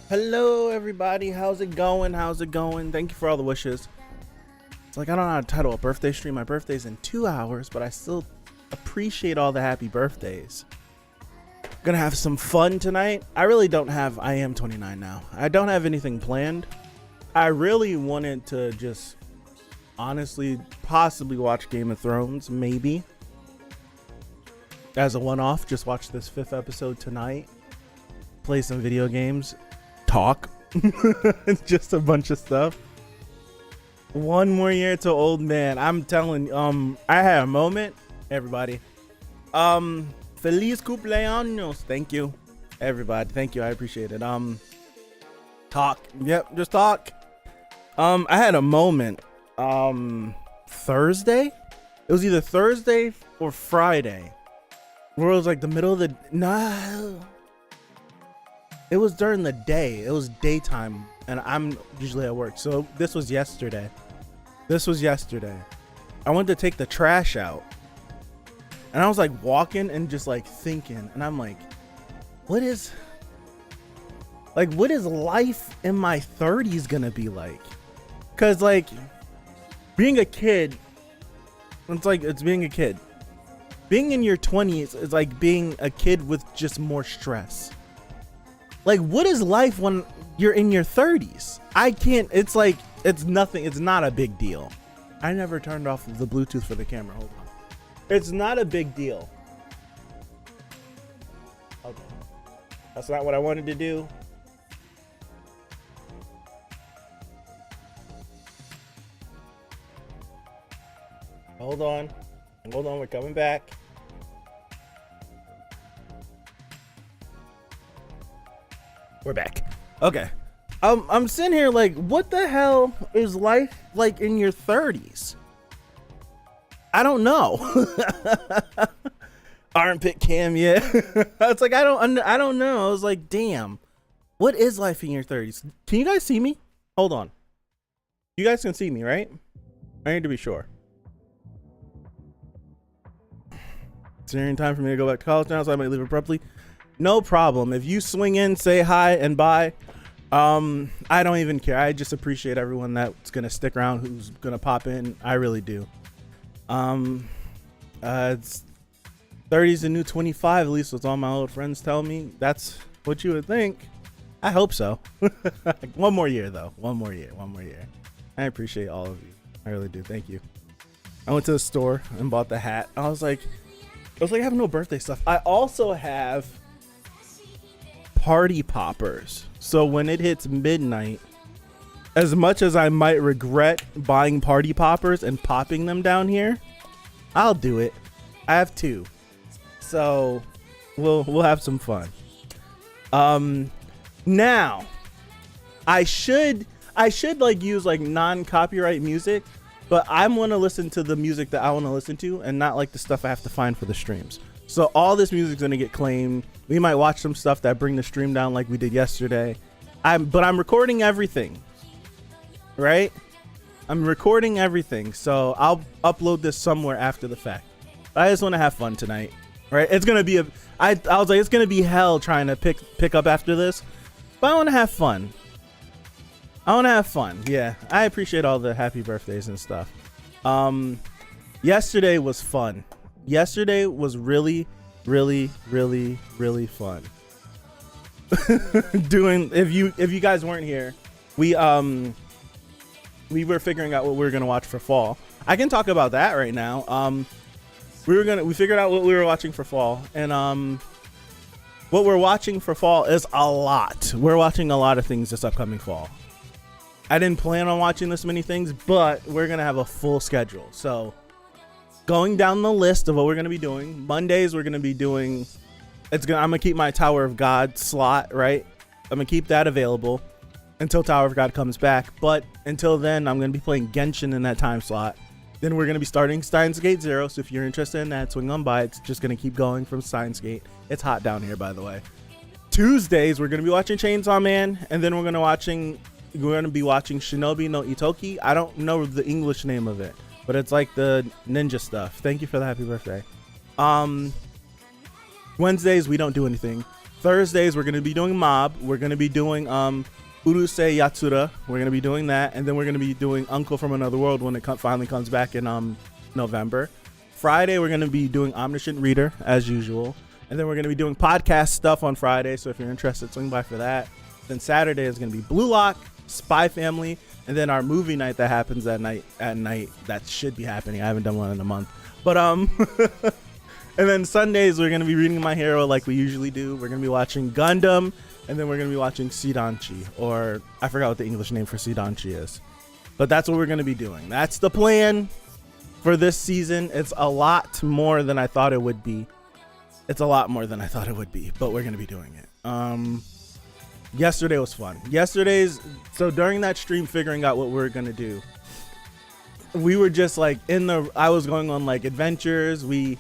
Hello, everybody. How's it going? How's it going? Thank you for all the wishes. It's like I don't know how to title a birthday stream. My birthday's in 2 hours, but I still appreciate all the happy birthdays. Gonna have some fun tonight. I really don't have. I am 29 now. I don't have anything planned. I really wanted to just honestly possibly watch Game of Thrones, maybe as a one-off. Just watch this 5th episode tonight. Play some video games. Talk. Just a bunch of stuff. One more year to old man. I'm telling I had a moment, everybody. Feliz cumpleaños. Thank you, everybody. Thank you. I appreciate it. Talk. Yep, just talk. I had a moment Thursday. It was either Thursday or Friday, where it was like the middle of the it was during the day. It was daytime, and I'm usually at work. So this was yesterday. I went to take the trash out, and I was like walking and just like thinking, and I'm like, what is life in my 30s gonna be like? Cause like being a kid, it's being a kid. Being in your 20s is like being a kid with just more stress. Like, what is life when you're in your 30s? I can't, it's like, it's nothing. It's not a big deal. I never turned off the Bluetooth for the camera. Hold on. It's not a big deal. Okay. That's not what I wanted to do. Hold on. We're coming back. We're back. Okay. I'm sitting here like, what the hell is life like in your 30s? I don't know. Armpit cam, yeah. It's like I don't know. I was like, damn. What is life in your 30s? Can you guys see me? Hold on. You guys can see me, right? I need to be sure. It's nearing time for me to go back to college now, so I might leave abruptly. No problem. If you swing in, say hi and bye. I don't even care. I just appreciate everyone that's gonna stick around, who's gonna pop in. I really do. It's 30's the new 25, at least what all my old friends tell me. That's what you would think. I hope so. One more year though. One more year. I appreciate all of you. I really do. Thank you. I went to the store and bought the hat. I was like, I have no birthday stuff. I also have party poppers. So when it hits midnight, as much as I might regret buying party poppers and popping them down here, I'll do it. I have 2. So we'll have some fun. Now I should like use like non-copyright music, but I'm going to listen to the music that I want to listen to and not like the stuff I have to find for the streams. So all this music's going to get claimed. We might watch some stuff that bring the stream down like we did yesterday. But I'm recording everything, right? I'm recording everything. So I'll upload this somewhere after the fact. I just want to have fun tonight, right? It's going to be I was like, it's going to be hell trying to pick up after this, but I want to have fun. Yeah, I appreciate all the happy birthdays and stuff. Yesterday was fun. Yesterday was really fun. If you guys weren't here, we were figuring out what we were gonna watch for fall. I can talk about that right now. We figured out what we were watching for fall, and what we're watching for fall is a lot. We're watching a lot of things this upcoming fall. I didn't plan on watching this many things, but we're gonna have a full schedule. So going down the list of what we're gonna be doing, Mondays we're gonna be doing. I'm gonna keep my Tower of God slot, right? I'm gonna keep that available until Tower of God comes back. But until then, I'm gonna be playing Genshin in that time slot. Then we're gonna be starting Steins Gate 0. So if you're interested in that, swing on by. It's just gonna keep going from Steins Gate. It's hot down here, by the way. Tuesdays we're gonna be watching Chainsaw Man, and then we're gonna be watching Shinobi no Itoki. I don't know the English name of it, but it's like the ninja stuff. Thank you for the happy birthday. Wednesdays we don't do anything. Thursdays we're gonna be doing Mob. We're gonna be doing Urusei Yatsura. We're gonna be doing that, and then we're gonna be doing Uncle from Another World when it finally comes back in November. Friday we're gonna be doing Omniscient Reader as usual, and then we're gonna be doing podcast stuff on Friday. So if you're interested, swing by for that. Then Saturday is gonna be Blue Lock, Spy Family, and then our movie night that happens that night. At night that should be happening. I haven't done one in a month, but and then Sundays we're gonna be reading My Hero like we usually do. We're gonna be watching Gundam, and then we're gonna be watching Sidanchi, or I forgot what the English name for Sidanchi is, but that's what we're gonna be doing. That's the plan for this season. It's a lot more than I thought it would be. But we're gonna be doing it. Yesterday was fun. So during that stream, figuring out what we're gonna do, we were just like I was going on like adventures. We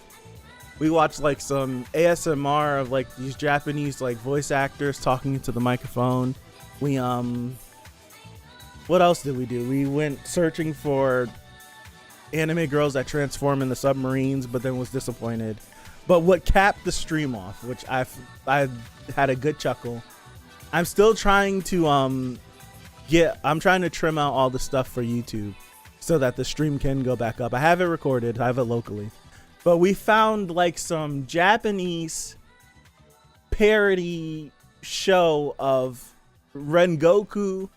watched like some ASMR of like these Japanese like voice actors talking into the microphone. We what else did we do? We went searching for anime girls that transform into submarines, but then was disappointed. But what capped the stream off, which I had a good chuckle. I'm still trying to I'm trying to trim out all the stuff for YouTube so that the stream can go back up. I have it recorded, I have it locally. But we found like some Japanese parody show of Rengoku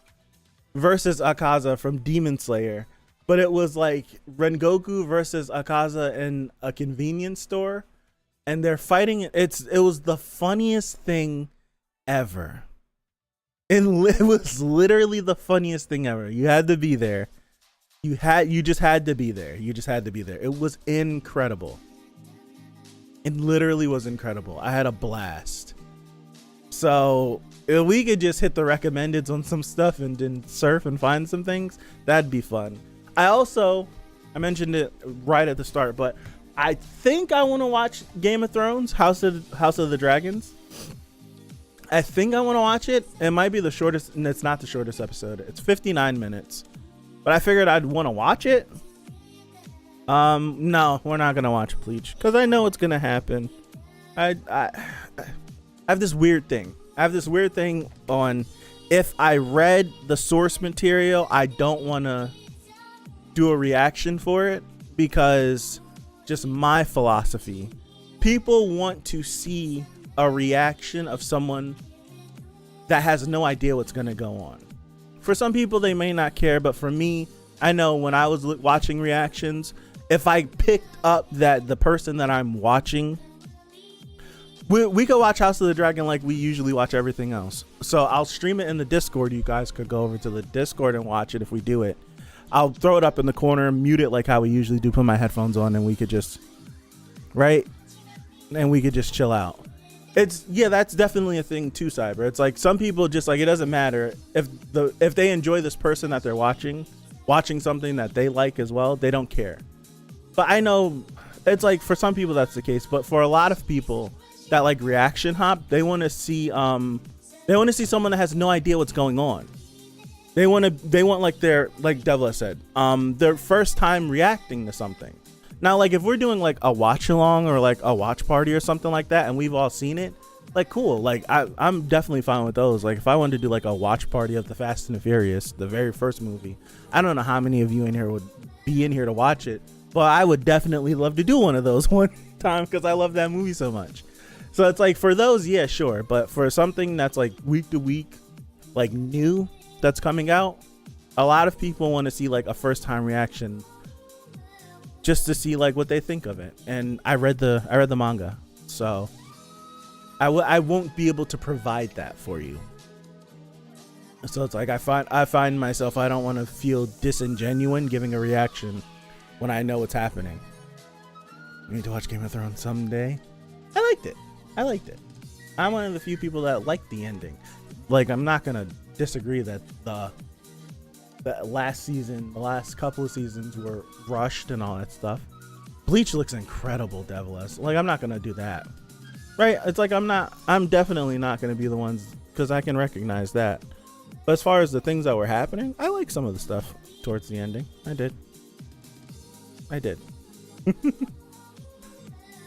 versus Akaza from Demon Slayer. But it was like Rengoku versus Akaza in a convenience store, and they're fighting. It was the funniest thing ever. It was literally the funniest thing ever. You had to be there. You just had to be there. It was incredible. It literally was incredible. I had a blast. So if we could just hit the recommendeds on some stuff and then surf and find some things, that'd be fun. I mentioned it right at the start, but I think I want to watch Game of Thrones, House of the Dragons. I think I want to watch it. It might be the shortest, and it's not the shortest episode. It's 59 minutes, but I figured I'd want to watch it. No, we're not gonna watch Bleach because I know it's gonna happen. I have this weird thing. On if I read the source material, I don't want to do a reaction for it because just my philosophy. People want to see a reaction of someone that has no idea what's going to go on. For some people, they may not care, but for me, I know when I was watching reactions, if I picked up that the person that I'm watching, we could watch House of the Dragon like we usually watch everything else. So I'll stream it in the Discord. You guys could go over to the Discord and watch it if we do it. I'll throw it up in the corner, mute it like how we usually do, put my headphones on, and we could just, right? And we could just chill out. That's definitely a thing too, Cyber. It's like some people just like, it doesn't matter if they enjoy this person that they're watching something that they like as well, they don't care. But I know it's like for some people that's the case, but for a lot of people that like reaction hop, they want to see someone that has no idea what's going on. They want like like Devla said, their first time reacting to something. Now, like if we're doing like a watch along or like a watch party or something like that, and we've all seen it, like cool. Like I'm definitely fine with those. Like if I wanted to do like a watch party of the Fast and the Furious, the very first movie, I don't know how many of you in here would be in here to watch it, but I would definitely love to do one of those one time because I love that movie so much. So it's like for those, yeah, sure. But for something that's like week to week, like new that's coming out, a lot of people want to see like a first time reaction just to see like what they think of it. And I read the manga, so I won't be able to provide that for you. So it's like I find myself, I don't want to feel disingenuous giving a reaction when I know what's happening. We need to watch Game of Thrones someday. I liked it. I'm one of the few people that liked the ending. Like I'm not gonna disagree that the last season, the last couple of seasons were rushed and all that stuff. Bleach looks incredible, Devilas. Like I'm not gonna do that, right? It's like I'm definitely not gonna be the ones because I can recognize that. But as far as the things that were happening, I like some of the stuff towards the ending. I did.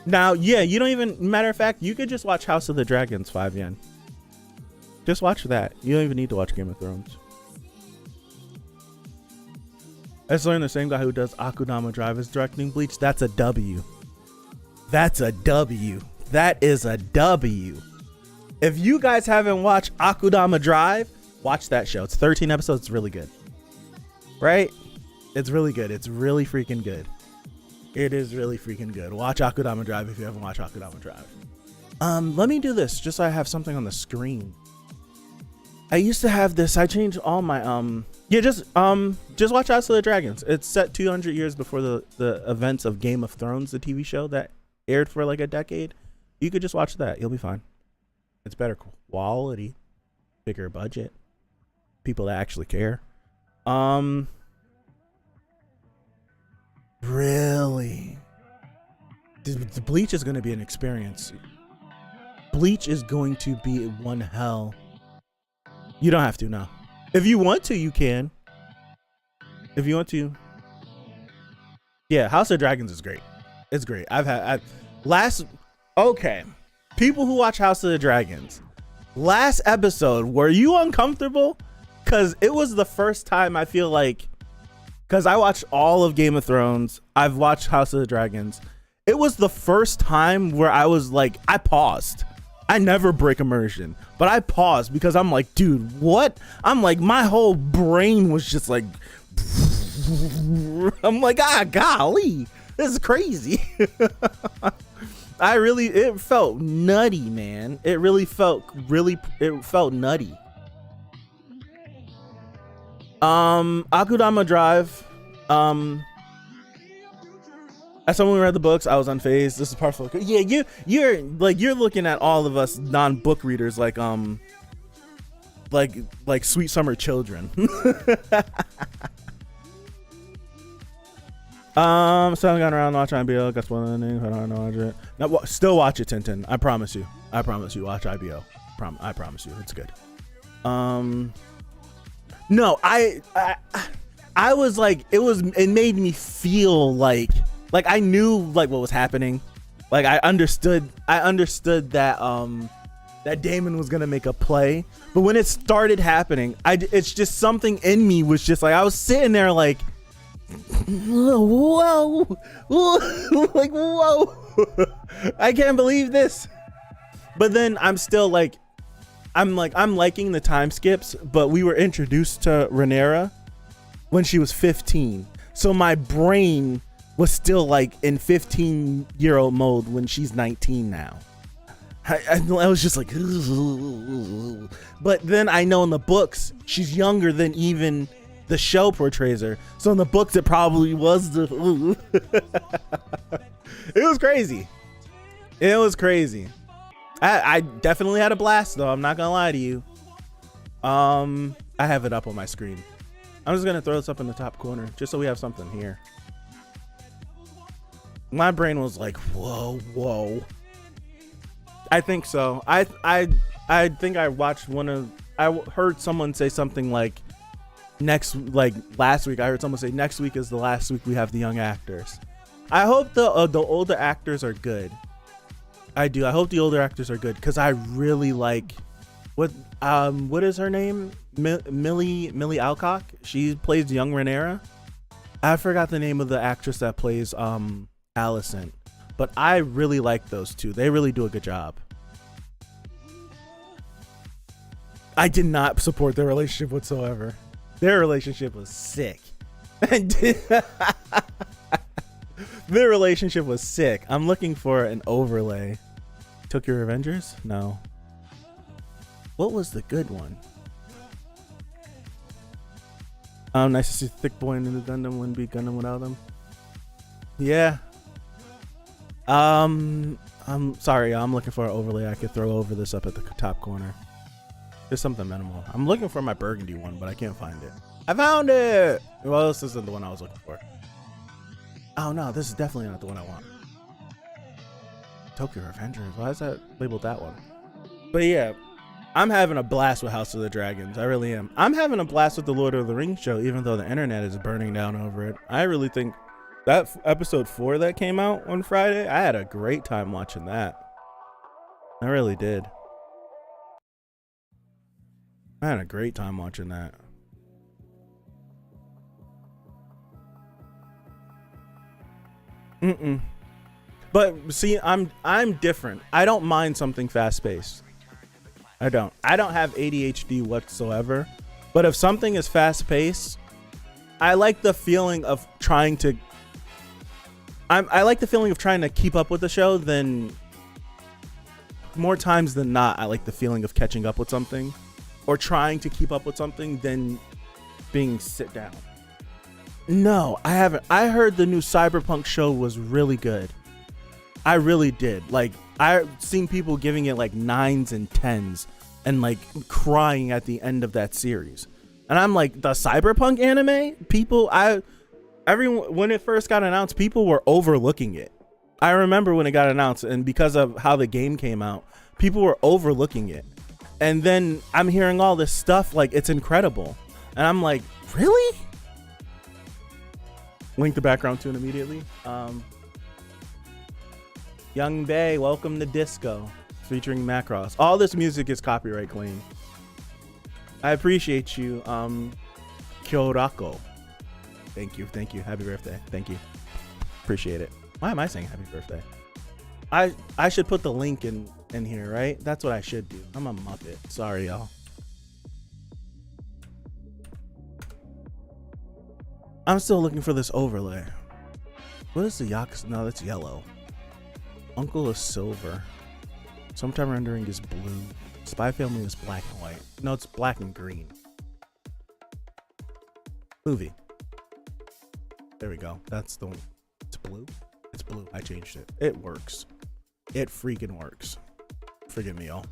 Now, yeah, you don't even, matter of fact, you could just watch House of the Dragons, 5 yen. Just watch that. You don't even need to watch Game of Thrones. Let's learn the same guy who does Akudama Drive is directing Bleach. That's a W. That's a W. That is a W. If you guys haven't watched Akudama Drive, watch that show. It's 13 episodes. It's really good. Right? It's really good. It's really freaking good. It is really freaking good. Watch Akudama Drive if you haven't watched Akudama Drive. Let me do this just so I have something on the screen. I used to have this. I changed all my just watch House of the Dragons. It's set 200 years before the events of Game of Thrones, the TV show that aired for like a decade. You could just watch that. You'll be fine. It's better quality, bigger budget, people that actually care. Really? The Bleach is going to be an experience. Bleach is going to be one hell. You don't have to, no. If you want to, you can. If you want to. Yeah, House of Dragons is great. It's great. Okay. People who watch House of the Dragons, last episode, were you uncomfortable? Because it was the first time I feel like, because I watched all of Game of Thrones, I've watched House of the Dragons. It was the first time where I was like, I paused. I never break immersion, but I paused because I'm like, dude, what? I'm like, my whole brain was just like, I'm like, golly, this is crazy. It felt nutty, man. It felt nutty. Akudama Drive. As someone who read the books, I was unfazed. This is partial. Yeah, you're looking at all of us non-book readers like sweet summer children. So I've gone around watching IBO. Guess what? I don't know. Now, still watch it, Tintin. I promise you. Watch IBO. I promise you, it's good. No, I was like, it made me feel like I knew like what was happening. Like I understood that that Damon was gonna make a play, but when it started happening, it's just something in me was just like, I was sitting there like, whoa, like whoa, I can't believe this. But then I'm still like, I'm liking the time skips, but we were introduced to Rhaenyra when she was 15, so my brain was still like in 15-year-old mode when she's 19 now. I was just like, but then I know in the books she's younger than even the show portrays her. So in the books it probably was the. It was crazy. It was crazy. I definitely had a blast though. I'm not gonna lie to you. I have it up on my screen. I'm just gonna throw this up in the top corner just so we have something here. My brain was like, whoa. I think so. I think I watched I heard someone say something like last week. I heard someone say next week is the last week we have the young actors. I hope the older actors are good. I do. I hope the older actors are good because I really like what is her name? Millie Alcock. She plays young Rhaenyra. I forgot the name of the actress that plays Alicent, but I really like those two. They really do a good job. I did not support their relationship whatsoever. Their relationship was sick. Their relationship was sick. I'm looking for an overlay. Tokyo Revengers? No. What was the good one? Nice to see Thick Boy in the Gundam. Wouldn't be Gundam without them. Yeah. I'm sorry. I'm looking for an overlay. I could throw over this up at the top corner. There's something minimal. I'm looking for my burgundy one, but I can't find it. I found it. Well, this isn't the one I was looking for. Oh no, this is definitely not the one I want. Tokyo Revengers. Why is that labeled that one? But yeah, I'm having a blast with House of the Dragons. I really am. I'm having a blast with the Lord of the Rings show, even though the internet is burning down over it. I really think That episode 4 that came out on Friday, I had a great time watching that. I really did. I had a great time watching that. But see, I'm different. I don't mind something fast-paced. I don't have ADHD whatsoever. But if something is fast-paced, I like the feeling of trying to I like the feeling of trying to keep up with the show than more times than not. I like the feeling of catching up with something or trying to keep up with something than being sit down. No, I haven't. I heard the new Cyberpunk show was really good. I really did. Like, I've seen people giving it like 9s and 10s and like crying at the end of that series. And I'm like, the Cyberpunk anime? Everyone, when it first got announced, people were overlooking it. I remember when it got announced, and because of how the game came out, people were overlooking it. And then I'm hearing all this stuff like it's incredible. And I'm like, really? Link the background tune immediately. Young Bae, welcome to Disco, featuring Macross. All this music is copyright clean. I appreciate you, Kyorako. Thank you. Happy birthday. Thank you. Appreciate it. Why am I saying happy birthday? I should put the link in here, right? That's what I should do. I'm a Muppet. Sorry, y'all. I'm still looking for this overlay. What is the Yakuza? No, that's yellow. Uncle is silver. Sometime rendering is blue. Spy Family is black and white. No, it's black and green. Movie. There we go. That's the one. It's blue. It's blue. I changed it. It works. It freaking works. Forgive me, y'all.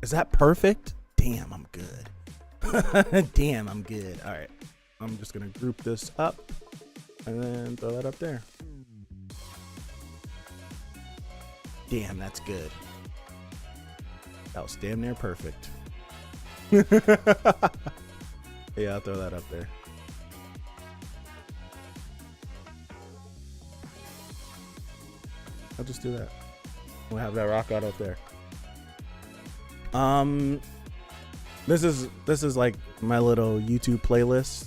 Is that perfect? Damn, I'm good. Damn, I'm good. All right. I'm just going to group this up and then throw that up there. Damn, that's good. That was damn near perfect. Yeah, I'll throw that up there. I'll just do that. We'll have that rock out up there. This is like my little YouTube playlist,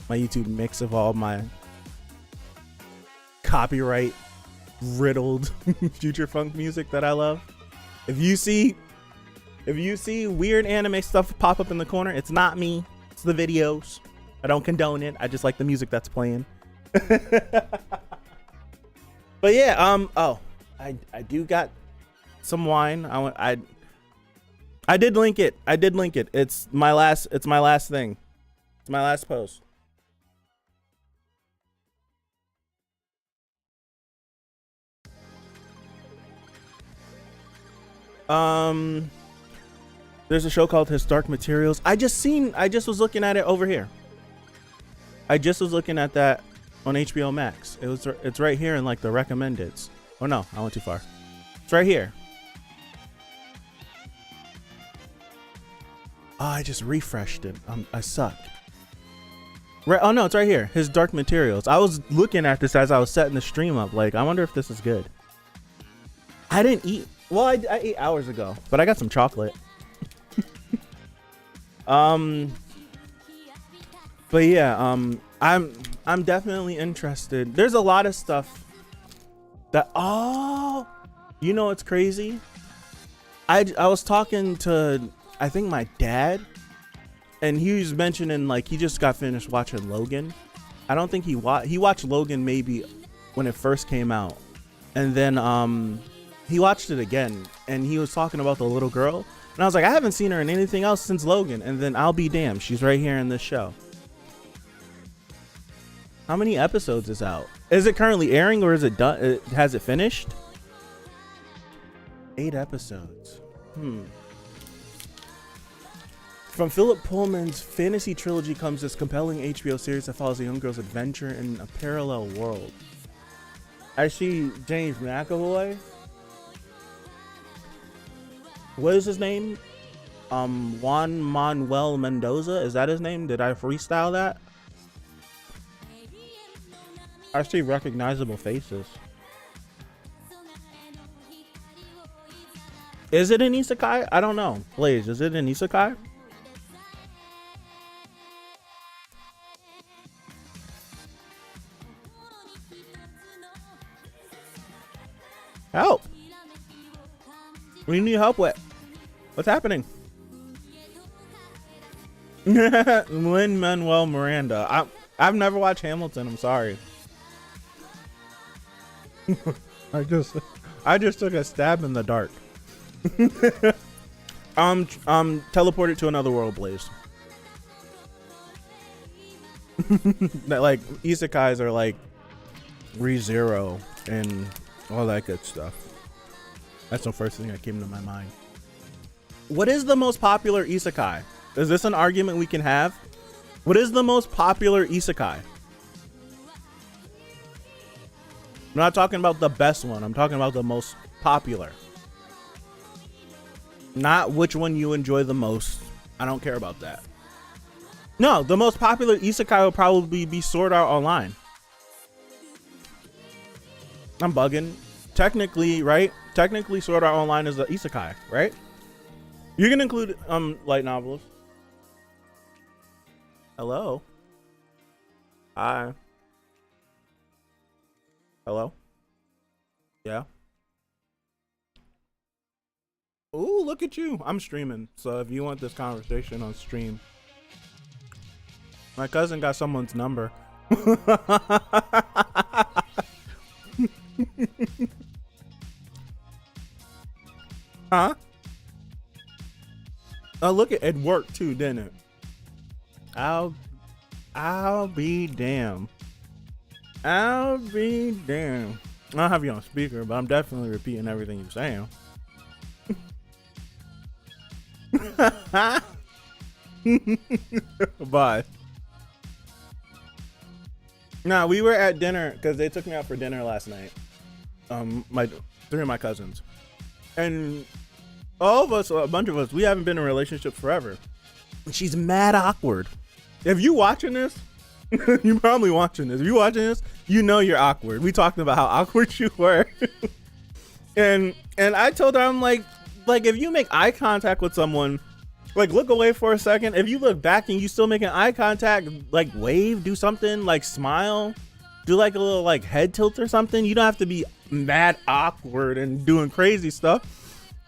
my YouTube mix of all my copyright riddled future funk music that I love. If you see weird anime stuff pop up in the corner, it's not me. It's the videos. I don't condone it. I just like the music that's playing. But yeah, I do got some wine. I did link it. It's my last thing. It's my last post. There's a show called His Dark Materials. I just was looking at it over here. I just was looking at that on HBO Max. It's right here in like the recommendeds. Oh no, I went too far. It's right here. Oh, I just refreshed it. I suck. Right. Oh no, it's right here. His Dark Materials. I was looking at this as I was setting the stream up. Like, I wonder if this is good. I didn't eat. Well, I ate hours ago, but I got some chocolate. But yeah, I'm definitely interested. There's a lot of stuff that, you know, it's crazy. I was talking to, I think, my dad, and he was mentioning like he just got finished watching Logan. I don't think he watched Logan maybe when it first came out, and then he watched it again, and he was talking about the little girl, and I was like, I haven't seen her in anything else since Logan. And then I'll be damned, she's right here in this show. How many episodes is out? Is it currently airing, or is it done? Has it finished? 8 episodes. From Philip Pullman's fantasy trilogy comes this compelling HBO series that follows a young girl's adventure in a parallel world. I see James McAvoy. What is his name? Juan Manuel Mendoza. Is that his name? Did I freestyle that? I see recognizable faces. Is it an isekai? I don't know. Blaze, is it an isekai? Help! What do you need help with? What's happening? Lin-Manuel Miranda. I've never watched Hamilton. I'm sorry. I just took a stab in the dark. Teleported to another world, Blaze. That like isekais are like ReZero and all that good stuff. That's the first thing that came to my mind. What is the most popular isekai? Is this an argument we can have? What is the most popular isekai? I'm not talking about the best one. I'm talking about the most popular. Not which one you enjoy the most. I don't care about that. No, the most popular isekai will probably be Sword Art Online. I'm bugging. Technically, right? Technically, Sword Art Online is the isekai, right? You can include light novels. Hello. Hi. Hello. Yeah. Ooh, look at you. I'm streaming. So if you want this conversation on stream. My cousin got someone's number. Huh? Oh, look at it worked too, didn't it? I'll be damned. I'll be damned. I don't have you on speaker, but I'm definitely repeating everything you're saying. Bye. Nah, we were at dinner because they took me out for dinner last night. Three of my cousins, and all of us, a bunch of us, we haven't been in a relationship forever. She's mad awkward. If you watching this, you're probably watching this. If you watching this, you know you're awkward. We talked about how awkward you were, and I told her, I'm like if you make eye contact with someone, like look away for a second. If you look back and you still making eye contact, like wave, do something, like smile, do like a little like head tilt or something. You don't have to be mad awkward and doing crazy stuff.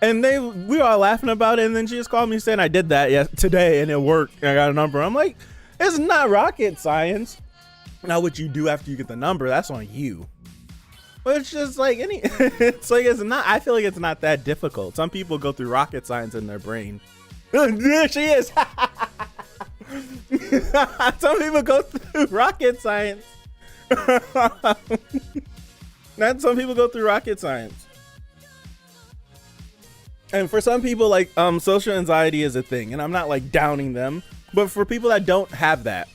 And we were all laughing about it, and then she just called me saying I did that today and it worked. And I got a number. I'm like, it's not rocket science. Now what you do after you get the number, that's on you. But it's just like it's like it's not. I feel like it's not that difficult. Some people go through rocket science in their brain. There she is. Some people go through rocket science. Some people go through rocket science. And for some people, like social anxiety is a thing, and I'm not like downing them, but for people that don't have that,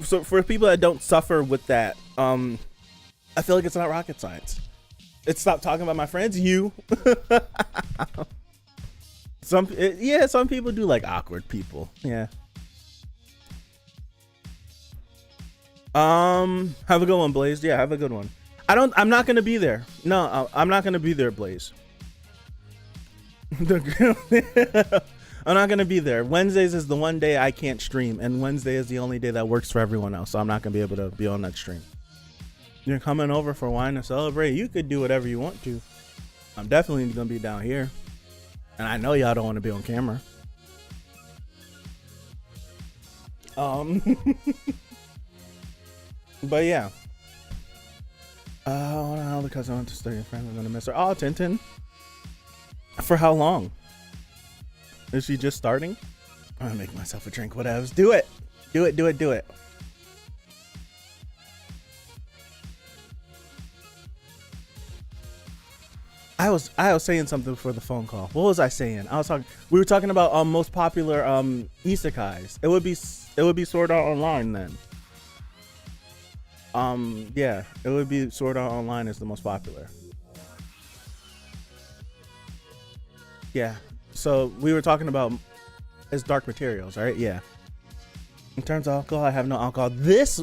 so for people that don't suffer with that, I feel like it's not rocket science. It's stop talking about my friends. You. Some people do like awkward people. Yeah. Have a good one, Blaze. Yeah, have a good one. I'm not gonna be there. No, I'm not gonna be there, Blaze. I'm not gonna be there. Wednesdays is the one day I can't stream, and Wednesday is the only day that works for everyone else, so I'm not gonna be able to be on that stream. You're coming over for wine to celebrate. You could do whatever you want to. I'm definitely gonna be down here, and I know y'all don't want to be on camera. But yeah. Oh no, because I want to stay your friend. I'm gonna miss her. Oh, Tintin. For how long? Is she just starting? I'm gonna make myself a drink. Whatevs. Do it. Do it. Do it. Do it. I was saying something before the phone call. What was I saying? We were talking about most popular isekais. It would be Sword Art Online then. Yeah, it would be Sword Art Online is the most popular. Yeah, So we were talking about it's dark materials, right? Yeah. In terms of alcohol, I have no alcohol. This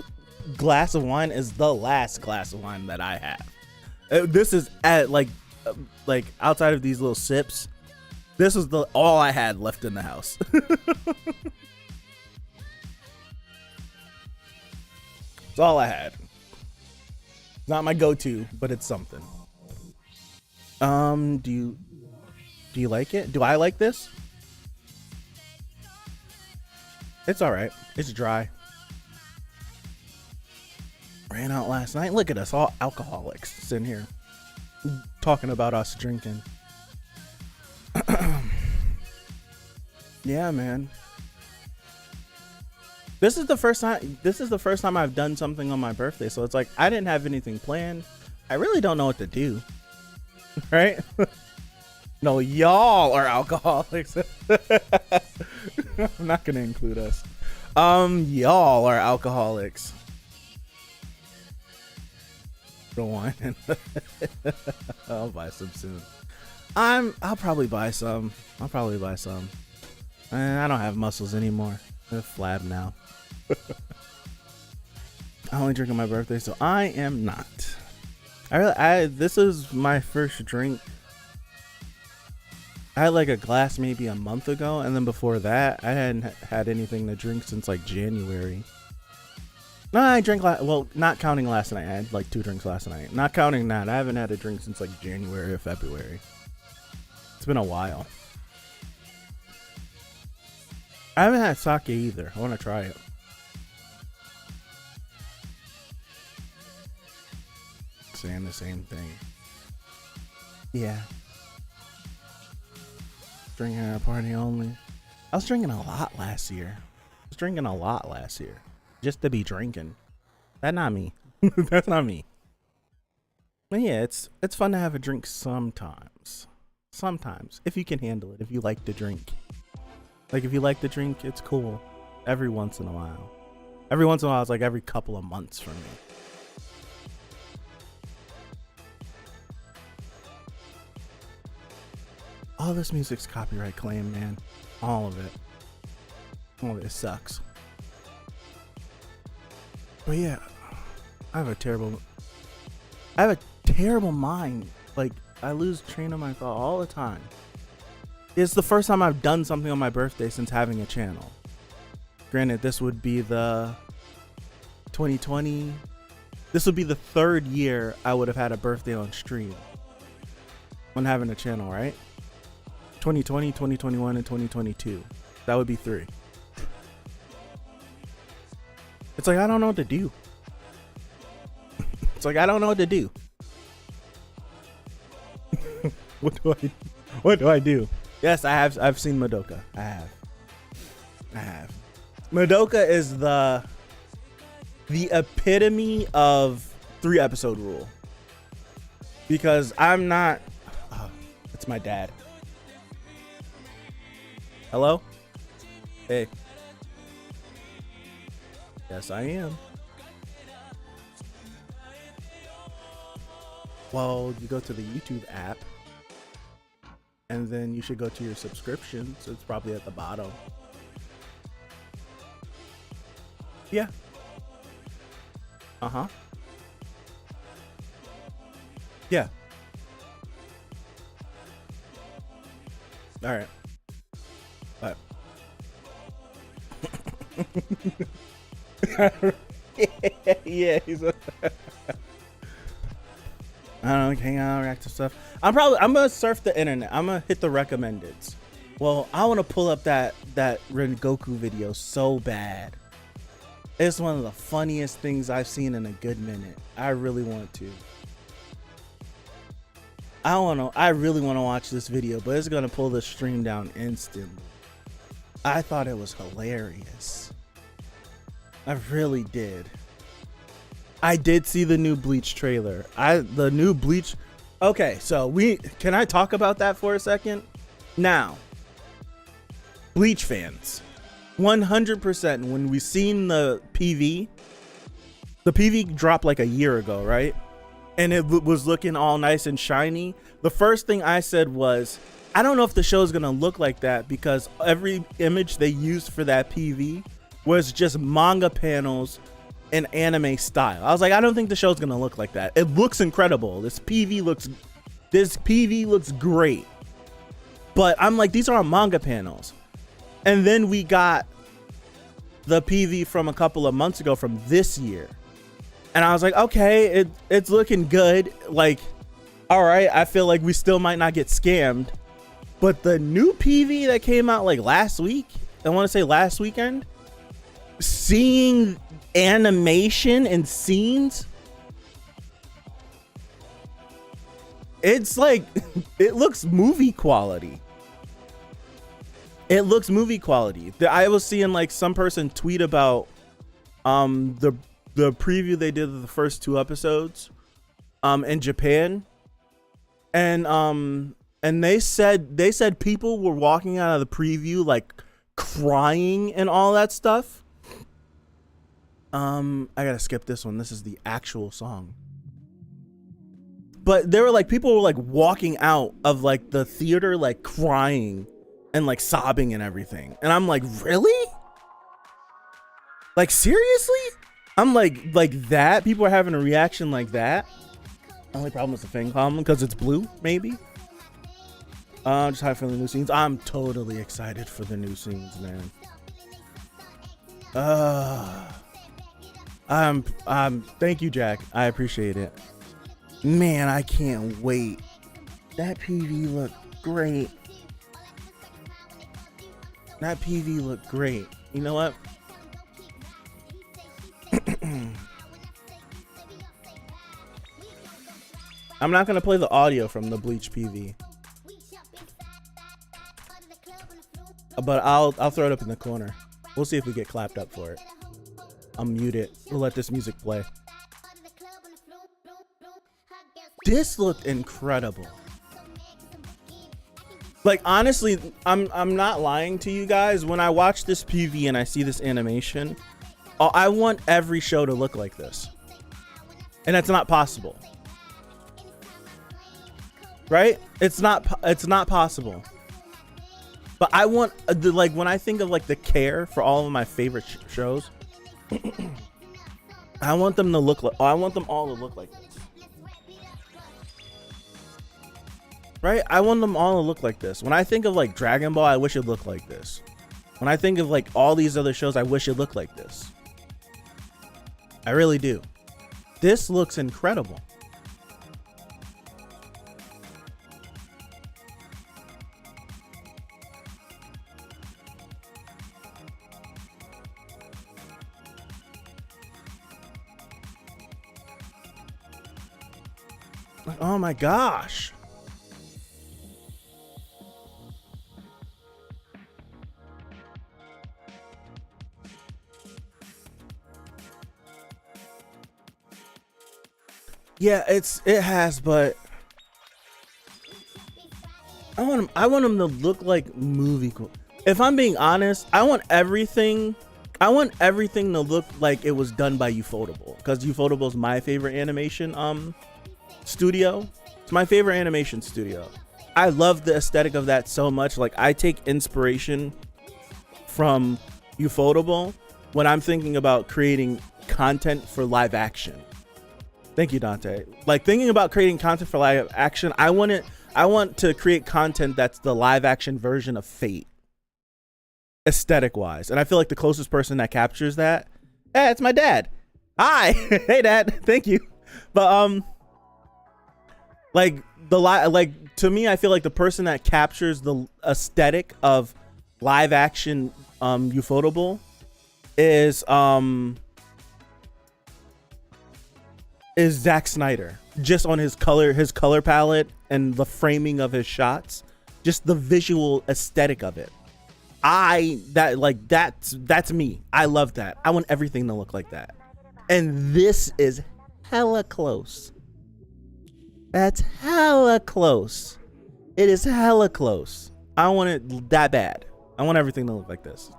glass of wine is the last glass of wine that I have. This is at like outside of these little sips. This is all I had left in the house. It's all I had. Not my go-to, but it's something. Do you like it? Do I like this? It's all right. It's dry. Ran out last night. Look at us, all alcoholics sitting here talking about us drinking. Yeah, man. This is the first time I've done something on my birthday, so it's like I didn't have anything planned. I really don't know what to do. Right? No, y'all are alcoholics. I'm not gonna include us. Y'all are alcoholics. The wine. I'll buy some soon. I'll probably buy some. I don't have muscles anymore. They're flab now. I only drink on my birthday, so I am not. This is my first drink. I had like a glass maybe a month ago, and then before that, I hadn't had anything to drink since like January. No, I drank well, not counting last night. I had like 2 drinks last night. Not counting that, I haven't had a drink since like January or February. It's been a while. I haven't had sake either. I want to try it. Saying the same thing. Yeah. Drinking at a party only. I was drinking a lot last year. Just to be drinking. That's not me. That's not me. But yeah, it's fun to have a drink sometimes. Sometimes. If you can handle it. If you like to drink. Like if you like to drink, it's cool. Every once in a while. Every once in a while, it's like every couple of months for me. All this music's copyright claim, man. All of it. All of it sucks. But yeah, I have a terrible mind. Like, I lose train of my thought all the time. It's the first time I've done something on my birthday since having a channel. Granted, this would be the 2020. This would be the 3rd year I would have had a birthday on stream when having a channel, right? 2020, 2021, and 2022. That would be 3. It's like I don't know what to do. It's like I don't know what to do. What do I do? Yes, I've seen Madoka. I have. Madoka is the epitome of 3-episode rule. Because I'm not. Oh, it's my dad. Hello? Hey. Yes, I am. Well, you go to the YouTube app, and then you should go to your subscriptions. It's probably at the bottom. Yeah. Uh-huh. Yeah. All right. All right. Yeah, he's a I don't know, hang out, react to stuff. I'm gonna surf the internet. I'm gonna hit the recommendeds. Well, I want to pull up that Rengoku video so bad. It's one of the funniest things I've seen in a good minute. I really want to. I really want to watch this video, but it's gonna pull the stream down instantly. I thought it was hilarious. I really did. I did see the new Bleach trailer. Okay, so can I talk about that for a second? Now, Bleach fans, 100% when we seen the PV dropped like a year ago, right? And it was looking all nice and shiny. The first thing I said was, I don't know if the show is gonna look like that because every image they used for that PV was just manga panels in anime style. I was like, I don't think the show's gonna look like that. It looks incredible. This PV looks great. But I'm like, these are manga panels. And then we got the PV from a couple of months ago from this year. And I was like, okay, it's looking good. Like, all right, I feel like we still might not get scammed. But the new PV that came out like last week, I want to say last weekend, seeing animation and scenes, it's like, it looks movie quality. It looks movie quality. I was seeing like some person tweet about the preview they did of the first 2 episodes in Japan, and they said people were walking out of the preview like crying and all that stuff. I gotta skip this one. This is the actual song. But they were like, people were like walking out of like the theater like crying and like sobbing and everything. And I'm like, really? Like, seriously? I'm like that? People are having a reaction like that? Only problem is the Fang problem because it's blue, maybe? Just hyped for the new scenes. I'm totally excited for the new scenes, man. Thank you, Jack. I appreciate it. Man, I can't wait. That PV looked great. That PV looked great. You know what? I'm not gonna play the audio from the Bleach PV, but I'll throw it up in the corner. We'll see if we get clapped up for it. I'll mute it. We'll let this music play. This looked incredible. Like, honestly, I'm not lying to you guys. When I watch this PV and I see this animation, I want every show to look like this, and that's not possible. Right? It's not possible. But I want like, when I think of like the care for all of my favorite shows, I want them to look like, I want them all to look like this. Right? I want them all to look like this. When I think of like Dragon Ball, I wish it looked like this. When I think of like all these other shows, I wish it looked like this. I really do. This looks incredible. Oh my gosh. Yeah, it has, but I want them to look like movie. If I'm being honest, I want everything to look like it was done by Ufotable, because Ufotable is my favorite animation studio. It's my favorite animation studio. I love the aesthetic of that so much. Like, I take inspiration from Ufotable when I'm thinking about creating content for live action. Thank you, Dante. Like, thinking about creating content for live action, I want to create content that's the live action version of Fate, aesthetic wise. And I feel like the closest person that captures that, it's my dad. Hi. Hey, Dad. Thank you. But like to me, I feel like the person that captures the aesthetic of live action Ufotable is Zack Snyder, just on his color palette and the framing of his shots, just the visual aesthetic of it. That's me. I love that. I want everything to look like that. And this is hella close. That's hella close. It is hella close. I want it that bad. I want everything to look like this.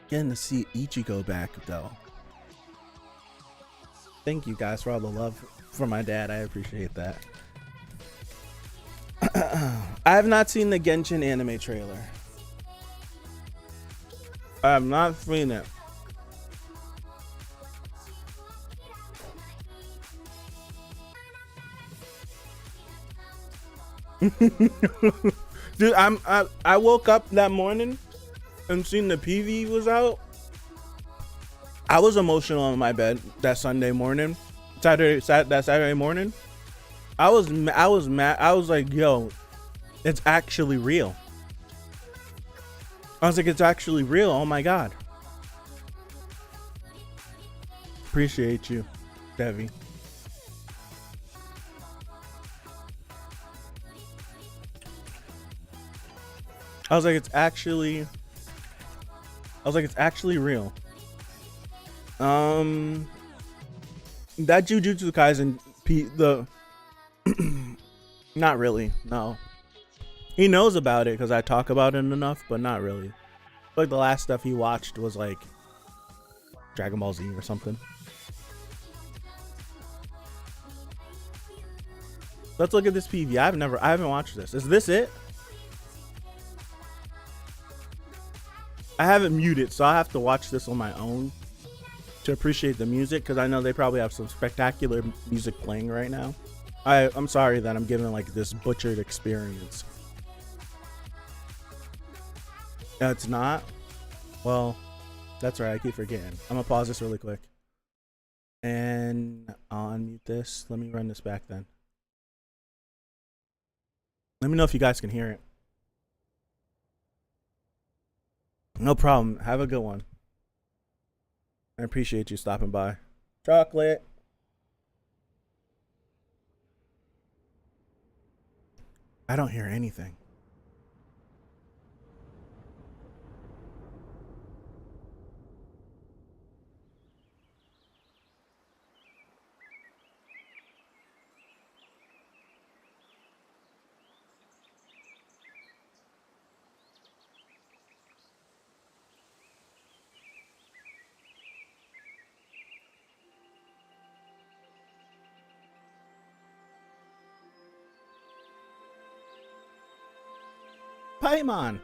Getting to see Ichigo back though. Thank you guys for all the love for my dad. I appreciate that. I have not seen the Genshin anime trailer. I have not seen it. Dude, I woke up that morning and seen the PV was out. I was emotional in my bed that Sunday morning, Saturday morning. I was mad. I was like, yo, it's actually real. I was like, it's actually real. Oh my God. Appreciate you, Devi. I was like, it's actually real. That Jujutsu Kaisen not really, no. He knows about it because I talk about it enough, but not really. Like the last stuff he watched was like Dragon Ball Z or something. Let's look at this PV. I haven't watched this. Is this it? I haven't muted, so I have to watch this on my own to appreciate the music, because I know they probably have some spectacular music playing right now. I'm sorry that I'm giving like this butchered experience. No, it's not. Well, that's right. I keep forgetting. I'm gonna pause this really quick, and I'll unmute this. Let me run this back then. Let me know if you guys can hear it. No problem. Have a good one. I appreciate you stopping by. Chocolate. I don't hear anything. Paimon.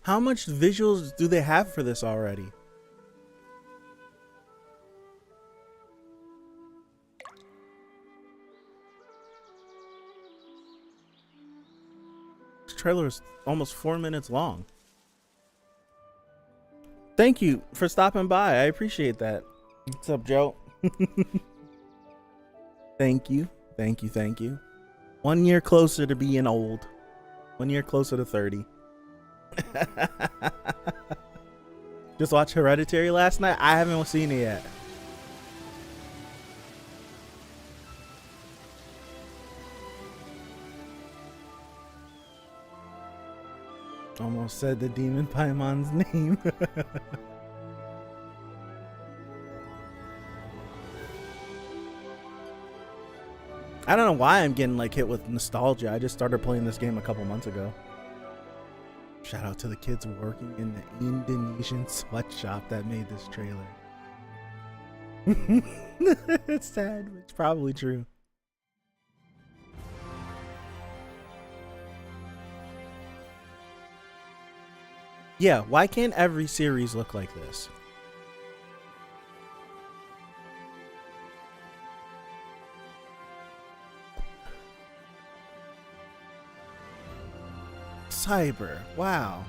How much visuals do they have for this already? This trailer is almost 4 minutes long. Thank you for stopping by. I appreciate that. What's up, Joe? Thank you. Thank you. Thank you. 1 year closer to being old. 1 year closer to 30. Just watched Hereditary last night. I haven't seen it yet. Almost said the demon Paimon's name. I don't know why I'm getting like hit with nostalgia. I just started playing this game a couple months ago. Shout out to the kids working in the Indonesian sweatshop that made this trailer. It's sad, but it's probably true. Yeah, why can't every series look like this? Cyber, wow.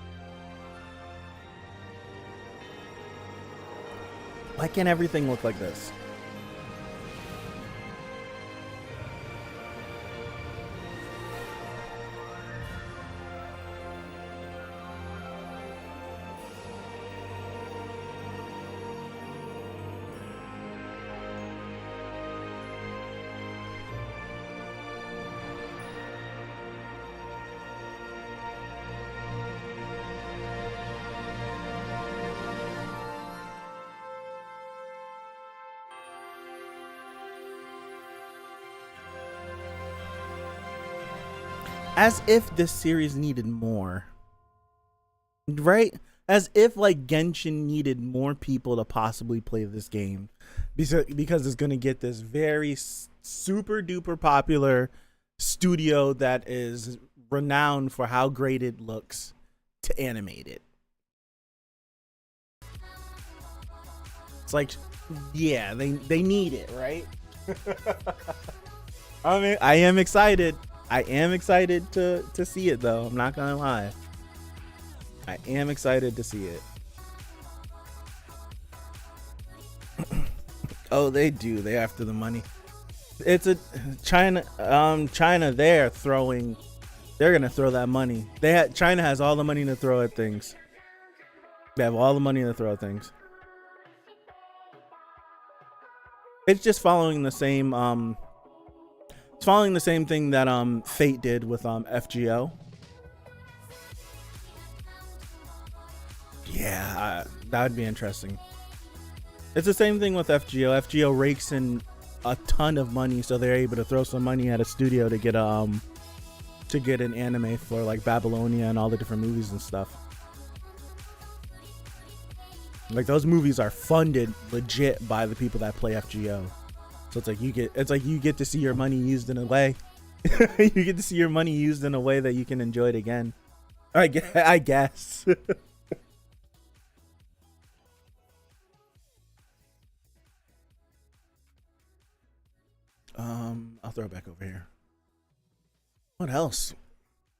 Why can't everything look like this? As if this series needed more. Right? As if like Genshin needed more people to possibly play this game. Because it's going to get this very super duper popular studio that is renowned for how great it looks to animate it. It's like, yeah, they need it, right? I mean, I am excited. I am excited to see it, though. I'm not gonna lie. I am excited to see it. Oh, they do. They after the money. It's a China. China. They're gonna throw that money. China has all the money to throw at things. They have all the money to throw at things. It's just following the same. It's following the same thing that Fate did with FGO. Yeah, that would be interesting. It's the same thing with FGO. FGO rakes in a ton of money, so they're able to throw some money at a studio to get an anime for like Babylonia and all the different movies and stuff. Like those movies are funded legit by the people that play FGO. So it's like you get to see your money used in a way. You get to see your money used in a way that you can enjoy it again. I guess. I'll throw it back over here. What else?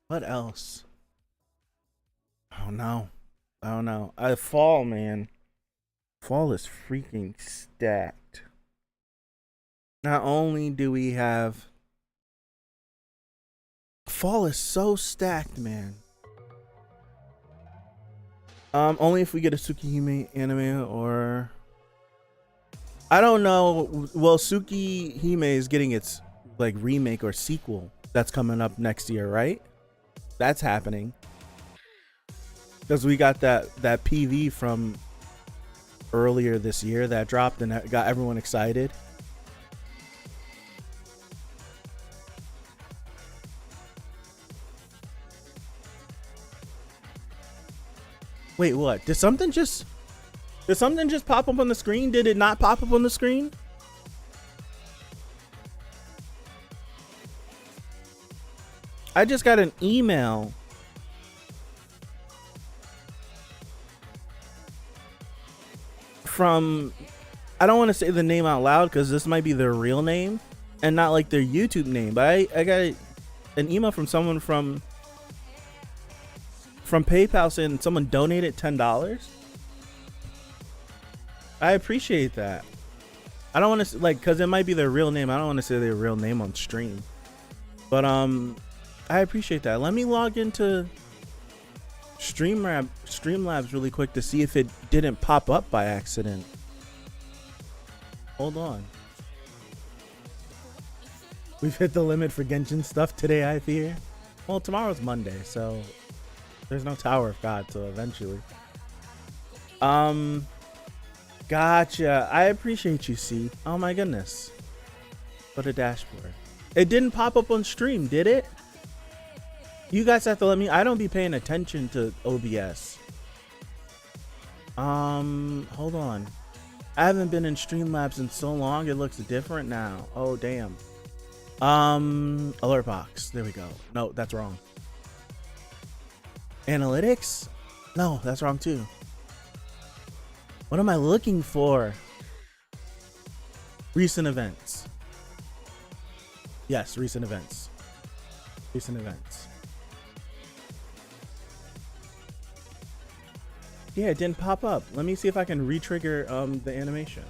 What else? Oh no. Oh no. Fall, man. Fall is freaking stacked. Not only do we have Fall is so stacked, man. Only if we get a Tsukihime anime or I don't know. Well, Tsukihime is getting its like remake or sequel that's coming up next year, right? That's happening. Because we got that PV from earlier this year that dropped and that got everyone excited. Wait, what? Did something just pop up on the screen? Did it not pop up on the screen? I just got an email from, I don't want to say the name out loud because this might be their real name and not like their YouTube name, but I got an email from someone from PayPal saying someone donated $10. I appreciate that. I don't want to like, cause it might be their real name. I don't want to say their real name on stream, but I appreciate that. Let me log into Streamlabs really quick to see if it didn't pop up by accident. Hold on. We've hit the limit for Genshin stuff today, I fear. Well, tomorrow's Monday, so there's no Tower of God till eventually. Gotcha. I appreciate you, C. Oh my goodness. What a dashboard. It didn't pop up on stream, did it? You guys have to let me. I don't be paying attention to OBS. Hold on. I haven't been in Streamlabs in so long. It looks different now. Oh damn. Alert box. There we go. No, that's wrong. Analytics? No, that's wrong too. What am I looking for? Recent events. Yes, recent events. Recent events. Yeah, it didn't pop up. Let me see if I can re-trigger the animation.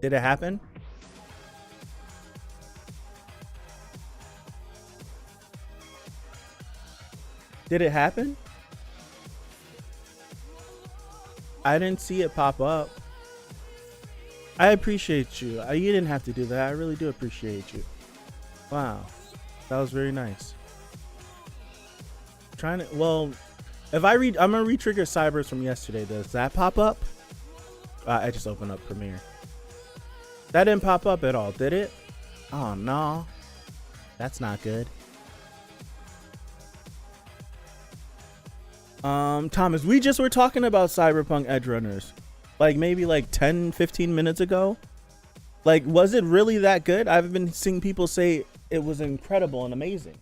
Did it happen? Did it happen? I didn't see it pop up. I appreciate you. You didn't have to do that. I really do appreciate you. Wow. That was very nice. Well, if I'm gonna re-trigger Cybers from yesterday. Does that pop up? I just opened up Premiere. That didn't pop up at all, did it? Oh no. That's not good. Thomas, we just were talking about Cyberpunk Edge Runners, like maybe like 10-15 minutes ago. Like, was it really that good? I've been seeing people say it was incredible and amazing.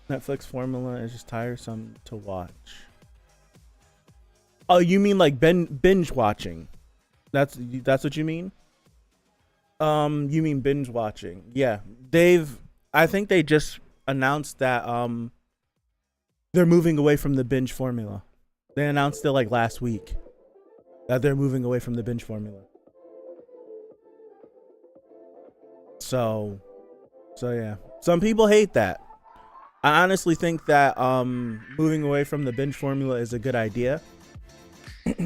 Netflix formula is just tiresome to watch. Oh, you mean like binge watching? That's what you mean? You mean binge watching? Yeah, I think they just announced that they're moving away from the binge formula. They announced it like last week that they're moving away from the binge formula. So yeah, some people hate that. I honestly think that moving away from the binge formula is a good idea.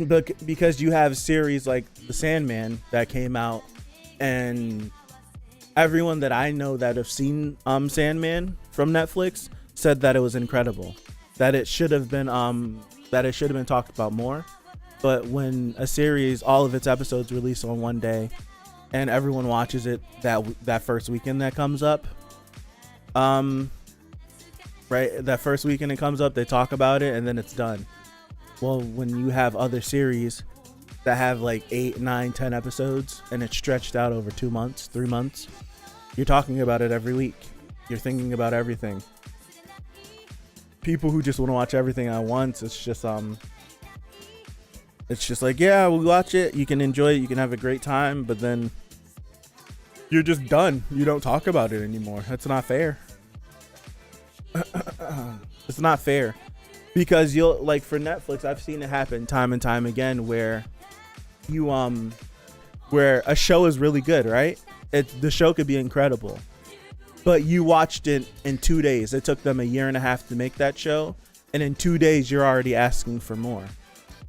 But because you have series like The Sandman that came out, and everyone that I know that have seen Sandman from Netflix said that it was incredible, that it should have been talked about more. But when a series, all of its episodes release on one day, and everyone watches it that first weekend that comes up, right, that first weekend it comes up, they talk about it and then it's done. Well, when you have other series that have like 8, 9, 10 episodes and it's stretched out over 2 months, 3 months, you're talking about it every week. You're thinking about everything. People who just want to watch everything at once, it's just like, yeah, we'll watch it, you can enjoy it, you can have a great time, but then you're just done. You don't talk about it anymore. That's not fair. It's not fair. Because you'll, like, for Netflix, I've seen it happen time and time again where you where a show is really good, right? The show could be incredible, but you watched it in 2 days. It took them 1.5 years to make that show, and in 2 days you're already asking for more.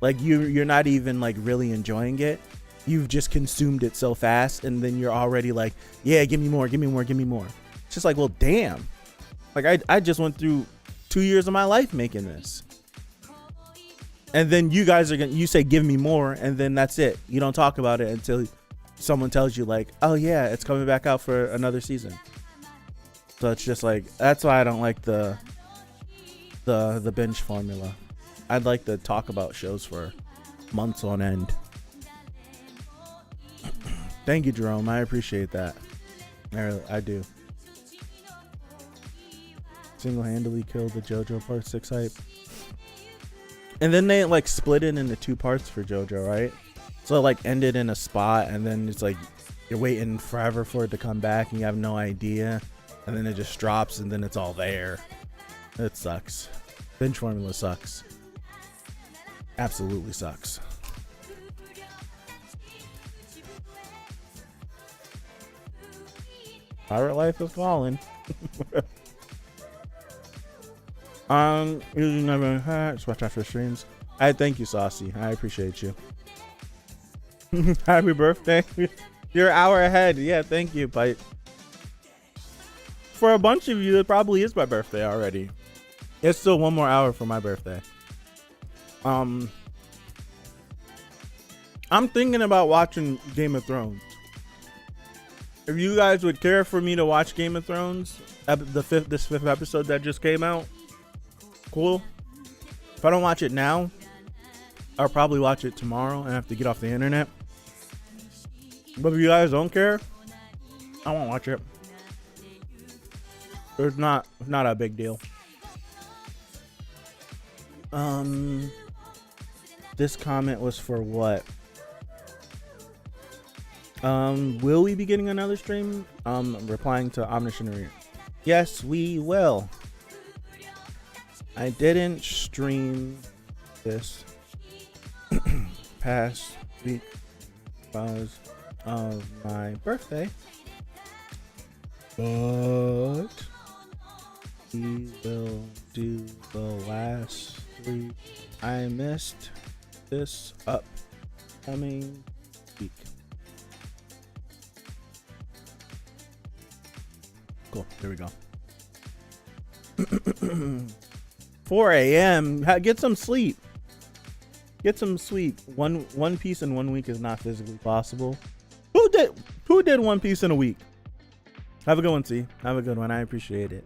Like, you're not even like really enjoying it. You've just consumed it so fast, and then you're already like, yeah, give me more, give me more, give me more. It's just like, well, damn. Like, I just went through 2 years of my life making this, and then you guys you say give me more, and then that's it. You don't talk about it until someone tells you like, oh yeah, it's coming back out for another season. So it's just like, that's why I don't like the binge formula. I'd like to talk about shows for months on end. Thank you, Jerome. I appreciate that. I do. Single-handedly killed the JoJo Part 6 hype. And then they like split it into 2 parts for JoJo, right? So it like ended in a spot, and then it's like you're waiting forever for it to come back and you have no idea, and then it just drops and then it's all there. It sucks. Binge formula sucks. Absolutely sucks. Pirate life is calling. You never just watch after streams. I thank you, Saucy. I appreciate you. Happy birthday. You're an hour ahead. Yeah, thank you, Pipe. For a bunch of you, it probably is my birthday already. It's still 1 more hour for my birthday. I'm thinking about watching Game of Thrones. If you guys would care for me to watch Game of Thrones, this 5th episode that just came out, cool. If I don't watch it now, I'll probably watch it tomorrow and have to get off the internet. But if you guys don't care, I won't watch it. It's not a big deal. This comment was for what? Will we be getting another stream? Replying to Omniscient. Yes, we will. I didn't stream this past week because of my birthday, but we will do the last 3 I missed this upcoming week. Cool, there we go. 4 a.m. Get some sleep. Get some sleep. One Piece in 1 week is not physically possible. Who did One Piece in a week? Have a good one, C. Have a good one. I appreciate it.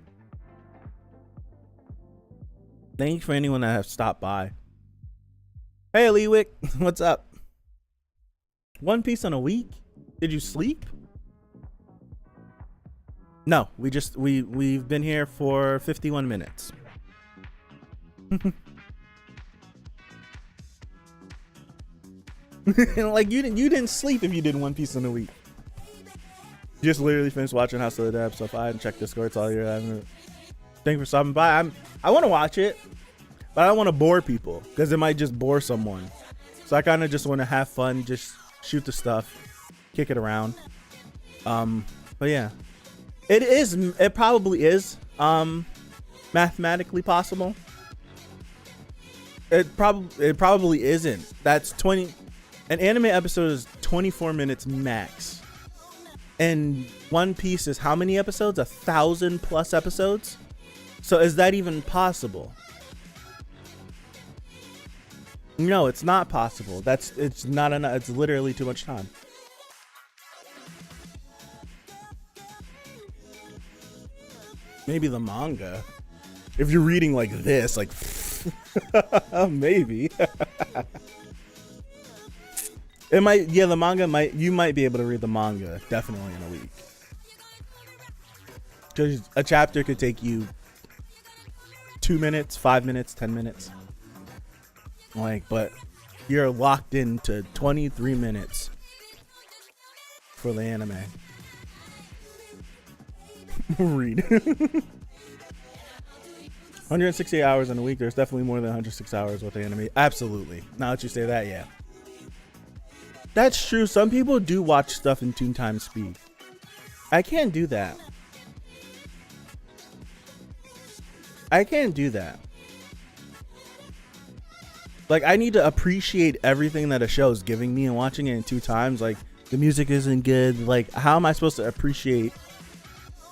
Thank you for anyone that have stopped by. Hey, Leewick, what's up? One Piece in a week? Did you sleep? No, we've been here for 51 minutes. Like you didn't sleep if you did One Piece in a week. You just literally finished watching House of the Dead, so if I hadn't checked Discord, it's all you're having. Thank you for stopping by. I want to watch it, but I don't want to bore people because it might just bore someone. So I kind of just want to have fun, just shoot the stuff, kick it around. But yeah, it probably is mathematically possible. It probably isn't. That's 20. An anime episode is 24 minutes max. And One Piece is how many episodes? 1,000+ episodes. So is that even possible? No, it's not possible. It's not enough. It's literally too much time. Maybe the manga. If you're reading like this, like maybe. It might, yeah, the manga might, you might be able to read the manga definitely in a week. Because a chapter could take you 2 minutes, 5 minutes, 10 minutes. Like, but you're locked into 23 minutes for the anime. Read. 168 hours in a week. There's definitely more than 106 hours with the anime. Absolutely. Now that you say that, yeah. That's true. Some people do watch stuff in 2 times speed. I can't do that. I can't do that. Like, I need to appreciate everything that a show is giving me, and watching it in 2 times, like, the music isn't good. Like, how am I supposed to appreciate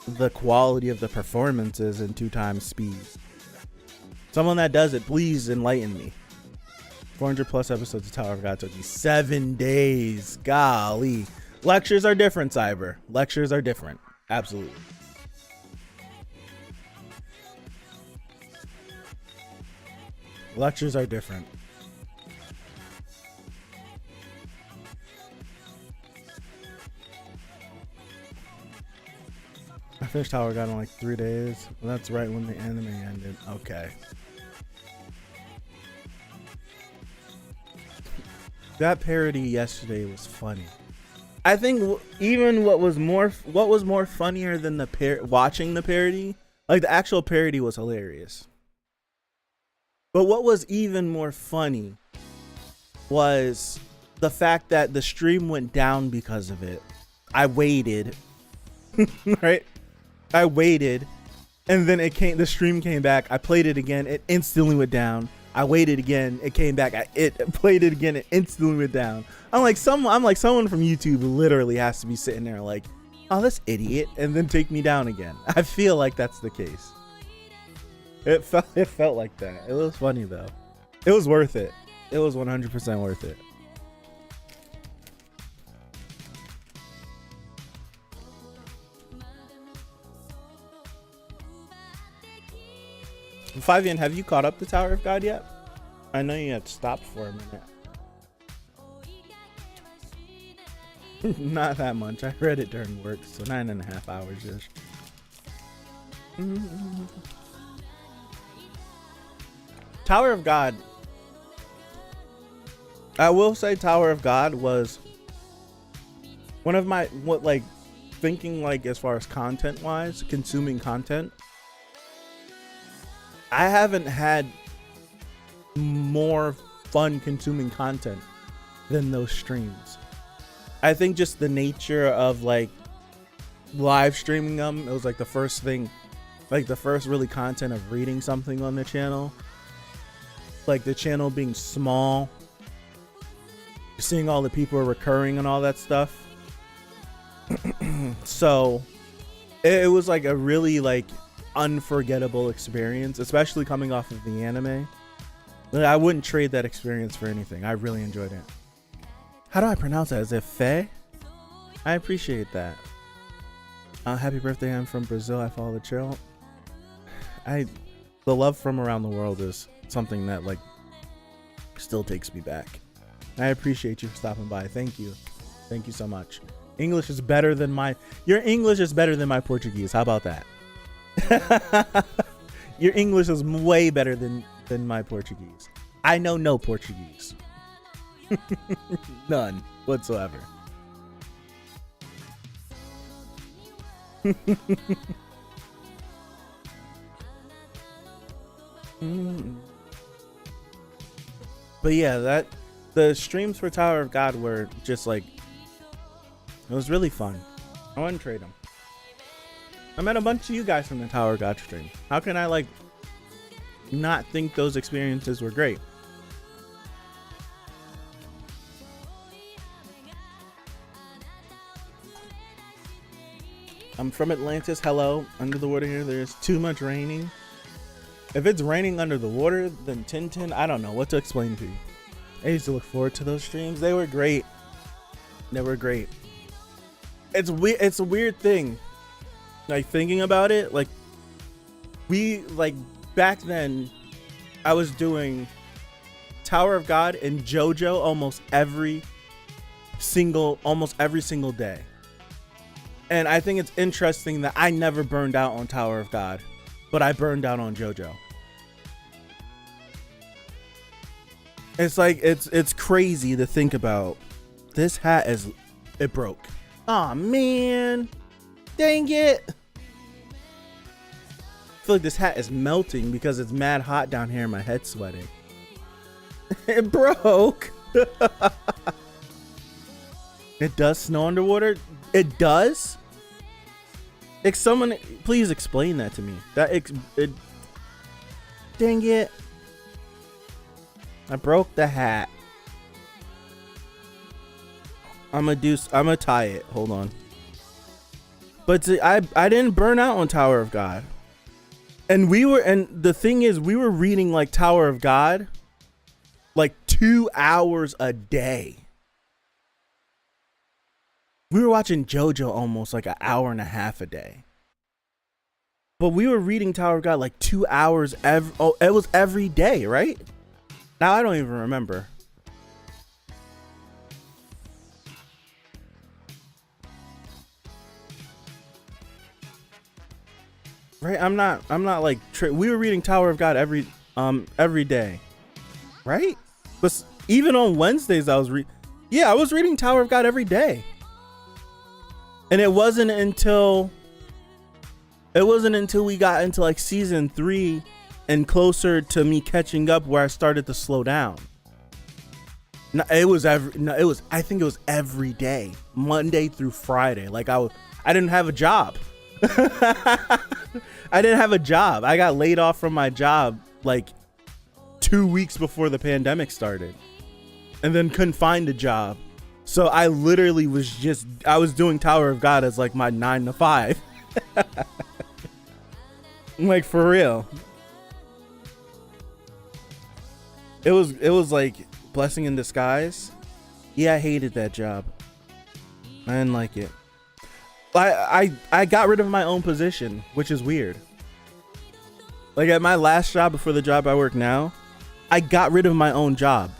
the quality of the performances in 2 times speed? Someone that does it, please enlighten me. 400+ episodes of Tower of God took me 7 days. Golly. Lectures are different, Cyber. Lectures are different. Absolutely. Lectures are different. I finished Tower of God in like 3 days. Well, that's right when the anime ended. Okay. That parody yesterday was funny. I think even what was more funnier than the watching the parody, like the actual parody was hilarious. But what was even more funny was the fact that the stream went down because of it. I waited, right? I waited, and then the stream came back. I played it again. It instantly went down. I waited again. It came back. It played it again. It instantly went down. I'm like someone from YouTube literally has to be sitting there like, oh, this idiot, and then take me down again. I feel like that's the case. It felt like that. It was funny though. It was worth it. It was 100% worth it. Fabian, have you caught up to Tower of God yet? I know you had stopped for a minute. Not that much. I read it during work, so 9.5 hours ish. Tower of God. I will say Tower of God was one of my thinking like as far as content wise, consuming content. I haven't had more fun consuming content than those streams. I think just the nature of like live streaming them, it was like the first thing, like the first really content of reading something on the channel. Like the channel being small, seeing all the people recurring and all that stuff. So it was like a really like unforgettable experience, especially coming off of the anime. I wouldn't trade that experience for anything. I really enjoyed it. How do I pronounce that? Is it Fei? I appreciate that. Happy birthday. I'm from Brazil. I follow the trail. the love from around the world is something that like still takes me back. I appreciate you for stopping by. Thank you so much. English is better than your English is better than my Portuguese. How about that? Your English is way better than my Portuguese. I know no Portuguese. None whatsoever. But yeah, the streams for Tower of God were just like, it was really fun. I wouldn't trade them. I met a bunch of you guys from the Tower of God stream. How can I like not think those experiences were great? I'm from Atlantis. Hello. Under the water here. There's too much raining. If it's raining under the water, then Tintin, I don't know what to explain to you. I used to look forward to those streams. They were great. They were great. It's a weird thing. Like thinking about it, like back then I was doing Tower of God and JoJo almost every single day. And I think it's interesting that I never burned out on Tower of God, but I burned out on JoJo. It's like it's crazy to think about. This hat it broke. Aw, man. Dang it. I feel like this hat is melting because it's mad hot down here and my head's sweating. It broke. It does snow underwater? It does? Someone please explain that to me. Dang it. I broke the hat. I'm gonna tie it. Hold on. But see, I didn't burn out on Tower of God. And the thing is, we were reading like Tower of God like 2 hours a day. We were watching JoJo almost like an hour and a half a day. But we were reading Tower of God like 2 hours it was every day, right? Now I don't even remember. Right? I'm not like we were reading Tower of God every day. Right? But even on Wednesdays I was reading Tower of God every day. And it wasn't until we got into like season 3 and closer to me catching up where I started to slow down. I think it was every day, Monday through Friday. Like I didn't have a job. I didn't have a job. I got laid off from my job like 2 weeks before the pandemic started, and then couldn't find a job. So I literally I was doing Tower of God as like my 9 to 5. Like for real. It was like blessing in disguise. Yeah, I hated that job. I didn't like it. I got rid of my own position, which is weird. Like at my last job before the job I work now, I got rid of my own job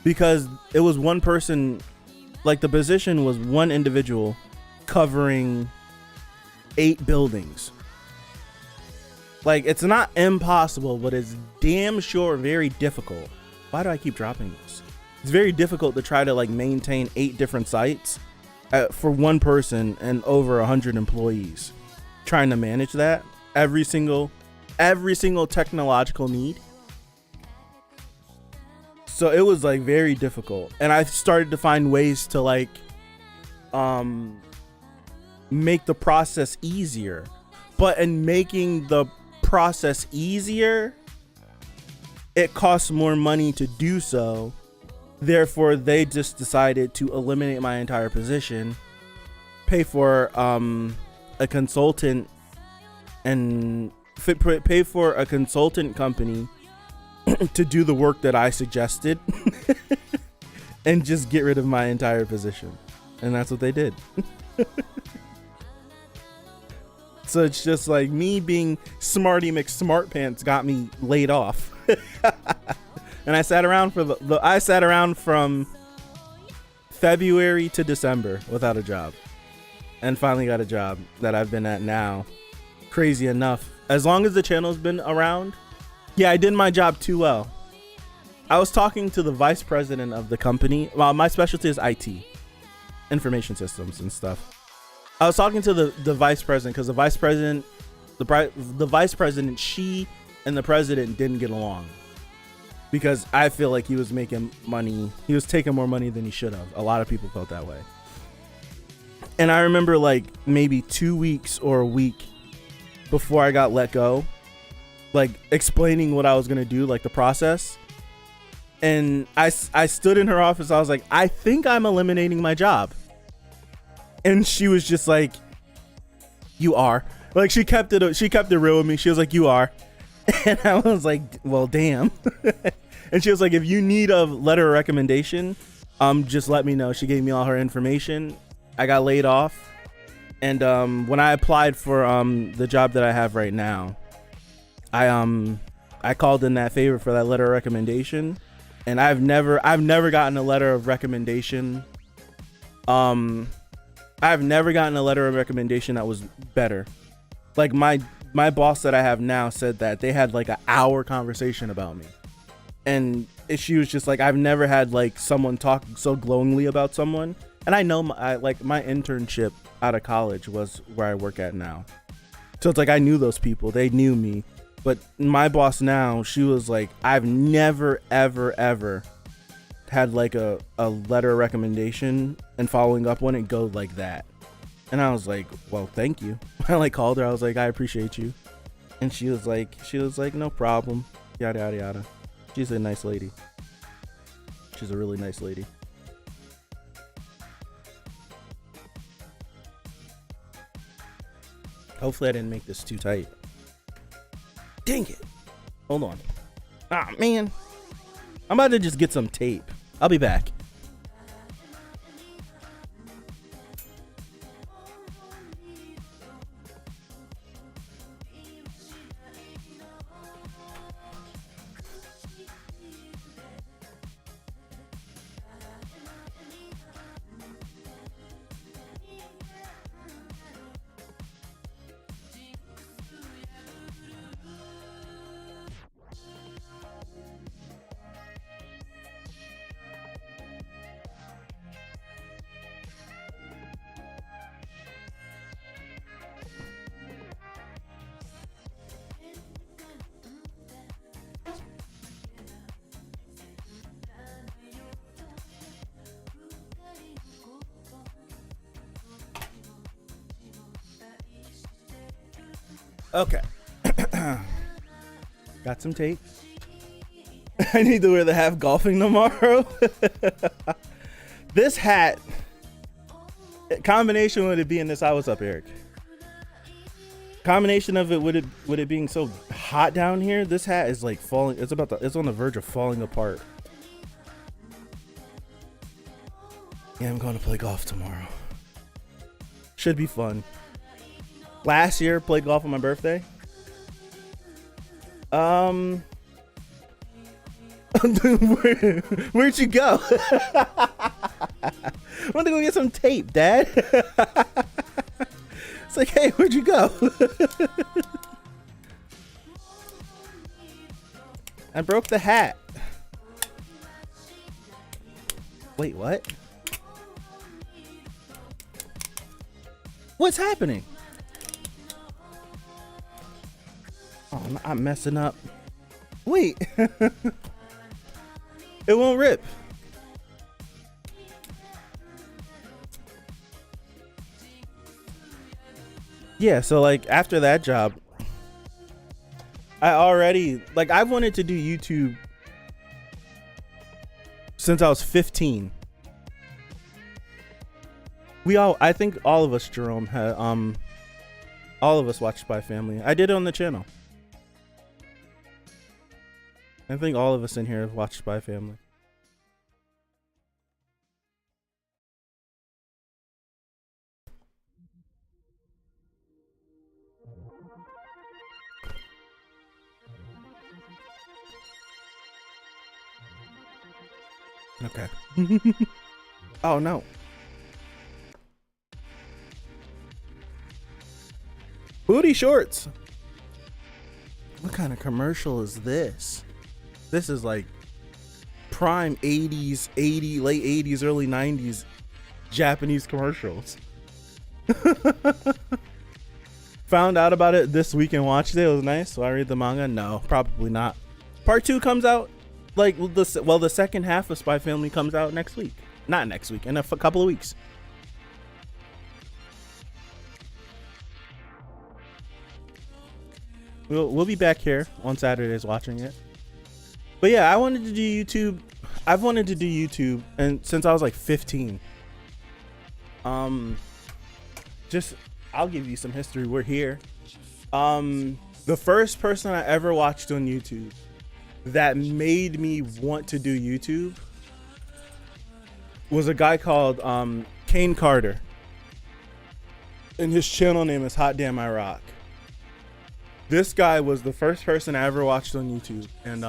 because it was one person. Like the position was one individual covering 8 buildings. Like it's not impossible, but it's damn sure very difficult. Why do I keep dropping this? It's very difficult to try to like maintain 8 different sites for one person and over 100 employees. Trying to manage that every single technological need. So it was like very difficult, and I started to find ways to like make the process easier. But in making the process easier, it costs more money to do so. Therefore, they just decided to eliminate my entire position, pay for a consultant, and pay for a consultant company to do the work that I suggested and just get rid of my entire position. And that's what they did. So it's just like me being Smarty McSmartpants got me laid off. And I sat around for I sat around from February to December without a job, and finally got a job that I've been at now. Crazy enough, as long as the channel's been around, yeah, I did my job too well. I was talking to the vice president of the company. Well, my specialty is IT, information systems and stuff. I was talking to the vice president because the vice president, she and the president didn't get along, because I feel like he was making money. He was taking more money than he should have. A lot of people felt that way. And I remember like maybe 2 weeks or a week before I got let go, like explaining what I was going to do, like the process. And I stood in her office. I was like, I think I'm eliminating my job. And she was just like, you are. Like, she kept it real with me. She was like, you are. And I was like, well, damn. And she was like, if you need a letter of recommendation, just let me know. She gave me all her information. I got laid off. And when I applied for the job that I have right now, I called in that favor for that letter of recommendation. And I've never gotten a letter of recommendation. I've never gotten a letter of recommendation that was better. Like my boss that I have now said that they had like an hour conversation about me. And she was just like, I've never had like someone talk so glowingly about someone. And I know my internship out of college was where I work at now. So it's like, I knew those people, they knew me. But my boss now, she was like, I've never, ever had like a letter of recommendation and following up on it go like that. And I was like, well, thank you. I like called her. I was like, I appreciate you. And she was like, no problem. Yada, yada, yada. She's a nice lady. She's a really nice lady. Hopefully I didn't make this too tight. Dang it. Hold on. Ah, man. I'm about to just get some tape. I'll be back. Okay. Got some tape. I need to wear the hat golfing tomorrow. This hat, combination with it being this, I was up, Eric. Combination of it with it being so hot down here, this hat is like falling. It's on the verge of falling apart. Yeah, I'm going to play golf tomorrow. Should be fun. Last year, played golf on my birthday. Where'd you go? I want to go get some tape, Dad. It's like, hey, where'd you go? I broke the hat. Wait, what? What's happening? Oh, I'm messing up. Wait. It won't rip. Yeah, so like after that job, I've wanted to do YouTube since I was 15. I think all of us, Jerome, had all of us watched Spy Family. I did it on the channel. I think all of us in here have watched Spy Family. Okay. Oh no. Booty shorts. What kind of commercial is this? This is like prime 80s, late 80s, early 90s Japanese commercials. Found out about it this week and watched it. It was nice. So I read the manga? No, probably not. Part 2 comes out like the second half of Spy Family comes out next week. Not next week, in a couple of weeks. We'll be back here on Saturdays watching it. But yeah, I wanted to do YouTube. I've wanted to do YouTube and since I was like 15. Just I'll give you some history. We're here. The first person I ever watched on YouTube that made me want to do YouTube was a guy called Kane Carter. And his channel name is Hot Damn I Rock. This guy was the first person I ever watched on YouTube, and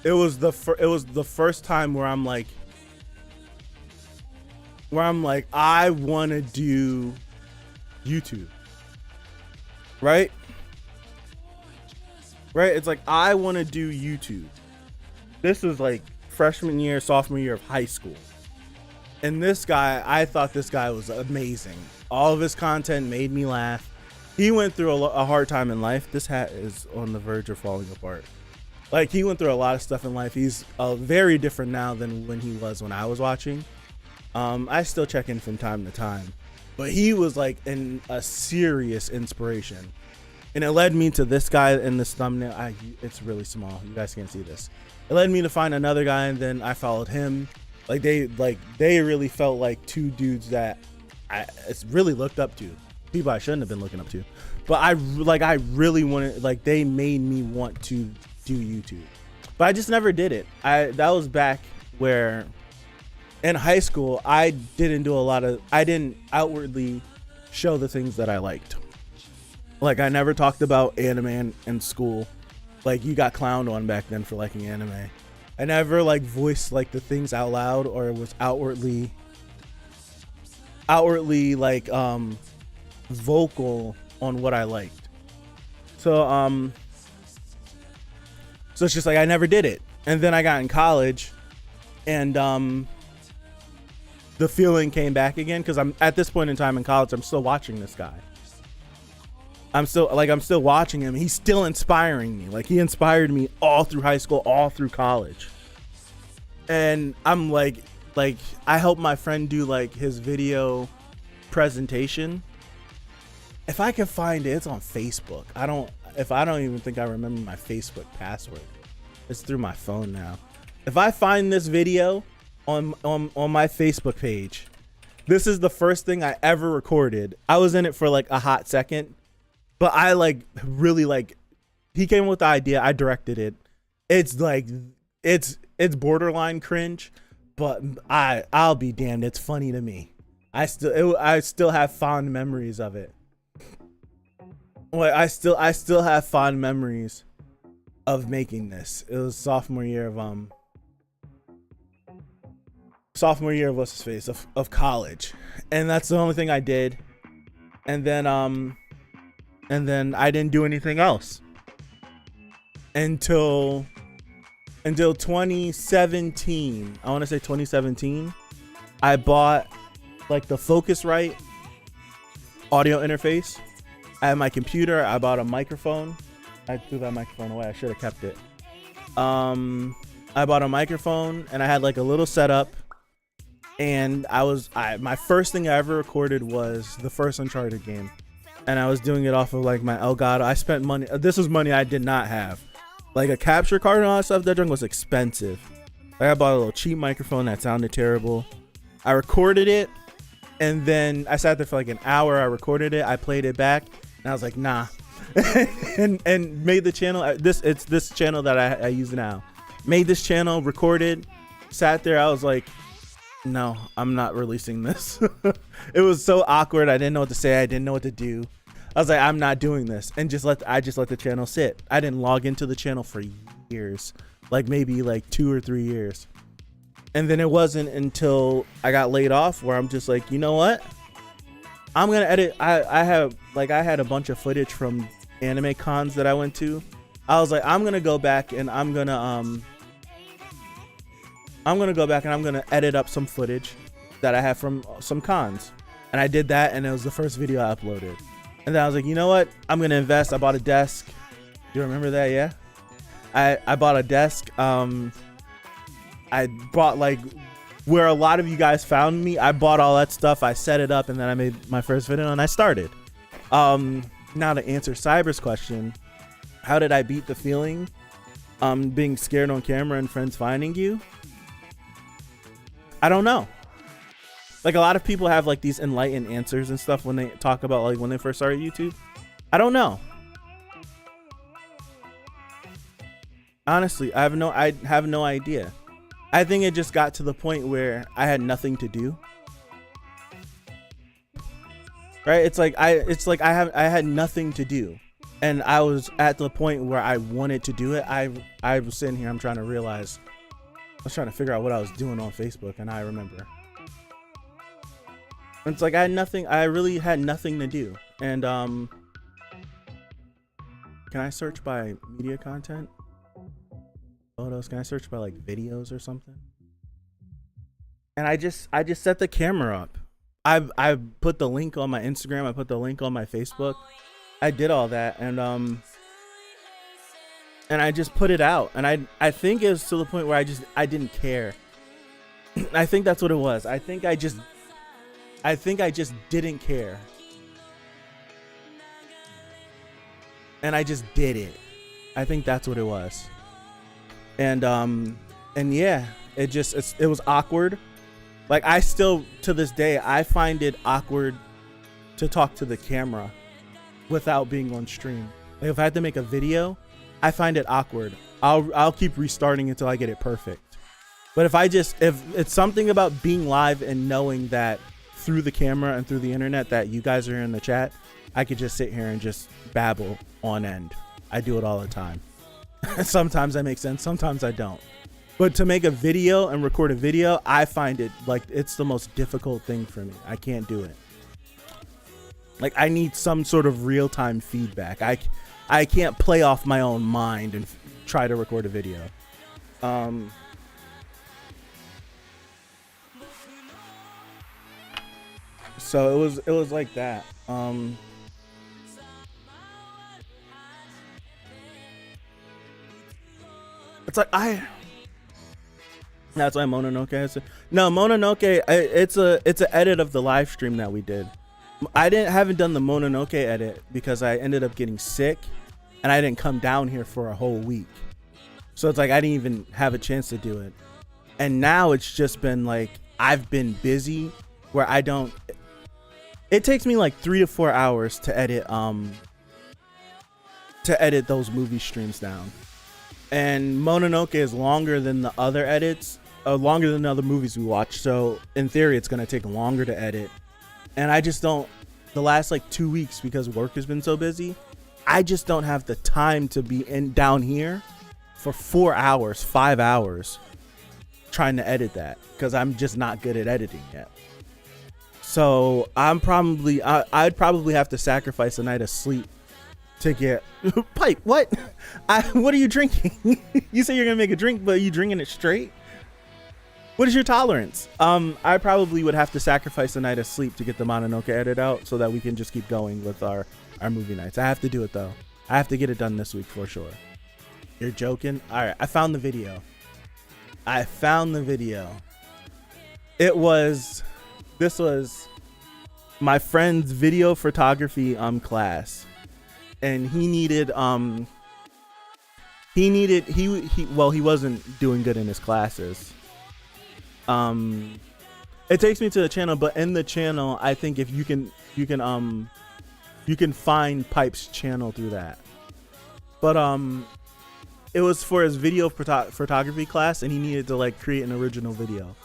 it was the first time where I'm like I want to do YouTube. Right? It's like I want to do YouTube. This is like freshman year, sophomore year of high school. And this guy, I thought this guy was amazing. All of his content made me laugh. He went through a hard time in life. This hat is on the verge of falling apart. Like, he went through a lot of stuff in life. He's very different now than when he was when I was watching. I still check in from time to time. But he was like a serious inspiration. And it led me to this guy in this thumbnail. It's really small. You guys can't see this. It led me to find another guy, and then I followed him. They really felt like two dudes that I really looked up to. People I shouldn't have been looking up to, but I really wanted, like, they made me want to do YouTube, but I just never did it. That was back where in high school I didn't outwardly show the things that I liked. Like, I never talked about anime in school. Like, you got clowned on back then for liking anime. I never like voiced like the things out loud, or was outwardly like vocal on what I liked. So it's just like I never did it. And then I got in college, and the feeling came back again, because I'm at this point in time in college, I'm still watching this guy. I'm still watching him. He's still inspiring me. Like, he inspired me all through high school, all through college. And I'm like I helped my friend do like his video presentation. If I can find it, it's on Facebook. I don't even think I remember my Facebook password. It's through my phone now. If I find this video on my Facebook page, this is the first thing I ever recorded. I was in it for like a hot second, but I he came up with the idea. I directed it. It's like, it's borderline cringe, but I'll be damned, it's funny to me. I still have fond memories of it. Well, I still have fond memories of making this. It was sophomore year of what's his face of college, and that's the only thing I did. And then I didn't do anything else until 2017. I want to say 2017. I bought like the Focusrite audio interface. I had my computer. I bought a microphone. I threw that microphone away. I should have kept it. I bought a microphone, and I had like a little setup. And my first thing I ever recorded was the first Uncharted game, and I was doing it off of like my Elgato. I spent money. This was money I did not have. Like a capture card and all that stuff. That junk was expensive. Like, I bought a little cheap microphone that sounded terrible. I recorded it, and then I sat there for like an hour. I recorded it. I played it back, and I was like, nah, and made the channel. It's this channel that I use now. Made this channel, recorded, sat there. I was like, no, I'm not releasing this. It was so awkward. I didn't know what to say. I didn't know what to do. I was like, I'm not doing this, and I just let the channel sit. I didn't log into the channel for years. like maybe like 2 or 3 years. And then it wasn't until I got laid off where I'm just like, you know what? I'm gonna edit. I had a bunch of footage from anime cons that I went to. I was like, I'm gonna go back and I'm gonna edit up some footage that I have from some cons. And I did that, and it was the first video I uploaded. And then I was like, you know what? I'm gonna invest. I bought a desk. Do you remember that? Yeah. I bought a desk. I bought like where a lot of you guys found me. I bought all that stuff. I set it up, and then I made my first video, and I started. Now to answer Cyber's question, how did I beat the feeling? Being scared on camera and friends finding you. I don't know. Like a lot of people have like these enlightened answers and stuff when they talk about like when they first started YouTube. I don't know. Honestly, I have no idea. I think it just got to the point where I had nothing to do. Right? It's like I had nothing to do. And I was at the point where I wanted to do it. I was sitting here, I'm trying to realize, I was trying to figure out what I was doing on Facebook, and I remember. It's like I really had nothing to do. And can I search by media content? Photos? Can I search by like videos or something? And I just set the camera up. I put the link on my Instagram, I put the link on my Facebook. I did all that, and I just put it out. And I think it was to the point where I didn't care. I think that's what it was. I think I just didn't care. And I just did it. I think that's what it was. And yeah, it was awkward. Like I still, to this day, I find it awkward to talk to the camera without being on stream. Like if I had to make a video, I find it awkward. I'll keep restarting until I get it perfect. But if it's something about being live and knowing that through the camera and through the internet that you guys are in the chat, I could just sit here and just babble on end. I do it all the time. Sometimes I make sense, sometimes I don't. But to make a video and record a video, I find it like it's the most difficult thing for me. I can't do it. Like I need some sort of real-time feedback. I can't play off my own mind and try to record a video. So it was like that. It's like that's why Mononoke has it. No, Mononoke, it's an edit of the live stream that we did. I haven't done the Mononoke edit because I ended up getting sick and I didn't come down here for a whole week. So it's like I didn't even have a chance to do it. And now it's just been like I've been busy where it takes me like 3 to 4 hours to edit those movie streams down. And Mononoke is longer than the other edits, longer than the other movies we watch. So in theory, it's going to take longer to edit. And I just don't, the last like 2 weeks, because work has been so busy, I just don't have the time to be down here for 4 hours, 5 hours trying to edit that because I'm just not good at editing yet. So I'd probably have to sacrifice a night of sleep to get pipe. What? What are you drinking? You say you're gonna make a drink, but are you drinking it straight? What is your tolerance? I probably would have to sacrifice a night of sleep to get the Mononoke edit out so that we can just keep going with our movie nights. I have to do it though. I have to get it done this week for sure. You're joking? All right, I found the video. This was my friend's video photography class. And he wasn't doing good in his classes. It takes me to the channel, but in the channel, I think if you can find Pipe's channel through that. But it was for his video photography class, and he needed to like create an original video.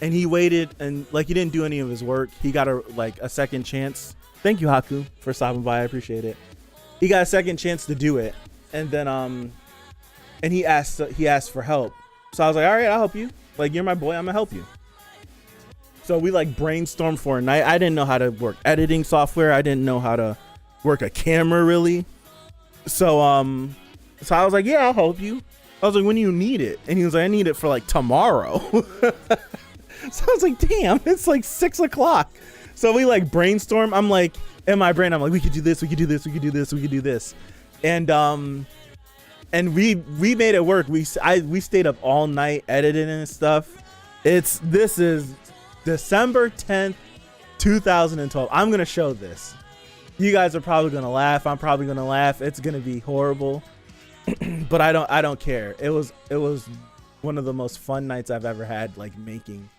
And he waited, and like he didn't do any of his work. He got a second chance. Thank you, Haku, for stopping by. I appreciate it. He got a second chance to do it, and then and he asked for help. So I was like, all right, I'll help you. Like, you're my boy, I'm gonna help you. So we like brainstormed for a night. I didn't know how to work editing software. I didn't know how to work a camera really. So I was like, yeah, I'll help you. I was like, when do you need it? And he was like, I need it for like tomorrow. So I was like, damn, it's like 6 o'clock. So we like brainstorm. I'm like, in my brain, I'm like, we could do this, we could do this, we could do this, we could do this. And we made it work. We stayed up all night editing and stuff. This is December 10th, 2012. I'm gonna show this. You guys are probably gonna laugh. I'm probably gonna laugh. It's gonna be horrible. But I don't care. It was one of the most fun nights I've ever had, like making,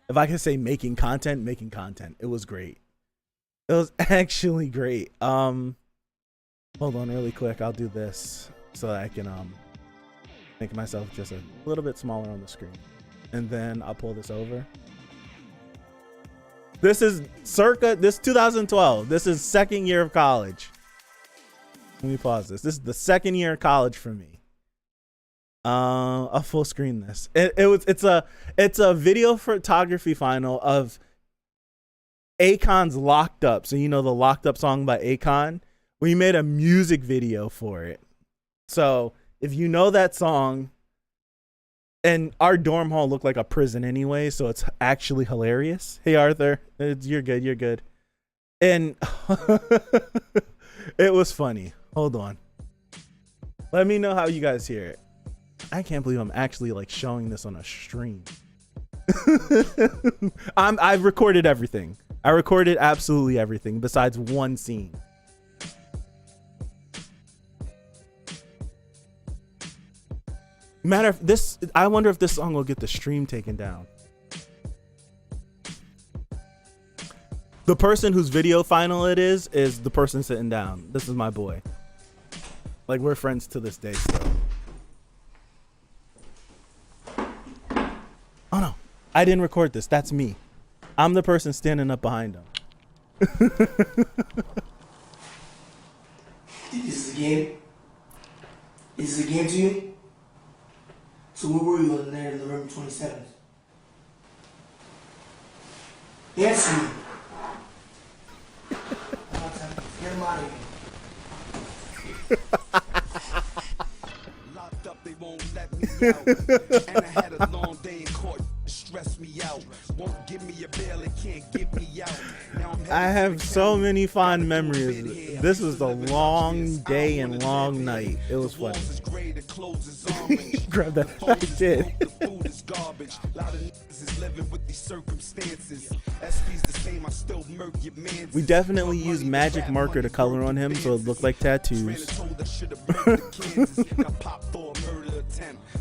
if I can say making content. It was great. It was actually great. Hold on really quick. I'll do this so that I can make myself just a little bit smaller on the screen. And then I'll pull this over. This is 2012. This is second year of college. Let me pause this. This is the second year of college for me. I'll full screen this. It's a video photography final of Akon's Locked Up. So you know the Locked Up song by Akon? We made a music video for it. So if you know that song, and our dorm hall looked like a prison anyway, so it's actually hilarious. Hey Arthur, you're good. And it was funny. Hold on. Let me know how you guys hear it. I can't believe I'm actually like showing this on a stream. I've recorded everything. I recorded absolutely everything besides one scene. Matter of this, I wonder if this song will get the stream taken down. The person whose video final it is the person sitting down. This is my boy. Like, we're friends to this day still. Oh no, I didn't record this. That's me. I'm the person standing up behind him. Is this a game? Is this a game to you? So where were you on the night of November 27th? Answer me. Get him out of here. Locked up, they won't let me out. And I had a long day in court. Stress me out. Won't give me a bail, it can't get me out. I have so many fond memories. This was a long day and long night. It was fun. Grab that. I did. We definitely used magic marker to color on him so it looked like tattoos.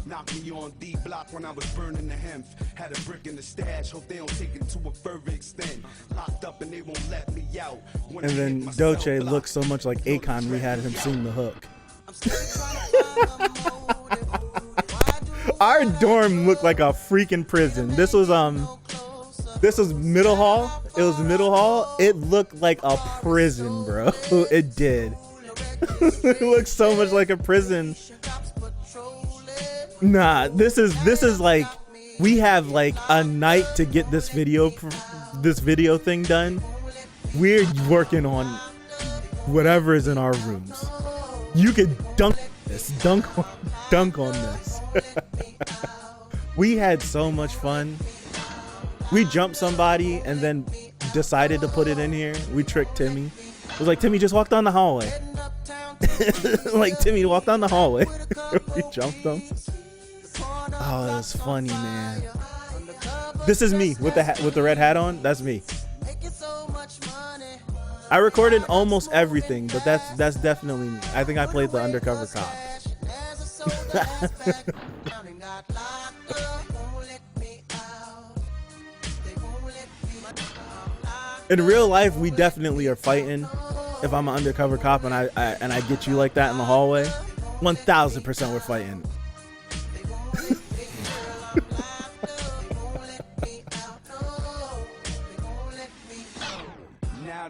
Knocked me on D block when I was burning the hemp. Had a brick in the stash, hope they don't take it to a further extent. Locked up and they won't let me out. And then Doce looked so much like Akon, we had him sing the hook. Our dorm looked like a freaking prison. This was middle hall. It was middle hall. It looked like a prison, bro. It did. It looked so much like a prison. Nah, this is like, we have like a night to get this video thing done. We're working on whatever is in our rooms. You could dunk on this. We had so much fun. We jumped somebody and then decided to put it in here. We tricked Timmy. It was like, Timmy, just walk down the hallway. Like, Timmy, walk down the hallway. We jumped him. Oh, that was funny, man. This is me with the red hat on. That's me. I recorded almost everything, but that's definitely me. I think I played the undercover cop. In real life, we definitely are fighting. If I'm an undercover cop and I get you like that in the hallway, 1000% we're fighting.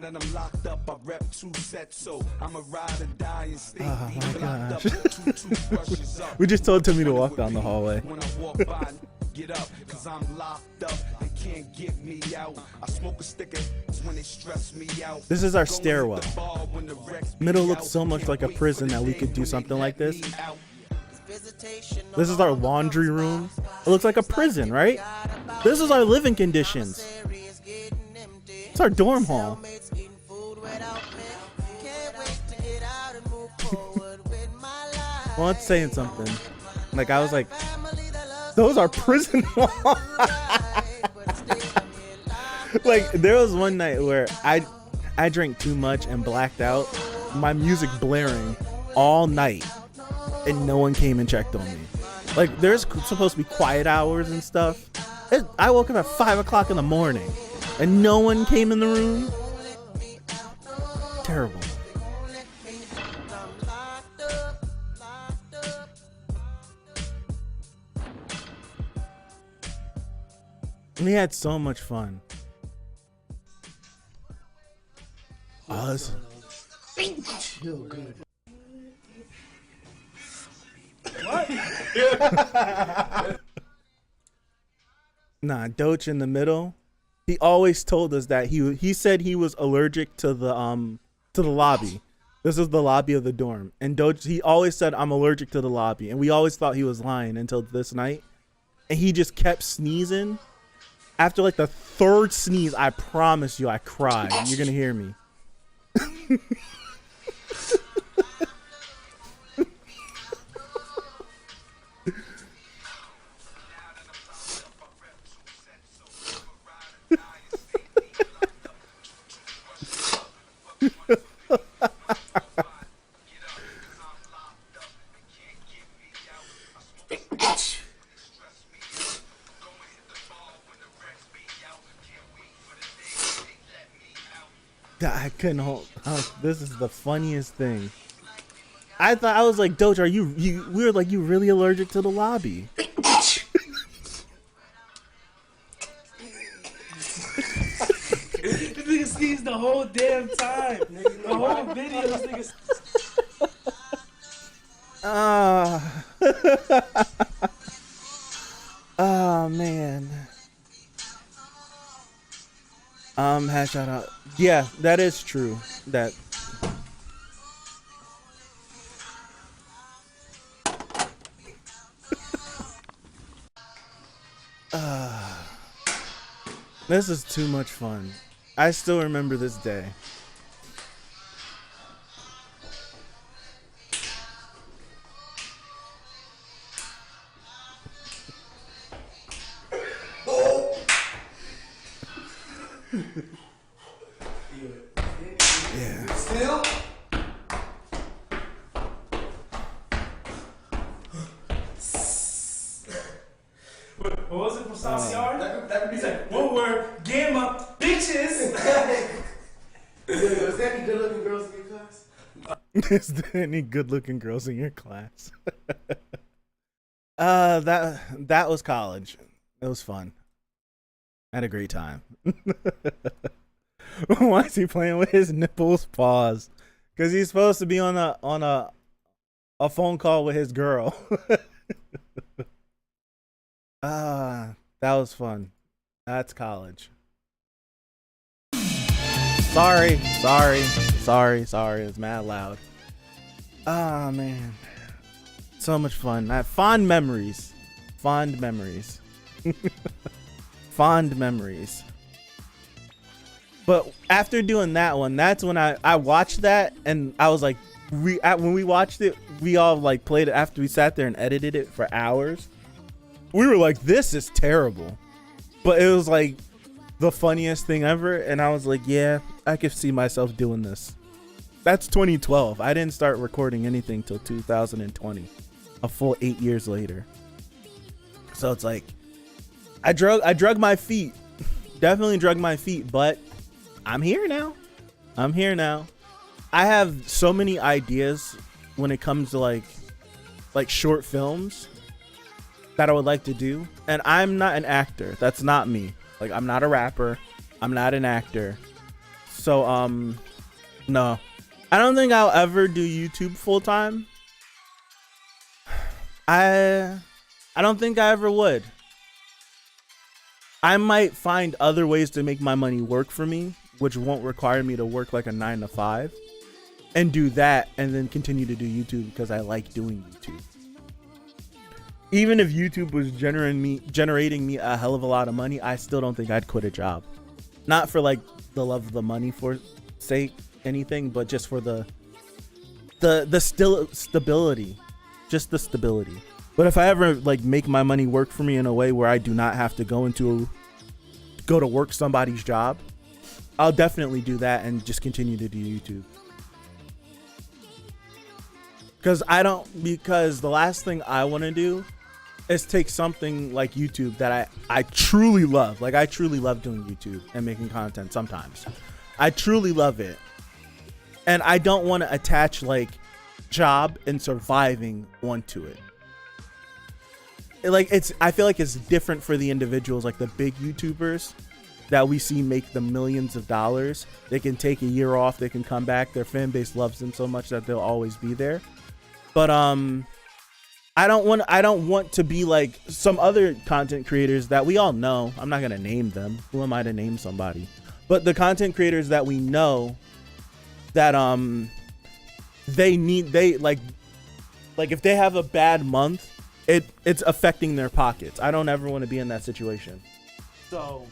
that I'm locked up, I rep 2 sets, so I'm a ride or die and stay deep locked up. gosh. 2 toothbrushes up. We just told Timmy to walk down the hallway. When I walk by, get up, cause I'm locked up. They can't get me out. I smoke a stick of when they stress me out. This is our Go hit stairwell. the bar when the Rex be Middle looks out. so much Can't like a wait prison for the that we day could do when something they like let this. me out. This is our laundry room. It looks like a prison, right? This is our living conditions. It's our dorm hall. Well, it's saying something. Like, I was like, those are prison walls. Like, there was one night where I drank too much and blacked out. My music blaring all night, and no one came and checked on me. Like, there's supposed to be quiet hours and stuff. I woke up at 5 o'clock in the morning, and no one came in the room. Terrible. We had so much fun. Oh, this- Nah, Doach in the middle. He always told us that he said he was allergic to the lobby. This is the lobby of the dorm, and Doach, he always said I'm allergic to the lobby, and we always thought he was lying until this night, and he just kept sneezing. After like the third sneeze, I promise you, I cried. You're gonna hear me. I couldn't hold. This is the funniest thing. I thought, I was like, Doge, are you? We were like, you really allergic to the lobby? This nigga sneezed the whole damn time. The whole video, this nigga. Oh man. Shout out. Yeah, that is true. That. This is too much fun. I still remember this day. Yeah. Still? What was it from Saucier? He's like, one word, game up, bitches! Was there any good looking girls in your class? Is there any good-looking girls in your class? That was college. It was fun. I had a great time. Why is he playing with his nipples? Pause. Because he's supposed to be on a phone call with his girl. That was fun. That's college. Sorry. It's mad loud. Ah, man. So much fun. I have fond memories. Fond memories. But after doing that one, that's when I watched that, and I was like, when we watched it, we all like played it after we sat there and edited it for hours. We were like, this is terrible. But it was like the funniest thing ever, and I was like, yeah, I could see myself doing this. That's 2012. I didn't start recording anything till 2020, a full 8 years later. So it's like, I drug my feet. Definitely drug my feet, but I'm here now. I have so many ideas when it comes to like short films that I would like to do. And I'm not an actor. That's not me. Like, I'm not a rapper. I'm not an actor. So no, I don't think I'll ever do YouTube full time. I don't think I ever would. I might find other ways to make my money work for me, which won't require me to work like a 9 to 5, and do that, and then continue to do YouTube because I like doing YouTube. Even if YouTube was generating me a hell of a lot of money, I still don't think I'd quit a job. Not for like the love of the money for sake anything, but just for the stability, just the stability. But if I ever like make my money work for me in a way where I do not have to go to work somebody's job, I'll definitely do that and just continue to do YouTube. Because the last thing I want to do is take something like YouTube that I truly love. Like, I truly love doing YouTube and making content sometimes. I truly love it. And I don't want to attach like job and surviving onto it. I feel like it's different for the individuals, like the big YouTubers that we see make the millions of dollars. They can take a year off, they can come back, their fan base loves them so much that they'll always be there. But I don't want to be like some other content creators that we all know. I'm not gonna name them. Who am I to name somebody? But the content creators that we know that they like if they have a bad month, it's affecting their pockets. I don't ever want to be in that situation. So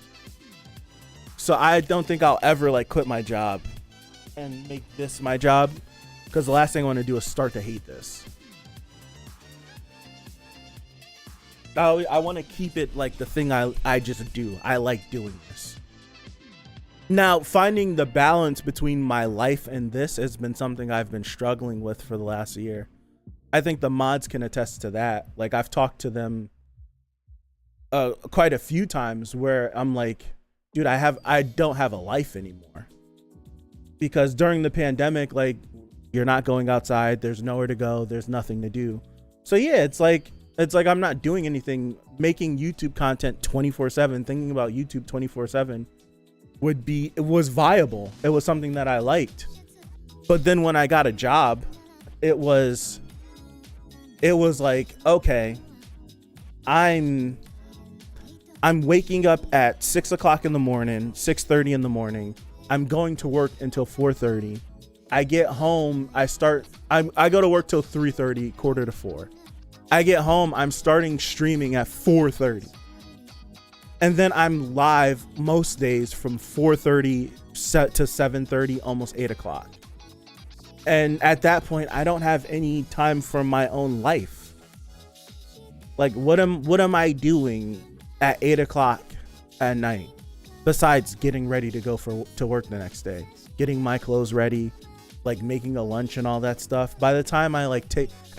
I don't think I'll ever like quit my job and make this my job, because the last thing I want to do is start to hate this. I want to keep it like the thing I just do. I like doing this. Now, finding the balance between my life and this has been something I've been struggling with for the last year. I think the mods can attest to that. Like, I've talked to them quite a few times where I'm like, dude, I don't have a life anymore. Because during the pandemic, like, you're not going outside, there's nowhere to go, there's nothing to do. So yeah, it's like I'm not doing anything. Making YouTube content 24/7, thinking about YouTube 24/7 it was viable. It was something that I liked. But then when I got a job, it was like, okay, I'm waking up at 6 o'clock in the morning, 6:30 in the morning. I'm going to work until 4:30. I get home, I go to work till 3:30, quarter to 4. I get home, I'm starting streaming at 4:30. And then I'm live most days from 4:30 to 7:30, almost 8 o'clock. And at that point, I don't have any time for my own life. Like, what am I doing at 8 o'clock at night besides getting ready to go to work the next day, getting my clothes ready, like making a lunch and all that stuff? By the time I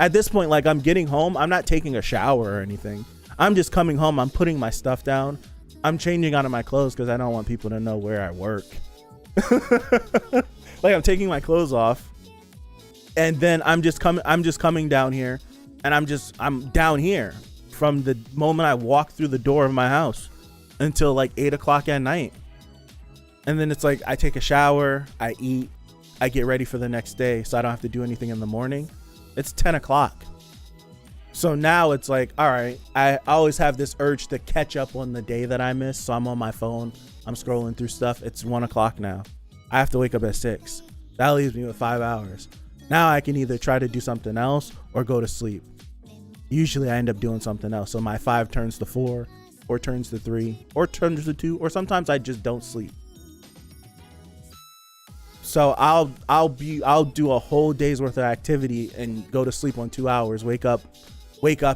at this point, like, I'm getting home, I'm not taking a shower or anything. I'm just coming home, I'm putting my stuff down, I'm changing out of my clothes because I don't want people to know where I work. Like, I'm taking my clothes off, and then I'm just coming down here, and I'm down here from the moment I walk through the door of my house until like 8 o'clock at night. And then it's like, I take a shower, I eat, I get ready for the next day so I don't have to do anything in the morning. It's 10 o'clock. So now it's like, all right, I always have this urge to catch up on the day that I missed. So I'm on my phone, I'm scrolling through stuff. It's 1 o'clock now. I have to wake up at 6. That leaves me with 5 hours. Now I can either try to do something else or go to sleep. Usually I end up doing something else. So my 5 turns to 4, or turns to 3, or turns to 2, or sometimes I just don't sleep. So I'll do a whole day's worth of activity and go to sleep on 2 hours, wake up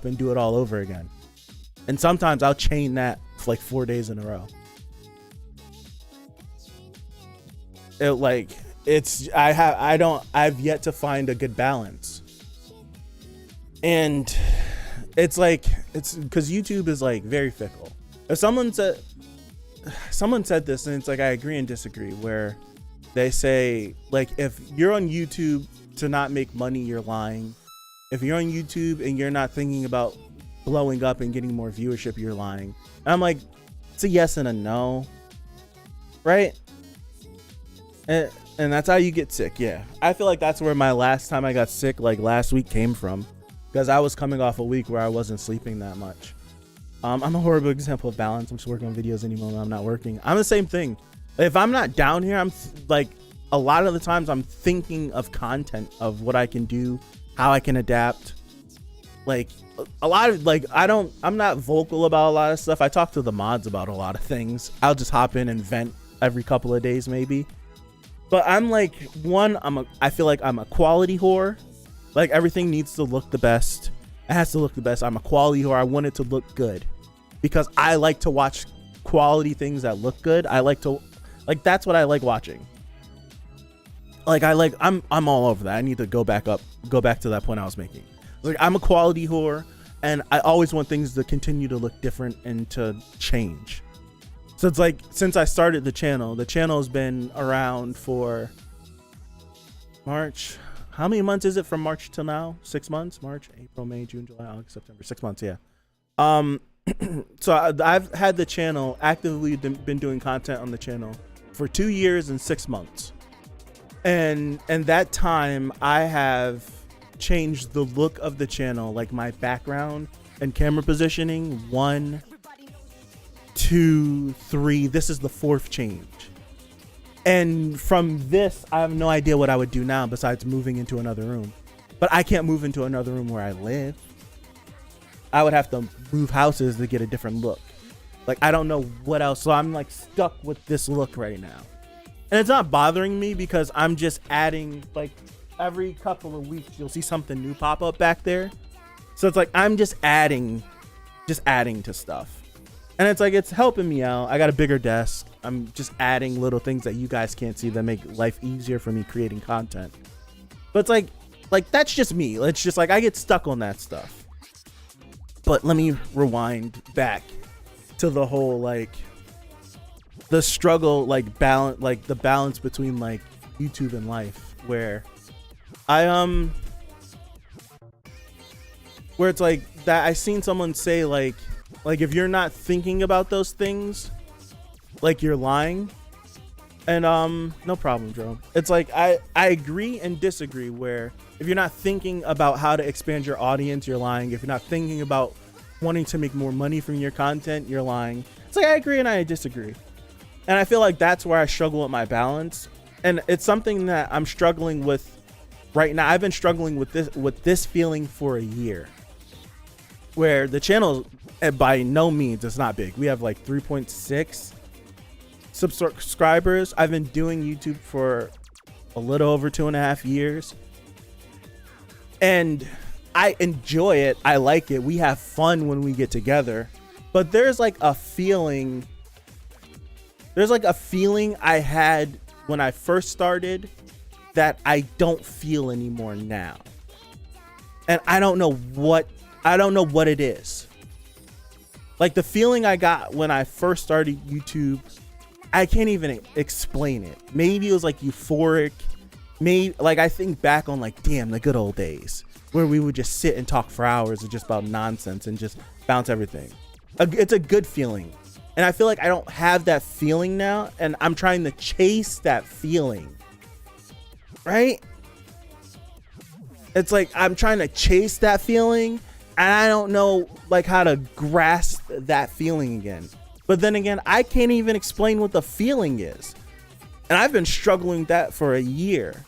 and do it all over again. And sometimes I'll chain that for like 4 days in a row. I've yet to find a good balance. And it's because YouTube is like very fickle. If someone said this, and it's like, I agree and disagree, where they say, like, if you're on YouTube to not make money, you're lying. If you're on YouTube and you're not thinking about blowing up and getting more viewership, you're lying. And I'm like, it's a yes and a no, right? And that's how you get sick. Yeah, I feel like that's where my last time I got sick, like last week, came from, because I was coming off a week where I wasn't sleeping that much. I'm a horrible example of balance. I'm just working on videos anymore when I'm not working. I'm the same thing. If I'm not down here, I'm like, a lot of the times I'm thinking of content, of what I can do, how I can adapt. Like a lot of, like, I'm not vocal about a lot of stuff. I talk to the mods about a lot of things. I'll just hop in and vent every couple of days maybe. But I'm like, I feel like I'm a quality whore. Like, everything needs to look the best. It has to look the best. I'm a quality whore. I want it to look good because I like to watch quality things that look good. I like to, like, that's what I like watching. Like, I'm all over that. I need to go back to that point I was making. Like, I'm a quality whore, and I always want things to continue to look different and to change. So it's like, since I started the channel has been around for March. How many months is it from March till now? 6 months? March, April, May, June, July, August, September. 6 months, yeah. So I've had the channel, actively been doing content on the channel for 2 years and 6 months. And that time I have changed the look of the channel, like my background and camera positioning. 1, 2, 3. This is the 4th change. And from this, I have no idea what I would do now besides moving into another room. But I can't move into another room where I live. I would have to move houses to get a different look. Like, I don't know what else. So I'm like stuck with this look right now. And it's not bothering me because I'm just adding, like, every couple of weeks you'll see something new pop up back there. So it's like I'm just adding to stuff. And it's like, it's helping me out. I got a bigger desk. I'm just adding little things that you guys can't see that make life easier for me creating content. But it's like that's just me. It's just like I get stuck on that stuff. But let me rewind back to the whole, like, the struggle, like, balance, like the balance between like YouTube and life, where where it's like that I seen someone say like if you're not thinking about those things, like, you're lying. And no problem, Jerome. It's like I agree and disagree, where if you're not thinking about how to expand your audience, you're lying. If you're not thinking about wanting to make more money from your content, you're lying. It's like I agree and I disagree. And I feel like that's where I struggle with my balance. And it's something that I'm struggling with right now. I've been struggling with this feeling for a year, where the channel, by no means, it's not big. We have like 3.6 subscribers. I've been doing YouTube for a little over 2.5 years. And I enjoy it. I like it. We have fun when we get together. But there's like a feeling I had when I first started that I don't feel anymore now. And I don't know what it is. Like, the feeling I got when I first started YouTube, I can't even explain it. Maybe it was like euphoric. Maybe, like, I think back on, like, damn, the good old days where we would just sit and talk for hours of just about nonsense and just bounce everything. It's a good feeling. And I feel like I don't have that feeling now, and I'm trying to chase that feeling. Right? It's like I'm trying to chase that feeling, and I don't know, like, how to grasp that feeling again. But then again, I can't even explain what the feeling is. And I've been struggling with that for a year.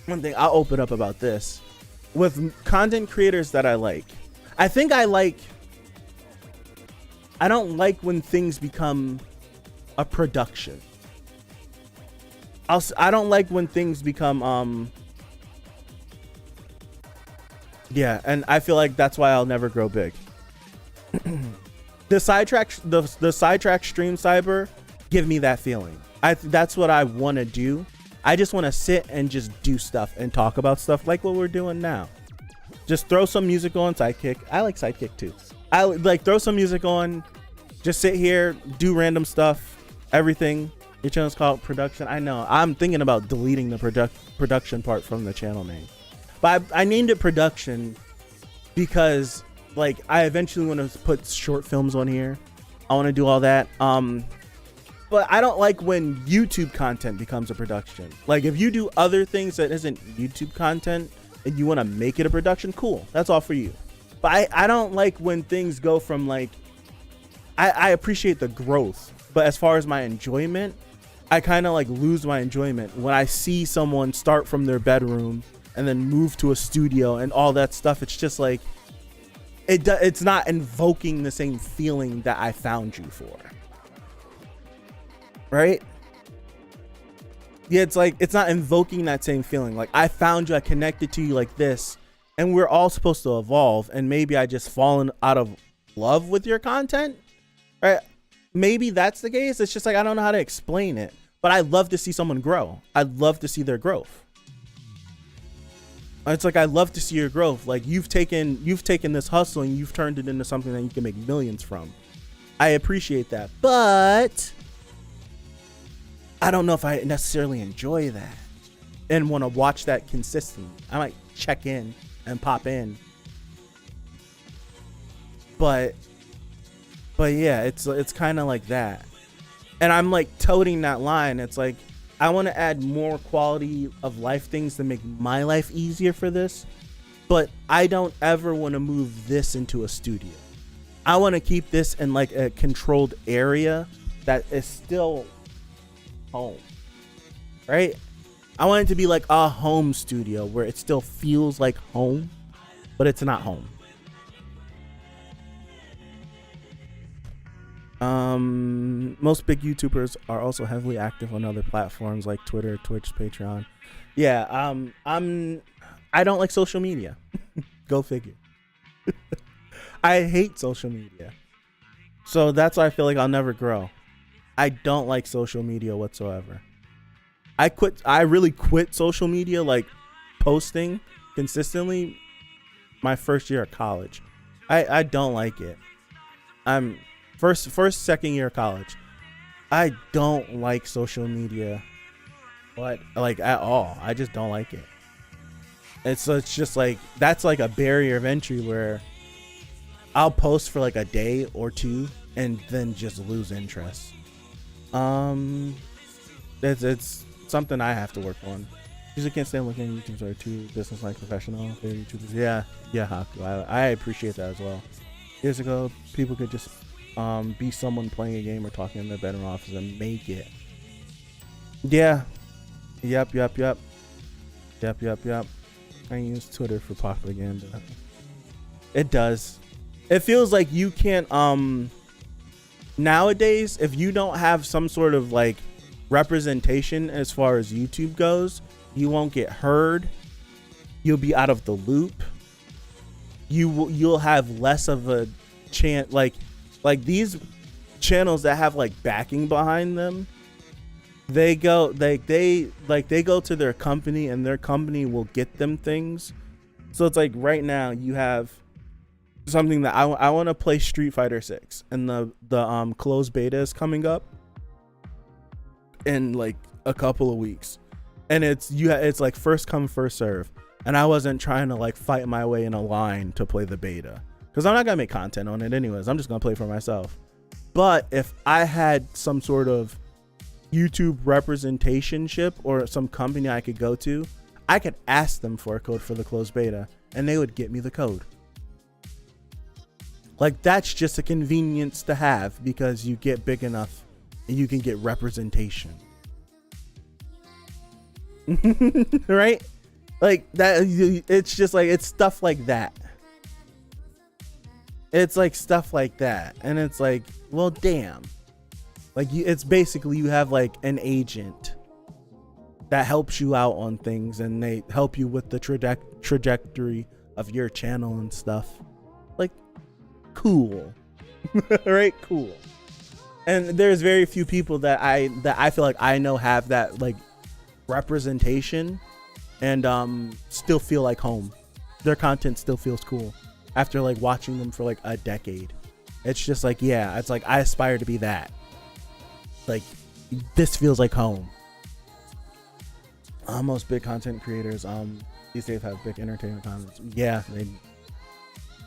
One thing, I'll open up about this. With content creators that I like, I don't like when things become a production. I don't like when things become yeah, and I feel like that's why I'll never grow big. The sidetrack stream cyber give me that feeling. That's what I want to do. I just want to sit and just do stuff and talk about stuff like what we're doing now. Just throw some music on. Sidekick. I like Sidekick too. I like throw some music on. Just sit here, do random stuff, everything. Your channel's called production. I know. I'm thinking about deleting the production part from the channel name. But I named it production because, like, I eventually want to put short films on here. I want to do all that. And But I don't like when YouTube content becomes a production. Like if you do other things that isn't YouTube content and you want to make it a production, cool. That's all for you. But I don't like when things go from like, I appreciate the growth, but as far as my enjoyment, I kind of like lose my enjoyment when I see someone start from their bedroom and then move to a studio and all that stuff. It's just like, it's not invoking the same feeling that I found you for. Right? Yeah, it's like, it's not invoking that same feeling. Like I found you, I connected to you like this, and we're all supposed to evolve, and maybe I just fallen out of love with your content. Right? Maybe that's the case. It's just like, I don't know how to explain it, but I love to see someone grow. I love to see their growth. It's like, I love to see your growth. Like you've taken this hustle and you've turned it into something that you can make millions from. I appreciate that, but I don't know if I necessarily enjoy that and want to watch that consistently. I might check in and pop in, but yeah, it's kind of like that. And I'm like toting that line. It's like, I want to add more quality of life things to make my life easier for this, but I don't ever want to move this into a studio. I want to keep this in like a controlled area that is still home, right? I want it to be like a home studio where it still feels like home, but it's not home. Most big YouTubers are also heavily active on other platforms like Twitter, Twitch, Patreon. Yeah, I don't like social media. Go figure. I hate social media. So that's why I feel like I'll never grow. I don't like social media whatsoever. I really quit social media, like posting consistently, my first year of college. I don't like it. I'm second year of college. I don't like social media, but like at all. I just don't like it. It's just like, that's like a barrier of entry where I'll post for like a day or two and then just lose interest. It's something I have to work on. Usually can't stand looking at YouTubers are too business-like professional. They're YouTubers. Yeah, Haku. I appreciate that as well. Years ago, people could just be someone playing a game or talking in their bedroom office and make it. Yeah. Yep. I use Twitter for propaganda. It does. It feels like you can't nowadays, if you don't have some sort of like representation as far as YouTube goes, you won't get heard. You'll be out of the loop. You'll have less of a chance. Like these channels that have like backing behind them, they go to their company and their company will get them things. So it's like right now you have something that I want to play Street Fighter 6, and the closed beta is coming up in like a couple of weeks, and it's like first come first serve, and I wasn't trying to like fight my way in a line to play the beta because I'm not gonna make content on it anyways. I'm just gonna play for myself. But if I had some sort of YouTube representationship or some company I could go to, I could ask them for a code for the closed beta and they would get me the code. Like that's just a convenience to have because you get big enough and you can get representation. Right? Like that, it's just like, it's stuff like that. It's like stuff like that. And it's like, well, damn. Like it's basically you have like an agent that helps you out on things and they help you with the trajectory of your channel and stuff. Like, cool. Right? Cool. And there's very few people that I feel like I know have that like representation and still feel like home. Their content still feels cool after like watching them for like a decade. It's just like, yeah, it's like I aspire to be that. Like this feels like home. Most big content creators these days have big entertainment content. Yeah,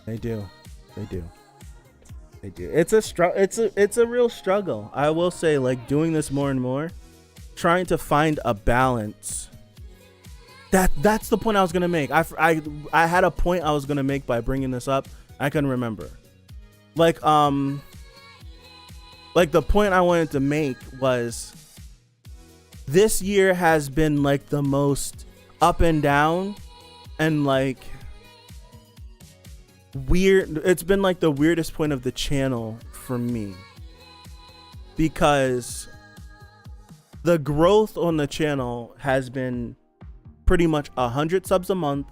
they do. I do. It's a real struggle. I will say, like, doing this more and more, trying to find a balance. That's the point I was gonna make. I had a point I was gonna make by bringing this up. I couldn't remember. Like the point I wanted to make was, this year has been like the most up and down and like weird. It's been like the weirdest point of the channel for me, because the growth on the channel has been pretty much 100 subs a month,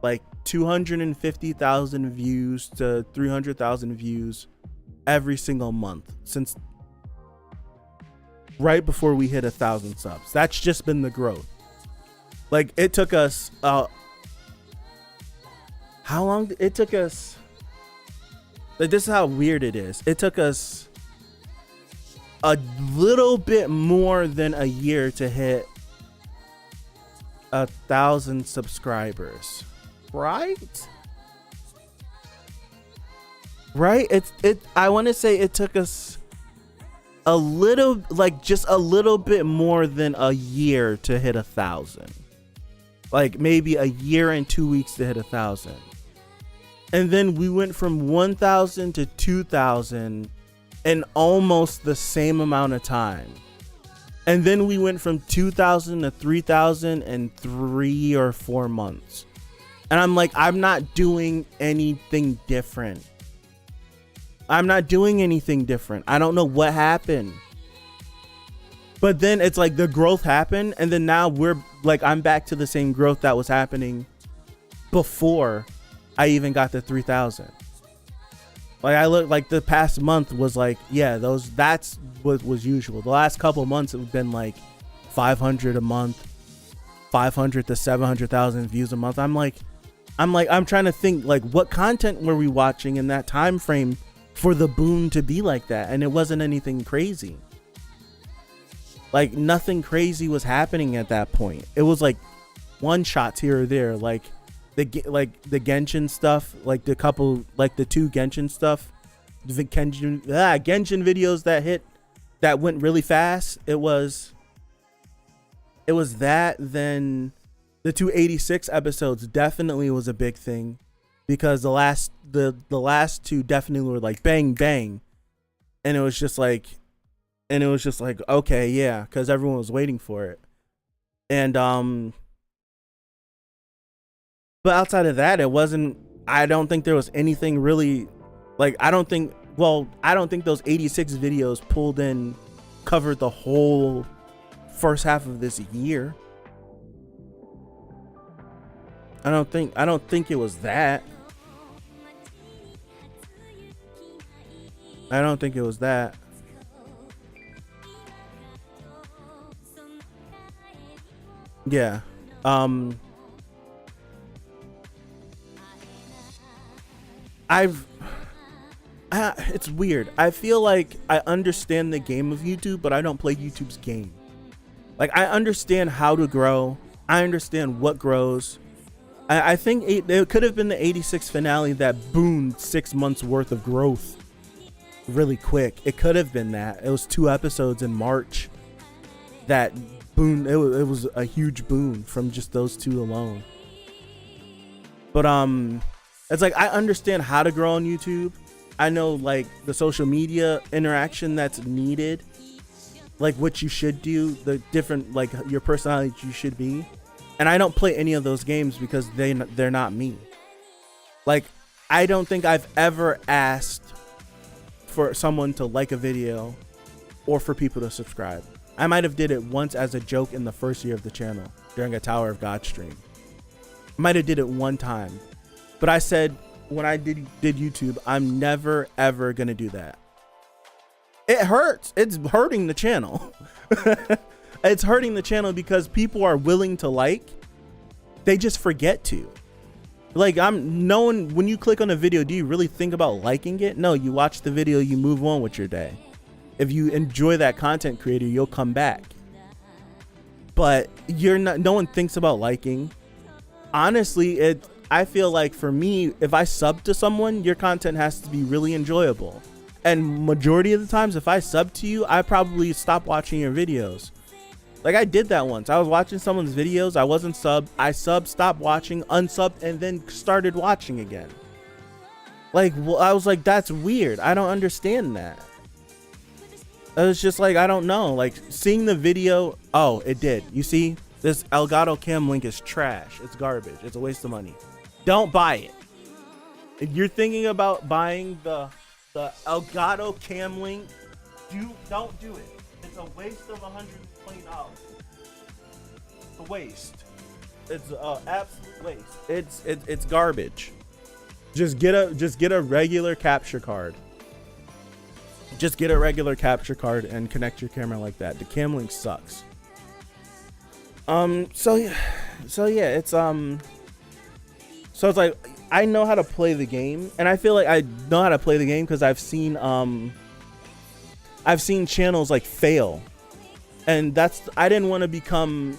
like 250,000 views to 300,000 views every single month since right before we hit 1,000 subs. That's just been the growth. Like, it took us how long it took us, like, this is how weird it is. It took us a little bit more than a year to hit 1,000 subscribers, right? I want to say it took us a little, like, just a little bit more than a year to hit 1,000. Like, maybe a year and 2 weeks to hit 1,000. And then we went from 1,000 to 2,000 in almost the same amount of time. And then we went from 2,000 to 3,000 in 3 or 4 months. And I'm like, I'm not doing anything different. I don't know what happened. But then it's like the growth happened. And then now we're like, I'm back to the same growth that was happening before I even got to 3,000. Like, I look like the past month was like, yeah, that's what was usual. The last couple months have been like 500 a month, 500 to 700,000 views a month. I'm trying to think, like, what content were we watching in that time frame for the boom to be like that? And it wasn't anything crazy. Like, nothing crazy was happening at that point. It was like one shots here or there, like the Genshin stuff, like the 2 Genshin stuff, the Genshin videos that went really fast. It was that. Then the 286 episodes definitely was a big thing, because the last 2 definitely were like bang bang, and it was just like okay, yeah, because everyone was waiting for it. And but outside of that, it wasn't, I don't think there was anything really, like, I don't think those 86 videos covered the whole first half of this year. I don't think it was that. I don't think it was that. Yeah. It's weird. I feel like I understand the game of YouTube, but I don't play YouTube's game. Like, I understand how to grow. I understand what grows. I think it could have been the 86 finale that boomed 6 months worth of growth really quick. It could have been that. It was 2 episodes in March that boomed. It was a huge boom from just those 2 alone. But it's like, I understand how to grow on YouTube. I know, like, the social media interaction that's needed, like what you should do, the different, like, your personality you should be. And I don't play any of those games because they're not me. Like, I don't think I've ever asked for someone to like a video or for people to subscribe. I might have did it once as a joke in the first year of the channel during a Tower of God stream. I might have did it one time. But I said, when I did YouTube, I'm never, ever going to do that. It hurts. It's hurting the channel. It's hurting the channel because people are willing to like. They just forget to. Like, when you click on a video, do you really think about liking it? No, you watch the video, you move on with your day. If you enjoy that content creator, you'll come back. But no one thinks about liking. Honestly, I feel like for me, if I sub to someone, your content has to be really enjoyable. And majority of the times, if I sub to you, I probably stop watching your videos. Like I did that once. I was watching someone's videos. I wasn't subbed. I subbed, stopped watching, unsubbed, and then started watching again. Like, well, I was like, that's weird. I don't understand that. It was just like, I don't know. Like seeing the video. Oh, it did. You see, this Elgato Cam Link is trash. It's garbage. It's a waste of money. Don't buy it. If you're thinking about buying the Elgato Cam Link, don't do it. It's a waste of $120. It's a waste. It's an absolute waste. It's garbage. Just get a regular capture card. Just get a regular capture card and connect your camera like that. The Cam Link sucks. So yeah, it's so it's like I know how to play the game, and I feel like I know how to play the game because I've seen channels like fail, and I didn't want to become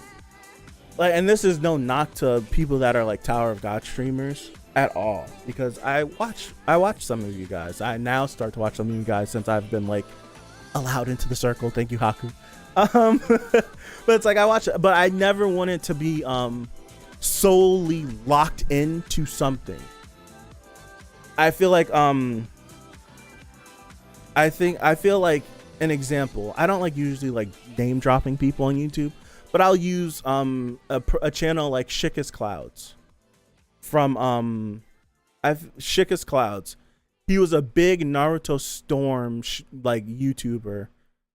like, and this is no knock to people that are like Tower of God streamers at all, because I watch some of you guys. I now start to watch some of you guys since I've been like allowed into the circle. Thank you, Haku. But it's like I watch, but I never wanted to be solely locked into something. I feel like I feel like an example. I don't like usually like name dropping people on YouTube, but I'll use a channel like Shickus Clouds from Shickus Clouds. He was a big Naruto Storm like YouTuber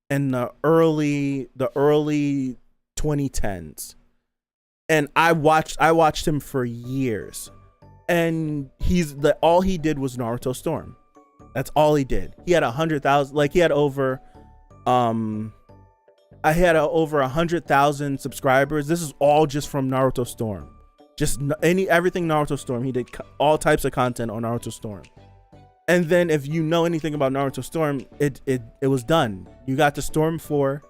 in the early 2010s, and I watched him for years, and all he did was Naruto Storm. That's all he did. He had 100,000, like he had over I had over 100,000 subscribers. This is all just from Naruto Storm. Just everything Naruto Storm. He did all types of content on Naruto Storm. And then if you know anything about Naruto Storm, it was done. You got to Storm 4.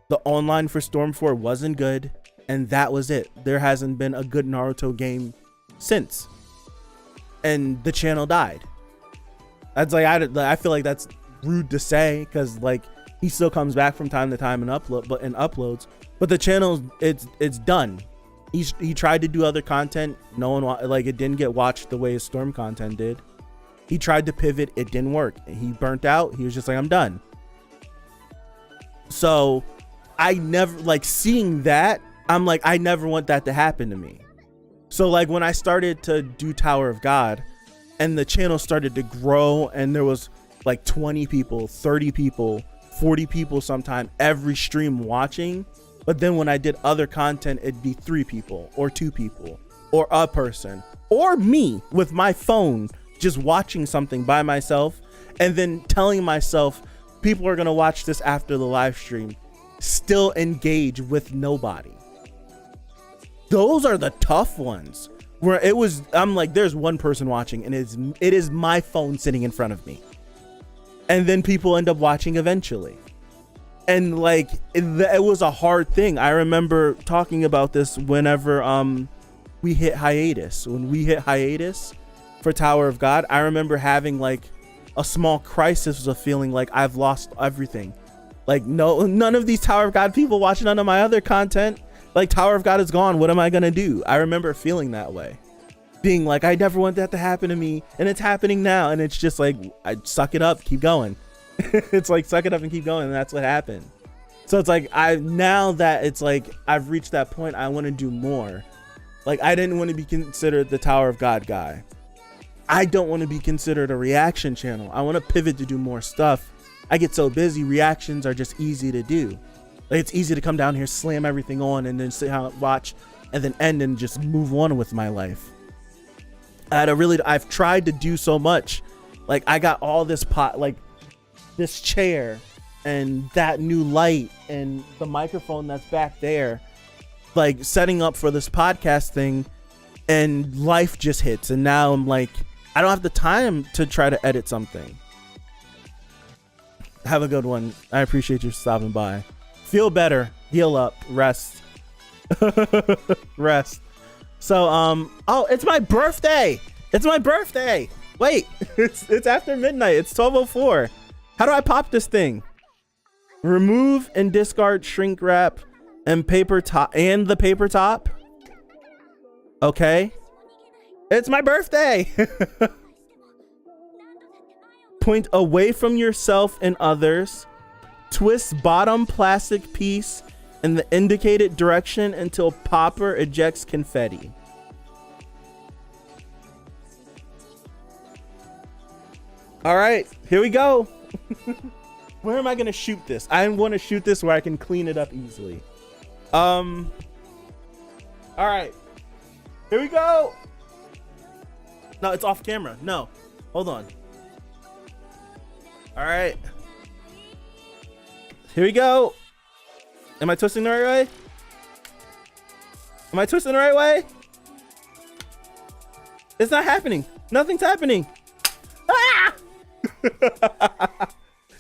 The online for Storm 4 wasn't good, and that was it. There hasn't been a good Naruto game since. And the channel died. That's like I feel like that's rude to say, because like he still comes back from time to time and uploads, but the channel it's done. He tried to do other content. No one like it didn't get watched the way his Storm content did. He tried to pivot, it didn't work. He burnt out. He was just like, I'm done. So I never like seeing that. I'm like, I never want that to happen to me. So like when I started to do Tower of God and the channel started to grow, and there was like 20 people, 30 people, 40 people sometime every stream watching. But then when I did other content, it'd be 3 people or 2 people or a person or me with my phone just watching something by myself, and then telling myself people are going to watch this after the live stream, still engage with nobody. Those are the tough ones where I'm like, there's one person watching, and it is my phone sitting in front of me. And then people end up watching eventually. And like, it was a hard thing. I remember talking about this whenever we hit hiatus. When we hit hiatus for Tower of God, I remember having like a small crisis of feeling like I've lost everything. Like none of these Tower of God people watch none of my other content. Like Tower of God is gone. What am I gonna do? I remember feeling that way, being like, I never want that to happen to me, and it's happening now. And it's just like, I suck it up, keep going. It's like, suck it up and keep going, and that's what happened. So it's like, now that it's like I've reached that point, I want to do more. Like, I didn't want to be considered the Tower of God guy. I don't want to be considered a reaction channel. I want to pivot to do more stuff. I get so busy, reactions are just easy to do. Like, it's easy to come down here, slam everything on, and then sit down, watch, and then end and just move on with my life. I've tried to do so much. Like, I got all this like this chair and that new light and the microphone that's back there, like setting up for this podcast thing, and life just hits. And now I'm like, I don't have the time to try to edit something. Have a good one. I appreciate you stopping by. Feel better, heal up, rest. Rest. So oh, it's my birthday. It's my birthday. Wait, it's after midnight. It's 12:04. How do I pop this thing? Remove and discard shrink wrap and paper top and the paper top. Okay. It's my birthday. Point away from yourself and others. Twist bottom plastic piece in the indicated direction until popper ejects confetti. All right, here we go. Where am I gonna shoot this? I want to shoot this where I can clean it up easily. All right, here we go. No, it's off camera. No, hold on. All right, here we go. Am I twisting the right way? Am I twisting the right way? It's not happening. Nothing's happening. Ah!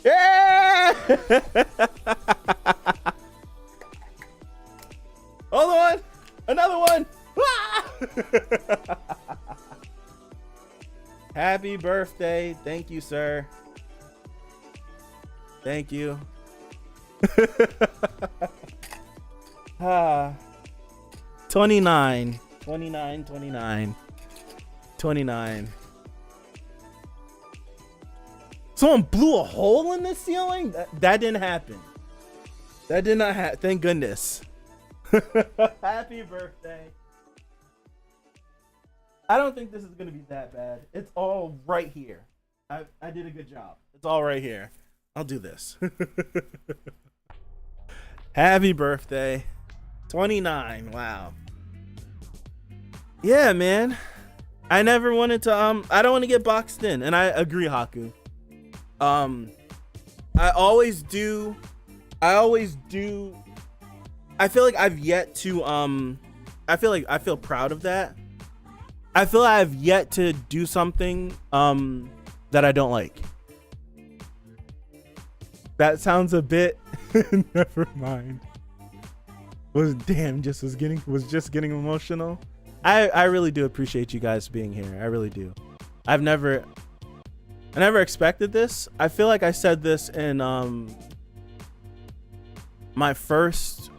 Yeah! Hold on. Another one. Ah! Happy birthday. Thank you, sir. Thank you. 29. Someone blew a hole in the ceiling? That didn't happen. That did not happen. Thank goodness. Happy birthday. I don't think this is going to be that bad. It's all right here. I did a good job. It's all right here. I'll do this. Happy birthday. 29. Wow. Yeah, man. I never wanted to I don't want to get boxed in, and I agree, Haku. I always do. I feel like I've yet to I feel proud of that. I feel I've yet to do something that I don't like. That sounds a bit never mind. Was just getting emotional. I really do appreciate you guys being here. I really do. I never expected this. I feel like I said this in my first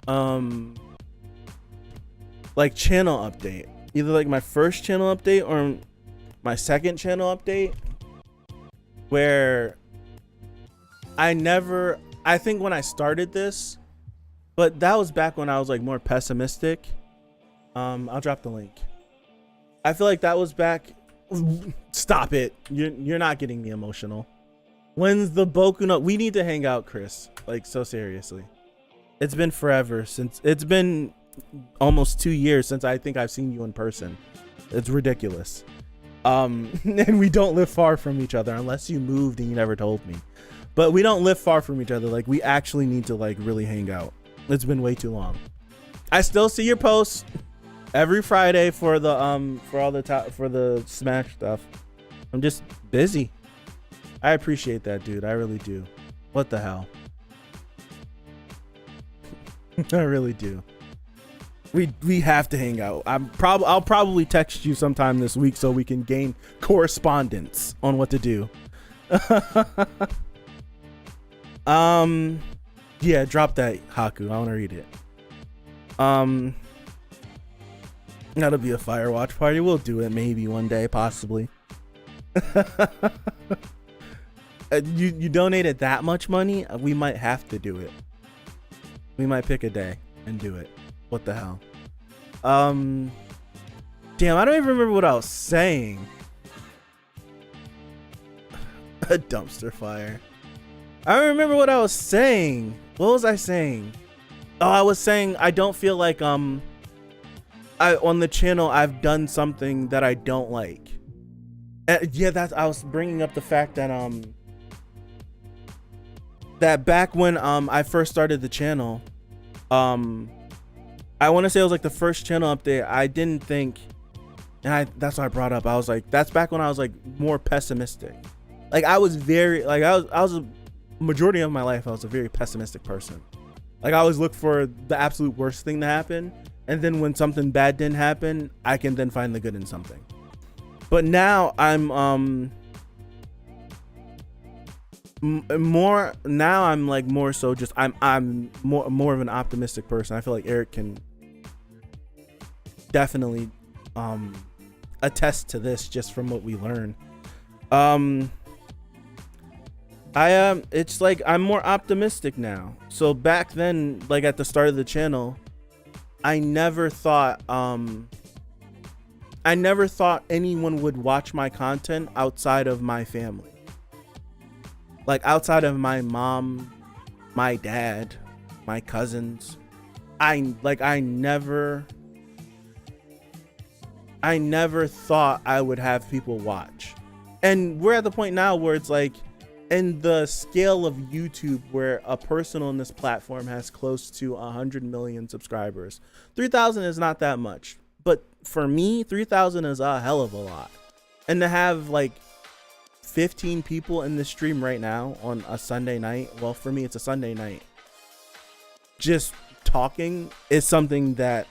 like channel update. Either like my first channel update or my second channel update, where I think when I started this, but that was back when I was like more pessimistic. I'll drop the link. I feel like that was back. Stop it. You're not getting me emotional. When's the Boku no? We need to hang out, Chris. Like, so seriously. It's been forever since. It's been almost 2 years since I think I've seen you in person. It's ridiculous. And we don't live far from each other unless you moved and you never told me. But we don't live far from each other. Like, we actually need to like really hang out. It's been way too long. I still see your posts every Friday for the for the Smash stuff. I'm just busy. I appreciate that, dude. I really do. What the hell? I really do. We have to hang out. I'll probably text you sometime this week so we can gain correspondence on what to do. Yeah, drop that, Haku. I want to read it. That'll be a fire watch party. We'll do it maybe one day, possibly. You donated that much money, we might have to do it. We might pick a day and do it. What the hell? Damn, I don't even remember what I was saying. A dumpster fire. I don't remember what I was saying. What was I saying? Oh, I was saying I don't feel like on the channel I've done something that I don't like. Yeah, I was bringing up the fact that that back when I first started the channel, I want to say it was like the first channel update. I didn't think, and that's what I brought up. I was like, that's back when I was like more pessimistic. Like I was very like I was a majority of my life I was a very pessimistic person. Like I always look for the absolute worst thing to happen, And then when something bad didn't happen, I can then find the good in something. But now I'm I'm like more so just I'm more of an optimistic person. I feel like Eric can definitely attest to this just from what we learn. It's like I'm more optimistic now. So back then, like at the start of the channel, I never thought anyone would watch my content outside of my family. Like outside of my mom, my dad, my cousins. I never thought I would have people watch. And we're at the point now where it's like, in the scale of YouTube, where a person on this platform has close to 100 million subscribers, 3,000 is not that much. But for me, 3,000 is a hell of a lot. And to have like 15 people in the stream right now on a Sunday night, well, for me, it's a Sunday night, just talking is something that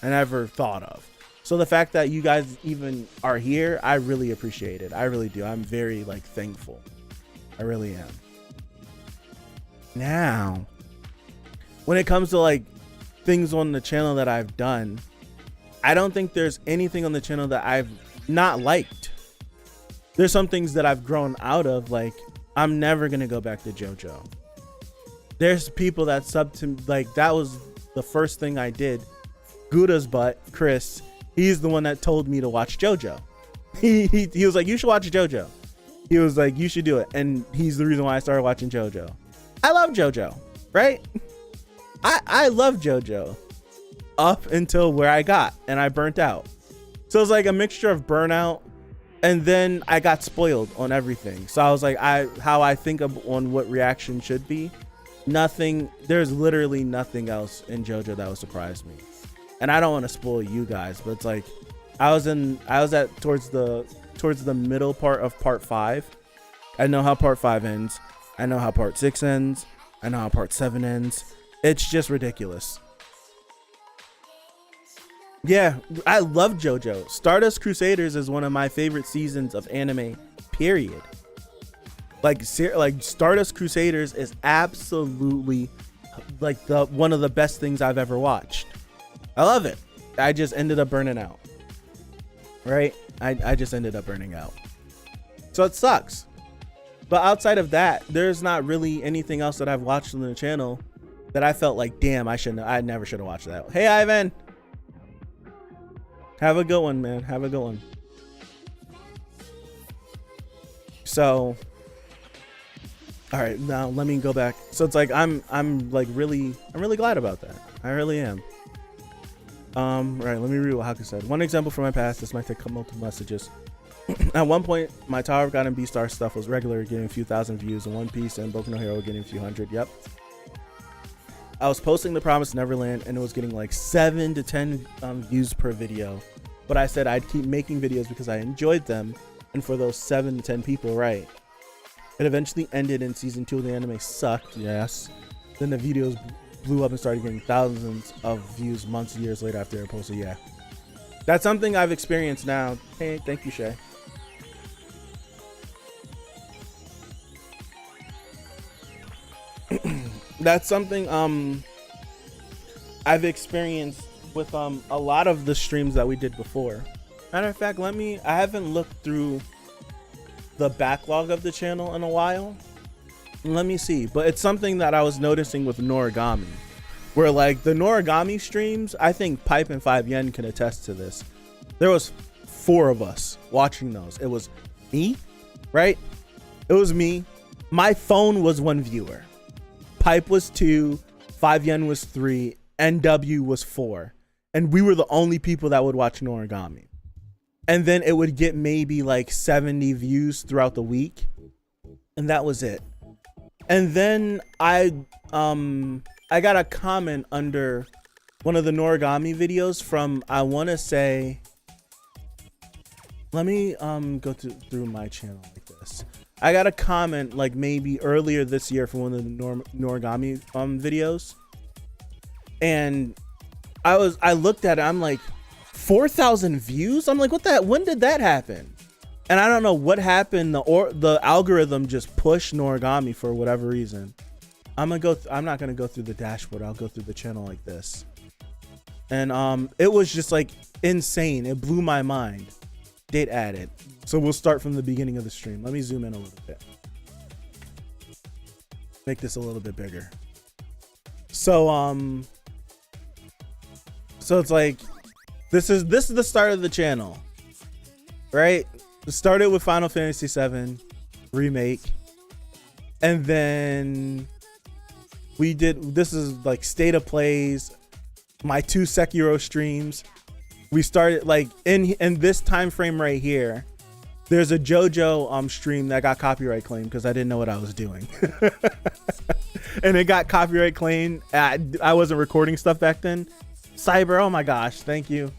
I never thought of. So the fact that you guys even are here, I really appreciate it. I really do. I'm very like thankful. I really am. Now, when it comes to like things on the channel that I've done, I don't think there's anything on the channel that I've not liked. There's some things that I've grown out of, like I'm never gonna go back to JoJo. There's people that sub to, like, that was the first thing I did. Gouda's butt, Chris, he's the one that told me to watch JoJo. He was like, you should watch JoJo. He was like, you should do it. And he's the reason why I started watching JoJo. I love JoJo, right? I love JoJo up until where I got, and I burnt out. So it's like a mixture of burnout, and then I got spoiled on everything. So I was like, how I think of on what reaction should be. There's literally nothing else in JoJo that would surprise me. And I don't want to spoil you guys, but it's like I was towards the middle part of part 5. I know how part 5 ends. I know how part 6 ends. I know how part 7 ends. It's just ridiculous. Yeah, I love JoJo. Stardust Crusaders is one of my favorite seasons of anime, period. Like Stardust Crusaders is absolutely like one of the best things I've ever watched. I love it. I just ended up burning out. Right? I just ended up burning out. So it sucks. But outside of that, there's not really anything else that I've watched on the channel that I felt like, damn, I never should have watched that. Hey, Ivan. Have a good one, man. Have a good one. So, all right, now let me go back. So it's like I'm really glad about that. I really am. Right, let me read what Haku said. One example from my past, this might take multiple messages. At one point, my Tower of God and Beastar stuff was regular, getting a few thousand views, and One Piece and Boku no Hero getting a few hundred. Yep. I was posting The Promised Neverland, and it was getting like 7 to 10 views per video. But I said I'd keep making videos because I enjoyed them, and for those 7 to 10 people, right? It eventually ended in season 2. The anime sucked, yes. Then the videos blew up and started getting thousands of views months, years later after it posted. Yeah, that's something I've experienced now. Hey, thank you, Shay. That's something I've experienced with a lot of the streams that we did before. Matter of fact, I haven't looked through the backlog of the channel in a while. Let me see, but it's something that I was noticing with Noragami, where like the Noragami streams, I think Pipe and 5 Yen can attest to this. There was 4 of us watching those. It was me, right? It was me. My phone was 1 viewer. Pipe was 2, 5 Yen was 3, NW was 4. And we were the only people that would watch Noragami. And then it would get maybe like 70 views throughout the week. And that was it. And then I got a comment under one of the Noragami videos from, I want to say, let me go through my channel like this. I got a comment like maybe earlier this year from one of the Noragami videos, and I looked at it, I'm like, 4,000 views? I'm like, what the, when did that happen? And I don't know what happened. The algorithm just pushed Noragami for whatever reason. I'm not gonna go through the dashboard. I'll go through the channel like this. And it was just like insane. It blew my mind. Date added. So we'll start from the beginning of the stream. Let me zoom in a little bit. Make this a little bit bigger. So so it's like this is the start of the channel, right? It started with Final Fantasy VII Remake, and then we did, this is like State of Plays, my 2 Sekiro streams. We started like in this time frame right here. There's a JoJo stream that got copyright claimed because I didn't know what I was doing. And it got copyright claimed. I wasn't recording stuff back then. Cyber, oh my gosh, thank you.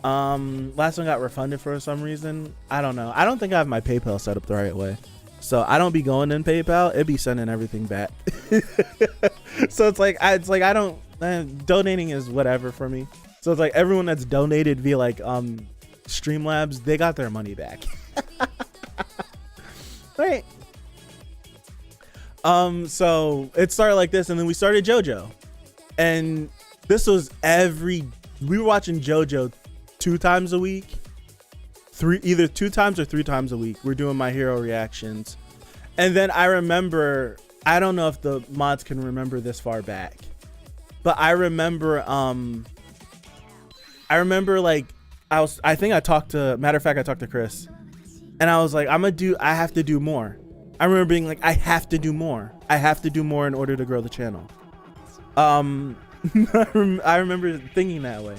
Last one got refunded for some reason. I don't know. I don't think I have my PayPal set up the right way. So I don't be going in PayPal. It'd be sending everything back. So it's like I don't, donating is whatever for me. So it's like everyone that's donated via like Streamlabs, they got their money back. Right. So it started like this, and then we started JoJo, and this was we were watching JoJo 2 times a week, either 2 times or 3 times a week. We're doing My Hero reactions. And then I remember, I don't know if the mods can remember this far back, but I remember like I think I talked to Chris, and I was like, I have to do more. I remember being like, I have to do more in order to grow the channel. I remember thinking that way.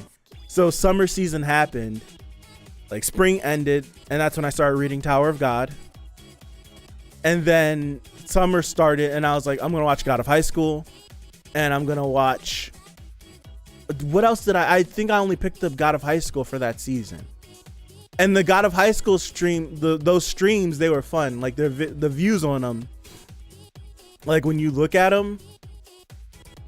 So summer season happened, like spring ended, and that's when I started reading Tower of God. And then summer started, and I was like, I'm gonna watch God of High School, and I'm gonna watch, what else did I think I only picked up God of High School for that season. And the God of High School stream, those streams, they were fun. Like the views on them, like when you look at them,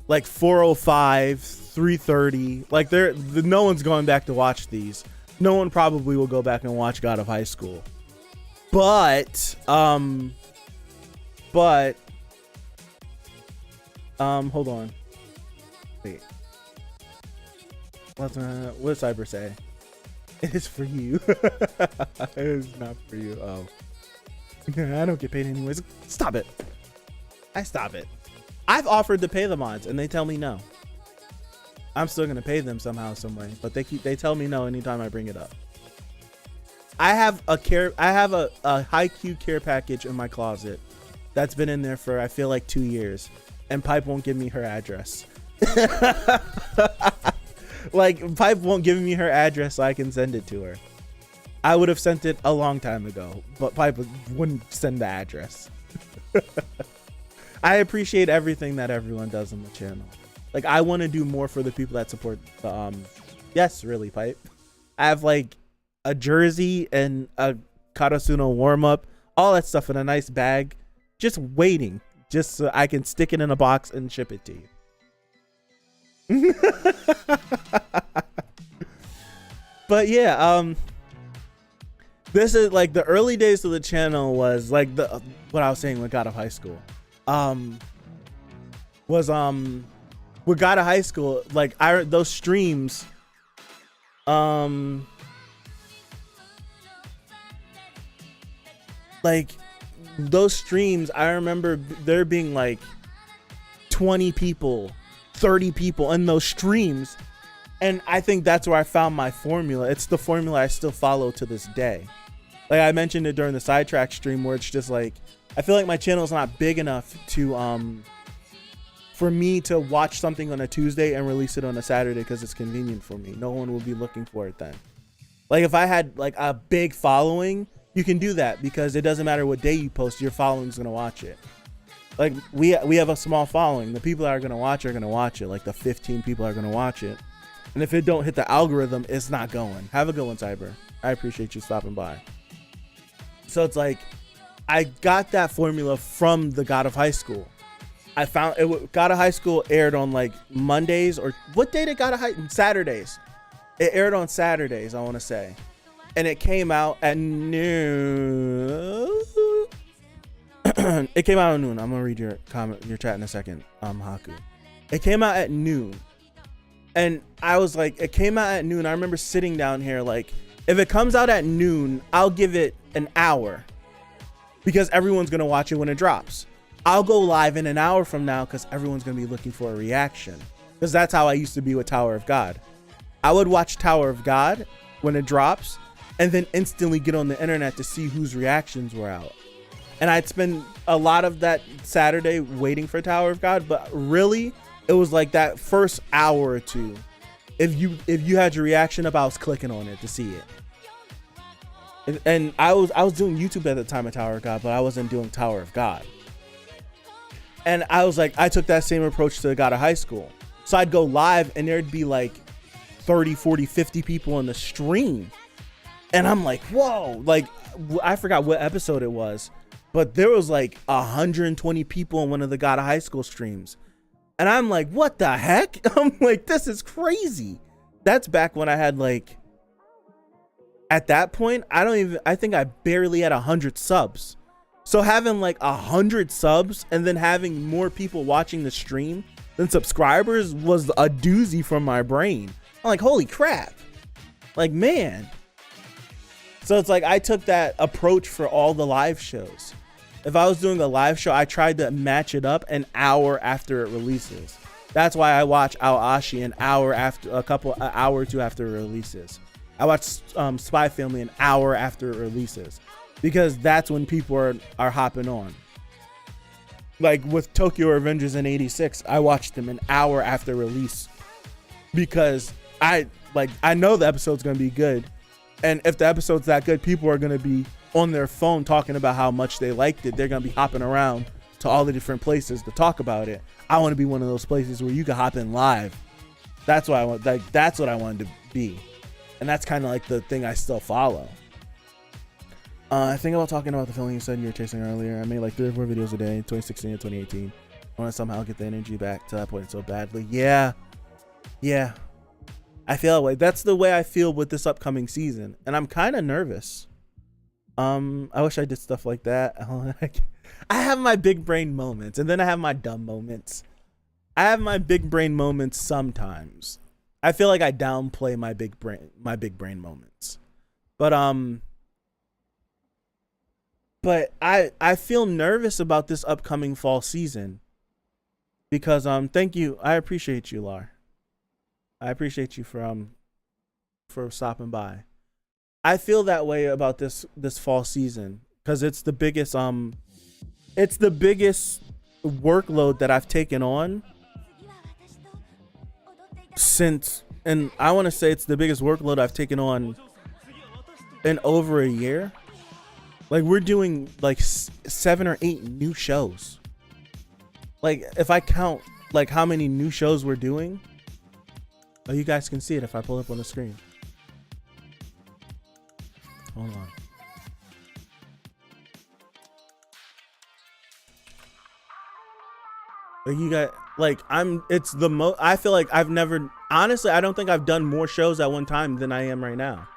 like 405, 330, like no one's going back to watch these. No one probably will go back and watch God of High School. But hold on. Wait. What does Cyber say? It is for you. It is not for you. Oh. I don't get paid anyways. Stop it. Stop it. I've offered to pay the mods and they tell me no. I'm still gonna pay them somehow, some way, but they tell me no anytime I bring it up. I have a Haikyuu care package in my closet that's been in there for, I feel like, 2 years, and Pipe won't give me her address. Like, Pipe won't give me her address so I can send it to her. I would have sent it a long time ago, but Pipe wouldn't send the address. I appreciate everything that everyone does on the channel. Like, I want to do more for the people that support the, yes, really, Pipe. I have, like, a jersey and a Karasuno warm-up, all that stuff in a nice bag, just waiting, just so I can stick it in a box and ship it to you. But yeah, this is like the early days of the channel was like what I was saying with God of High School. With God of High School, like those streams, like those streams, I remember there being like 20 people, 30 people in those streams. And I think that's where I found my formula. It's the formula I still follow to this day. Like I mentioned it during the sidetrack stream, where it's just like, I feel like my channel is not big enough to, for me to watch something on a Tuesday and release it on a Saturday because it's convenient for me. No one will be looking for it then. Like if I had like a big following, you can do that because it doesn't matter what day you post, your following's gonna watch it. Like we have a small following. The people that are gonna watch it. Like the 15 people are gonna watch it. And if it don't hit the algorithm, it's not going. Have a good one, Cyber. I appreciate you stopping by. So it's like, I got that formula from the God of High School. I found it. Gotta High School aired on like Mondays, or what day did Gotta High? Saturdays. It aired on Saturdays, I want to say, and it came out at noon. It came out at noon. I'm gonna read your comment, your chat in a second. Haku. It came out at noon, and I was like, it came out at noon. I remember sitting down here like, if it comes out at noon, I'll give it an hour because everyone's gonna watch it when it drops. I'll go live in an hour from now because everyone's gonna be looking for a reaction. Because that's how I used to be with Tower of God. I would watch Tower of God when it drops, and then instantly get on the internet to see whose reactions were out. And I'd spend a lot of that Saturday waiting for Tower of God, but really, it was like that first hour or two. If you had your reaction up, I was clicking on it to see it. And I was doing YouTube at the time of Tower of God, but I wasn't doing Tower of God. And I was like, I took that same approach to Gotta High School. So I'd go live and there'd be like 30, 40, 50 people in the stream. And I'm like, whoa, like, I forgot what episode it was, but there was like 120 people in one of the Gotta High School streams. And I'm like, what the heck? I'm like, this is crazy. That's back when I had like, at that point, I think I barely had 100 subs. So having like 100 subs and then having more people watching the stream than subscribers was a doozy from my brain. I'm like, holy crap. Like, man. So it's like, I took that approach for all the live shows. If I was doing a live show, I tried to match it up an hour after it releases. That's why I watch Aoashi an hour or two after it releases. I watch Spy Family an hour after it releases. Because that's when people are hopping on. Like with Tokyo Revengers in '86, I watched them an hour after release because I know the episode's gonna be good, and if the episode's that good, people are gonna be on their phone talking about how much they liked it. They're gonna be hopping around to all the different places to talk about it. I want to be one of those places where you can hop in live. That's what I want. Like, that's what I wanted to be, and that's kind of like the thing I still follow. I think about talking about the feeling you said you were chasing earlier. I made like 3 or 4 videos a day, 2016 and 2018. I want to somehow get the energy back to that point so badly. Yeah. I feel that way. That's the way I feel with this upcoming season, and I'm kind of nervous. I wish I did stuff like that. I have my big brain moments, and then I have my dumb moments. I have my big brain moments sometimes. I feel like I downplay my big brain moments, but I feel nervous about this upcoming fall season because thank you. I appreciate you, Lar. I appreciate you for stopping by. I feel that way about this fall season because it's the biggest workload that I've taken on since, and I want to say it's the biggest workload I've taken on in over a year. Like, we're doing like 7 or 8 new shows. Like, if I count like how many new shows we're doing, oh, you guys can see it if I pull up on the screen. Hold on. Like, you got like, it's the most, I feel like I've never, honestly, I don't think I've done more shows at one time than I am right now.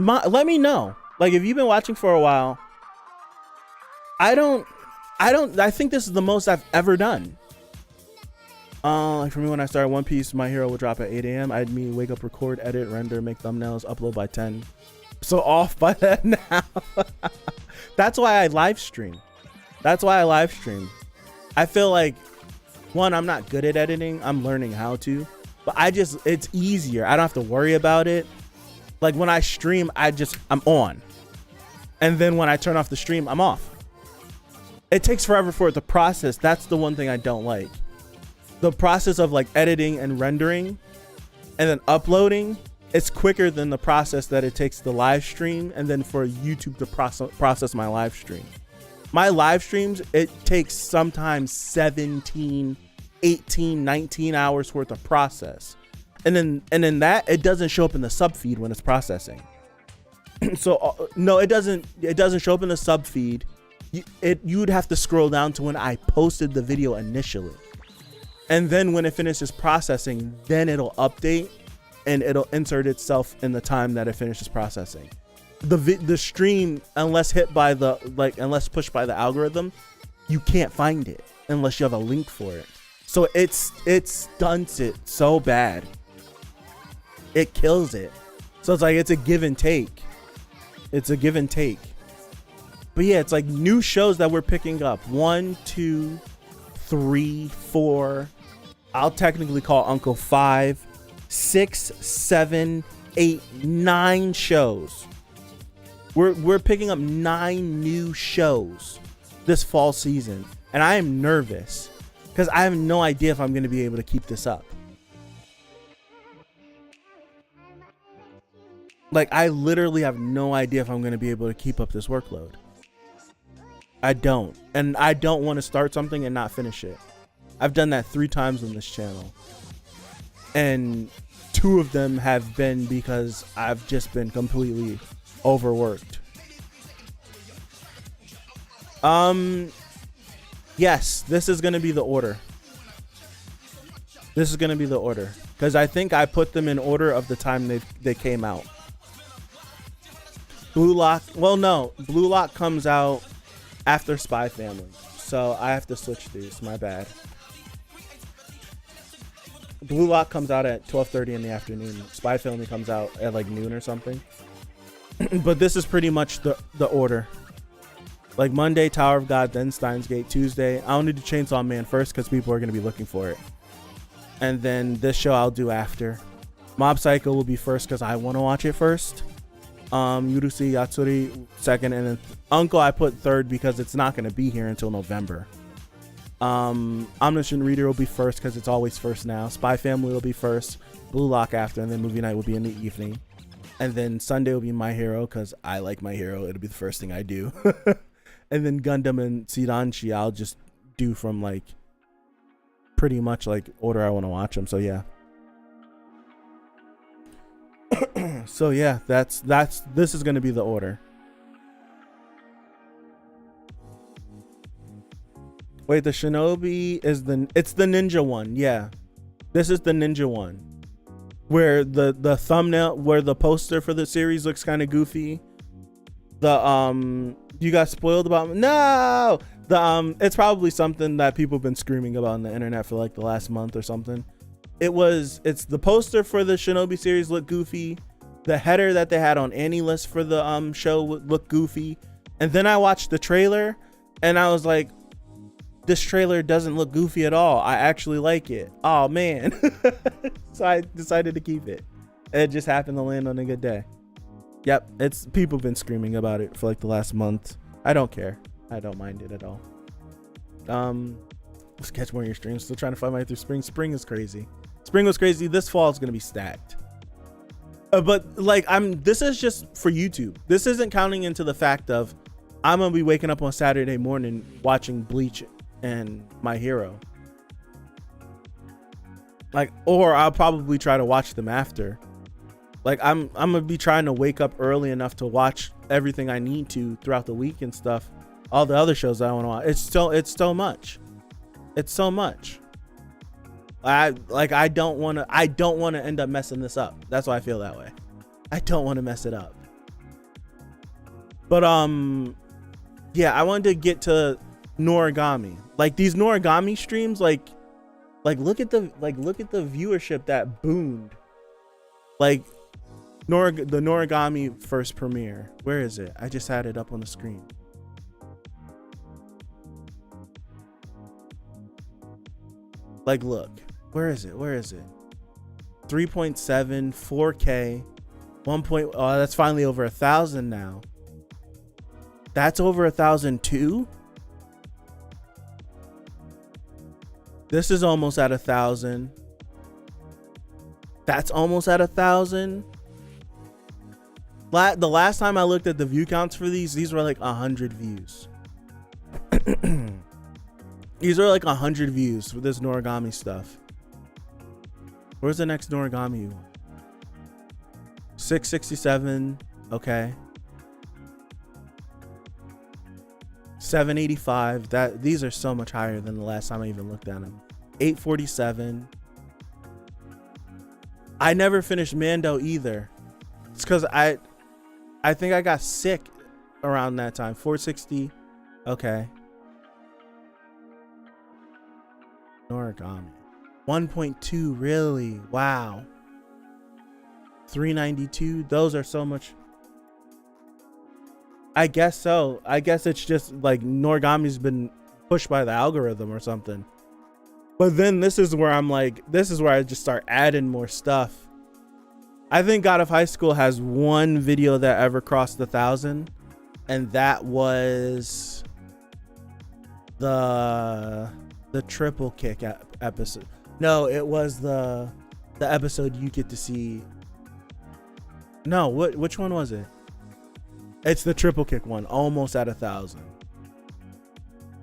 Let me know. Like, if you've been watching for a while, I think this is the most I've ever done. Like for me, when I started One Piece, My Hero would drop at 8 a.m. I'd wake up, record, edit, render, make thumbnails, upload by 10. So off by that now. That's why I live stream. I feel like, one, I'm not good at editing. I'm learning how to, but it's easier. I don't have to worry about it. Like when I stream, I'm on. And then when I turn off the stream, I'm off. It takes forever for it to process. That's the one thing I don't like. The process of like editing and rendering and then uploading, it's quicker than the process that it takes to live stream and then for YouTube to process my live stream. My live streams, it takes sometimes 17, 18, 19 hours worth of process. And then that, it doesn't show up in the sub feed when it's processing. So no, it doesn't show up in the sub feed. you would have to scroll down to when I posted the video initially. And then when it finishes processing, then it'll update and it'll insert itself in the time that it finishes processing. The stream, unless pushed by the algorithm, you can't find it unless you have a link for it. So it stunts it so bad. It kills it. So it's like, it's a give and take. It's a give and take. But yeah, it's like new shows that we're picking up. 1, 2, 3, 4. I'll technically call Uncle 5, 6, 7, 8, 9 shows. We're picking up 9 new shows this fall season, and I am nervous because I have no idea if I'm going to be able to keep this up. Like, I literally have no idea if I'm going to be able to keep up this workload. I don't. And I don't want to start something and not finish it. I've done that 3 times on this channel. And 2 of them have been because I've just been completely overworked. Yes, this is going to be the order. This is going to be the order. Because I think I put them in order of the time they came out. Blue Lock, well, no, Blue Lock comes out after Spy Family, so I have to switch these. My bad. Blue Lock comes out at 12:30 in the afternoon. Spy Family comes out at like noon or something. But this is pretty much the order. Like Monday, Tower of God, then Steins Gate. Tuesday, I'll do Chainsaw Man first because people are going to be looking for it. And then this show I'll do after. Mob Psycho will be first because I want to watch it first. Yurusi Yatsuri second, and then Uncle I put third because it's not going to be here until November. Omniscient Reader will be first because it's always first now. Spy Family will be first, Blue Lock after, and then Movie Night will be in the evening. And then Sunday will be My Hero because I like My Hero. It'll be the first thing I do. And then Gundam and Sidanshi I'll just do from like pretty much like order I want to watch them. So yeah. So yeah, this is going to be the order. Wait, the Shinobi is it's the ninja one. Yeah. This is the ninja one. Where the thumbnail, where the poster for the series looks kind of goofy. You got spoiled about, no, it's probably something that people have been screaming about on the internet for like the last month or something. It's the poster for the Shinobi series looked goofy. The header that they had on AniList for the show looked goofy. And then I watched the trailer and I was like, this trailer doesn't look goofy at all. I actually like it. Oh man. So I decided to keep it. It just happened to land on a good day. Yep, people have been screaming about it for like the last month. I don't care. I don't mind it at all. Let's catch more of your streams. Still trying to find my way through spring. Spring is crazy. Spring was crazy. This fall is gonna be stacked. But like this is just for YouTube. This isn't counting into the fact of I'm gonna be waking up on Saturday morning watching Bleach and My Hero. Like, or I'll probably try to watch them after. Like I'm gonna be trying to wake up early enough to watch everything I need to throughout the week and stuff. All the other shows I want to watch. It's so much. It's so much. I don't want to end up messing this up. That's why I feel that way. I don't want to mess it up. But yeah, I wanted to get to Noragami. Like these Noragami streams, like look at the viewership that boomed. Like the Noragami first premiere. Where is it? I just had it up on the screen. Like look. Where is it? 3.7, 4K, 1. Oh, that's finally over 1,000 now. That's over 1,000 too. This is almost at 1,000. That's almost at 1,000. The last time I looked at the view counts for these were like 100 views. These are like 100 views for this Noragami stuff. Where's the next Noragami one? 667. Okay. 785. These are so much higher than the last time I even looked at them. 847. I never finished Mando either. It's because I think I got sick around that time. 460. Okay. Noragami. 1.2. Really? Wow. 392. Those are so much. I guess so. I guess it's just like Noragami's been pushed by the algorithm or something. But then this is where I'm like, this is where I just start adding more stuff. I think God of High School has one video that ever crossed 1,000, and that was the triple kick episode. No, it was the episode you get to see. No, which one was it? It's the triple kick one, almost at 1,000.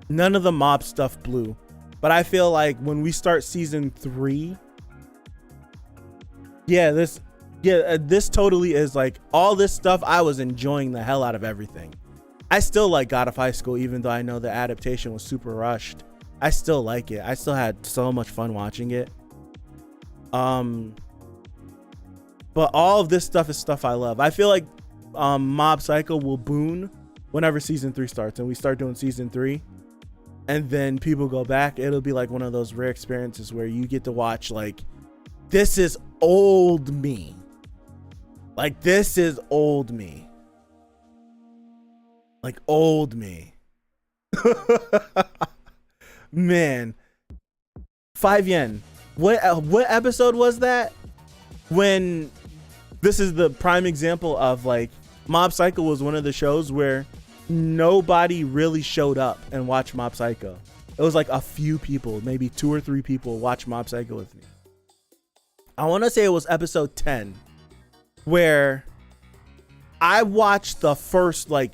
None of the mob stuff blew, but I feel like when we start season 3, this totally is like all this stuff. I was enjoying the hell out of everything. I still like God of High School, even though I know the adaptation was super rushed. I still like it. I still had so much fun watching it. But all of this stuff is stuff I love. I feel like Mob Psycho will boon whenever season 3 starts and we start doing season 3, and then people go back. It'll be like one of those rare experiences where you get to watch like, this is old me. Like, this is old me. Like, old me. Man. 5 yen. What episode was that? When this is the prime example of like, Mob Psycho was one of the shows where nobody really showed up and watched Mob Psycho. It was like a few people, maybe 2 or 3 people watched Mob Psycho with me. I want to say it was episode 10, where I watched the first like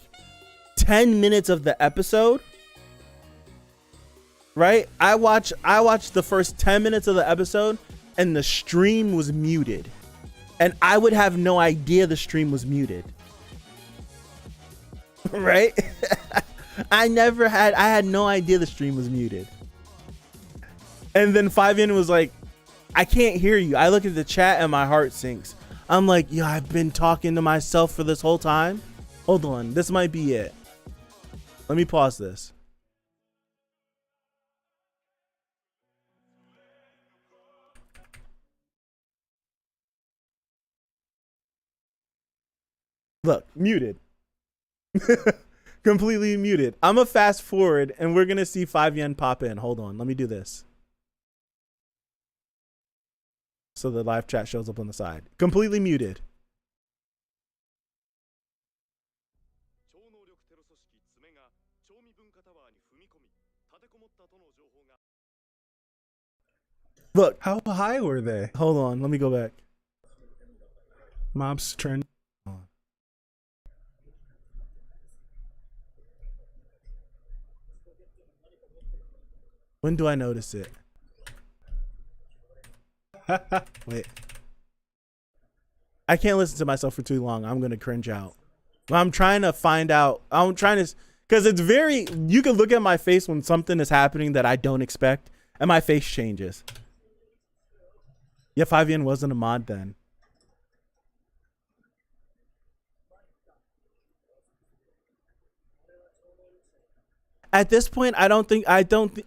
10 minutes of the episode. Right? I watched the first 10 minutes of the episode and the stream was muted. And I would have no idea the stream was muted. Right? I had no idea the stream was muted. And then 5yen was like, I can't hear you. I look at the chat and my heart sinks. I'm like, yo, I've been talking to myself for this whole time. Hold on. This might be it. Let me pause this. Look, muted. Completely muted. I'm gonna fast forward and we're gonna see 5yen pop in. Hold on, let me do this. So the live chat shows up on the side. Completely muted. Look, How high were they? hold on, let me go back. Mob's turn. When do I notice it? Wait. I can't listen to myself for too long. I'm going to cringe out. I'm trying to find out. Because it's very, you can look at my face when something is happening that I don't expect, and my face changes. Yeah, 5yen wasn't a mod then. At this point, I don't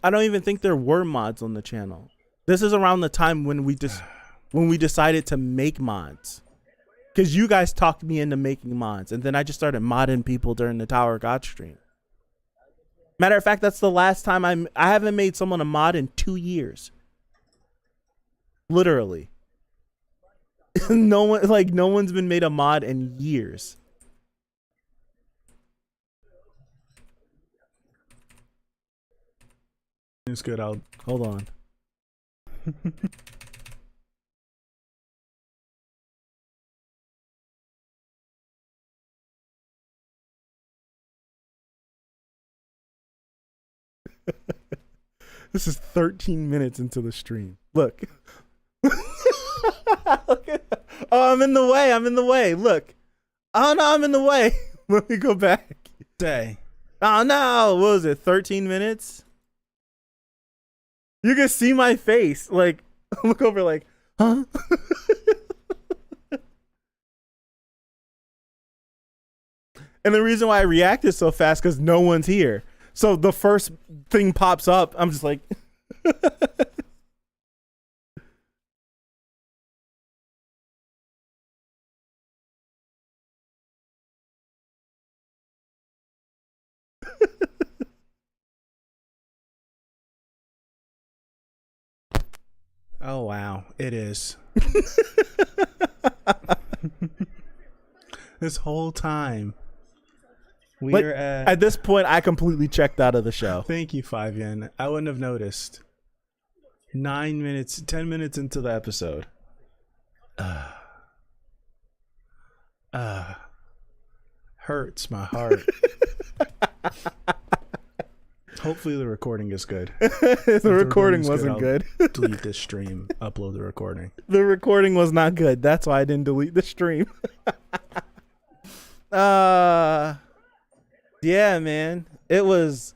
even think there were mods on the channel. This is around the time when we decided to make mods. Because you guys talked me into making mods, and then I just started modding people during the Tower of God stream. Matter of fact, that's the last time I haven't made someone a mod in 2 years. Literally. No one's been made a mod in years. It's good. I'll Hold on. This is 13 minutes into the stream. Look. Oh, I'm in the way. Look. Oh no, I'm in the way. Let me go back. say Oh no, what was it? 13 minutes? You can see my face. Like, look over like, huh? And the reason why I reacted so fast because no one's here. So the first thing pops up, I'm just like Oh wow, it is. This whole time But we're at this point I completely checked out of the show. Thank you, 5yen. I wouldn't have noticed. 9 minutes, 10 minutes into the episode. Hurts my heart. Hopefully the recording is good. The recording is wasn't I'll good. Delete this stream, upload the recording. The recording was not good. That's why I didn't delete the stream. Yeah, man. It was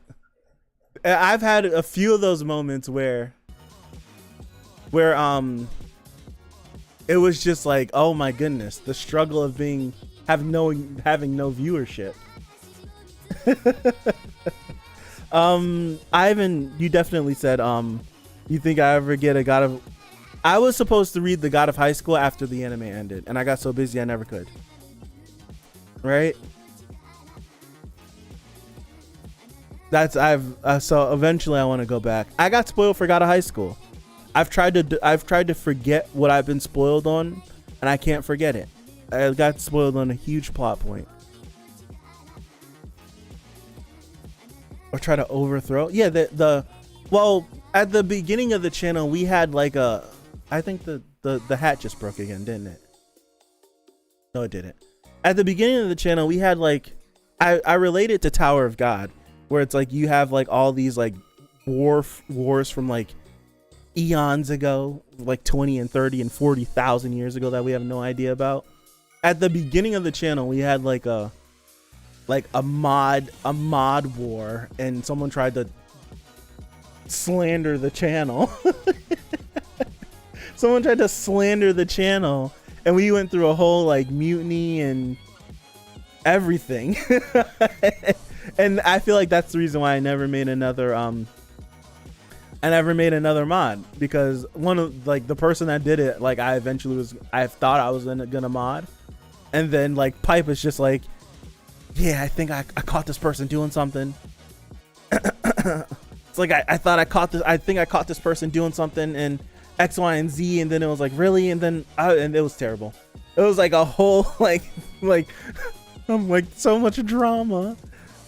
I've had a few of those moments where it was just like, oh my goodness, the struggle of having no viewership. Ivan, you definitely said you think I ever get a God of I was supposed to read the God of High School after the anime ended, and I got so busy I never could. Right? So eventually I want to go back. I got spoiled for God of High School. I've tried to forget what I've been spoiled on, and I can't forget it. I got spoiled on a huge plot point. Or try to overthrow. Yeah, well, at the beginning of the channel we had like I think the hat just broke again, didn't it? No, it didn't. At the beginning of the channel we had like I relate it to Tower of God, where it's like you have like all these like wars from like eons ago, like 20 and 30 and 40,000 years ago that we have no idea about. At the beginning of the channel we had like a mod war, and someone tried to slander the channel. Someone tried to slander the channel, and we went through a whole like mutiny and everything. And I feel like that's the reason why I never made another mod, because one of like the person that did it, like I thought I was gonna mod, and then like Pipe was just like, yeah, I think I caught this person doing something. It's like I think I caught this person doing something and X, Y, and Z, and then it was like, really? And then and it was terrible. It was like a whole like I'm like, so much drama.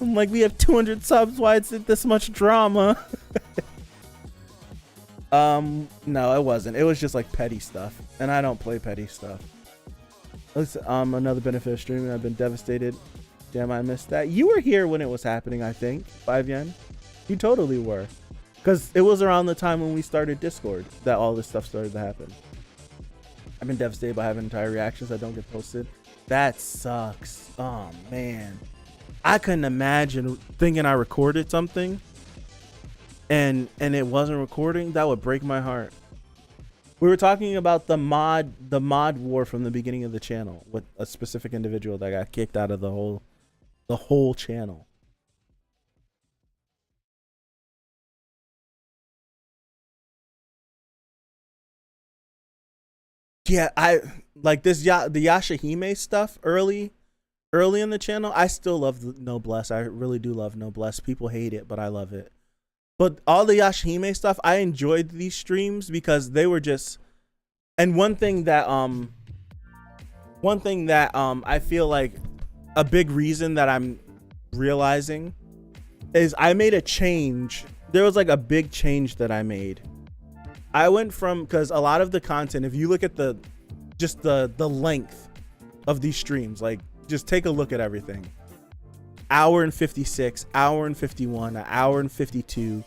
I'm like, we have 200 subs, why is it this much drama? No, it wasn't. It was just like petty stuff, and I don't play petty stuff. Another benefit of streaming, I've been devastated. Damn, I missed that. You were here when it was happening, I think. 5yen. You totally were. Because it was around the time when we started Discord that all this stuff started to happen. I've been devastated by having entire reactions that don't get posted. That sucks. Oh, man. I couldn't imagine thinking I recorded something and it wasn't recording. That would break my heart. We were talking about the mod war from the beginning of the channel with a specific individual that got kicked out of the whole channel. Yeah, I like this the Yashahime stuff early in the channel. I still love Noblesse. I really do love Noblesse. People hate it, but I love it. But all the Yashahime stuff, I enjoyed these streams because they were just, and one thing that I feel like a big reason that I'm realizing is I made a change. There was like a big change that I made. I went from, because a lot of the content, if you look at the length of these streams, like just take a look at everything. Hour and 56, hour and 51, an hour and 52.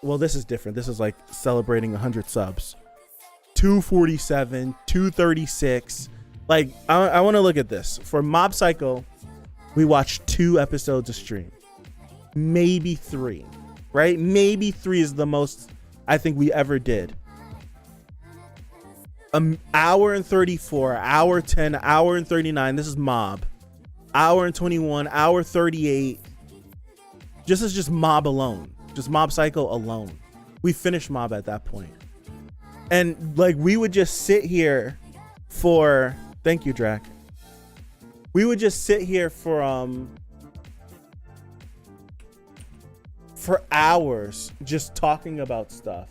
Well, this is different. This is like celebrating 100 subs. 247, 236. Like, I want to look at this. For Mob Psycho, we watched 2 episodes of stream. maybe 3, right? Maybe 3 is the most I think we ever did. Hour and 34, hour 10, hour and 39. This is Mob. Hour and 21, hour 38. This is just Mob alone. Just Mob Psycho alone. We finished Mob at that point. And like we would just sit here for, thank you, Drac. We would just sit here for hours just talking about stuff.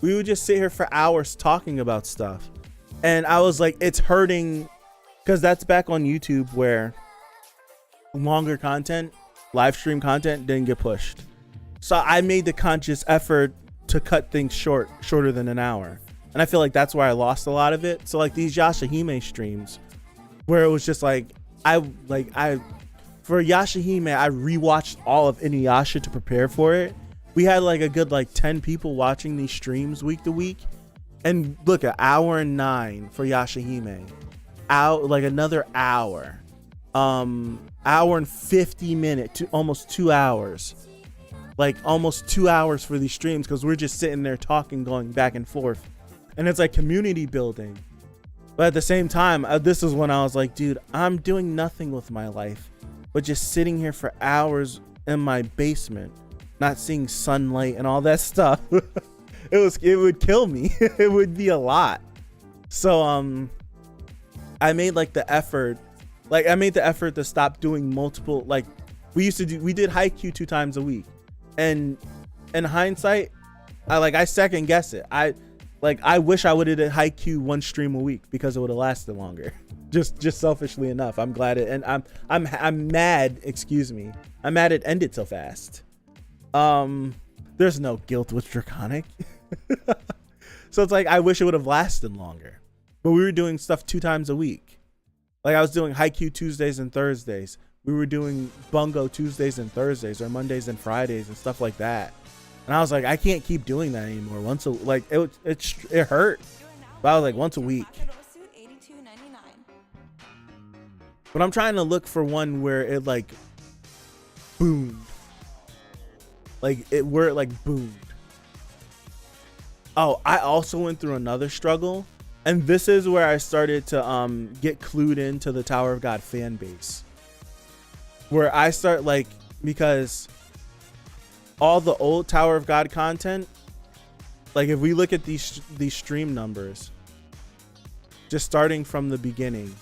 We would just sit here for hours talking about stuff. And I was like, it's hurting, because that's back on YouTube where longer content, live stream content didn't get pushed. So I made the conscious effort to cut things shorter than an hour. And I feel like that's where I lost a lot of it. So like these Yashahime streams where it was just like, for Yashahime, I rewatched all of Inuyasha to prepare for it. We had like a good 10 people watching these streams week to week. And look, an hour and 9 for Yashahime. Another hour. Hour and 50 minutes to almost 2 hours. Like almost 2 hours for these streams because we're just sitting there talking, going back and forth. And it's like community building. But at the same time, this is when I was like, dude, I'm doing nothing with my life but just sitting here for hours in my basement, not seeing sunlight and all that stuff. It would kill me. It would be a lot. So I made the effort to stop doing multiple, we did Haikyuu 2 times a week. And in hindsight, I second guess it. I wish I would have did Haikyuu 1 stream a week because it would have lasted longer. just selfishly enough. I'm glad it, and I'm mad, excuse me. I'm mad it ended so fast. There's no guilt with Draconic. So it's I wish it would have lasted longer. But we were doing stuff 2 times a week. I was doing Haikyuu Tuesdays and Thursdays. We were doing Bungo Tuesdays and Thursdays, or Mondays and Fridays and stuff like that. And I was like, I can't keep doing that anymore. It hurt. But I was once a week. But I'm trying to look for one where it boomed. Where it boomed. Oh, I also went through another struggle. And this is where I started to get clued into the Tower of God fan base. Where I start because all the old Tower of God content, if we look at these stream numbers, just starting from the beginning,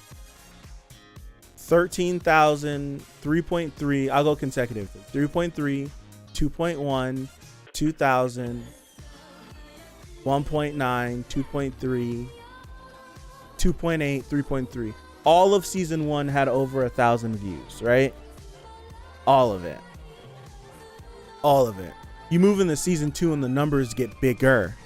13,000, 3.3, I'll go consecutively, 3.3, 2.1, 2,000, 1.9, 2.3, 2.8, 3.3. All of season 1 had over 1,000 views, right? All of it. You move into season 2 and the numbers get bigger.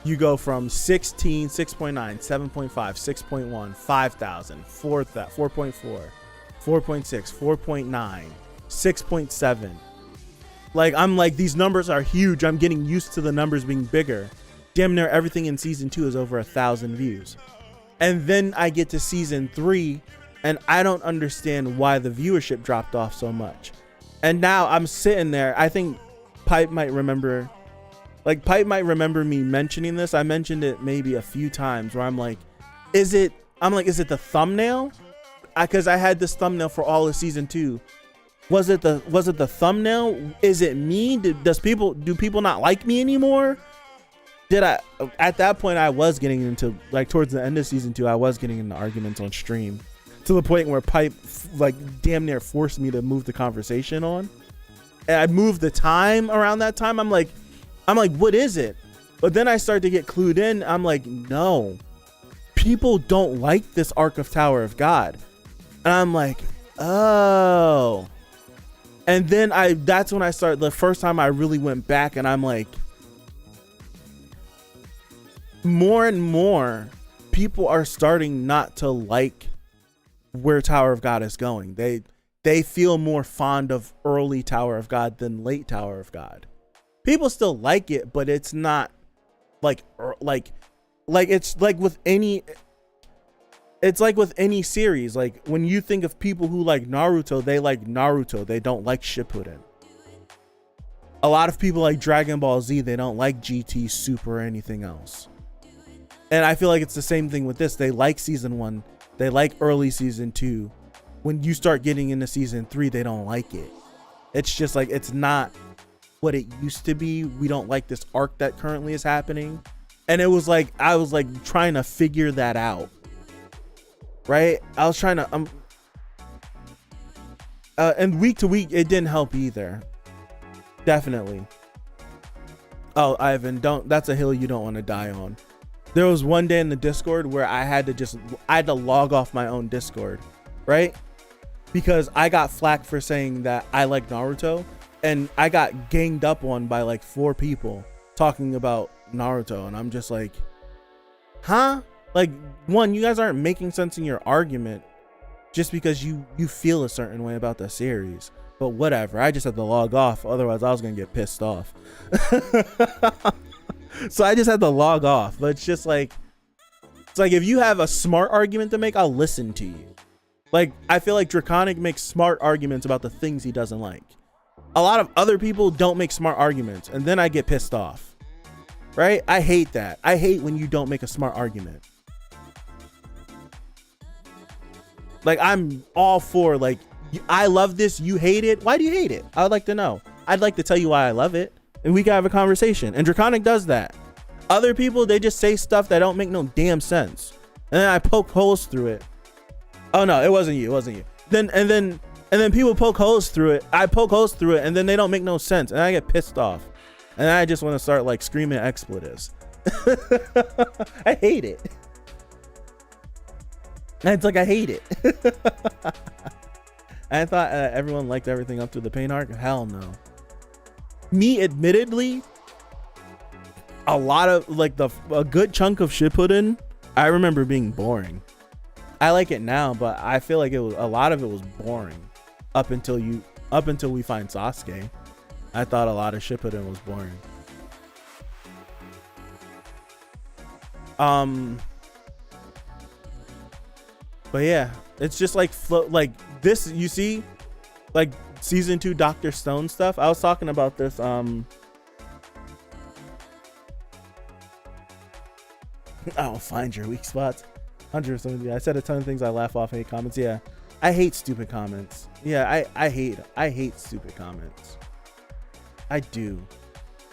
You go from 16, 6.9, 7.5, 6.1, 5,000, 4.4, 4.6, 4.9, 6.7. I'm these numbers are huge. I'm getting used to the numbers being bigger. Damn near everything in season 2 is over 1,000 views. And then I get to season 3 and I don't understand why the viewership dropped off so much. And now I'm sitting there. I think Pipe might remember me mentioning this. I mentioned it maybe a few times where I'm like, is it the thumbnail? Because I had this thumbnail for all of season 2. Was it the thumbnail? Is it me? Do people not like me anymore? At that point I was getting into towards the end of season 2, I was getting into arguments on stream to the point where Pipe damn near forced me to move the conversation on. And I moved the time around that time. I'm like, what is it? But then I start to get clued in. I'm like, no, people don't like this arc of Tower of God. And I'm like, oh. And then that's when I started, the first time I really went back and I'm like, more and more people are starting not to like where Tower of God is going. They feel more fond of early Tower of God than late Tower of God. People still like it, but it's not like it's like with any, it's like with any series. Like when you think of people who like Naruto, they like Naruto. They don't like Shippuden. A lot of people like Dragon Ball Z. They don't like GT, Super, or anything else. And I feel like it's the same thing with this. They like season 1. They like early season 2. When you start getting into season 3, they don't like it. It's just like, it's not what it used to be. We don't like this arc that currently is happening. And it was like, I was like trying to figure that out. Right? I was trying to, and week to week, it didn't help either. Definitely. Oh, Ivan, that's a hill you don't want to die on. There was one day in the Discord where I had to log off my own Discord, right? Because I got flack for saying that I like Naruto, and I got ganged up on by like 4 people talking about Naruto, and I'm just like, huh? Like, one, you guys aren't making sense in your argument just because you feel a certain way about the series. But whatever, I just had to log off, otherwise I was gonna get pissed off. So I just had to log off. But it's just like, it's like if you have a smart argument to make, I'll listen to you. Like, I feel like Draconic makes smart arguments about the things he doesn't like. A lot of other people don't make smart arguments, and then I get pissed off. Right? I hate that. I hate when you don't make a smart argument. Like, I'm all for, like, I love this, you hate it. Why do you hate it? I'd like to know. I'd like to tell you why I love it, and we can have a conversation. And Draconic does that. Other people, they just say stuff that don't make no damn sense, and then I poke holes through it. Oh no, it wasn't you. It wasn't you. And then people poke holes through it. I poke holes through it, and then they don't make no sense, and I get pissed off, and I just want to start like screaming expletives. I hate it. And it's like, I hate it. I thought everyone liked everything up to the pain arc. Hell no. Me, admittedly, a lot of like a good chunk of Shippuden, I remember being boring. I like it now, but I feel like a lot of it was boring up until we find Sasuke. I thought a lot of Shippuden was boring. But yeah, it's just like like this, you see, like season 2 Dr. Stone stuff. I was talking about this. I'll find your weak spots. 170. I said a ton of things I laugh off, hate comments. Yeah, I hate stupid comments. Yeah, I hate stupid comments. I do.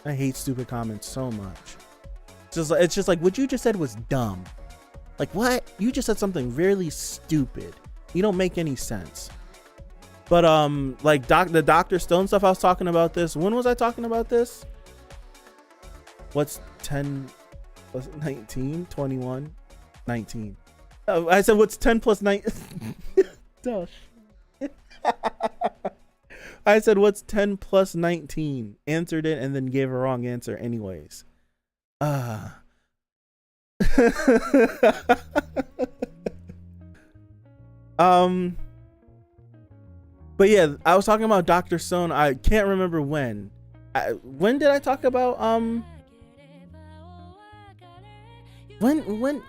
I hate stupid comments so much. It's just like what you just said was dumb. Like, what? You just said something really stupid. You don't make any sense. But like the Dr. Stone stuff, I was talking about this. When was I talking about this? What's 10 plus 19? 21? 19. I said, what's 10 plus 9? Gosh. I said, what's 10 plus 19? Answered it and then gave a wrong answer anyways. But yeah, I was talking about Dr. Stone. I can't remember when. When did I talk about when?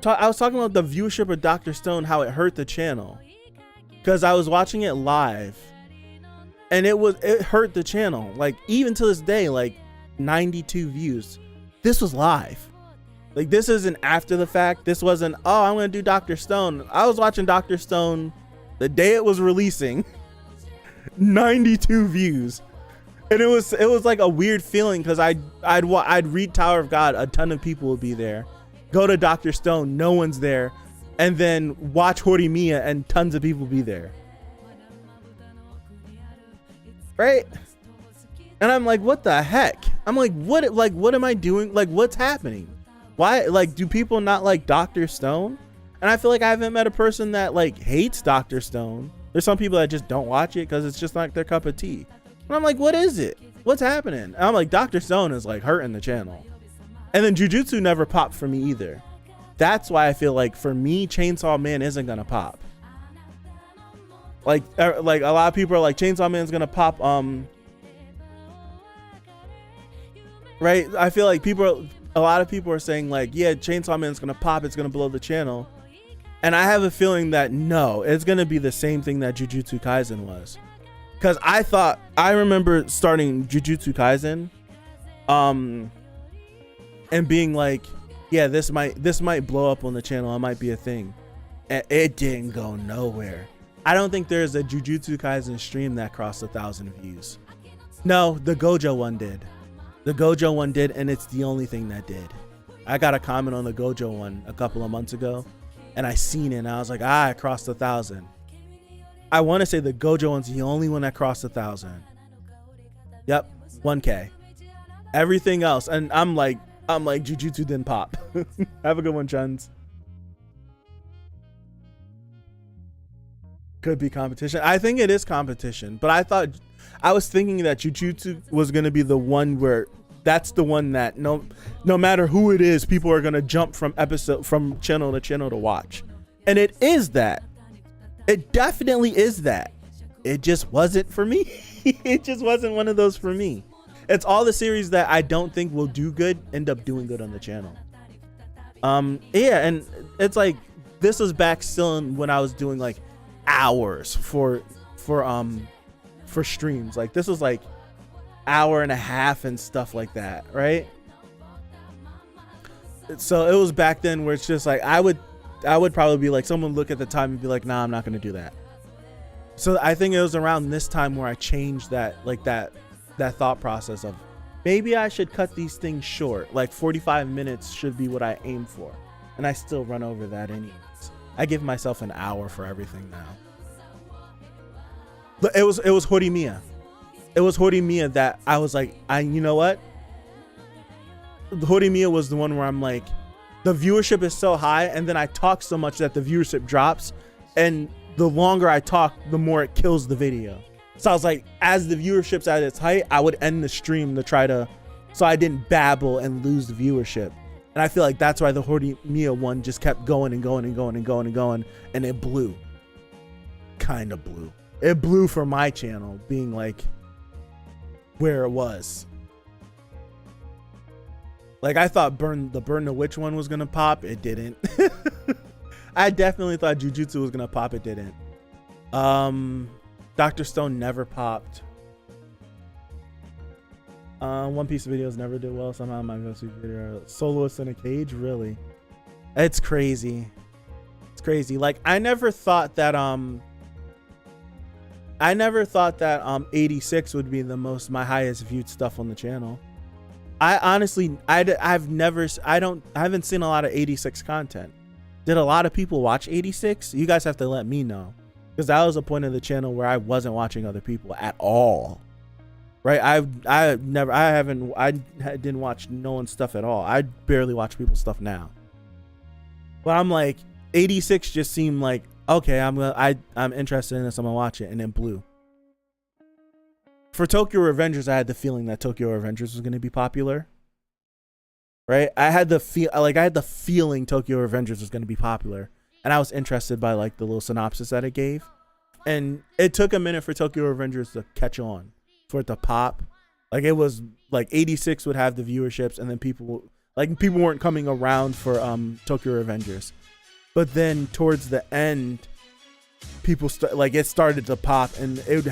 I was talking about the viewership of Dr. Stone, how it hurt the channel. Because I was watching it live. And it hurt the channel. Like, even to this day, like 92 views. This was live. Like, this isn't after the fact. This wasn't, oh, I'm gonna do Dr. Stone. I was watching Dr. Stone the day it was releasing. 92 views. And it was like a weird feeling, because I'd read Tower of God, a ton of people would be there. Go to Dr. Stone, no one's there, and then watch Horimiya and tons of people be there. Right? And I'm like, what the heck? I'm like, what am I doing? Like, what's happening? Why, like, do people not like Dr. Stone? And I feel like I haven't met a person that like hates Dr. Stone. There's some people that just don't watch it because it's just not their cup of tea. And I'm like, what is it? What's happening? And I'm like, Dr. Stone is like hurting the channel. And then Jujutsu never popped for me either. That's why I feel like for me, Chainsaw Man isn't gonna pop. Like a lot of people are like, Chainsaw Man's gonna pop. Right? I feel like people a lot of people are saying like, yeah, Chainsaw Man's gonna pop, it's gonna blow the channel. And I have a feeling that no, it's gonna be the same thing that Jujutsu Kaisen was. Cause I remember starting Jujutsu Kaisen, and being like, yeah, this might blow up on the channel, it might be a thing. And it didn't go nowhere. I don't think there's a Jujutsu Kaisen stream that crossed 1,000 views. No, the Gojo one did. The Gojo one did, and it's the only thing that did. I got a comment on the Gojo one a couple of months ago, and I seen it, and I was like, I crossed 1,000. I want to say the Gojo one's the only one that crossed 1,000. Yep, 1K. Everything else, and I'm like, Jujutsu didn't pop. Have a good one, Chuns. Could be competition. I think it is competition, but I was thinking that Jujutsu was gonna be the one where that's the one that no matter who it is, people are gonna jump from channel to channel to watch. And it is that. It definitely is that. It just wasn't for me. It just wasn't one of those for me. It's all the series that I don't think will do good end up doing good on the channel. Yeah, and it's like this was back still when I was doing like hours for streams. Like this was like hour and a half and stuff like that, right? So it was back then where it's just like I would probably be like, someone look at the time and be like, nah, I'm not gonna do that. So I think it was around this time where I changed that thought process of maybe I should cut these things short. Like 45 minutes should be what I aim for, and I still run over that anyways. I give myself an hour for everything now. But it was Horimiya. It was Horimiya that I was like, you know what? Horimiya was the one where I'm like, the viewership is so high, and then I talk so much that the viewership drops, and the longer I talk, the more it kills the video. So I was like, as the viewership's at its height, I would end the stream to try to, so I didn't babble and lose the viewership. And I feel like that's why the Horimiya one just kept going and going and going and going and going, and it blew. Kind of blew. It blew for my channel being like where it was. Like I thought Burn the Witch one was gonna pop. It didn't. I definitely thought Jujutsu was gonna pop. It didn't. Dr. Stone never popped. One Piece videos never did well. Somehow my go-to video, Soloist in a Cage, really. It's crazy. It's crazy. Like I never thought that 86 would be my highest viewed stuff on the channel. I honestly, I haven't seen a lot of 86 content. Did a lot of people watch 86? You guys have to let me know, because that was a point of the channel where I wasn't watching other people at all. Right? I didn't watch no one's stuff at all. I barely watch people's stuff now. But I'm like, 86 just seemed like, okay, I'm interested in this, I'm gonna watch it, and then blew. For Tokyo Revengers, I had the feeling that Tokyo Revengers was gonna be popular. Right? I had the feeling Tokyo Revengers was gonna be popular, and I was interested by like the little synopsis that it gave. And it took a minute for Tokyo Revengers to catch on, for it to pop. Like it was like 86 would have the viewerships, and then people weren't coming around for Tokyo Revengers. But then towards the end, it started to pop, and it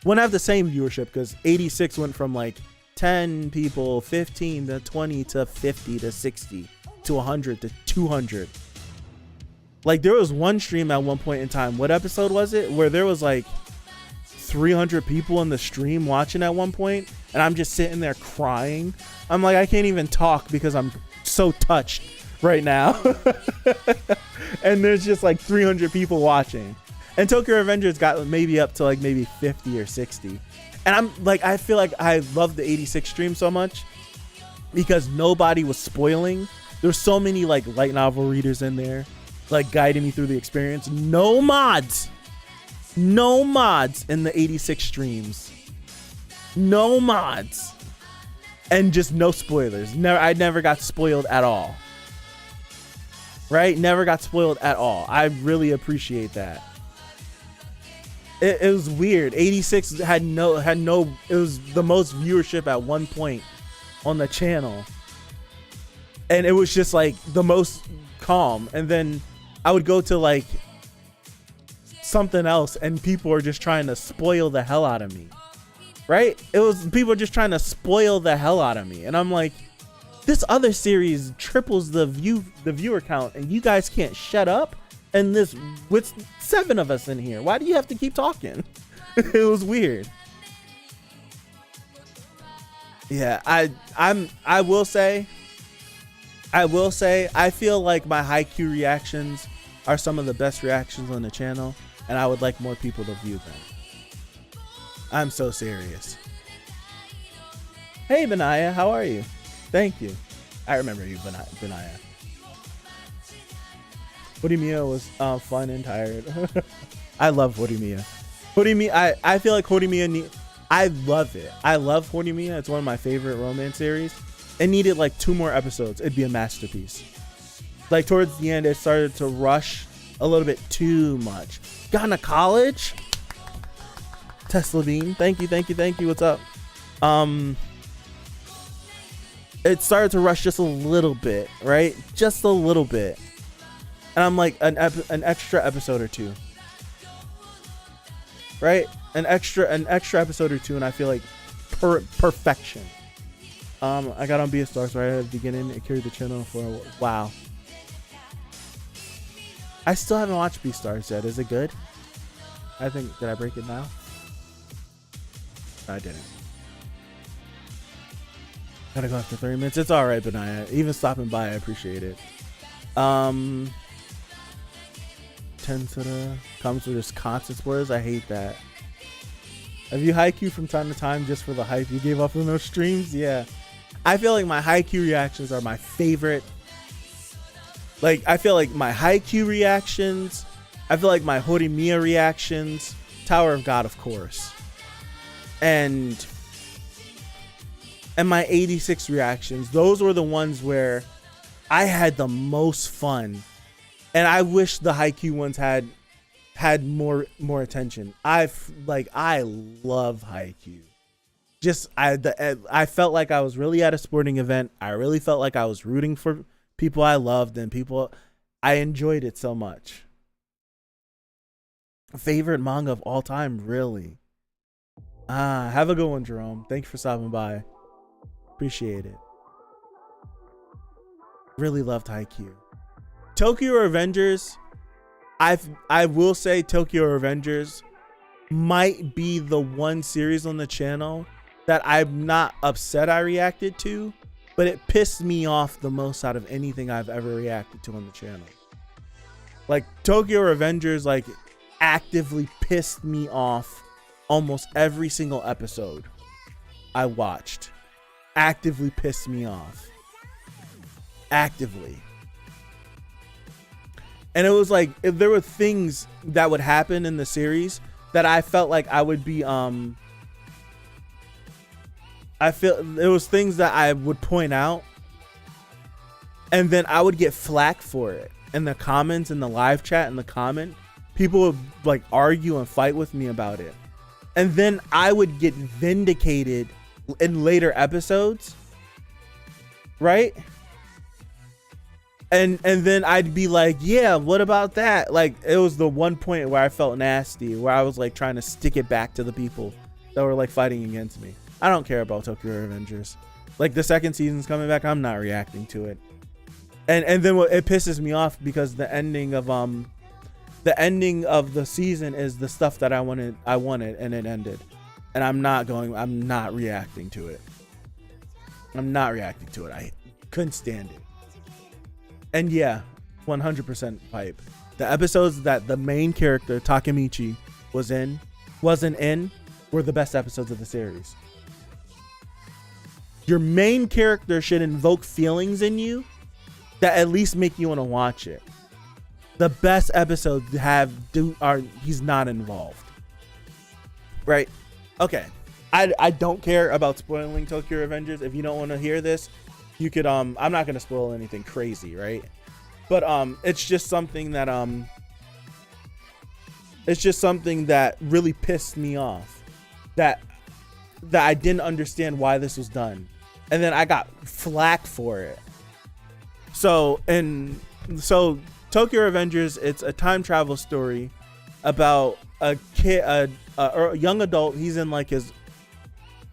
wouldn't have the same viewership, because 86 went from like 10 people, 15 to 20 to 50 to 60 to 100 to 200. Like there was one stream at one point in time. What episode was it? Where there was like 300 people in the stream watching at one point, and I'm just sitting there crying. I'm like, I can't even talk because I'm so touched right now. And there's just like 300 people watching, and Tokyo Revengers got maybe up to like maybe 50 or 60. And I'm like, I feel like I love the 86 stream so much because nobody was spoiling. There's so many like light novel readers in there, like guiding me through the experience. No mods in the 86 streams. No mods, and just no spoilers. I never got spoiled at all. Right? Never got spoiled at all. I really appreciate that. It was weird. 86 had no, it was the most viewership at one point on the channel. and it was just like the most calm. And then I would go to like something else and people are just trying to spoil the hell out of me, right? It was people just trying to spoil the hell out of me, and I'm like, this other series triples the viewer count, and you guys can't shut up. And this with 7 of us in here, why do you have to keep talking? It was weird. Yeah, I will say I feel like my Haikyuu reactions are some of the best reactions on the channel, and I would like more people to view them. I'm so serious. Hey Benaya, how are you? Thank you. I remember you, Benaya. Horimiya was fun and tired. I love Horimiya. I feel like Horimiya I love it. I love Horimiya. It's one of my favorite romance series. It needed like 2 more episodes. It'd be a masterpiece. Like towards the end, it started to rush a little bit too much. Gone to college? Tesla Bean. Thank you. What's up? It started to rush just a little bit, right? Just a little bit. And I'm like, an extra episode or 2. Right? An extra episode or 2, and I feel like perfection. I got on Beastars right at the beginning. It carried the channel for a while. Wow. I still haven't watched Beastars yet. Is it good? I think, did I break it now? I didn't. Gotta go after 30 minutes. It's alright, Benaya. Even stopping by, I appreciate it. Tensura comes with his constant spoilers. I hate that. Have you Haikyuu from time to time just for the hype you gave up on those streams? Yeah. I feel like my Haikyuu reactions are my favorite. Like, I feel like my Haikyuu reactions, I feel like my Horimiya reactions, Tower of God, of course. And my 86 reactions, those were the ones where I had the most fun. And I wish the Haikyuu ones had more attention. I love Haikyuu. Just I felt like I was really at a sporting event. I really felt like I was rooting for people I loved and people. I enjoyed it so much. Favorite manga of all time, really. Have a good one, Jerome. Thank you for stopping by. Appreciate it. Really loved Haikyuu. Tokyo Revengers, I will say Tokyo Revengers might be the one series on the channel that I'm not upset I reacted to, but it pissed me off the most out of anything I've ever reacted to on the channel. Like Tokyo Revengers, like actively pissed me off almost every single episode I watched. Actively pissed me off. Actively. And it was like, if there were things that would happen in the series that I felt like I would be, I feel there was things that I would point out and then I would get flack for it in the comments, in the live chat, in the comment. People would like argue and fight with me about it. And then I would get vindicated in later episodes. Right? And then I'd be like, yeah, what about that? Like, it was the one point where I felt nasty, where I was like trying to stick it back to the people that were like fighting against me. I don't care about Tokyo Revengers. Like, the second season's coming back, I'm not reacting to it. And then it pisses me off because the ending of the season is the stuff that I wanted and it ended. And I'm not reacting to it. I'm not reacting to it. I couldn't stand it. And yeah, 100% pipe. The episodes that the main character Takemichi wasn't in were the best episodes of the series. Your main character should invoke feelings in you that at least make you want to watch it. The best episodes he's not involved. Right? Okay. I don't care about spoiling Tokyo Revengers. If you don't want to hear this, you could I'm not gonna spoil anything crazy, right? But it's just something that really pissed me off, that I didn't understand why this was done, and then I got flack for it. So Tokyo Revengers, it's a time travel story about a kid, a young adult. He's in like his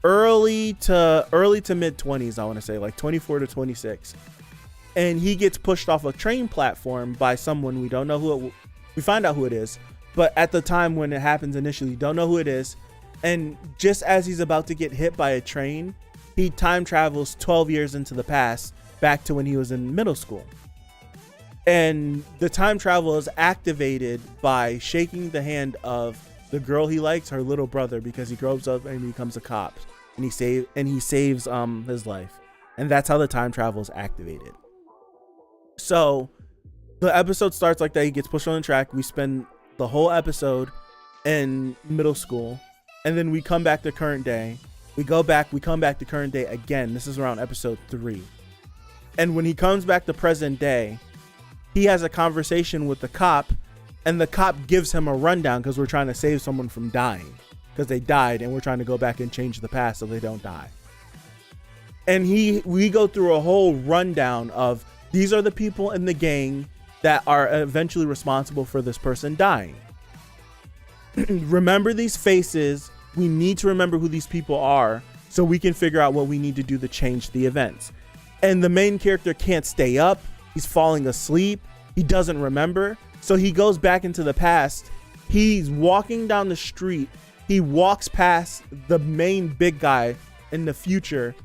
early to mid 20s, I want to say, like 24 to 26, and he gets pushed off a train platform by someone we don't know who it, we find out who it is, but at the time when it happens initially, you don't know who it is. And just as he's about to get hit by a train, he time travels 12 years into the past, back to when he was in middle school. And the time travel is activated by shaking the hand of the girl he likes, her little brother, because he grows up and becomes a cop, and he saves his life. And that's how the time travel is activated. So the episode starts like that. He gets pushed on the track. We spend the whole episode in middle school, and then we come back to current day. We come back to current day again. This is around episode 3. And when he comes back to present day, he has a conversation with the cop, and the cop gives him a rundown because we're trying to save someone from dying because they died, and we're trying to go back and change the past so they don't die. And we go through a whole rundown of these are the people in the gang that are eventually responsible for this person dying. Remember these faces. We need to remember who these people are so we can figure out what we need to do to change the events. And the main character can't stay up. He's falling asleep. He doesn't remember. So he goes back into the past. He's walking down the street. He walks past the main big guy in the future.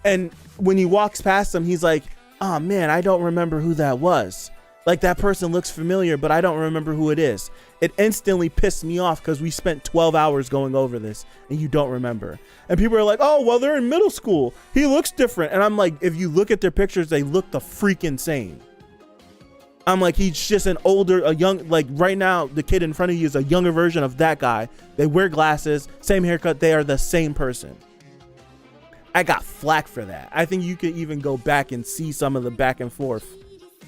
And when he walks past him, he's like, oh man, I don't remember who that was. Like, that person looks familiar, but I don't remember who it is. It instantly pissed me off because we spent 12 hours going over this and you don't remember. And people are like, oh, well, they're in middle school. He looks different. And I'm like, if you look at their pictures, they look the freaking same. I'm like, he's just a young, like right now, the kid in front of you is a younger version of that guy. They wear glasses, same haircut. They are the same person. I got flack for that. I think you could even go back and see some of the back and forth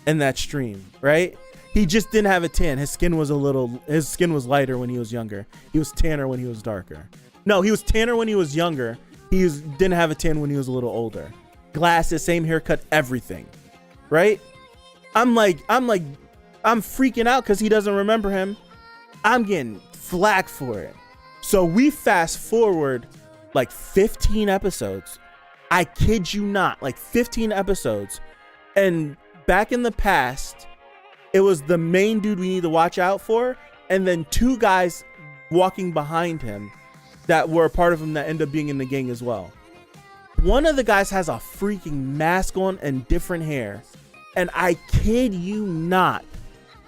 in that stream, right? He just didn't have a tan. His skin was lighter when he was younger. He was tanner when he was darker. No, he was tanner when he was younger. Didn't have a tan when he was a little older. Glasses, same haircut, everything, right? I'm freaking out because he doesn't remember him. I'm getting flack for it. So we fast forward like 15 episodes. I kid you not, like 15 episodes. And back in the past, it was the main dude we need to watch out for, and then 2 guys walking behind him that were a part of him that end up being in the gang as well. One of the guys has a freaking mask on and different hair. And I kid you not,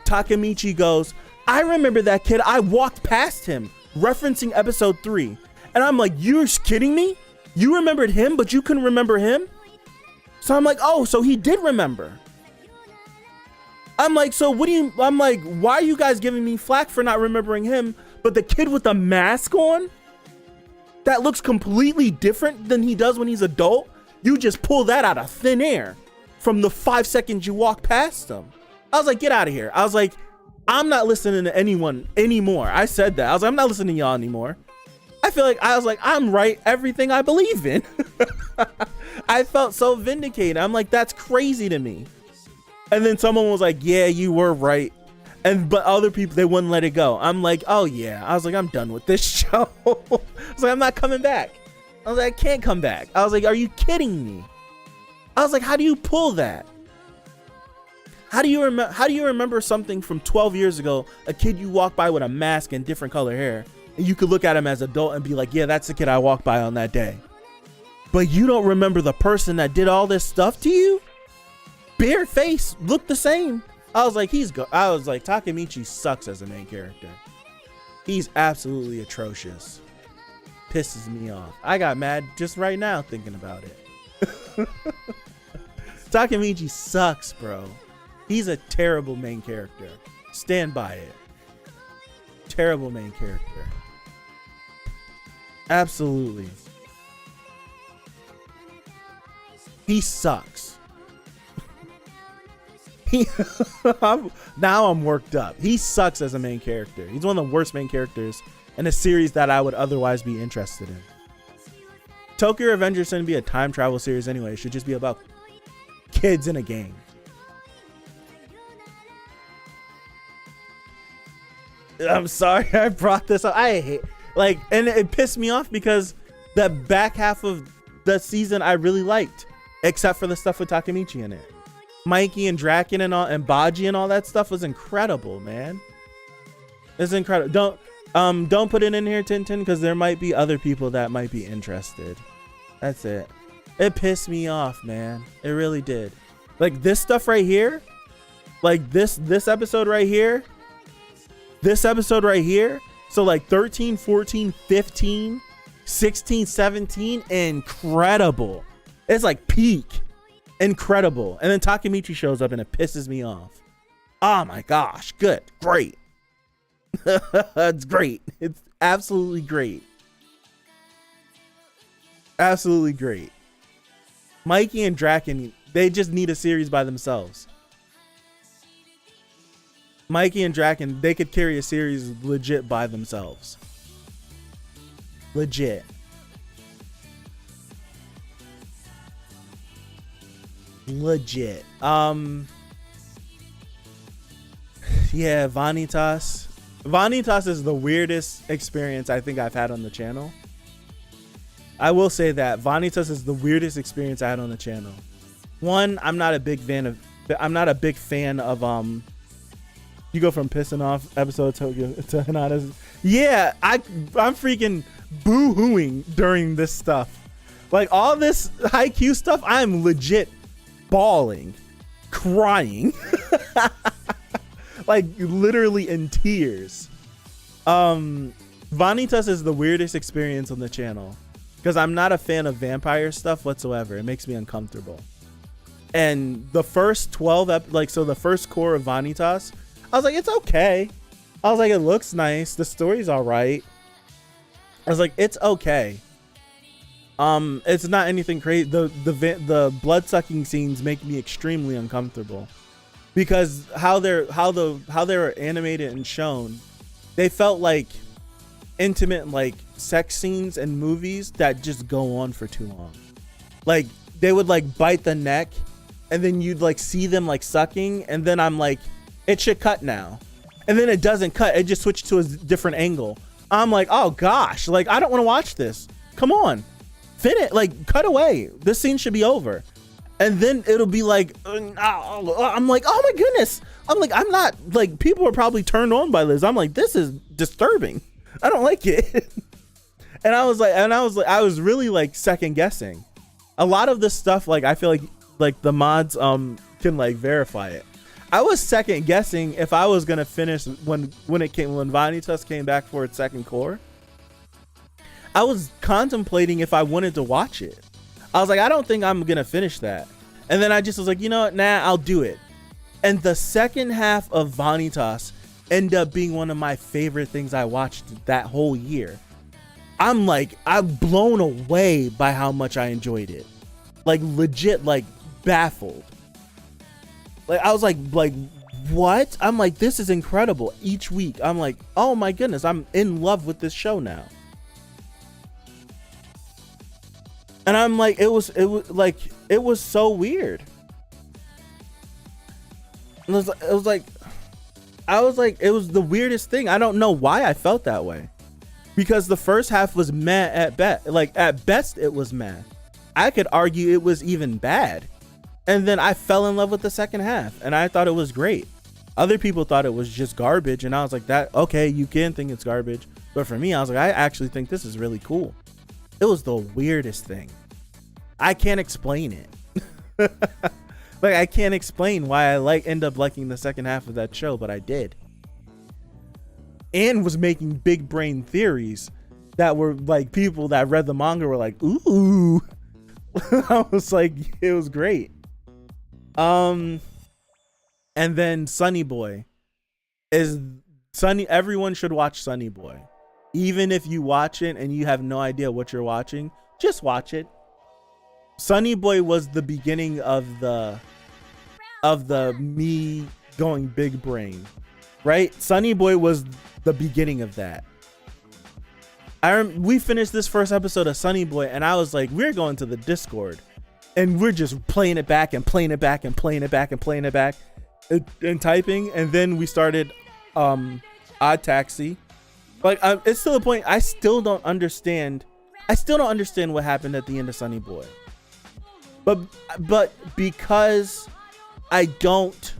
Takemichi goes, I remember that kid. I walked past him, referencing episode 3. And I'm like, you're kidding me? You remembered him, but you couldn't remember him? So I'm like, oh, so he did remember. I'm like, so I'm like, why are you guys giving me flack for not remembering him? But the kid with the mask on, that looks completely different than he does when he's adult, you just pull that out of thin air from the 5 seconds you walk past him. I was like, get out of here. I was like, I'm not listening to anyone anymore. I said that. I was like, I'm not listening to y'all anymore. I was like, I'm right. Everything I believe in. I felt so vindicated. I'm like, that's crazy to me. And then someone was like, yeah, you were right. But other people, they wouldn't let it go. I'm like, oh yeah. I was like, I'm done with this show. I was like, I'm not coming back. I was like, I can't come back. I was like, are you kidding me? I was like, how do you pull that? How do you remember something from 12 years ago, a kid you walked by with a mask and different color hair, and you could look at him as an adult and be like, yeah, that's the kid I walked by on that day. But you don't remember the person that did all this stuff to you? Bare face, looked the same. I was like, Takemichi sucks as a main character. He's absolutely atrocious. Pisses me off. I got mad just right now thinking about it. Takemichi sucks, bro. He's a terrible main character. Stand by it. Terrible main character. Absolutely. He sucks. Now I'm worked up. He sucks as a main character. He's one of the worst main characters in a series that I would otherwise be interested in. Tokyo Revengers shouldn't be a time travel series anyway. It should just be about kids in a game. I'm sorry I brought this up. I hate like, and it pissed me off because the back half of the season I really liked, except for the stuff with Takemichi in it. Mikey and Draken and all, and Baji and all that stuff was incredible, man. It's incredible. Don't put it in here, Tintin, because there might be other people that might be interested. That's it. It pissed me off, man. It really did. Like this stuff right here, like this episode right here, this episode right here. So like 13, 14, 15, 16, 17, incredible. It's like peak. Incredible. And then Takemichi shows up and it pisses me off. Oh my gosh. Good. Great. It's great. It's absolutely great. Absolutely great. Mikey and Draken, they just need a series by themselves. Mikey and Draken, they could carry a series legit by themselves. Legit. Legit. Yeah, Vanitas. Vanitas is the weirdest experience I think I've had on the channel. I will say that Vanitas is the weirdest experience I had on the channel. One, I'm not a big fan of you go from pissing off episode to Hinata's. Yeah, I'm freaking boo-hooing during this stuff. Like all this Haikyuu stuff, I'm legit bawling, crying, like literally in tears. Vanitas is the weirdest experience on the channel because I'm not a fan of vampire stuff whatsoever. It makes me uncomfortable. And the first 12 so the first core of Vanitas, I was like, it's okay. I was like, it looks nice. The story's all right. I was like, it's okay. It's not anything crazy. The blood sucking scenes make me extremely uncomfortable because how they were animated and shown, they felt like intimate like sex scenes in movies that just go on for too long. Like they would like bite the neck, and then you'd like see them like sucking, and then I'm like, it should cut now, and then it doesn't cut. It just switched to a different angle. I'm like, oh gosh, like I don't want to watch this. Come on. Finish, like cut away. This scene should be over. And then it'll be like, I'm like, oh my goodness. I'm like, I'm not like, people are probably turned on by this. I'm like, this is disturbing. I don't like it. And I was really like second guessing. A lot of this stuff, like I feel like the mods can like verify it. I was second guessing if I was gonna finish when Vanitas came back for its second core. I was contemplating if I wanted to watch it. I was like, I don't think I'm gonna finish that. And then I just was like, you know what? Nah, I'll do it. And the second half of Vanitas ended up being one of my favorite things I watched that whole year. I'm blown away by how much I enjoyed it. Like legit, like baffled. Like I was like what? I'm like, this is incredible. Each week, I'm like, oh my goodness, I'm in love with this show now. And I'm like, it was so weird. It was the weirdest thing. I don't know why I felt that way. Because the first half was meh at best. Like at best it was meh. I could argue it was even bad. And then I fell in love with the second half and I thought it was great. Other people thought it was just garbage, and I was like, that okay, you can think it's garbage. But for me, I was like, I actually think this is really cool. It was the weirdest thing. I can't explain it. Like I can't explain why I end up liking the second half of that show, but I did. And was making big brain theories that were like, people that read the manga were like, ooh. I was like, it was great. And then Sunny Boy everyone should watch Sunny Boy. Even if you watch it and you have no idea what you're watching, just watch it. Sunny Boy was the beginning of the me going big brain, right? Sunny Boy was the beginning of that. We finished this first episode of Sunny Boy and I was like, we're going to the Discord and we're just playing it back and playing it back and playing it back and playing it back and typing. And then we started Odd Taxi. Like, it's to the point I still don't understand. I still don't understand what happened at the end of Sonny Boy. But because I don't,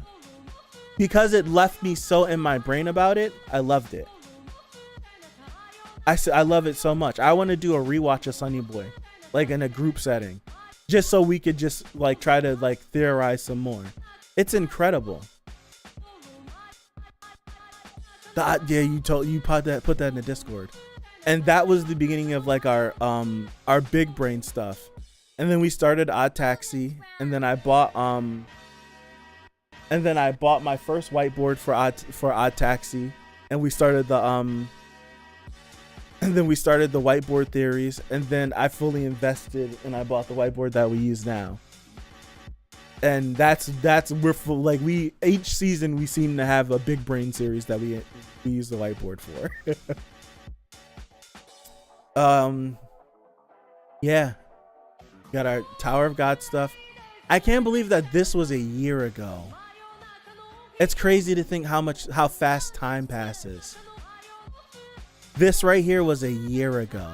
because it left me so in my brain about it, I loved it. I love it so much. I want to do a rewatch of Sonny Boy, like in a group setting, just so we could just like try to like theorize some more. It's incredible. Yeah, you put that in the Discord, and that was the beginning of like our big brain stuff, and then we started Odd Taxi, and then I bought my first whiteboard for Odd Taxi, and we started the whiteboard theories, and then I fully invested and I bought the whiteboard that we use now. And each season we seem to have a big brain series that we use the whiteboard for. Yeah, got our Tower of God stuff. I can't believe that this was a year ago. It's crazy to think how fast time passes. This right here was a year ago.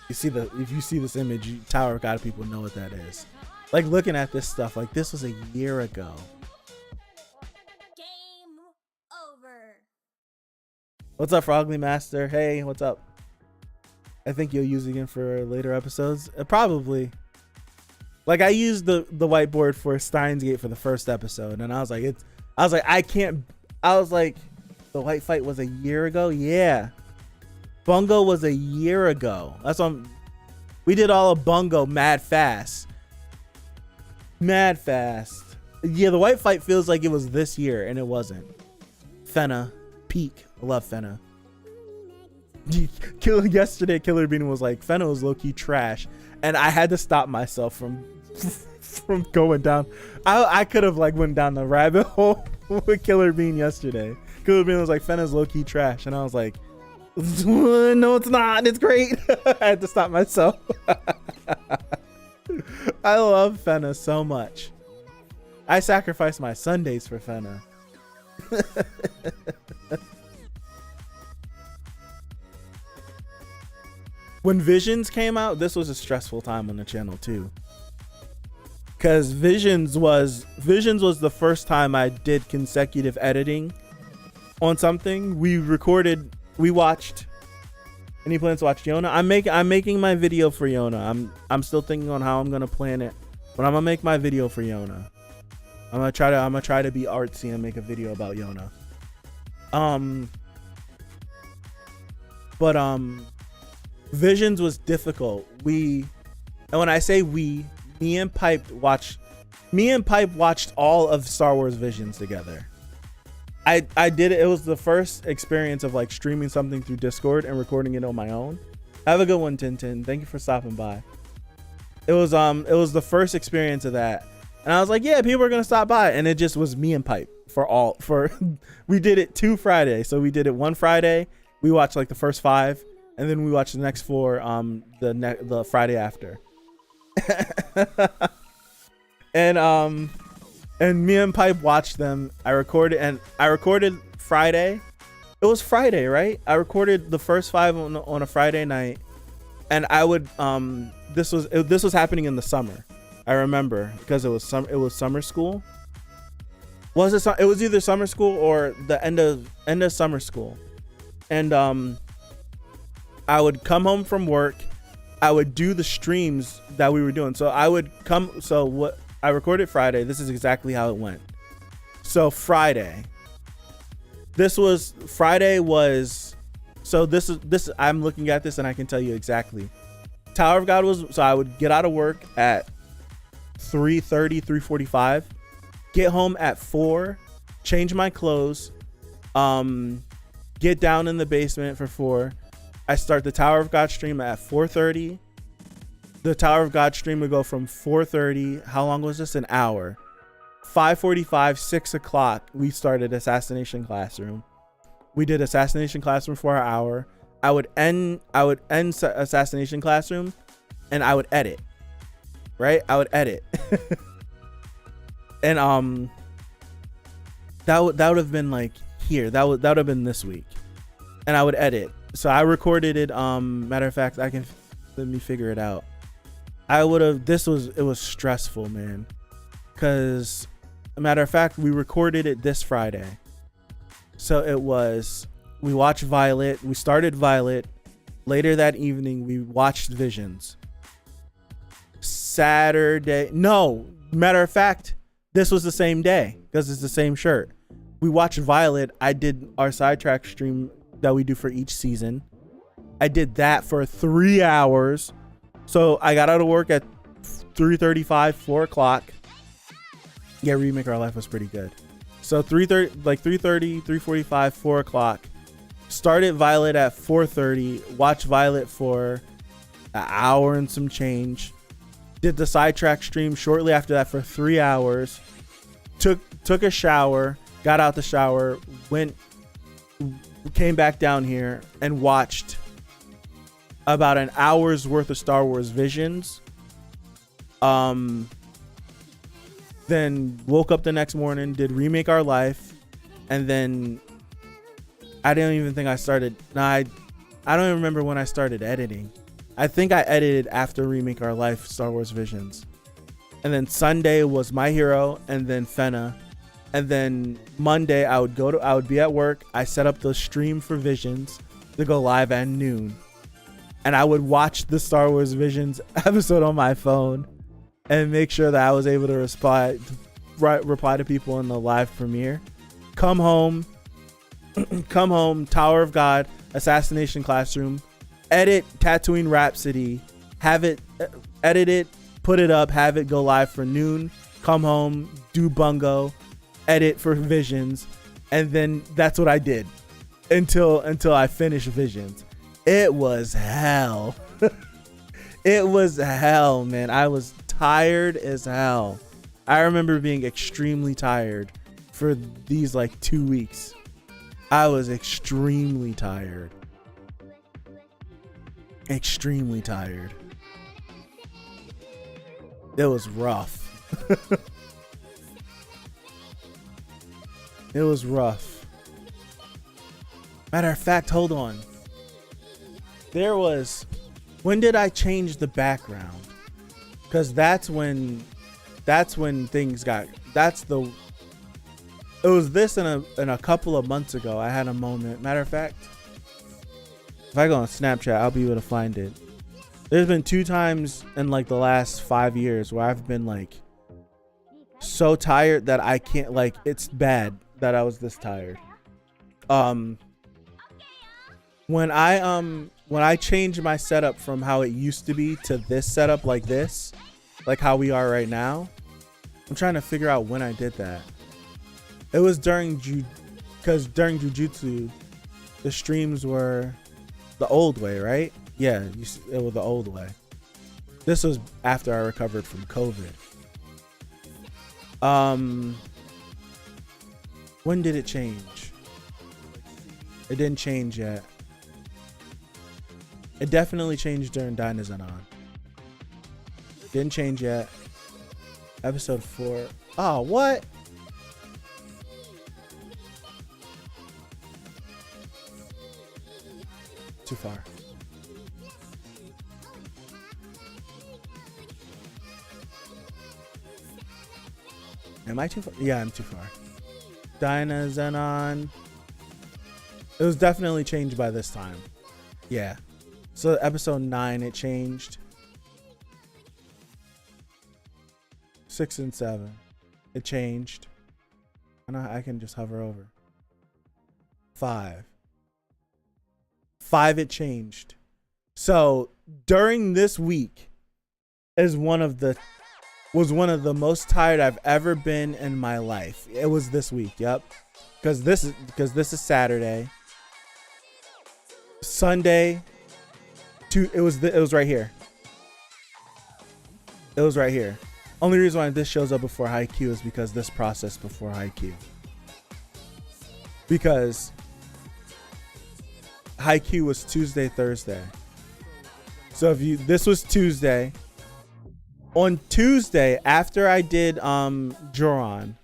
If you see this image, Tower of God people know what that is. Like looking at this stuff, like this was a year ago. Game over. What's up, Frogly Master? Hey, what's up? I think you'll use it again for later episodes. Probably. Like I used the whiteboard for Steins Gate for the first episode, and I was like, the white fight was a year ago. Yeah. Bungo was a year ago. That's on. We did all of Bungo mad fast. Yeah, the white fight feels like it was this year, and it wasn't. Fena, peak. I love Fena. Yesterday, Killer Bean was like, Fena was low-key trash, and I had to stop myself from going down. I could have like went down the rabbit hole with Killer Bean yesterday. Killer Bean was like, Fena's low-key trash, and I was like, no, it's not. It's great. I had to stop myself. I love Fena so much. I sacrifice my Sundays for Fena. When Visions came out, this was a stressful time on the channel too. Because Visions was the first time I did consecutive editing on something. We watched. Any plans to watch Yona? I'm making my video for Yona. I'm still thinking on how I'm gonna plan it, but I'm gonna make my video for Yona. I'm gonna try to be artsy and make a video about Yona. But Visions was difficult. And when I say me and Pipe watched all of Star Wars Visions together. I did it. It was the first experience of like streaming something through Discord and recording it on my own. Have a good one, Tintin. Thank you for stopping by. It was the first experience of that, and I was like, yeah, people are gonna stop by, and it just was me and Pipe we did it 2 Fridays. So we did it one Friday. We watched like the first 5, and then we watched the next 4 the Friday after. And me and Pipe watched them. I recorded Friday. It was Friday, right? I recorded the first 5 on a Friday night, and I would this was happening in the summer. I remember because it was summer school. It was either summer school or the end of summer school, and I would come home from work. I would do the streams that we were doing. So I would come. So what? I recorded Friday. This is exactly how it went. So Friday. This I'm looking at this and I can tell you exactly. Tower of God was, so I would get out of work at 3:30, 3:45, get home at 4, change my clothes, get down in the basement for 4. I start the Tower of God stream at 4:30. The Tower of God stream would go from 4:30. How long was this? An hour. 5:45, 6 o'clock. We started Assassination Classroom. We did Assassination Classroom for an hour. I would end Assassination Classroom, and I would edit. Right? I would edit. And that would have been like here. That would have been this week, and I would edit. So I recorded it. Matter of fact, let me figure it out. I would have. It was stressful, man. Cause, matter of fact, we recorded it this Friday. So we watched Violet. We started Violet. Later that evening, we watched Visions. Saturday. No, matter of fact, this was the same day because it's the same shirt. We watched Violet. I did our sidetrack stream that we do for each season. I did that for 3 hours. So I got out of work at 3:35, 4 o'clock. Yeah, Remake Our Life was pretty good. So 3:30, 3:45, 4 o'clock. Started Violet at 4:30. Watched Violet for an hour and some change. Did the sidetrack stream shortly after that for 3 hours. Took a shower. Got out the shower. Came back down here and watched about an hour's worth of Star Wars Visions. Then woke up the next morning, did Remake Our Life, and then I don't even think I started. I don't even remember when I started editing. I think I edited after Remake Our Life Star Wars Visions. And then Sunday was My Hero and then Fena. And then Monday I would be at work. I set up the stream for Visions to go live at noon. And I would watch the Star Wars Visions episode on my phone and make sure that I was able to reply to people in the live premiere. Come home, Tower of God, Assassination Classroom, edit Tatooine Rhapsody, have it edited, put it up, have it go live for noon, come home, do Bungo, edit for Visions, and then that's what I did until I finished Visions. It was hell. It was hell, man. I was tired as hell. I remember being extremely tired for these like 2 weeks. I was extremely tired. Extremely tired. It was rough. It was rough. Matter of fact, hold on. When did I change the background? Because that's when things got, it was this in a couple of months ago. I had a moment. Matter of fact, if I go on Snapchat, I'll be able to find it. There's been 2 times in like the last 5 years where I've been like so tired that I can't, like, it's bad that I was this tired. When I changed my setup from how it used to be to this setup, like this, like how we are right now, I'm trying to figure out when I did that. It was during Jujutsu, the streams were the old way, right? Yeah, it was the old way. This was after I recovered from COVID. When did it change? It didn't change yet. It definitely changed during Dynazenon. Didn't change yet. Episode 4. Oh, what? Too far. Am I too far? Yeah, I'm too far. Dynazenon. It was definitely changed by this time. Yeah. So episode 9, it changed. 6 and 7, it changed. I can just hover over. 5, it changed. So during this week was one of the most tired I've ever been in my life. It was this week. Yep. Because this is Saturday. Sunday. It was right here. It was right here. Only reason why this shows up before Haikyuu is because this process before Haikyuu. Because Haikyuu was Tuesday, Thursday. So this was Tuesday. On Tuesday, after I did Joran,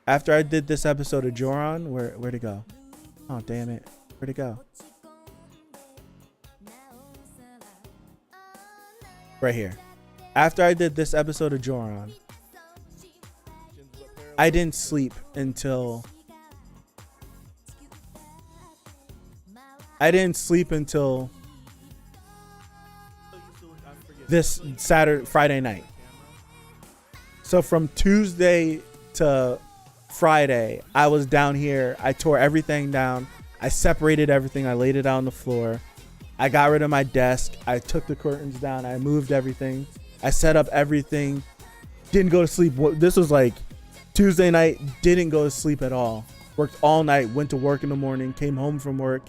After I did this episode of Joran, where'd it go? Oh, damn it. Where'd it go? Right here. After I did this episode of Joran, I didn't sleep until this Friday night. So from Tuesday to Friday, I was down here. I tore everything down. I separated everything. I laid it out on the floor. I got rid of my desk. I took the curtains down. I moved everything. I set up everything. Didn't go to sleep. This was like Tuesday night. Didn't go to sleep at all. Worked all night. Went to work in the morning. Came home from work.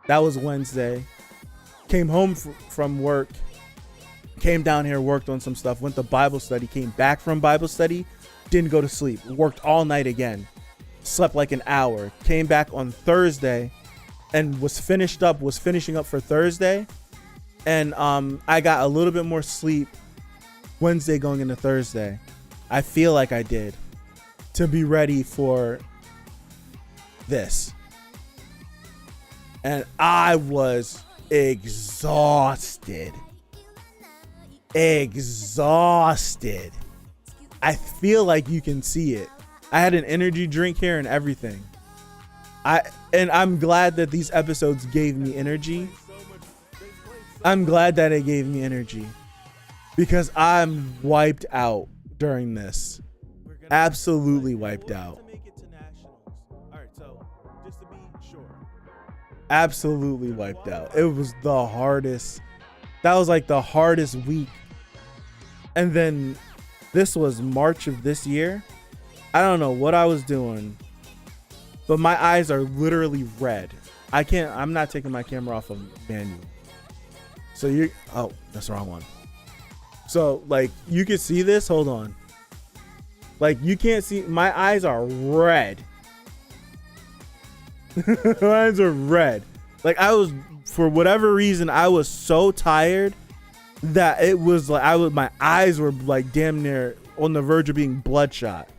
That was Wednesday. Came home from work. Came down here. Worked on some stuff. Went to Bible study. Came back from Bible study. Didn't go to sleep. Worked all night again. Slept like an hour. Came back on Thursday and was finishing up for Thursday. And I got a little bit more sleep Wednesday going into Thursday. I feel like I did, to be ready for this. And I was exhausted. I feel like you can see it. I had an energy drink here and everything. I'm glad that these episodes gave me energy. I'm glad that it gave me energy, because I'm wiped out during this. Absolutely wiped out. Absolutely wiped out. It was the hardest. That was like the hardest week. And then this was March of this year. I don't know what I was doing, but my eyes are literally red. I'm not taking my camera off of manual. So oh, that's the wrong one. So like you can see this, hold on. Like you can't see, my eyes are red. My eyes are red. Like for whatever reason, I was so tired that it was like my eyes were like damn near on the verge of being bloodshot.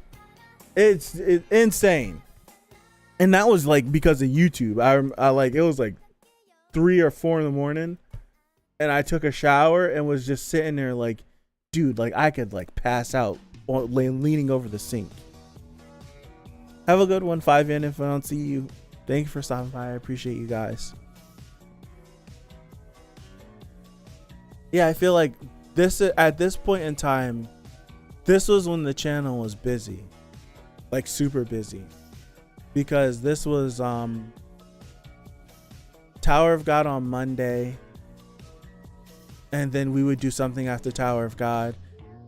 It's insane. And that was like because of YouTube. I like, it was like 3 or 4 in the morning, and I took a shower and was just sitting there like, dude, like I could like pass out leaning over the sink. Have a good one, 5N. If I don't see you, thank you for stopping by. I appreciate you guys. Yeah, I feel like at this point in time, this was when the channel was busy, like super busy, because this was Tower of God on Monday, and then we would do something after Tower of God.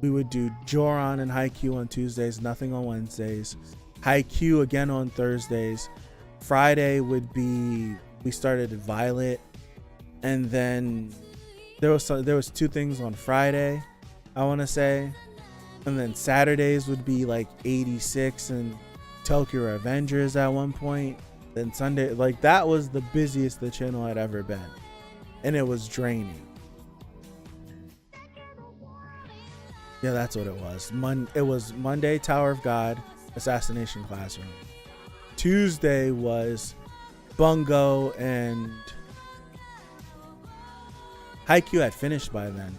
We would do Joran and Haikyuu on Tuesdays, nothing on Wednesdays. Haikyuu again on Thursdays. Friday would be, we started Violet, and then there was 2 things on Friday, I want to say, and then Saturdays would be like 86 and Tokyo Revengers at one point. Then Sunday, like that was the busiest the channel had ever been, and it was draining. Yeah, that's what it was. It was Monday, Tower of God, Assassination Classroom. Tuesday was Bungo, and Haikyuu had finished by then.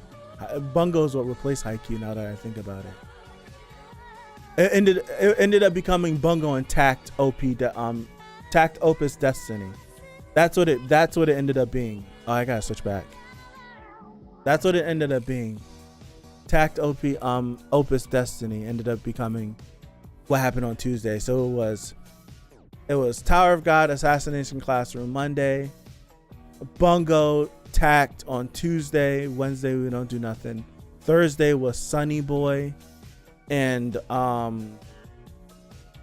Bungo is what replaced Haikyuu, now that I think about it. It ended up becoming Bungo and Tact Opus Destiny. That's what it ended up being. Oh, I gotta switch back. That's what it ended up being. Tact Opus Destiny ended up becoming what happened on Tuesday. So it was Tower of God, Assassination Classroom Monday, Bungo, Tact on Tuesday. Wednesday we don't do nothing. Thursday was Sunny Boy, and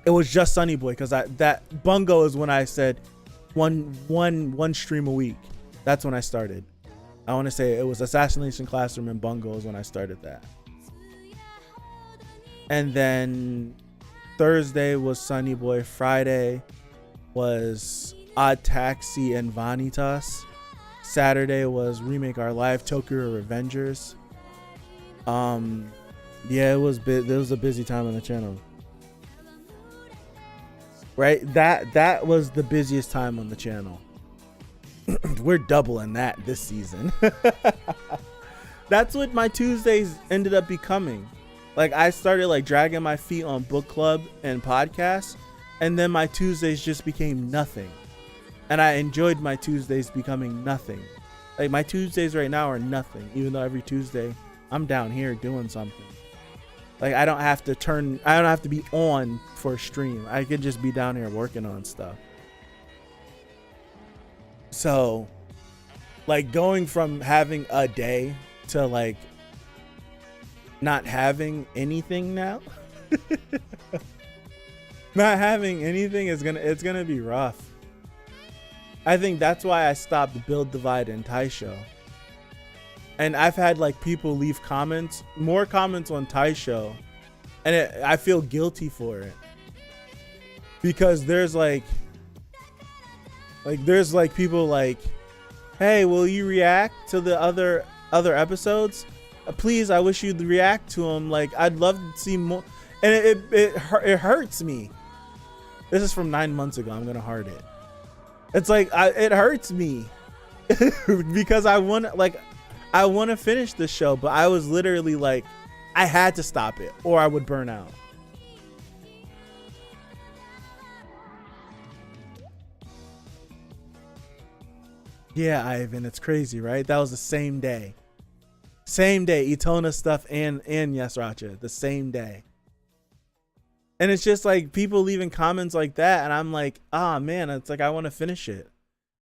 it was just Sunny Boy because that Bungo is when I said one stream a week. That's when I started. I want to say it was Assassination Classroom and Bungo is when I started that. And then Thursday was Sunny Boy. Friday was Odd Taxi and Vanitas. Saturday was Remake Our Life, Tokyo Revengers. Yeah, it was a busy time on the channel. right? That was the busiest time on the channel. We're doubling that this season. That's what my Tuesdays ended up becoming. Like, I started like dragging my feet on book club and podcasts, and then my Tuesdays just became nothing. And I enjoyed my Tuesdays becoming nothing. Like, my Tuesdays right now are nothing, even though every Tuesday I'm down here doing something. Like, I don't have to be on for a stream. I could just be down here working on stuff. So, like, going from having a day to like not having anything now. Not having anything is gonna be rough. I think that's why I stopped Build, Divide, and Taisho. And I've had like people leave comments, more comments on Taisho, and I feel guilty for it, because there's people like, hey, will you react to the other episodes? Please, I wish you'd react to them. Like, I'd love to see more. And it hurts me. This is from 9 months ago. I'm gonna heart it. It's like, it hurts me because I want to finish the show, but I was literally like, I had to stop it or I would burn out. Yeah, Ivan, it's crazy, right? That was the same day. Same day, Etona stuff and Yes Racha, the same day. And it's just like people leaving comments like that, and I'm like, ah, man, it's like I want to finish it.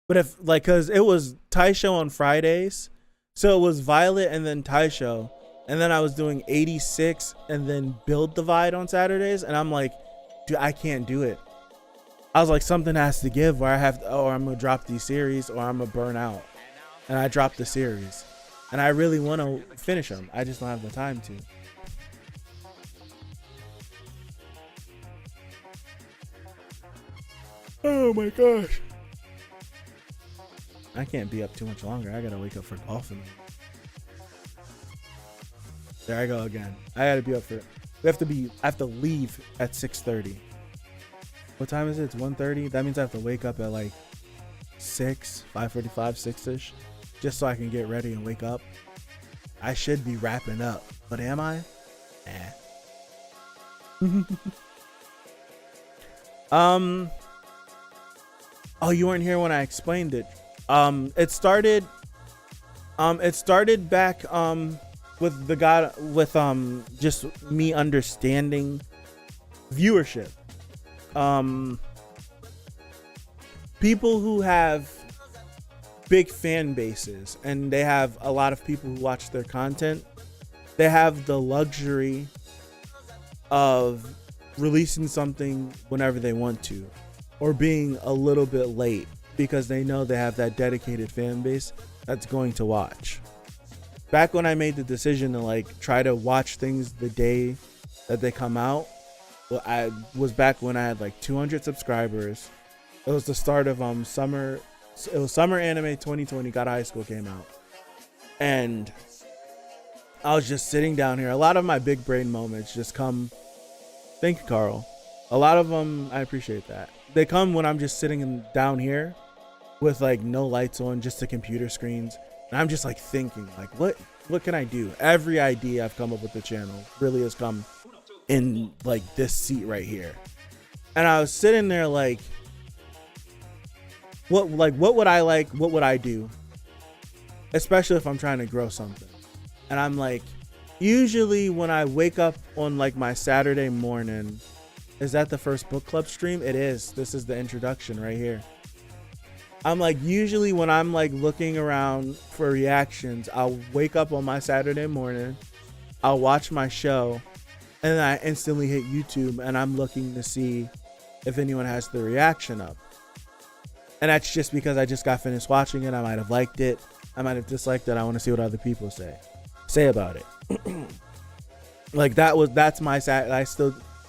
But if like, cause it was Taisho on Fridays, so it was Violet and then Taisho, and then I was doing 86 and then Build Divide on Saturdays, and I'm like, dude, I can't do it. I was like, something has to give, where I have to, or I'm gonna drop these series, or I'm gonna burn out. And I dropped the series, and I really want to finish them. I just don't have the time to. Oh my gosh. I can't be up too much longer. I gotta wake up for golf. There I go again. I gotta be up for it. I have to leave at 6:30. What time is it? It's 1:30. That means I have to wake up at like 5:45, 6ish, just so I can get ready and wake up. I should be wrapping up, but am I? Oh, you weren't here when I explained it. It started back with the guy with just me understanding viewership. People who have big fan bases and they have a lot of people who watch their content, they have the luxury of releasing something whenever they want to, or being a little bit late because they know they have that dedicated fan base that's going to watch. Back when I made the decision to like try to watch things the day that they come out, well, I was back when I had like 200 subscribers. It was the start of summer anime 2020. God High School came out, and I was just sitting down here. A lot of my big brain moments just come. Thank you, Carl. A lot of them, I appreciate that. They come when I'm just sitting down here with like no lights on, just the computer screens, and I'm just like thinking, like, what can I do? Every idea I've come up with the channel really has come in like this seat right here. And I was sitting there like, what would I like? What would I do? Especially if I'm trying to grow something. And I'm like, usually when I wake up on like my Saturday morning, is that the first book club stream? It is. This is the introduction right here. I'm like, usually when I'm like looking around for reactions, I'll wake up on my Saturday morning, I'll watch my show, and then I instantly hit YouTube and I'm looking to see if anyone has the reaction up. And that's just because I just got finished watching it. I might have liked it. I might have disliked it. I want to see what other people say about it. Like that's my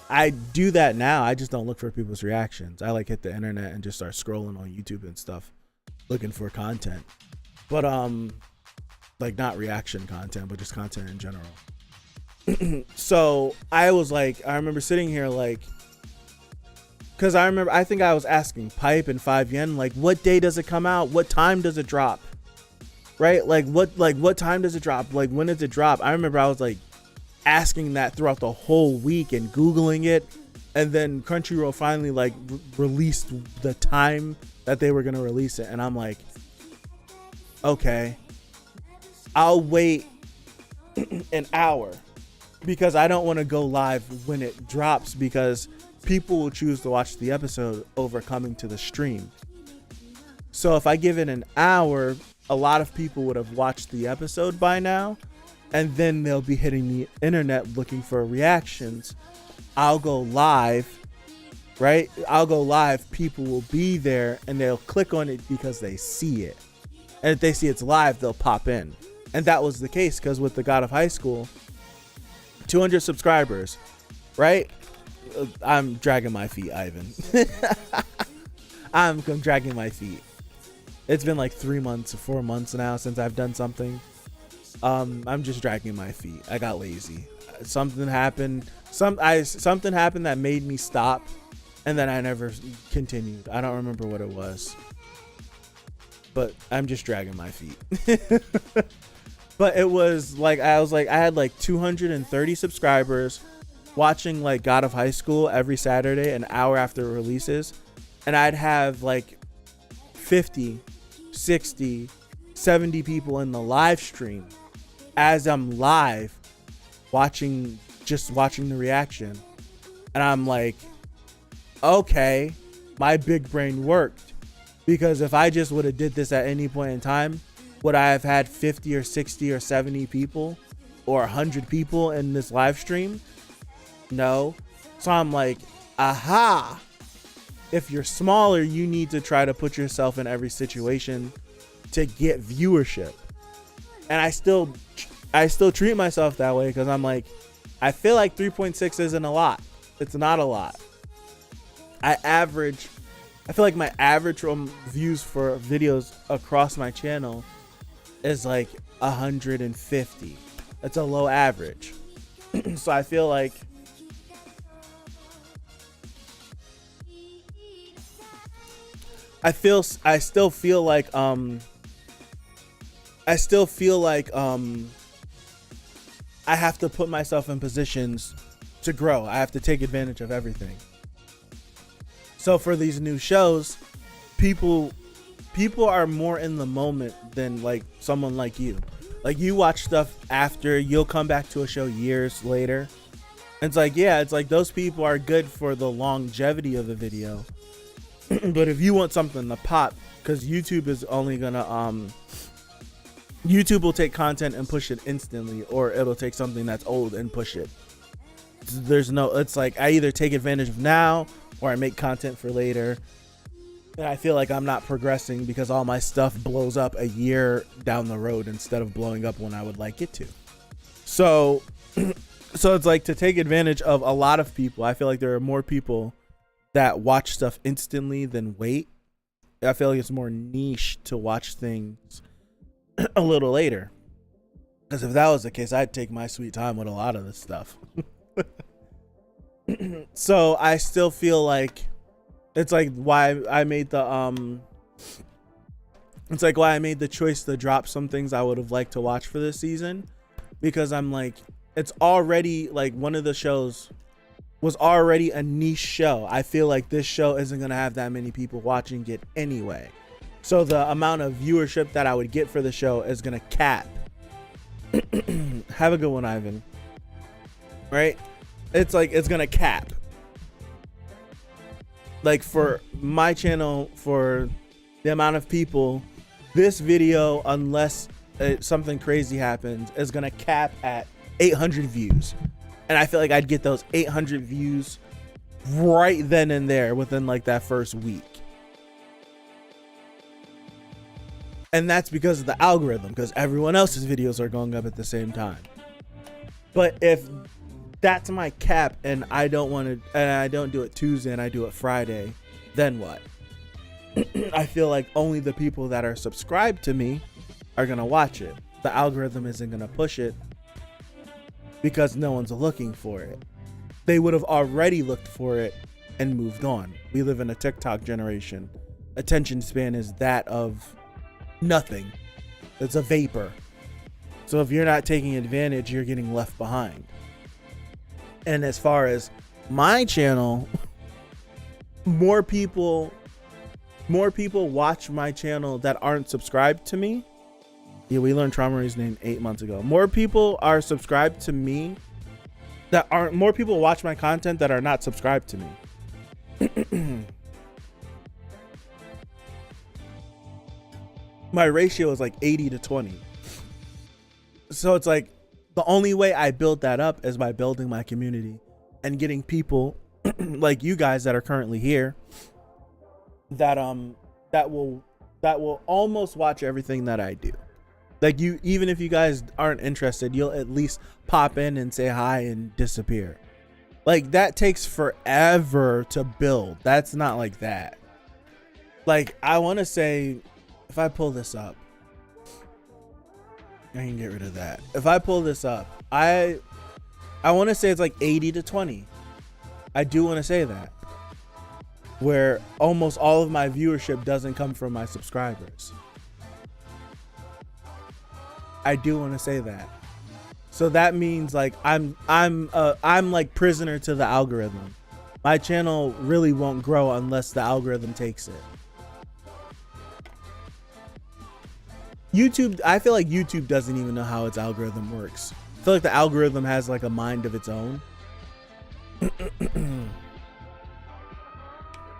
I do that now. I just don't look for people's reactions. I like hit the internet and just start scrolling on YouTube and stuff, looking for content. But like not reaction content, but just content in general. So I was like, I remember sitting here like, Because I remember, I think I was asking Pipe and 5 Yen, like, what day does it come out? What time does it drop? Right? Like what time does it drop? Like, when does it drop? I remember I was like asking that throughout the whole week and Googling it. And then Crunchyroll finally like released the time that they were going to release it. And I'm like, okay, I'll wait an hour because I don't want to go live when it drops, because people will choose to watch the episode over coming to the stream. So if I give it an hour, a lot of people would have watched the episode by now, and then they'll be hitting the internet looking for reactions. I'll go live, right? I'll go live. People will be there and they'll click on it because they see it. And if they see it's live, they'll pop in. And that was the case because with the God of High School, 200 subscribers, right? I'm dragging my feet, Ivan. I'm dragging my feet. It's been like 3 months or 4 months now since I've done something. I'm just dragging my feet. I got lazy. Something happened. Something happened that made me stop, and then I never continued. I don't remember what it was, but I'm just dragging my feet. But it was like I had like 230 subscribers watching like God of High School every Saturday, an hour after it releases, and I'd have like 50, 60, 70 people in the live stream as I'm live watching the reaction. And I'm like, okay, my big brain worked, because if I just would have did this at any point in time, would I have had 50 or 60 or 70 people or 100 people in this live stream? No. So I'm like, aha, if you're smaller, you need to try to put yourself in every situation to get viewership. And I still treat myself that way, because I'm like, I feel like 3.6 isn't a lot. It's not a lot. I feel like my average views for videos across my channel is like 150. That's a low average. So I feel like I still feel like I have to put myself in positions to grow. I have to take advantage of everything. So for these new shows, people are more in the moment than like someone like you. Like, you watch stuff after, you'll come back to a show years later. And it's like, yeah, it's like those people are good for the longevity of the video. But if you want something to pop, because YouTube is only gonna YouTube will take content and push it instantly, or it'll take something that's old and push it. It's like I either take advantage of now or I make content for later. And I feel like I'm not progressing because all my stuff blows up a year down the road instead of blowing up when I would like it to. So it's like, to take advantage of a lot of people, I feel like there are more people that watch stuff instantly than wait. I feel like it's more niche to watch things a little later, because if that was the case, I'd take my sweet time with a lot of this stuff. So I still feel like it's like why I made the choice to drop some things I would have liked to watch for this season, because I'm like, it's already like one of the shows was already a niche show. I feel like this show isn't gonna have that many people watching it anyway. So the amount of viewership that I would get for the show is gonna cap. Have a good one, Ivan. Right? It's like, it's gonna cap. Like, for my channel, for the amount of people, this video, unless something crazy happens, is gonna cap at 800 views. And I feel like I'd get those 800 views right then and there within like that first week. And that's because of the algorithm, because everyone else's videos are going up at the same time. But if that's my cap and I don't want to, and I don't do it Tuesday and I do it Friday, then what? I feel like only the people that are subscribed to me are going to watch it. The algorithm isn't going to push it because no one's looking for it. They would have already looked for it and moved on. We live in a TikTok generation. Attention span is that of nothing. It's a vapor. So if you're not taking advantage, you're getting left behind. And as far as my channel, more people watch my channel that aren't subscribed to me. Yeah, we learned Traumari's name 8 months ago. More people are subscribed to me more people watch my content that are not subscribed to me. My ratio is like 80 to 20. So it's like the only way I build that up is by building my community and getting people like you guys that are currently here that will almost watch everything that I do. Like you, even if you guys aren't interested, you'll at least pop in and say hi and disappear. Like that takes forever to build. That's not like that. Like I want to say, if I pull this up, I can get rid of that. If I pull this up, I want to say it's like 80 to 20. I do want to say that. Where almost all of my viewership doesn't come from my subscribers. I do want to say that. So that means like I'm like prisoner to the algorithm. My channel really won't grow unless the algorithm takes it. YouTube, I feel like YouTube doesn't even know how its algorithm works. I feel like the algorithm has like a mind of its own.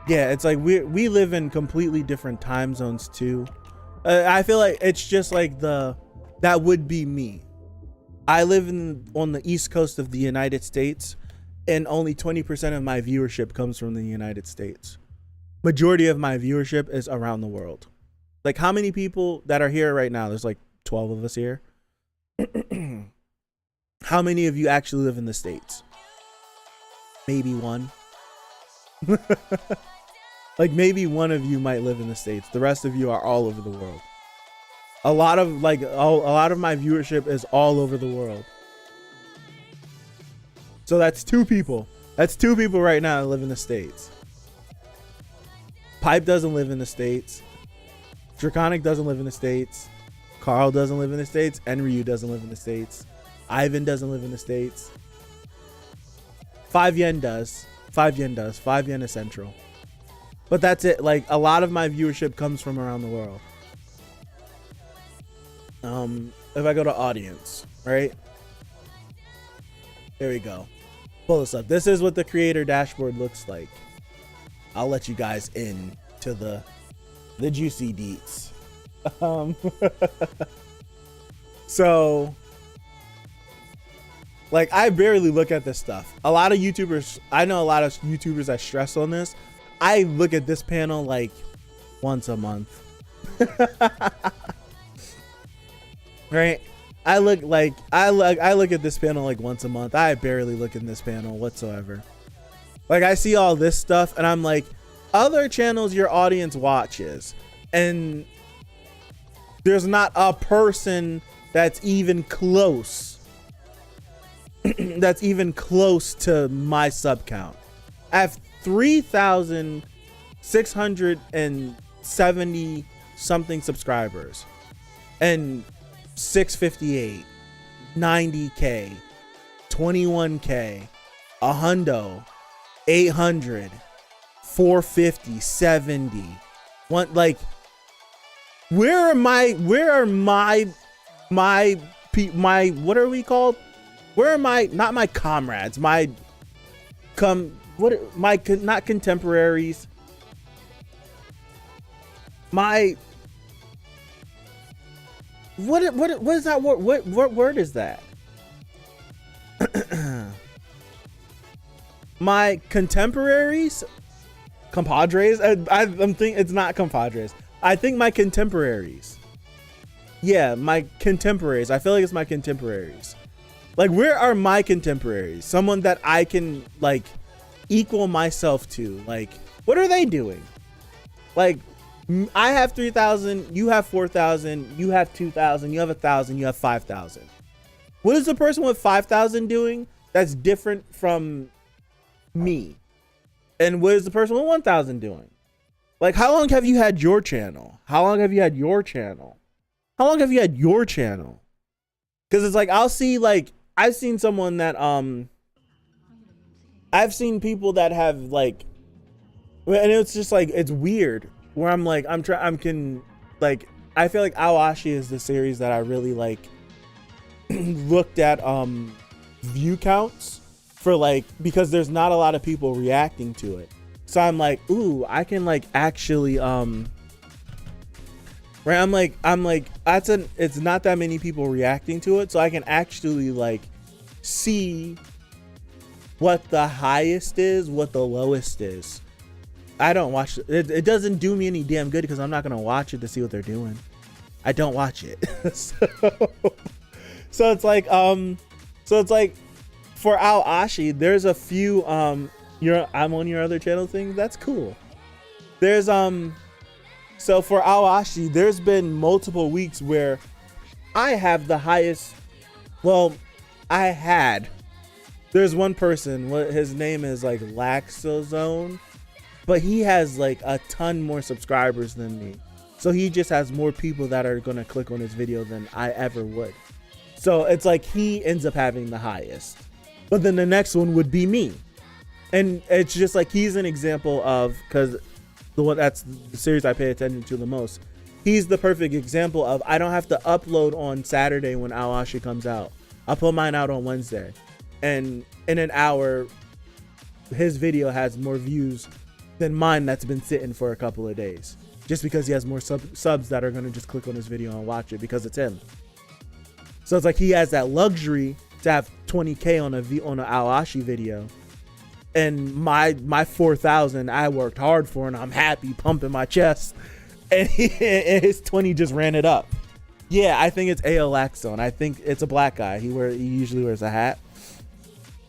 Yeah, it's like we live in completely different time zones too. I feel like it's just like that would be me. I live on the East Coast of the United States, and only 20% of my viewership comes from the United States. Majority of my viewership is around the world. Like how many people that are here right now? There's like 12 of us here. How many of you actually live in the States? Maybe one. Like maybe one of you might live in the States. The rest of you are all over the world. A lot of my viewership is all over the world. So that's 2 people. That's 2 people right now that live in the States. Pipe doesn't live in the States. Draconic doesn't live in the States. Carl doesn't live in the States. Enryu doesn't live in the States. Ivan doesn't live in the States. 5 Yen does. 5 Yen does. 5 Yen is central. But that's it. Like a lot of my viewership comes from around the world. If I go to audience, right? There we go. Pull this up. This is what the creator dashboard looks like. I'll let you guys in to the juicy deets. So like I barely look at this stuff. I know a lot of YouTubers that stress on this. I look at this panel like once a month. Right? I look at this panel like once a month. I barely look in this panel whatsoever. Like I see all this stuff and I'm like, other channels your audience watches, and there's not a person that's even close to my sub count. I have 3,670 something subscribers, and 658, 90K, 21K, 100, 800, 450, 70. One, like, where are my what are we called? Where are not my comrades, not contemporaries, what is that word? What word is that? My contemporaries, compadres. I'm thinking it's not compadres. I think my contemporaries. Yeah, my contemporaries. I feel like it's my contemporaries. Like, where are my contemporaries? Someone that I can like equal myself to. Like, what are they doing? Like, I have 3,000, you have 4,000, you have 2,000, you have 1,000, you have 5,000. What is the person with 5,000 doing that's different from me? And what is the person with 1,000 doing? Like, how long have you had your channel? How long have you had your channel? How long have you had your channel? Because it's like, I'll see, like, I've seen someone that, I've seen people that have, like, and it's just, like, it's weird, where I'm, like, I feel like Awashi is the series that I really, like, looked at, view counts for, like, because there's not a lot of people reacting to it. So I'm like, ooh, I can, like, actually, right, I'm like, it's not that many people reacting to it, so I can actually, like, see what the highest is, what the lowest is. I don't watch it. It doesn't do me any damn good because I'm not gonna watch it to see what they're doing. I don't watch it. so it's like, for Awashi, there's a few, I'm on your other channel thing. That's cool. There's, so for Awashi, there's been multiple weeks where I have the highest, there's one person, his name is like Laxozone, but he has like a ton more subscribers than me. So he just has more people that are going to click on his video than I ever would. So it's like he ends up having the highest, but then the next one would be me. And it's just like, he's an example of, because that's the series I pay attention to the most. He's the perfect example of, I don't have to upload on Saturday when Awashi comes out. I'll put mine out on Wednesday. And in an hour, his video has more views than mine that's been sitting for a couple of days. Just because he has more subs that are going to just click on his video and watch it because it's him. So it's like he has that luxury to have 20K on an Awashi video. And my 4,000 I worked hard for, and I'm happy pumping my chest, and his 20 just ran it up. Yeah, I think it's AO Laxzone. I think it's a black guy. He usually wears a hat.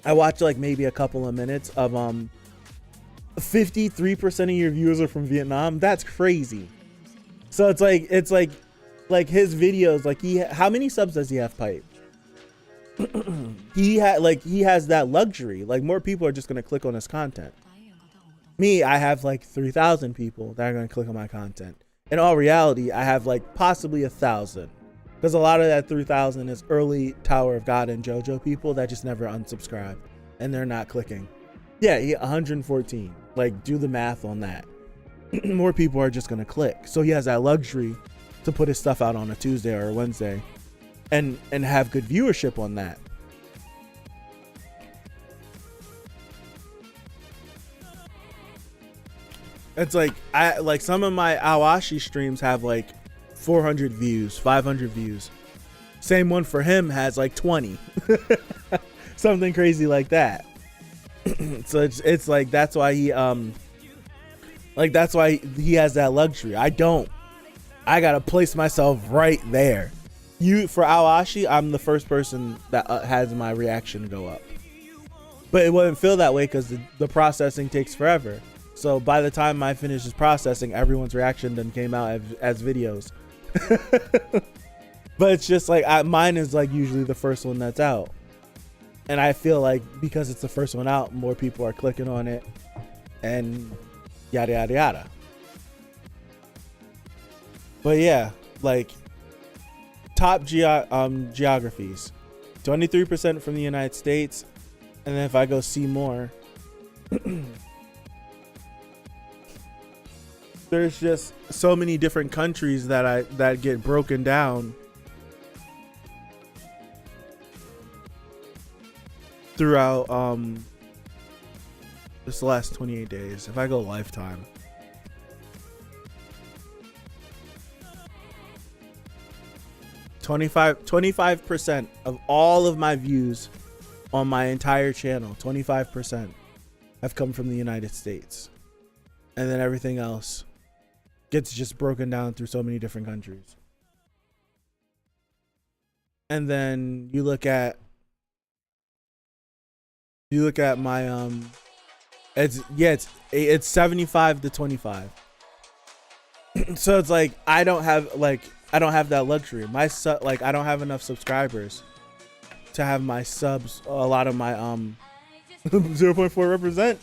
I watched like maybe a couple of minutes of 53% of your viewers are from Vietnam. That's crazy. So it's like his videos, like how many subs does he have, Pipe? He has that luxury. Like, more people are just gonna click on his content. Me, I have like 3,000 people that are gonna click on my content. In all reality, I have like possibly 1,000, because a lot of that 3,000 is early Tower of God and JoJo people that just never unsubscribed and they're not clicking. Yeah, 114. Like, do the math on that. More people are just gonna click. So he has that luxury to put his stuff out on a Tuesday or a Wednesday and have good viewership on that. It's like, some of my Awashi streams have like 400 views, 500 views. Same one for him has like 20. Something crazy like that. So it's like, that's why he has that luxury. I don't. I gotta place myself right there. For Awashi, I'm the first person that has my reaction go up. But it wouldn't feel that way because the processing takes forever. So by the time I finish this processing, everyone's reaction then came out as videos. But it's just like, mine is like usually the first one that's out. And I feel like because it's the first one out, more people are clicking on it and yada, yada, yada. But yeah, like, top geographies, 23% from the United States. And then if I go see more, there's just so many different countries that get broken down throughout this last 28 days. If I go lifetime, $25% of all of my views on my entire channel, 25% have come from the United States. And then everything else gets just broken down through so many different countries. And then you look at my it's 75 to 25. So it's like I don't have that luxury. I don't have enough subscribers to have my subs, a lot of my 0.4 represent.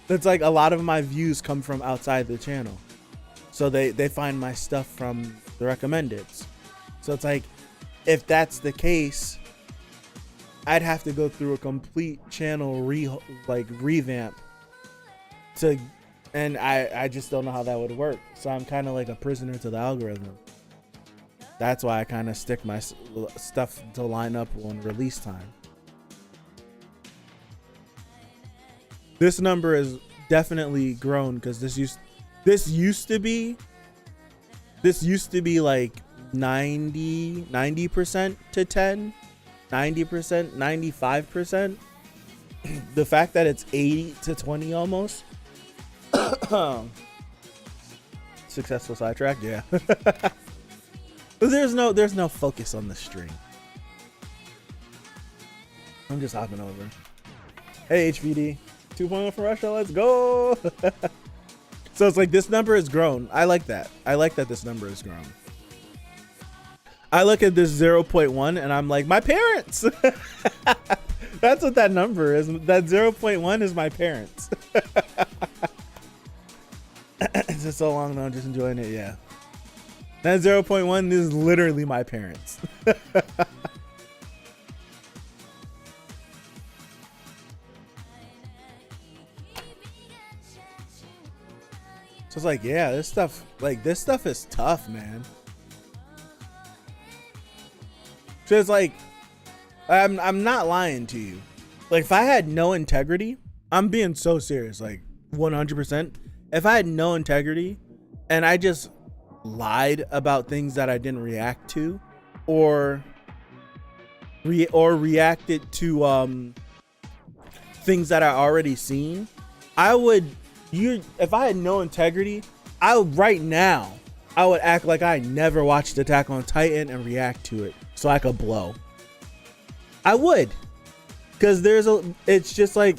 It's like a lot of my views come from outside the channel. So they find my stuff from the recommendeds. So it's like, if that's the case, I'd have to go through a complete channel revamp to, and I just don't know how that would work. So I'm kind of like a prisoner to the algorithm. That's why I kind of stick my stuff to line up on release time. This number is definitely grown because this used to be like 90% to 10, 90%, 95%. The fact that it's 80 to 20 almost. Successful sidetrack, yeah. There's no focus on the stream. I'm just hopping over. Hey HVD, 2.0 for Russia, let's go. So it's like this number has grown. I like that. I like that this number has grown. I look at this 0.1 and I'm like, my parents. That's what that number is. That 0.1 is my parents. It's just so long though, I'm just enjoying it, yeah. That 0.1 is literally my parents. So it's like, yeah, this stuff is tough, man. So it's like, I'm not lying to you. Like, if I had no integrity, I'm being so serious, like 100%. If I had no integrity and I just lied about things that I didn't react to, or reacted to things that I already seen, if I had no integrity, right now I would act like I never watched Attack on Titan and react to it so I could blow. I would, because it's just like,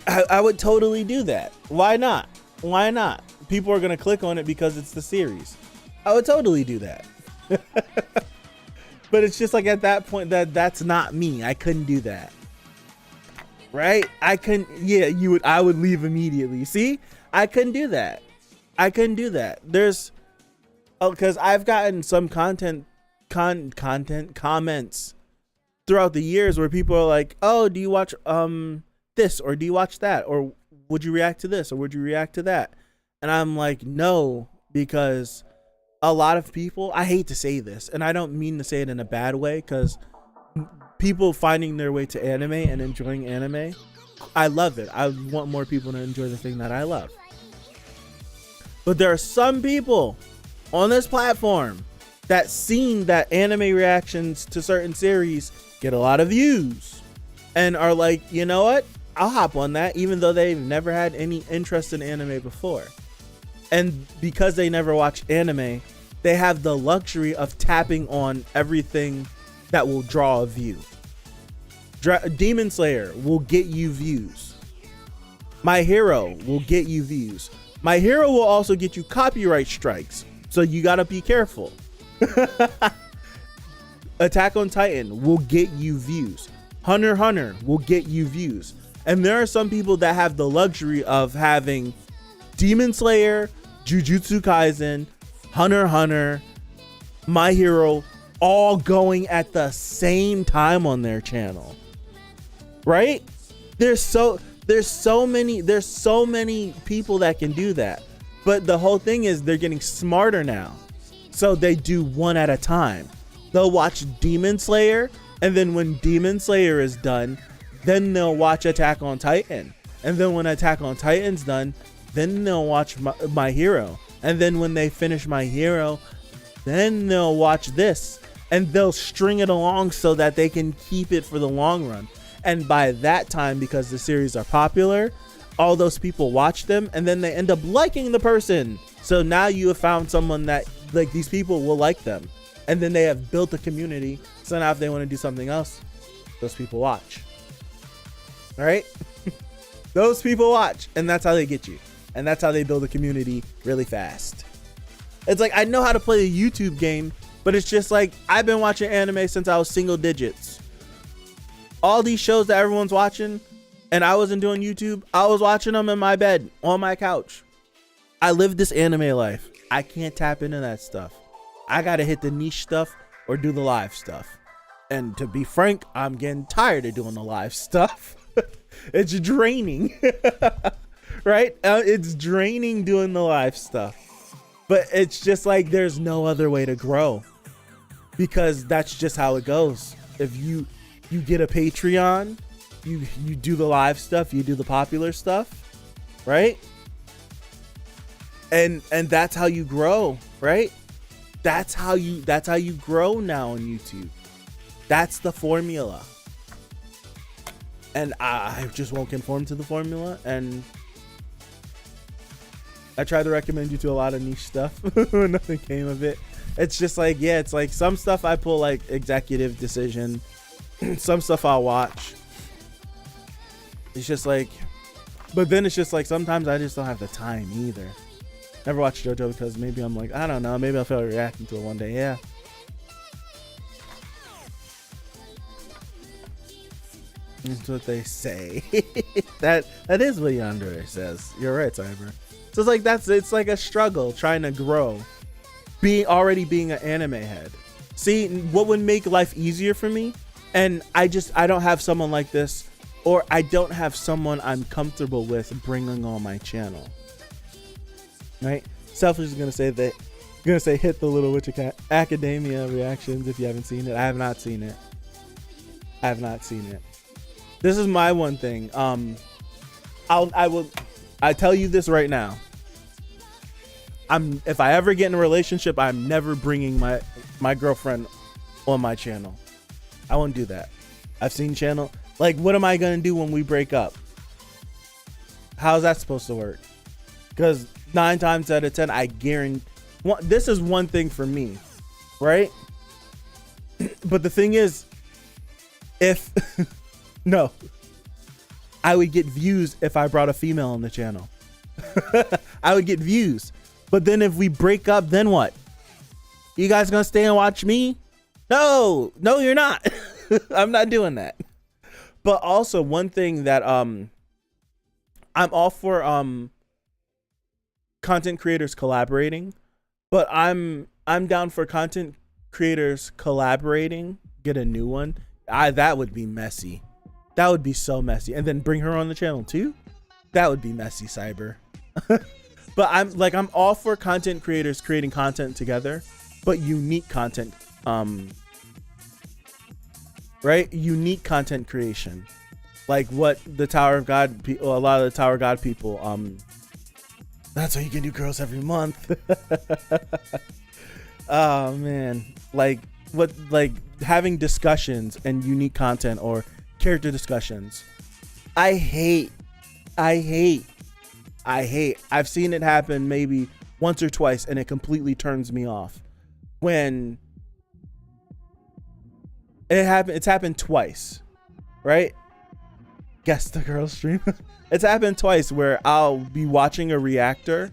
I would totally do that. Why not? Why not? People are gonna click on it because it's the series. I would totally do that. But it's just like, at that point, that's not me. I couldn't do that. Right? I couldn't. Yeah, I would leave immediately. See, I couldn't do that. I couldn't do that. Because I've gotten some content comments throughout the years where people are like, oh, do you watch this, or do you watch that, or would you react to this, or would you react to that? And I'm like, no, because a lot of people, I hate to say this, and I don't mean to say it in a bad way, because people finding their way to anime and enjoying anime, I love it. I want more people to enjoy the thing that I love. But there are some people on this platform that seen that anime reactions to certain series get a lot of views and are like, you know what? I'll hop on that, even though they've never had any interest in anime before. And because they never watched anime, they have the luxury of tapping on everything that will draw a view. Demon Slayer will get you views. My Hero will get you views. My Hero will also get you copyright strikes, so you gotta be careful. Attack on Titan will get you views. Hunter x Hunter will get you views. And there are some people that have the luxury of having Demon Slayer, Jujutsu Kaisen, Hunter x Hunter, My Hero, all going at the same time on their channel. Right? There's so many people that can do that. But the whole thing is they're getting smarter now. So they do one at a time. They'll watch Demon Slayer, and then when Demon Slayer is done, then they'll watch Attack on Titan. And then when Attack on Titan's done, then they'll watch My Hero. And then when they finish My Hero, then they'll watch this. And they'll string it along so that they can keep it for the long run. And by that time, because the series are popular, all those people watch them, and then they end up liking the person. So now you have found someone that, like, these people will like them. And then they have built a community. So now if they want to do something else, those people watch. All right? Those people watch, and that's how they get you. And that's how they build a community really fast. It's like, I know how to play a YouTube game, but it's just like, I've been watching anime since I was single digits. All these shows that everyone's watching, and I wasn't doing YouTube, I was watching them in my bed on my couch. I live this anime life. I can't tap into that stuff. I gotta hit the niche stuff or do the live stuff. And to be frank, I'm getting tired of doing the live stuff. It's draining, right? It's draining doing the live stuff. But it's just like there's no other way to grow, because that's just how it goes. If you get a Patreon, you do the live stuff, you do the popular stuff, right? And that's how you grow, right? That's how you grow now on YouTube. That's the formula. And I just won't conform to the formula. And I tried to recommend you to a lot of niche stuff. Nothing came of it. It's just like, yeah, it's like some stuff I pull like executive decision. Some stuff I'll watch. It's just like, but then it's just like sometimes I just don't have the time either. Never watched JoJo because maybe I'm like, I don't know, maybe I'll feel reacting to it one day. Yeah. That's what they say. that is what Yandere says. You're right, Cyber. So it's like it's like a struggle trying to grow. Already being an anime head. See, what would make life easier for me? And I don't have someone like this, or I don't have someone I'm comfortable with bringing on my channel. Right? Selfish is gonna say hit the Little Witch Academia reactions if you haven't seen it. I have not seen it. This is my one thing. I tell you this right now. If I ever get in a relationship, I'm never bringing my girlfriend on my channel. I won't do that. I've seen channel. Like, what am I gonna do when we break up? How's that supposed to work? Because 9 times out of 10, I guarantee. This is one thing for me, right? But the thing is, no, I would get views if I brought a female on the channel. I would get views. But then if we break up, then what? You guys gonna stay and watch me? No, you're not. I'm not doing that. But also one thing that I'm all for content creators collaborating, but I'm down for content creators collaborating, get a new one. That would be messy. That would be so messy. And then bring her on the channel too? That would be messy, Cyber. But I'm all for content creators creating content together, but unique content, right? Unique content creation. Like what the Tower of God, a lot of the Tower of God people, that's how you can do girls every month. Oh man. Like having discussions and unique content or character discussions. I hate. I've seen it happen maybe once or twice and it completely turns me off. When it's happened twice, right? Guess the girl stream. It's happened twice where I'll be watching a reactor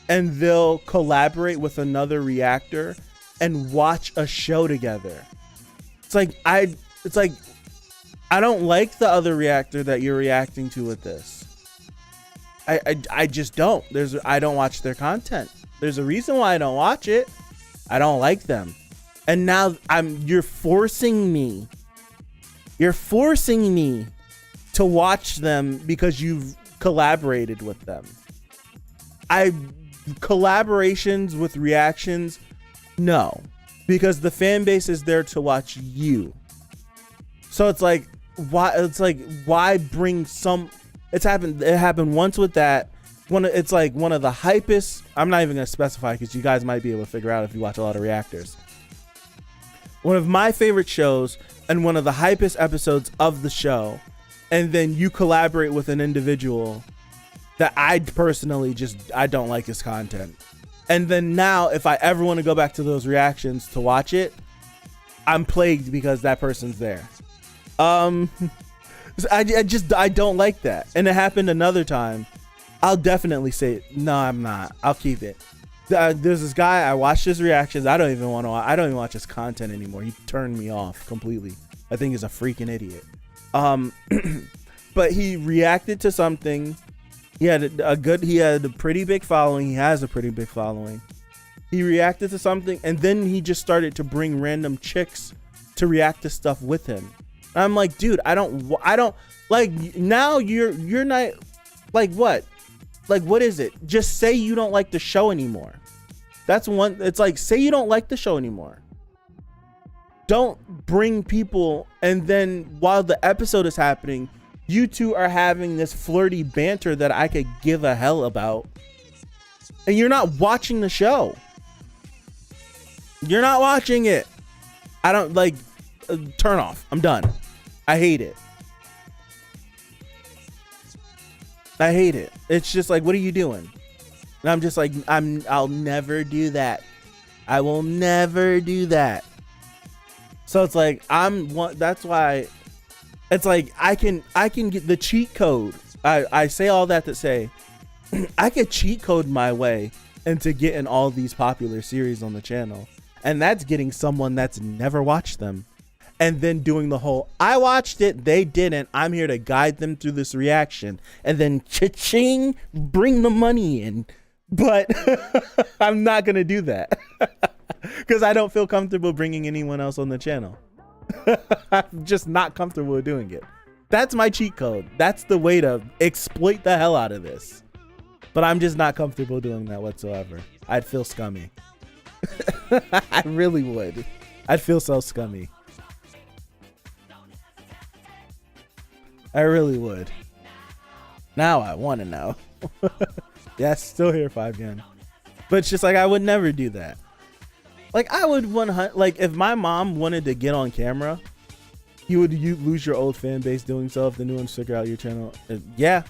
and they'll collaborate with another reactor and watch a show together. It's like I don't like the other reactor that you're reacting to with this. I just don't. I don't watch their content. There's a reason why I don't watch it. I don't like them. And now you're forcing me. You're forcing me to watch them because you've collaborated with them. Collaborations with reactions, no. Because the fan base is there to watch you. So it's like why bring some. It happened once with that. It's like one of the hypest. I'm not even gonna specify because you guys might be able to figure out if you watch a lot of reactors. One of my favorite shows and one of the hypest episodes of the show, and then you collaborate with an individual that I personally I don't like his content. And then now if I ever want to go back to those reactions to watch it, I'm plagued because that person's there. I don't like that. And it happened another time. I'll definitely say, no, I'm not. I'll keep it. There's this guy, I watched his reactions. I don't even watch his content anymore. He turned me off completely. I think he's a freaking idiot. But but he reacted to something. He had a pretty big following. He has a pretty big following. He reacted to something, and then he just started to bring random chicks to react to stuff with him. I'm like, dude, I don't like, now you're not like, what is it? Just say you don't like the show anymore. That's one. It's like, say you don't like the show anymore. Don't bring people, and then while the episode is happening, you two are having this flirty banter that I could give a hell about, and you're not watching the show. You're not watching it. I don't like. Turn off. I'm done. I hate it. I hate it. It's just like, what are you doing? And I'm just like, I'll never do that. I will never do that. So it's like, that's why it's like, I can get the cheat code. I say all that to say I could cheat code my way into getting all these popular series on the channel. And that's getting someone that's never watched them. And then doing the whole, I watched it, they didn't, I'm here to guide them through this reaction. And then cha-ching, bring the money in. But I'm not going to do that. Because I don't feel comfortable bringing anyone else on the channel. I'm just not comfortable with doing it. That's my cheat code. That's the way to exploit the hell out of this. But I'm just not comfortable doing that whatsoever. I'd feel scummy. I really would. I'd feel so scummy. I really would. Now I want to know. Yes, still here, 5 yen. But it's just like, I would never do that. Like, I would like, if my mom wanted to get on camera, you lose your old fan base doing so if the new ones figure out your channel. Yeah.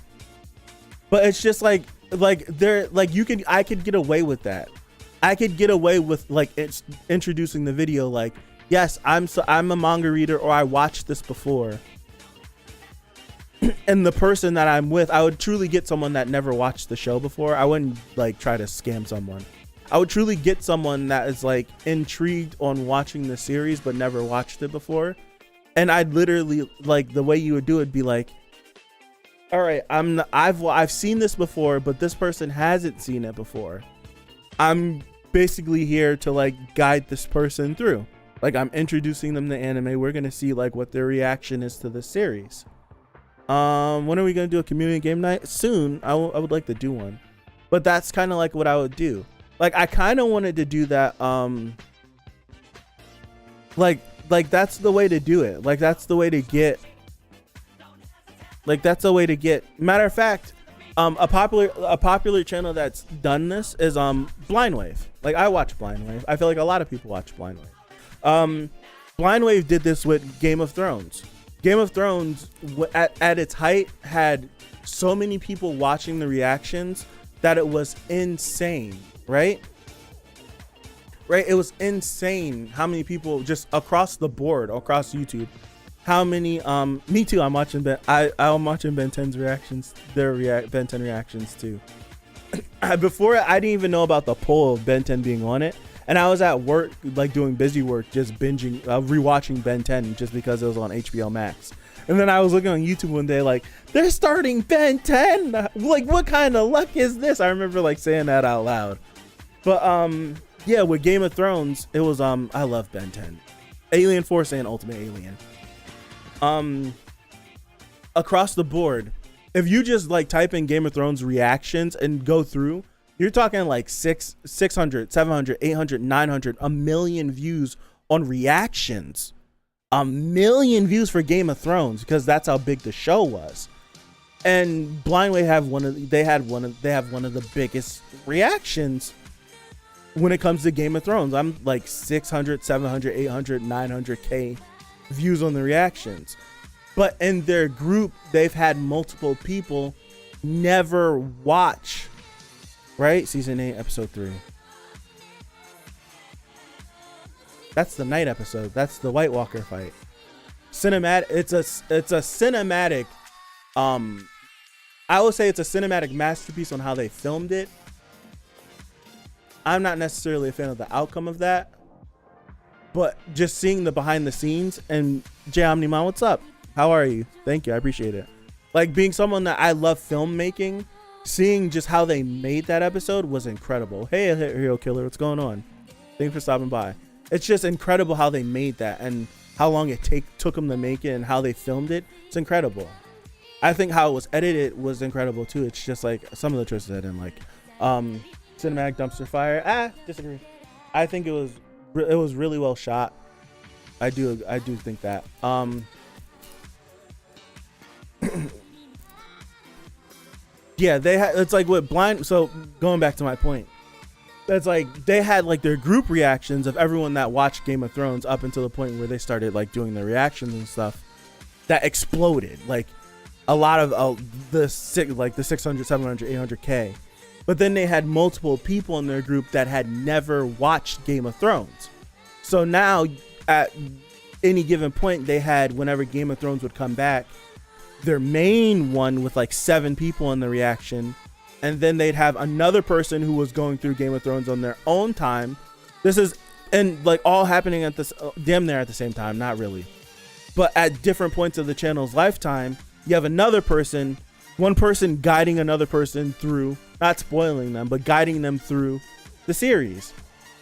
But it's just like they're like, I could get away with that. I could get away with like it's introducing the video like, yes, I'm a manga reader, or I watched this before. And the person that I'm with, I would truly get someone that never watched the show before. I wouldn't like try to scam someone. I would truly get someone that is like intrigued on watching the series but never watched it before. And I'd literally, like, the way you would do it be like, all right, I've seen this before, but this person hasn't seen it before. I'm basically here to like guide this person through. Like, I'm introducing them to anime. We're gonna see like what their reaction is to the series. When are we gonna do a community game night? Soon. I would like to do one, but that's kind of like what I would do. Like, I kind of wanted to do that. Like that's the way to do it. Like, that's the way to get. Like, that's the way to get. Matter of fact, a popular channel that's done this is Blind Wave. Like, I watch Blind Wave. I feel like a lot of people watch Blind Wave. Blind Wave did this with Game of Thrones. Game of Thrones at its height had so many people watching the reactions that it was insane, right? It was insane how many people just across the board, across YouTube, how many me too, I'm watching I'm watching Ben 10's reactions, Ben 10 reactions too. Before, I didn't even know about the poll of Ben 10 being on it. And I was at work, like doing busy work, just binging, rewatching Ben 10 just because it was on HBO Max. And then I was looking on YouTube one day, like, they're starting Ben 10. Like, what kind of luck is this? I remember like saying that out loud. But yeah, with Game of Thrones, it was I love Ben 10, Alien Force and Ultimate Alien. Across the board, if you just like type in Game of Thrones reactions and go through, you're talking like 600, 700, 800, 900, a million views on reactions. A million views for Game of Thrones, because that's how big the show was. And Blind Wave have one of the biggest reactions when it comes to Game of Thrones. I'm like 600, 700, 800, 900K views on the reactions. But in their group, they've had multiple people never watch. Right? Season 8, episode 3. That's the night episode. That's the White Walker fight. Cinematic. It's a cinematic. I will say it's a cinematic masterpiece on how they filmed it. I'm not necessarily a fan of the outcome of that, but just seeing the behind the scenes. And Jay Omniman, what's up? How are you? Thank you. I appreciate it. Like, being someone that I love filmmaking, seeing just how they made that episode was incredible. Hey, Hero Killer, what's going on? Thanks for stopping by. It's just incredible how they made that and how long it took them to make it and how they filmed it. It's incredible. I think how it was edited was incredible too. It's just like some of the choices I didn't like. Cinematic dumpster fire. Disagree. I think it was really well shot. I do think that. Yeah, they had, it's like with blind. So going back to my point, it's like they had like their group reactions of everyone that watched Game of Thrones up until the point where they started like doing their reactions and stuff that exploded. Like a lot of the 600, 700, 800K. But then they had multiple people in their group that had never watched Game of Thrones. So now at any given point they had, whenever Game of Thrones would come back, their main one with like 7 people in the reaction, and then they'd have another person who was going through Game of Thrones on their own time. This is, and like all happening at this damn near at the same time, not really, but at different points of the channel's lifetime. You have another person, one person guiding another person through, not spoiling them, but guiding them through the series.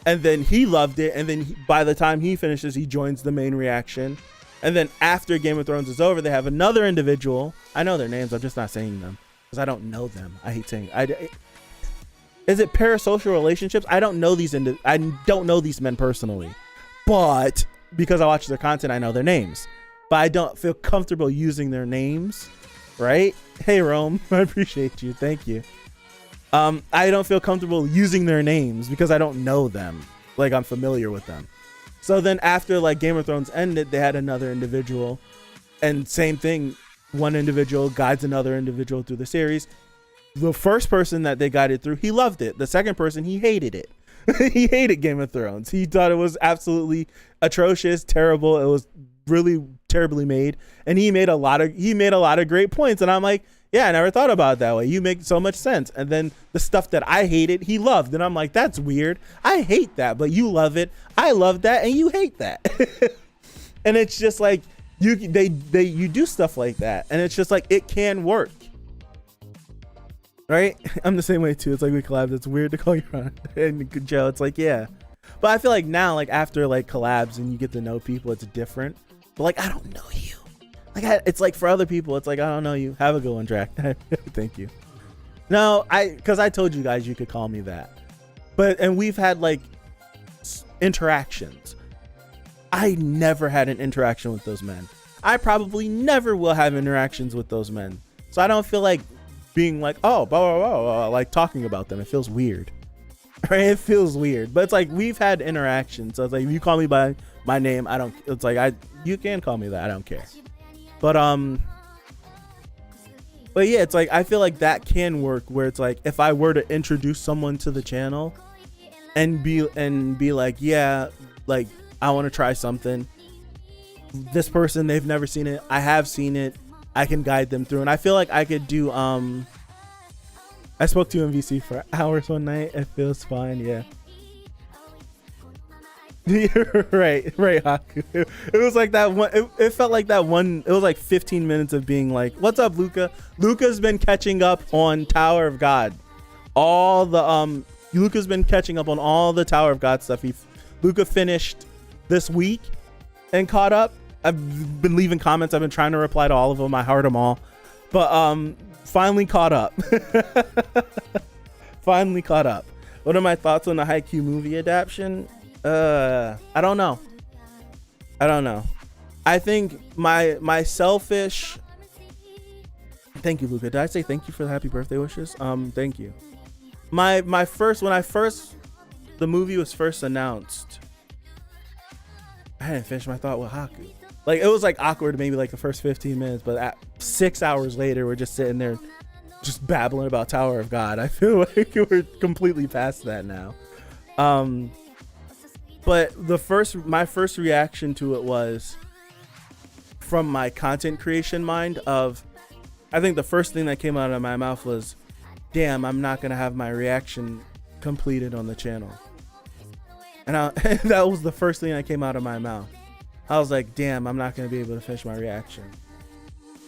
And then he loved it, and then by the time he finishes, he joins the main reaction. And then after Game of Thrones is over, they have another individual. I know their names, I'm just not saying them because I don't know them. I hate saying. Is it parasocial relationships? I don't know these. I don't know these men personally, but because I watch their content, I know their names. But I don't feel comfortable using their names. Right? Hey, Rome, I appreciate you. Thank you. I don't feel comfortable using their names because I don't know them. Like, I'm familiar with them. So then after like Game of Thrones ended, they had another individual, and same thing. One individual guides another individual through the series. The first person that they guided through, he loved it. The second person, he hated it. He hated Game of Thrones. He thought it was absolutely atrocious, terrible. It was really terribly made. And he made a lot of great points. And I'm like, yeah, I never thought about it that way. You make so much sense. And then the stuff that I hated, he loved. And I'm like, that's weird. I hate that, but you love it. I love that, and you hate that. And it's just like you do stuff like that, and it's just like it can work, right? I'm the same way too. It's like we collabed. It's weird to call you on and Joe. It's like, yeah, but I feel like now, like after like collabs and you get to know people, it's different. But like, I don't know you. Like it's like for other people, it's like, I don't know you. Have a good one, Drac. Thank you. No, because I told you guys you could call me that, and we've had like interactions. I never had an interaction with those men. I probably never will have interactions with those men. So I don't feel like being like, oh, blah, blah, blah, blah, like talking about them. It feels weird. Right? It feels weird. But it's like we've had interactions. So it's like if you call me by my name, I don't, it's like you can call me that. I don't care. But yeah, it's like I feel like that can work where it's like if I were to introduce someone to the channel and be like, yeah, like I want to try something. This person, they've never seen it. I have seen it. I can guide them through. And I feel like I could do I spoke to MVC for hours one night. It feels fine, yeah. right, Haku. It was like that one. It felt like that one. It was like 15 minutes of being like, "What's up, Luca?" Luca's been catching up on Tower of God. Luca's been catching up on all the Tower of God stuff. Luca finished this week and caught up. I've been leaving comments. I've been trying to reply to all of them. I heard them all, but finally caught up. Finally caught up. What are my thoughts on the Haikyuu movie adaptation? I don't know. I think my selfish. Thank you, Luca. Did I say thank you for the happy birthday wishes? Thank you. The movie was first announced, I didn't finish my thought with Haku. Like it was like awkward maybe like the first 15 minutes, but 6 hours later we're just sitting there just babbling about Tower of God. I feel like we're completely past that now. But my first reaction to it was from my content creation mind of, I think the first thing that came out of my mouth was, damn, I'm not going to have my reaction completed on the channel. And that was the first thing that came out of my mouth. I was like, damn, I'm not going to be able to finish my reaction.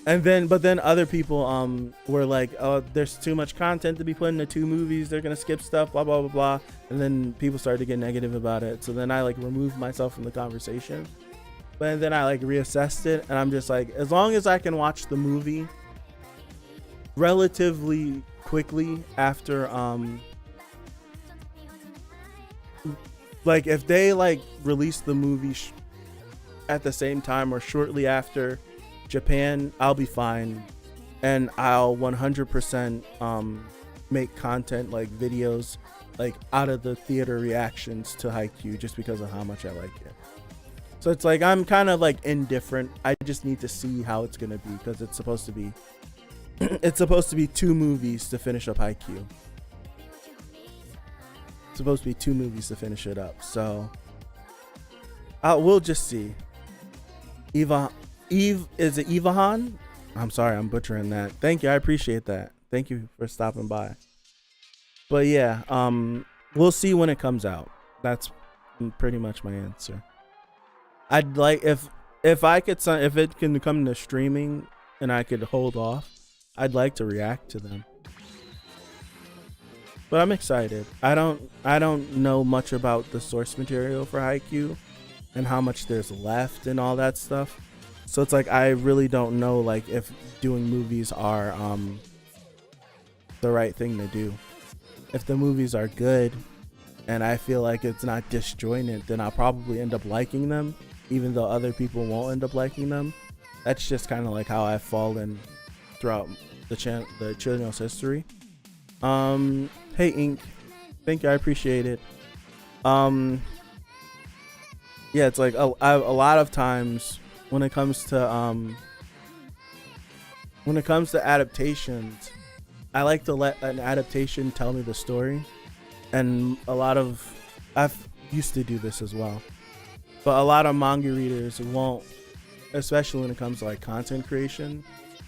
but then other people were like, oh, there's too much content to be put into 2 movies, they're gonna skip stuff, blah blah blah blah. And then people started to get negative about it, so then I like removed myself from the conversation. But then I like reassessed it, and I'm just like, as long as I can watch the movie relatively quickly after like if they like release the movie at the same time or shortly after Japan, I'll be fine, and I'll 100% make content like videos like out of the theater reactions to Haikyuu just because of how much I like it. So it's like I'm kind of like indifferent. I just need to see how it's gonna be because it's supposed to be it's supposed to be 2 movies to finish up Haikyuu. It's supposed to be 2 movies to finish it up, so we'll just see. Eve, is it Evahan? I'm sorry, I'm butchering that. Thank you, I appreciate that. Thank you for stopping by. But yeah, we'll see when it comes out. That's pretty much my answer. I'd like if it can come to streaming and I could hold off, I'd like to react to them. But I'm excited. I don't know much about the source material for Haikyuu and how much there's left and all that stuff. So it's like I really don't know like if doing movies are the right thing to do. If the movies are good and I feel like it's not disjointed, then I'll probably end up liking them, even though other people won't end up liking them. That's just kind of like how I've fallen throughout the channel's history. Hey Ink, thank you, I appreciate it. Yeah, it's like a lot of times when it comes to adaptations, I like to let an adaptation tell me the story, and I've used to do this as well, but a lot of manga readers won't, especially when it comes to like content creation,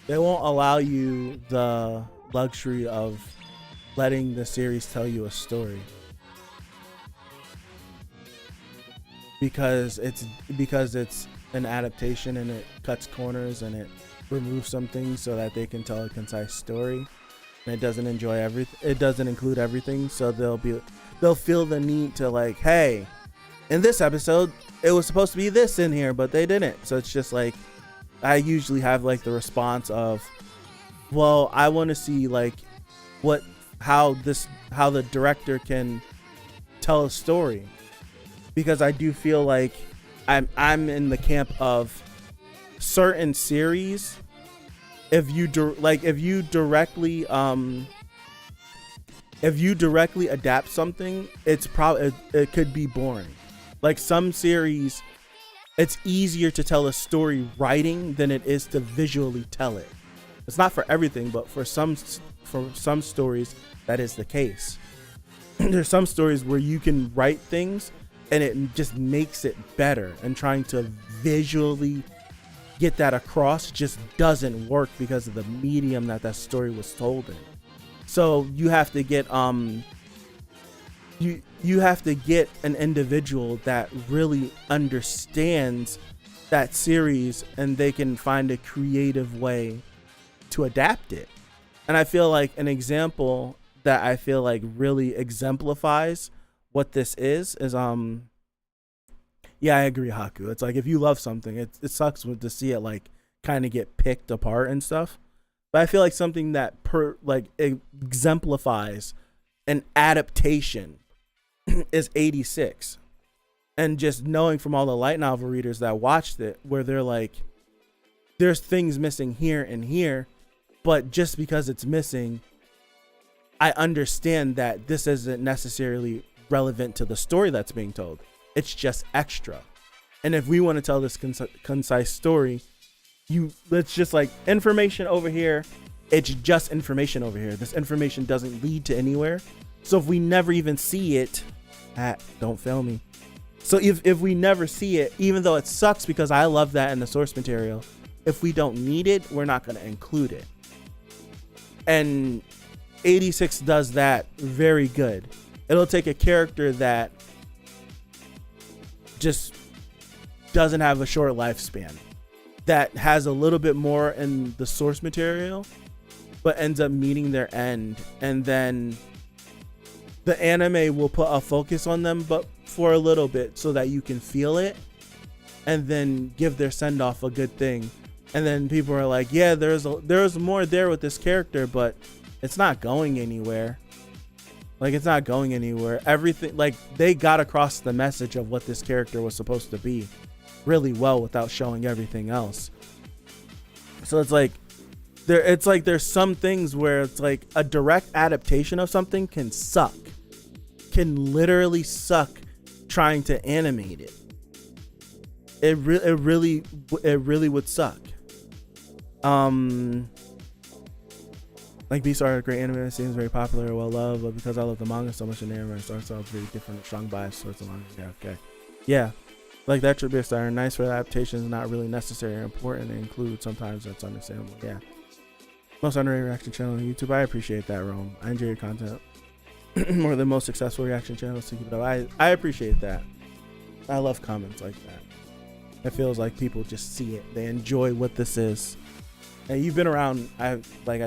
they won't allow you the luxury of letting the series tell you a story because it's an adaptation and it cuts corners and it removes some things so that they can tell a concise story, and it doesn't include everything, so they'll feel the need to like, hey, in this episode it was supposed to be this in here but they didn't. So it's just like I usually have like the response of, well, I want to see like how the director can tell a story, because I do feel like I'm in the camp of certain series. If you directly adapt something, it could be boring. Like some series, it's easier to tell a story writing than it is to visually tell it. It's not for everything, but for some stories that is the case. There's some stories where you can write things and it just makes it better, and trying to visually get that across just doesn't work because of the medium that story was told in. So you have to get you have to get an individual that really understands that series, and they can find a creative way to adapt it. And I feel like an example that I feel like really exemplifies what this is yeah, I agree, Haku. It's like if you love something, it sucks to see it like kind of get picked apart and stuff. But I feel like something that exemplifies an adaptation is 86. And just knowing from all the light novel readers that watched it, where they're like, there's things missing here and here, but just because it's missing, I understand that this isn't necessarily relevant to the story that's being told. It's just extra. And if we want to tell this concise story, it's just like information over here. It's just information over here. This information doesn't lead to anywhere. So if we never even see it, don't fail me. So if we never see it, even though it sucks because I love that in the source material, if we don't need it, we're not going to include it. And 86 does that very good. It'll take a character that just doesn't have a short lifespan. that has a little bit more in the source material, but ends up meeting their end, and then the anime will put a focus on them, but for a little bit, so that you can feel it, and then give their send off a good thing. And then people are like, yeah, there's more there with this character, but it's not going anywhere. Like, it's not going anywhere. Everything, like, they got across the message of what this character was supposed to be really well without showing everything else. So it's like there's some things where it's like a direct adaptation of something can suck, can literally suck trying to animate it. It really would suck. Like Beastars, a great anime, seems very popular, well loved, but because I love the manga so much, in the anime starts off very different, strong bias sorts of manga. Yeah, okay. Yeah. Like that trip Beastars, nice for the adaptation is not really necessary or important to include. Sometimes that's understandable. Yeah. Most underrated reaction channel on YouTube. I appreciate that, Rome. I enjoy your content more than most successful reaction channels. To keep it up. I appreciate that. I love comments like that. It feels like people just see it. They enjoy what this is. And you've been around. I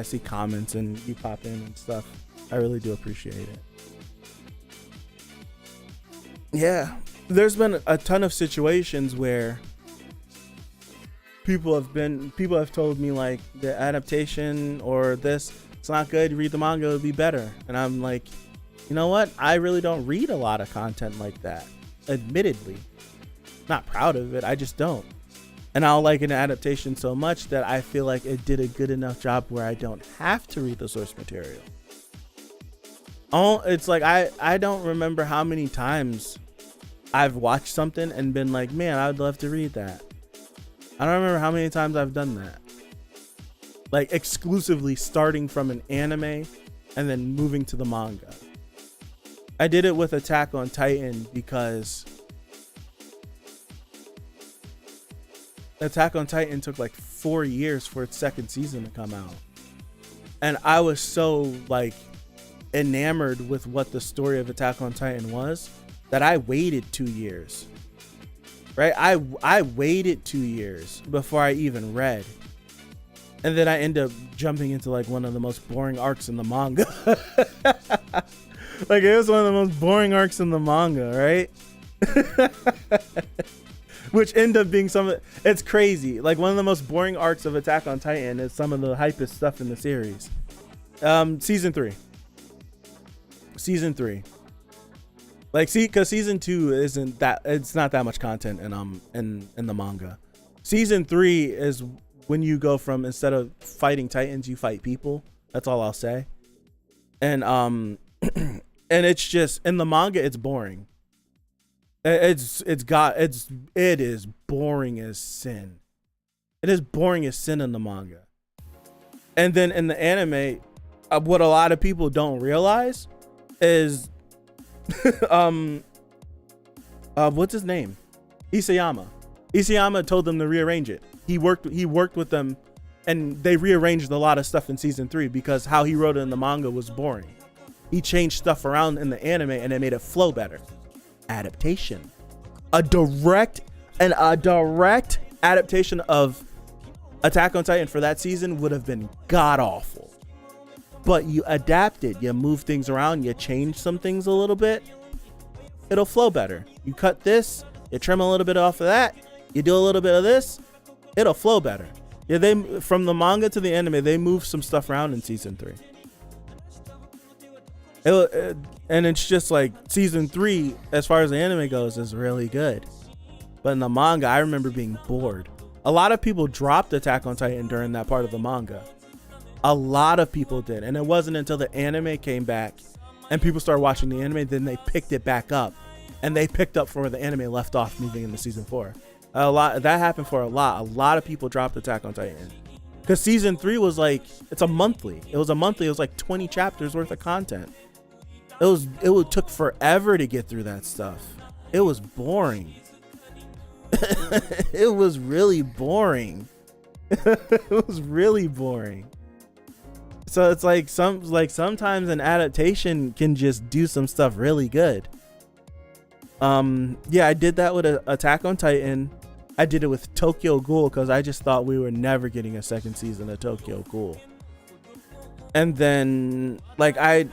see comments and you pop in and stuff. I really do appreciate it. Yeah, there's been a ton of situations where people have told me like the adaptation or this, it's not good. Read the manga, it'll be better. And I'm like, you know what? I really don't read a lot of content like that. Admittedly, not proud of it. I just don't. And I'll like an adaptation so much that I feel like it did a good enough job where I don't have to read the source material. Oh, it's like I don't remember how many times I've watched something and been like, man, I would love to read that. I don't remember how many times I've done that. Like exclusively starting from an anime and then moving to the manga. I did it with Attack on Titan because Attack on Titan took like 4 years for its second season to come out. And I was so like enamored with what the story of Attack on Titan was that I waited 2 years. Right? I waited 2 years before I even read. And then I end up jumping into like one of the most boring arcs in the manga. Like it was one of the most boring arcs in the manga, right? Which end up being it's crazy. Like one of the most boring arcs of Attack on Titan is some of the hypest stuff in the series. Season 3. Like, see, because season 2 isn't that, it's not that much content in the manga. Season 3 is when you go from, instead of fighting Titans, you fight people. That's all I'll say. And and it's just, in the manga, it's boring. It is boring as sin. It is boring as sin in the manga. And then in the anime, what a lot of people don't realize is what's his name? Isayama told them to rearrange it. He worked with them and they rearranged a lot of stuff in season 3 because how he wrote it in the manga was boring. He changed stuff around in the anime and it made it flow better. Adaptation. A direct adaptation of Attack on Titan for that season would have been god awful. But you adapt it, you move things around, you change some things a little bit, it'll flow better. You cut this, you trim a little bit off of that, you do a little bit of this, it'll flow better. Yeah, they from the manga to the anime, they moved some stuff around in season 3. And it's just like season 3, as far as the anime goes, is really good. But in the manga, I remember being bored. A lot of people dropped Attack on Titan during that part of the manga. A lot of people did. And it wasn't until the anime came back and people started watching the anime, then they picked it back up. And they picked up from where the anime left off moving into season 4. That happened for a lot. A lot of people dropped Attack on Titan. Because season 3 was like, it's a monthly. It was like 20 chapters worth of content. It took forever to get through that stuff. It was boring. It was really boring. It was really boring. So it's like sometimes an adaptation can just do some stuff really good. Yeah, I did that with Attack on Titan. I did it with Tokyo Ghoul because I just thought we were never getting a second season of Tokyo Ghoul. And then like I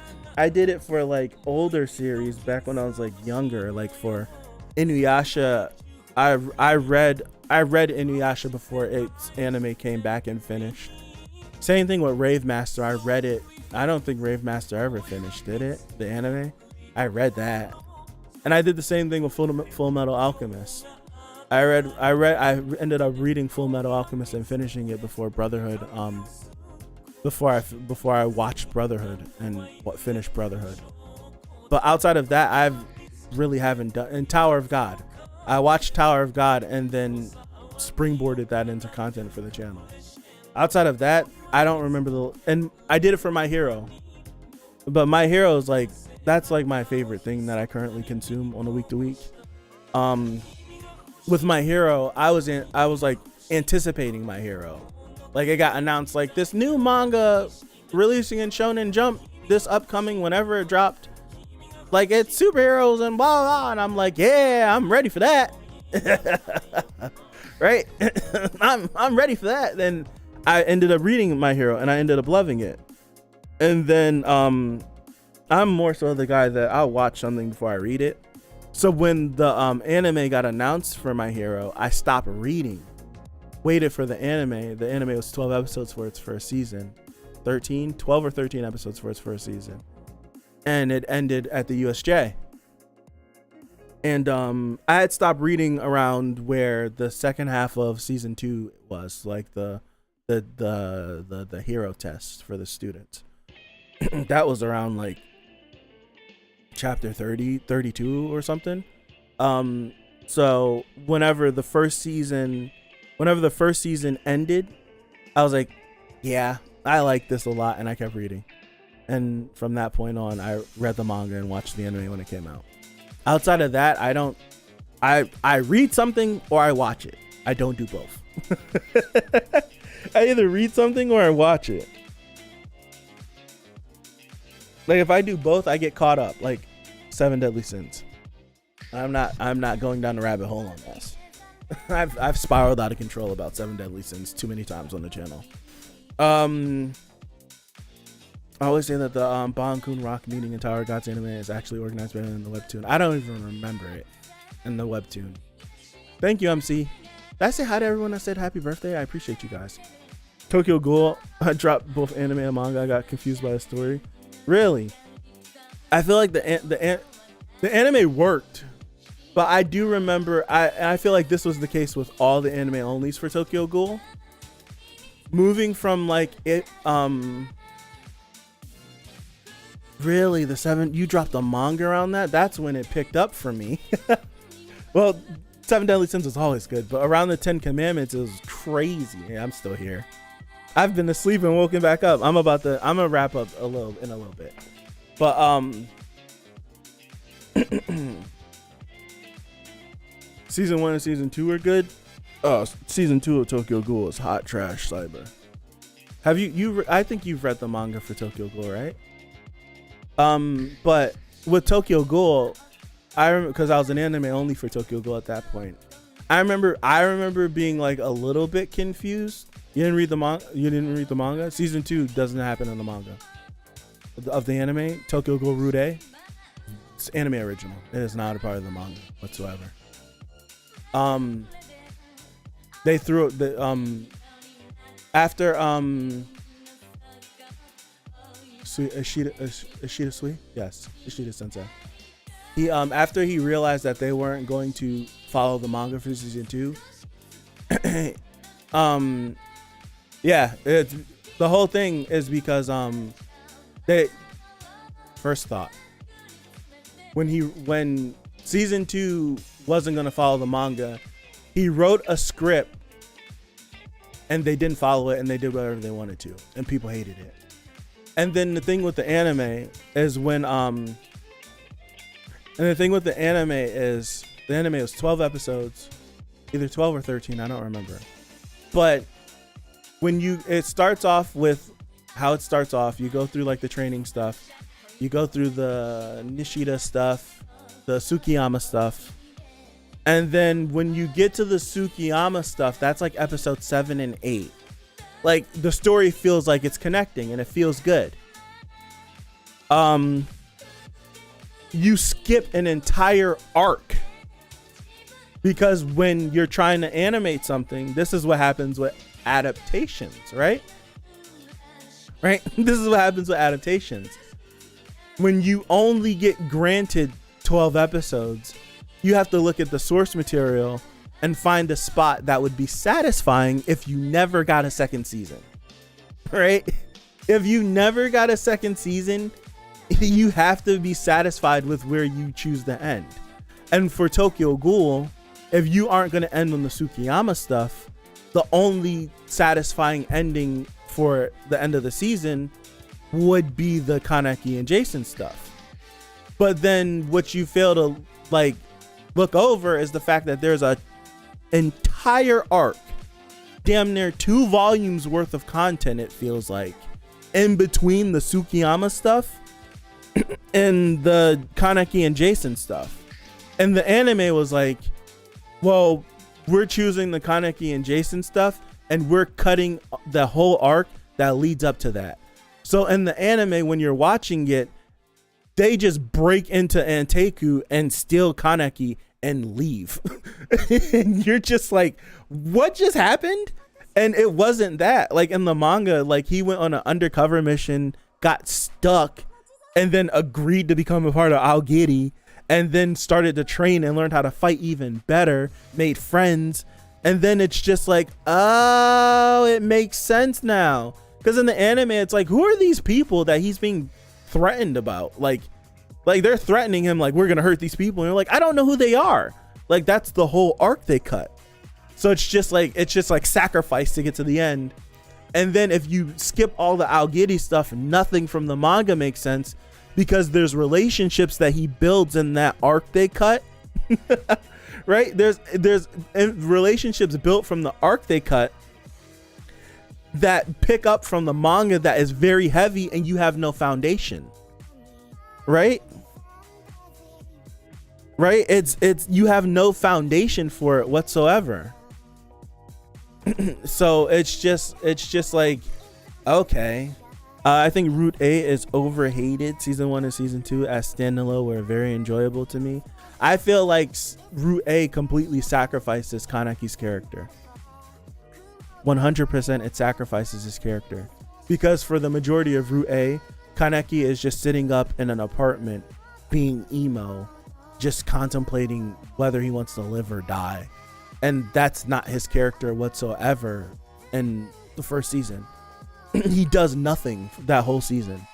did it for like older series back when I was like younger, like for Inuyasha. I read Inuyasha before its anime came back and finished. Same thing with Rave Master. I read it. I don't think Rave Master ever finished, did it? The anime? I read that. And I did the same thing with Full Metal Alchemist. I ended up reading Full Metal Alchemist and finishing it before Brotherhood. Before I watched Brotherhood and finished Brotherhood. But outside of that, I've really haven't done. And Tower of God, I watched Tower of God and then springboarded that into content for the channel. Outside of that, I don't remember and I did it for My Hero. But My Hero is like, that's like my favorite thing that I currently consume on a week to week. With My Hero, I was like anticipating My Hero. Like it got announced like this new manga releasing in Shonen Jump this upcoming whenever it dropped. Like it's superheroes and blah blah, and I'm like, yeah, I'm ready for that. Right? I'm ready for that. Then I ended up reading My Hero and I ended up loving it. And then I'm more so the guy that I'll watch something before I read it. So when the anime got announced for My Hero, I stopped reading. Waited for the anime. The anime was 12 episodes for its first season. 12 or 13 episodes for its first season. And it ended at the USJ. And I had stopped reading around where the second half of season 2 was, like the hero test for the students. That was around like chapter 32 or something. So whenever the first season ended, I was like, yeah, I like this a lot, and I kept reading. And from that point on, I read the manga and watched the anime when it came out. Outside of that, I read something or I watch it. I don't do both. I either read something or I watch it. Like if I do both, I get caught up, like 7 Deadly Sins. I'm not going down the rabbit hole on this. I've spiraled out of control about 7 Deadly Sins too many times on the channel. I always say that the Bankun Rock meeting in Tower of Gods anime is actually organized better than the webtoon. I don't even remember it in the webtoon. Thank you, MC. Did I say hi to everyone that said happy birthday? I appreciate you guys. Tokyo Ghoul, I dropped both anime and manga. I got confused by the story. Really? I feel like the anime worked. But I do remember, I feel like this was the case with all the anime onlys for Tokyo Ghoul. Moving from like it, really you dropped a manga around that's when it picked up for me. Well, 7 Deadly Sins was always good, but around the 10 Commandments, it was crazy. Yeah, I'm still here. I've been asleep and woken back up. I'm gonna wrap up in a little bit. But season 1 and season 2 are good. Season 2 of Tokyo Ghoul is hot trash, Cyber. Have you I think you've read the manga for Tokyo Ghoul, right? But with Tokyo Ghoul, I remember because I was an anime only for Tokyo Ghoul at that point. I remember being like a little bit confused. You didn't read the manga? Season 2 doesn't happen in the manga of the anime. Tokyo Ghoul Rude. It's anime original. It is not a part of the manga whatsoever. They threw the after Ishida Sui? Yes, Ishida Sensei. He after he realized that they weren't going to follow the manga for season 2, yeah, it's the whole thing is because they first thought when season 2 wasn't gonna follow the manga, he wrote a script and they didn't follow it and they did whatever they wanted to and people hated it. And then the thing with the anime is when the anime was 12 episodes, either 12 or 13, I don't remember. But when it starts off with how it starts off, you go through like the training stuff, you go through the Nishida stuff, the Tsukiyama stuff, And then when you get to the Tsukiyama stuff, that's like episode 7 and 8. Like the story feels like it's connecting and it feels good. You skip an entire arc because when you're trying to animate something, this is what happens with adaptations, right? Right? This is what happens with adaptations. When you only get granted 12 episodes, you have to look at the source material and find a spot that would be satisfying if you never got a second season, right? If you never got a second season, you have to be satisfied with where you choose to end. And for Tokyo Ghoul, if you aren't going to end on the Tsukiyama stuff, the only satisfying ending for the end of the season would be the Kaneki and Jason stuff. But then what you fail to like look over is the fact that there's a entire arc, damn near 2 volumes worth of content, it feels like, in between the Tsukiyama stuff and the Kaneki and Jason stuff. And the anime was like, well, we're choosing the Kaneki and Jason stuff and we're cutting the whole arc that leads up to that. So in the anime, when you're watching it, they just break into Anteku and steal Kaneki and leave. And you're just like, what just happened? And it wasn't that. Like in the manga, like he went on an undercover mission, got stuck, and then agreed to become a part of Aogiri, and then started to train and learned how to fight even better, made friends. And then it's just like, oh, it makes sense now. Because in the anime, it's like, who are these people that he's being threatened about? Like they're threatening him, like, we're gonna hurt these people, and you're like, I don't know who they are. Like that's the whole arc they cut. So it's just like sacrifice to get to the end. And then if you skip all the Aogiri stuff, nothing from the manga makes sense, because there's relationships that he builds in that arc they cut. Right? There's relationships built from the arc they cut that pick up from the manga that is very heavy, and you have no foundation. Right? It's you have no foundation for it whatsoever. So it's just like, okay. I think Route 8 is overhated. Season 1 and season 2 as standalone were very enjoyable to me. I feel like Route A completely sacrifices Kaneki's character. 100% it sacrifices his character, because for the majority of Route A, Kaneki is just sitting up in an apartment being emo, just contemplating whether he wants to live or die. And that's not his character whatsoever in the first season. He does nothing that whole season.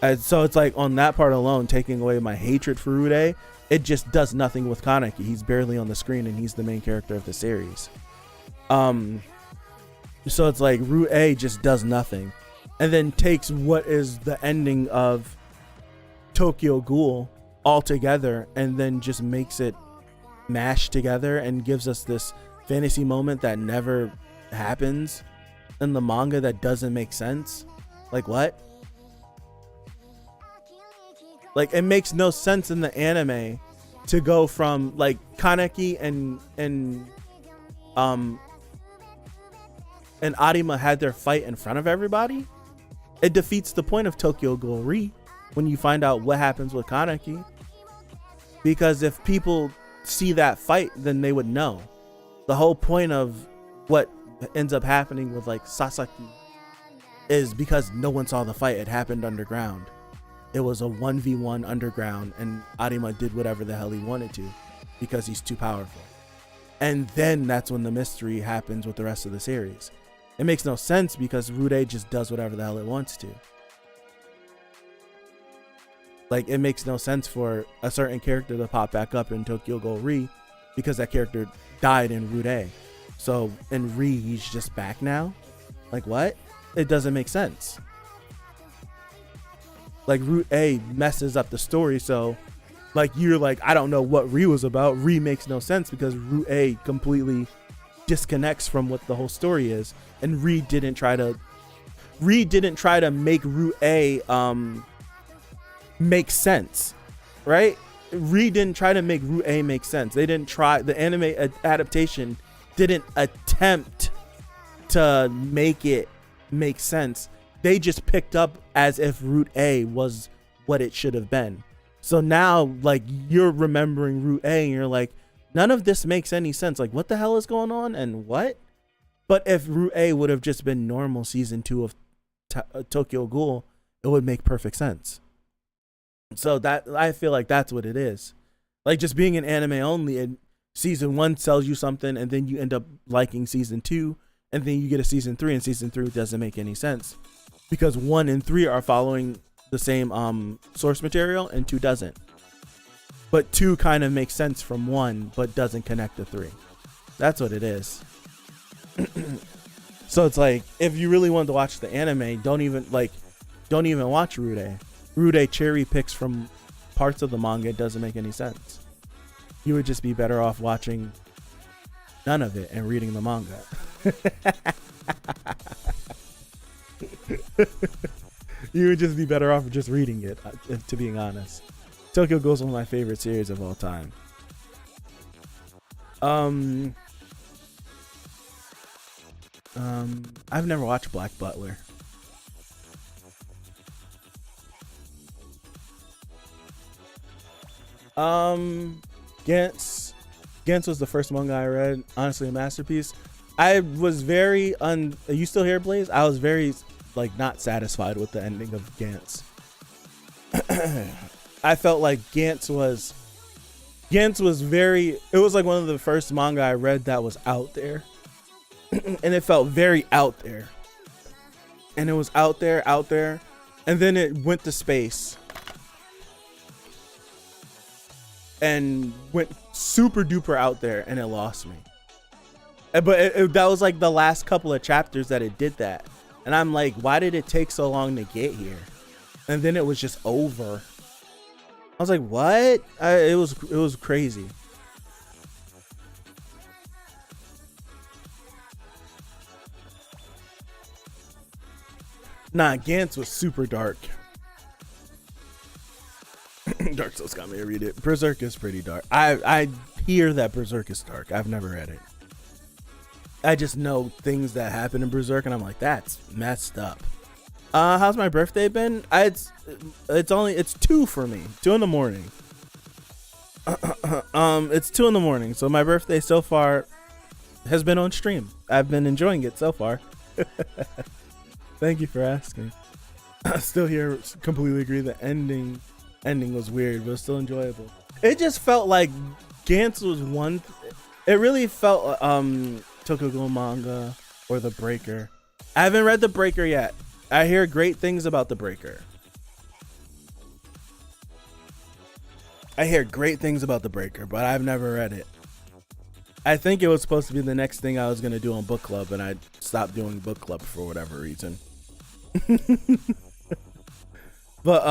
And so it's like, on that part alone, taking away my hatred for Rude, it just does nothing with Kaneki. He's barely on the screen and he's the main character of the series. So it's like Rude just does nothing, and then takes what is the ending of Tokyo Ghoul altogether and then just makes it mashed together and gives us this fantasy moment that never happens in the manga that doesn't make sense. Like, what? Like, it makes no sense in the anime to go from like Kaneki and Arima had their fight in front of everybody. It defeats the point of Tokyo Ghoul Re when you find out what happens with Kaneki, because if people see that fight, then they would know. The whole point of what ends up happening with like Sasaki is because no one saw the fight. It happened underground. It was a 1v1 underground, and Arima did whatever the hell he wanted to because he's too powerful. And then that's when the mystery happens with the rest of the series. It makes no sense because Rude just does whatever the hell it wants to. Like, it makes no sense for a certain character to pop back up in Tokyo Ghoul Re because that character died in Rude. So in Re, he's just back now? Like, what? It doesn't make sense. Like, Route A messes up the story, so like, you're like, I don't know what Re was about. Re makes no sense because Route A completely disconnects from what the whole story is, and Re didn't try to make Route A make sense, right? Reed didn't try to make Route A make sense. They didn't try, the anime adaptation didn't attempt to make it make sense. They just picked up as if Route A was what it should have been. So now, like, you're remembering Route A and you're like, none of this makes any sense. Like, what the hell is going on and what? But if Route A would have just been normal season 2 of Tokyo Ghoul, it would make perfect sense. So that, I feel like that's what it is. Like, just being an anime only, and season 1 sells you something, and then you end up liking season 2, and then you get a season 3, and season 3 doesn't make any sense because 1 and 3 are following the same source material, and 2 doesn't. But 2 kind of makes sense from 1, but doesn't connect to 3. That's what it is. So it's like, if you really wanted to watch the anime, don't even watch Route A. Route A cherry picks from parts of the manga. It doesn't make any sense. You would just be better off watching none of it and reading the manga. You would just be better off just reading it, to being honest. Tokyo Ghoul is one of my favorite series of all time. I've never watched Black Butler. Gantz was the first manga I read. Honestly, a masterpiece. I was very you still here, Blaze? I was very not satisfied with the ending of Gantz. I felt like Gantz was very, it was like one of the first manga I read that was out there. And it felt very out there. And it was out there. And then it went to space. And went super duper out there, and it lost me. But that was like the last couple of chapters that it did that. And I'm like, why did it take so long to get here? And then it was just over. I was like, what? It was crazy. Nah, Gantz was super dark. Dark Souls got me to read it. Berserk is pretty dark. I hear that Berserk is dark. I've never read it. I just know things that happen in Berserk, and I'm like, that's messed up. How's my birthday been? It's 2 for me. 2 in the morning. It's 2 in the morning. So my birthday so far has been on stream. I've been enjoying it so far. Thank you for asking. Still here, completely agree. The ending was weird, but still enjoyable. It just felt like Gantz was one. It really felt Tokyo Ghoul manga or The Breaker. I haven't read The Breaker yet. I hear great things about The Breaker. But I've never read it. I think it was supposed to be the next thing I was going to do on book club, and I stopped doing book club for whatever reason. But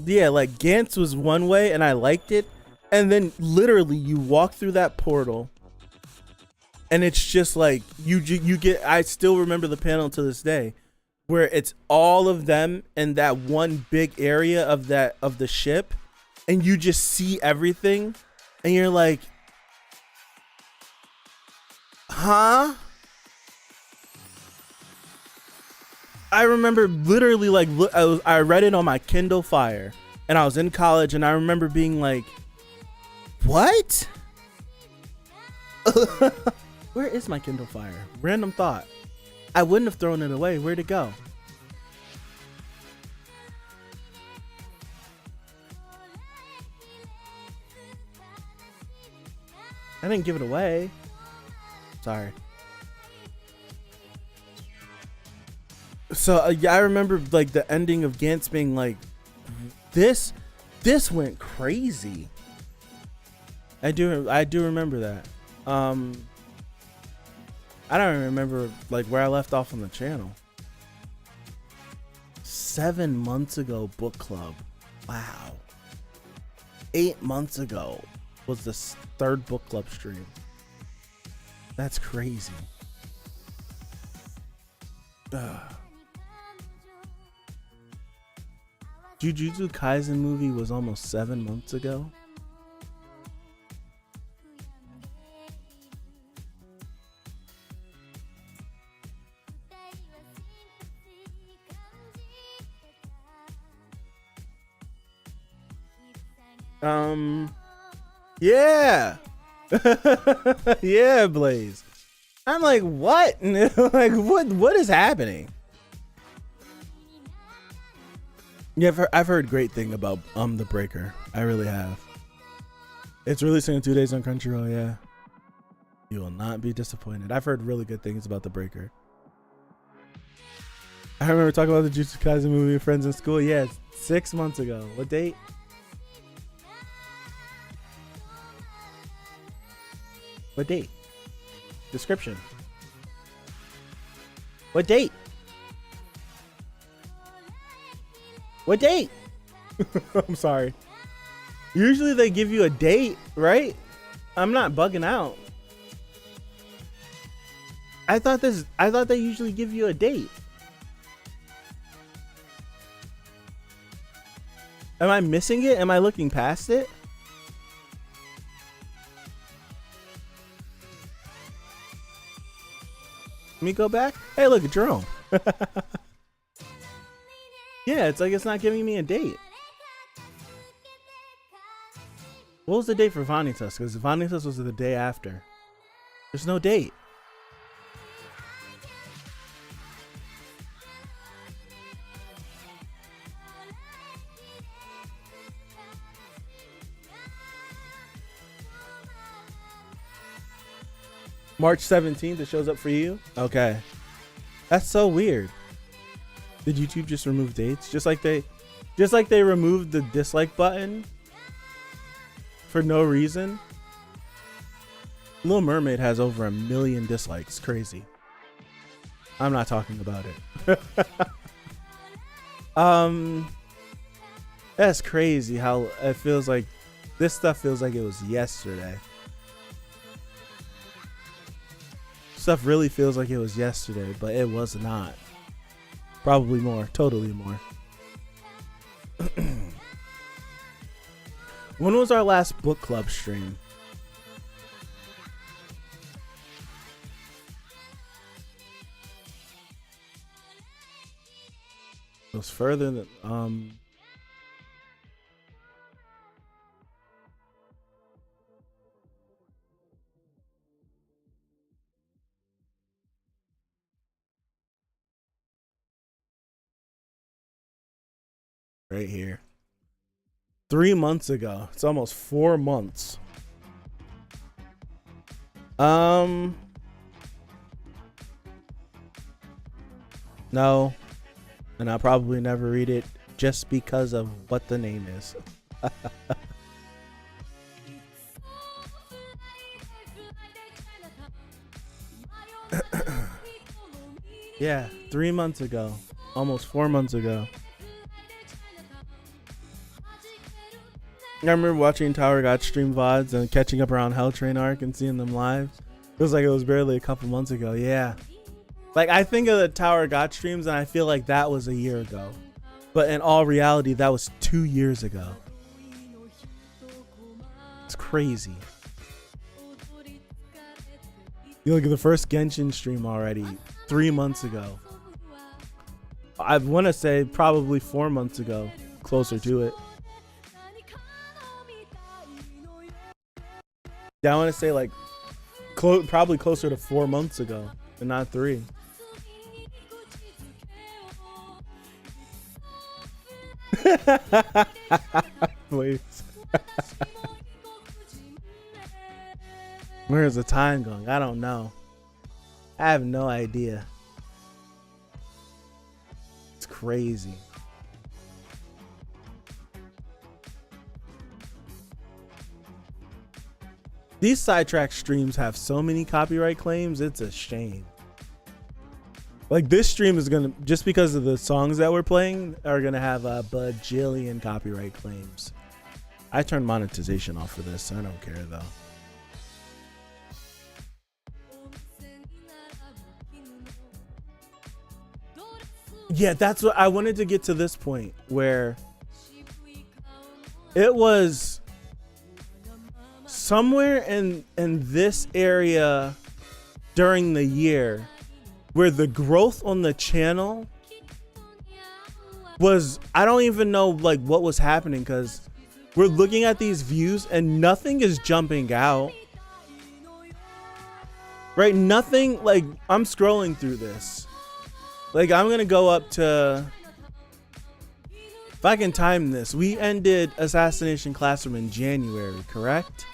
yeah, like Gantz was one way and I liked it, and then literally you walk through that portal and it's just like you get, I still remember the panel to this day where it's all of them in that one big area of the ship, and you just see everything and you're like, huh? I remember literally I read it on my Kindle Fire, and I was in college, and I remember being like, what? Where is my Kindle Fire? Random thought. I wouldn't have thrown it away. Where'd it go? I didn't give it away. Sorry. So yeah, I remember like the ending of Gantz being like, this went crazy. I do remember that. I don't remember like where I left off on the channel. 7 months ago, book club. Wow. 8 months ago was the third book club stream. That's crazy. Jujutsu Kaisen movie was almost 7 months ago. Yeah. Yeah, Blaze. I'm like, what? Like, what is happening? Yeah, I've heard great thing about The Breaker. I really have. It's releasing in 2 days on Crunchyroll. Yeah, you will not be disappointed. I've heard really good things about The Breaker. I remember talking about the Jujutsu Kaisen movie with friends in school. Yeah, 6 months ago. What date? What date? Description. What date? What date? I'm sorry. Usually they give you a date, right? I'm not bugging out. I thought they usually give you a date. Am I missing it? Am I looking past it? Let me go back. Hey, look at Jerome. Yeah, it's like it's not giving me a date. What was the date for Vanitas? Because Vanitas was the day after. There's no date. March 17th, it shows up for you? Okay. That's so weird. Did YouTube just remove dates? Just like they removed the dislike button for no reason? Little Mermaid has over 1 million dislikes. Crazy. I'm not talking about it. That's crazy how it feels like this stuff feels like it was yesterday. Stuff really feels like it was yesterday, but it was not. Probably more, totally more. When was our last book club stream? It was further than right here. 3 months ago. It's almost 4 months. No. And I'll probably never read it just because of what the name is. Yeah, 3 months ago. Almost 4 months ago. I remember watching Tower God stream VODs and catching up around Hell Train arc and seeing them live. It was like it was barely a couple months ago. Yeah. Like I think of the Tower God streams and I feel like that was a year ago. But in all reality, that was 2 years ago. It's crazy. You look at the first Genshin stream already 3 months ago. I want to say probably 4 months ago, closer to it. Yeah, I want to say like probably closer to 4 months ago and not 3. Please. Where's the time going? I don't know. I have no idea. It's crazy. These sidetrack streams have so many copyright claims, it's a shame. Like this stream is gonna, just because of the songs that we're playing, are gonna have a bajillion copyright claims. I turned monetization off for this, so I don't care though. Yeah, that's what I wanted to get to, this point where it was somewhere in this area during the year where the growth on the channel was, I don't even know like what was happening, because we're looking at these views and nothing is jumping out. Right? Nothing, like, I'm scrolling through this. Like, I'm gonna go up to, if I can time this, we ended Assassination Classroom in January, correct?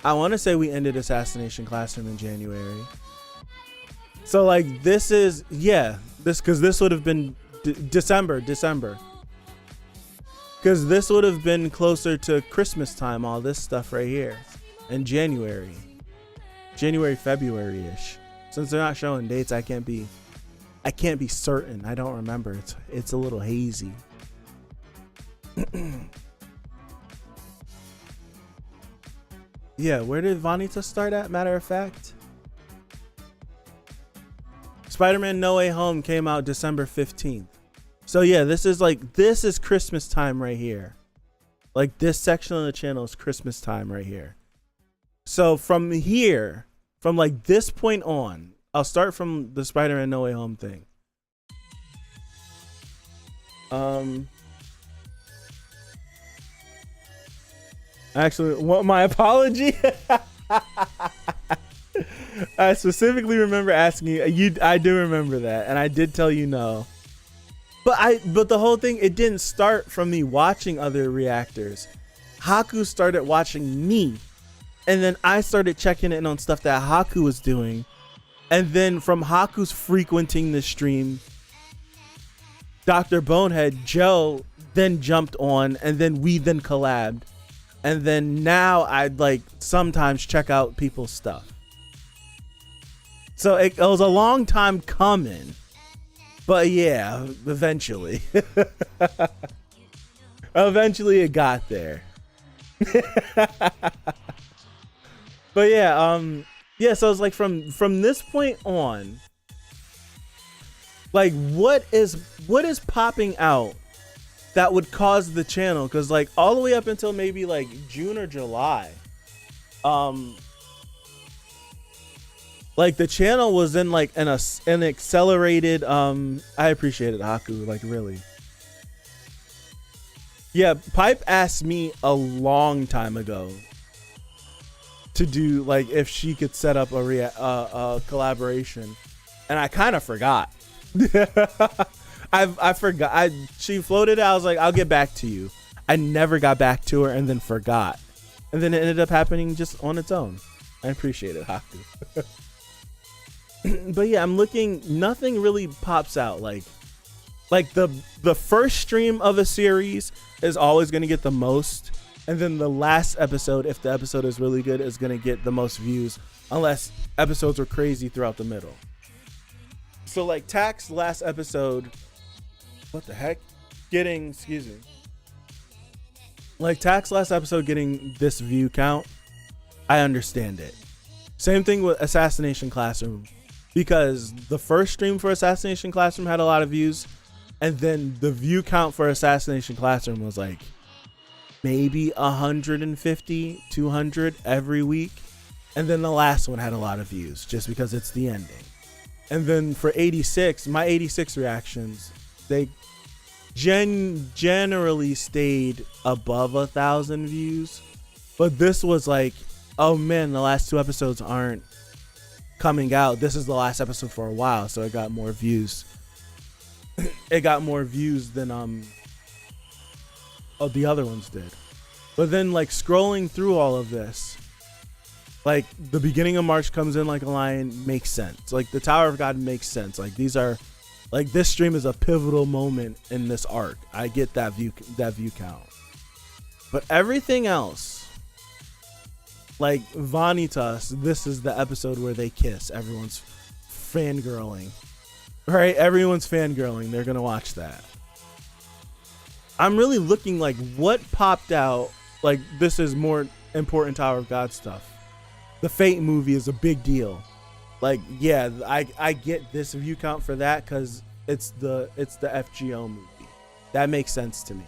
I want to say we ended Assassination Classroom in January. So like this is, yeah, because this would have been December. Because this would have been closer to Christmas time, all this stuff right here, in January, February-ish. Since they're not showing dates, I can't be certain. I don't remember. It's a little hazy. Yeah, where did Vanita start at? Matter of fact, Spider-Man No Way Home came out December 15th. So yeah, this is Christmas time right here. Like this section of the channel is Christmas time right here. So from here, from like this point on, I'll start from the Spider-Man No Way Home thing. Actually, what, my apology. I specifically remember asking you. I do remember that, and I did tell you no. But the whole thing, it didn't start from me watching other reactors. Haku started watching me, and then I started checking in on stuff that Haku was doing, and then from Haku's frequenting the stream, Dr. Bonehead Joe then jumped on, and then we then collabed. And then now I'd like sometimes check out people's stuff. So it was a long time coming, but yeah, eventually, eventually it got there. But yeah, yeah. So it's like from this point on, like what is popping out that would cause the channel, because like all the way up until maybe like June or July, like the channel was in like an accelerated, I appreciate it, Haku, like really. Yeah, Pipe asked me a long time ago to do like if she could set up a collaboration, and I kind of forgot. I forgot. She floated it. I was like, I'll get back to you. I never got back to her, and then forgot, and then it ended up happening just on its own. I appreciate it, Haku. But yeah, I'm looking. Nothing really pops out. Like the first stream of a series is always going to get the most, and then the last episode, if the episode is really good, is going to get the most views, unless episodes were crazy throughout the middle. So like Tack's last episode. What the heck? Excuse me. Like Tack's last episode getting this view count, I understand it. Same thing with Assassination Classroom, because the first stream for Assassination Classroom had a lot of views, and then the view count for Assassination Classroom was like maybe 150, 200 every week, and then the last one had a lot of views just because it's the ending. And then for 86, my 86 reactions, they generally stayed above 1,000 views, but this was like, oh man, the last two episodes aren't coming out. This is the last episode for a while, so it got more views. It got more views than the other ones did. But then like scrolling through all of this, like the beginning of March comes in like a lion makes sense. Like the Tower of God makes sense. Like these are, like this stream is a pivotal moment in this arc. I get that view count. But everything else, like Vanitas, this is the episode where they kiss. Everyone's fangirling. Right? Everyone's fangirling. They're gonna watch that. I'm really looking like what popped out. Like this is more important Tower of God stuff. The Fate movie is a big deal. Like, yeah, I get this view count for that because it's the FGO movie. That makes sense to me.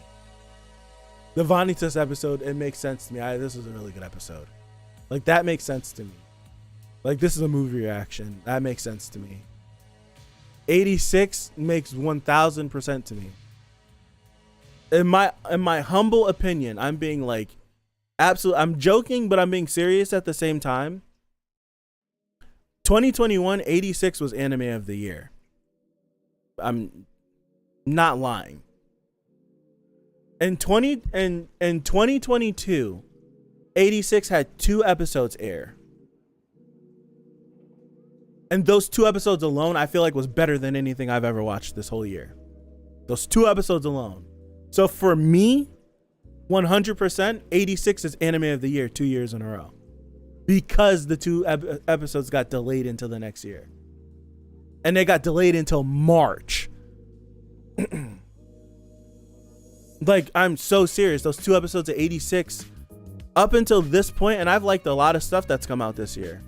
The Vanitas episode, it makes sense to me. This was a really good episode. Like that makes sense to me. Like this is a movie reaction. That makes sense to me. 86 makes 1000% to me. in my humble opinion, I'm being like I'm joking, but I'm being serious at the same time. 2021 86 was anime of the year. I'm not lying. In 2022, 86 had 2 episodes air. And those 2 episodes alone, I feel like was better than anything I've ever watched this whole year. Those 2 episodes alone. So for me, 100%, 86 is anime of the year 2 years in a row. Because the 2 episodes got delayed until the next year. And they got delayed until March. Like, I'm so serious. Those 2 episodes of 86, up until this point, and I've liked a lot of stuff that's come out this year.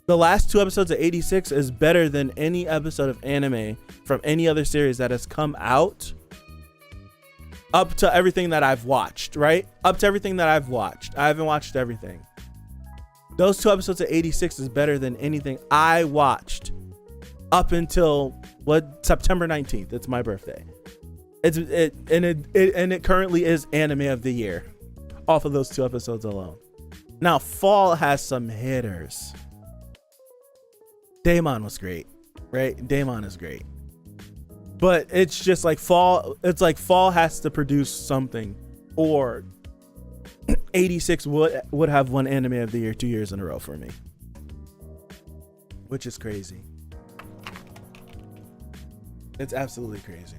The last 2 episodes of 86 is better than any episode of anime from any other series that has come out up to everything that I've watched, right? Up to everything that I've watched. I haven't watched everything. Those 2 episodes of 86 is better than anything I watched up until September 19th. It's my birthday. It currently is anime of the year off of those 2 episodes alone. Now, fall has some hitters. Daemon was great, right? Daemon is great. But it's just like fall. It's like fall has to produce something, or 86 would have won anime of the year 2 years in a row for me, which is crazy. It's absolutely crazy.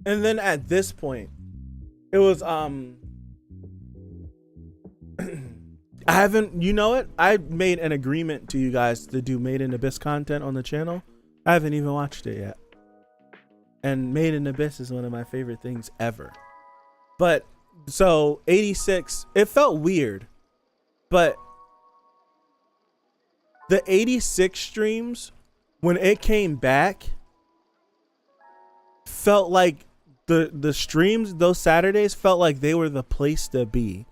And then at this point, it was I haven't, you know what? I made an agreement to you guys to do Made in Abyss content on the channel. I haven't even watched it yet. And Made in Abyss is one of my favorite things ever. But so 86, it felt weird, but the 86 streams, when it came back, felt like the streams, those Saturdays felt like they were the place to be.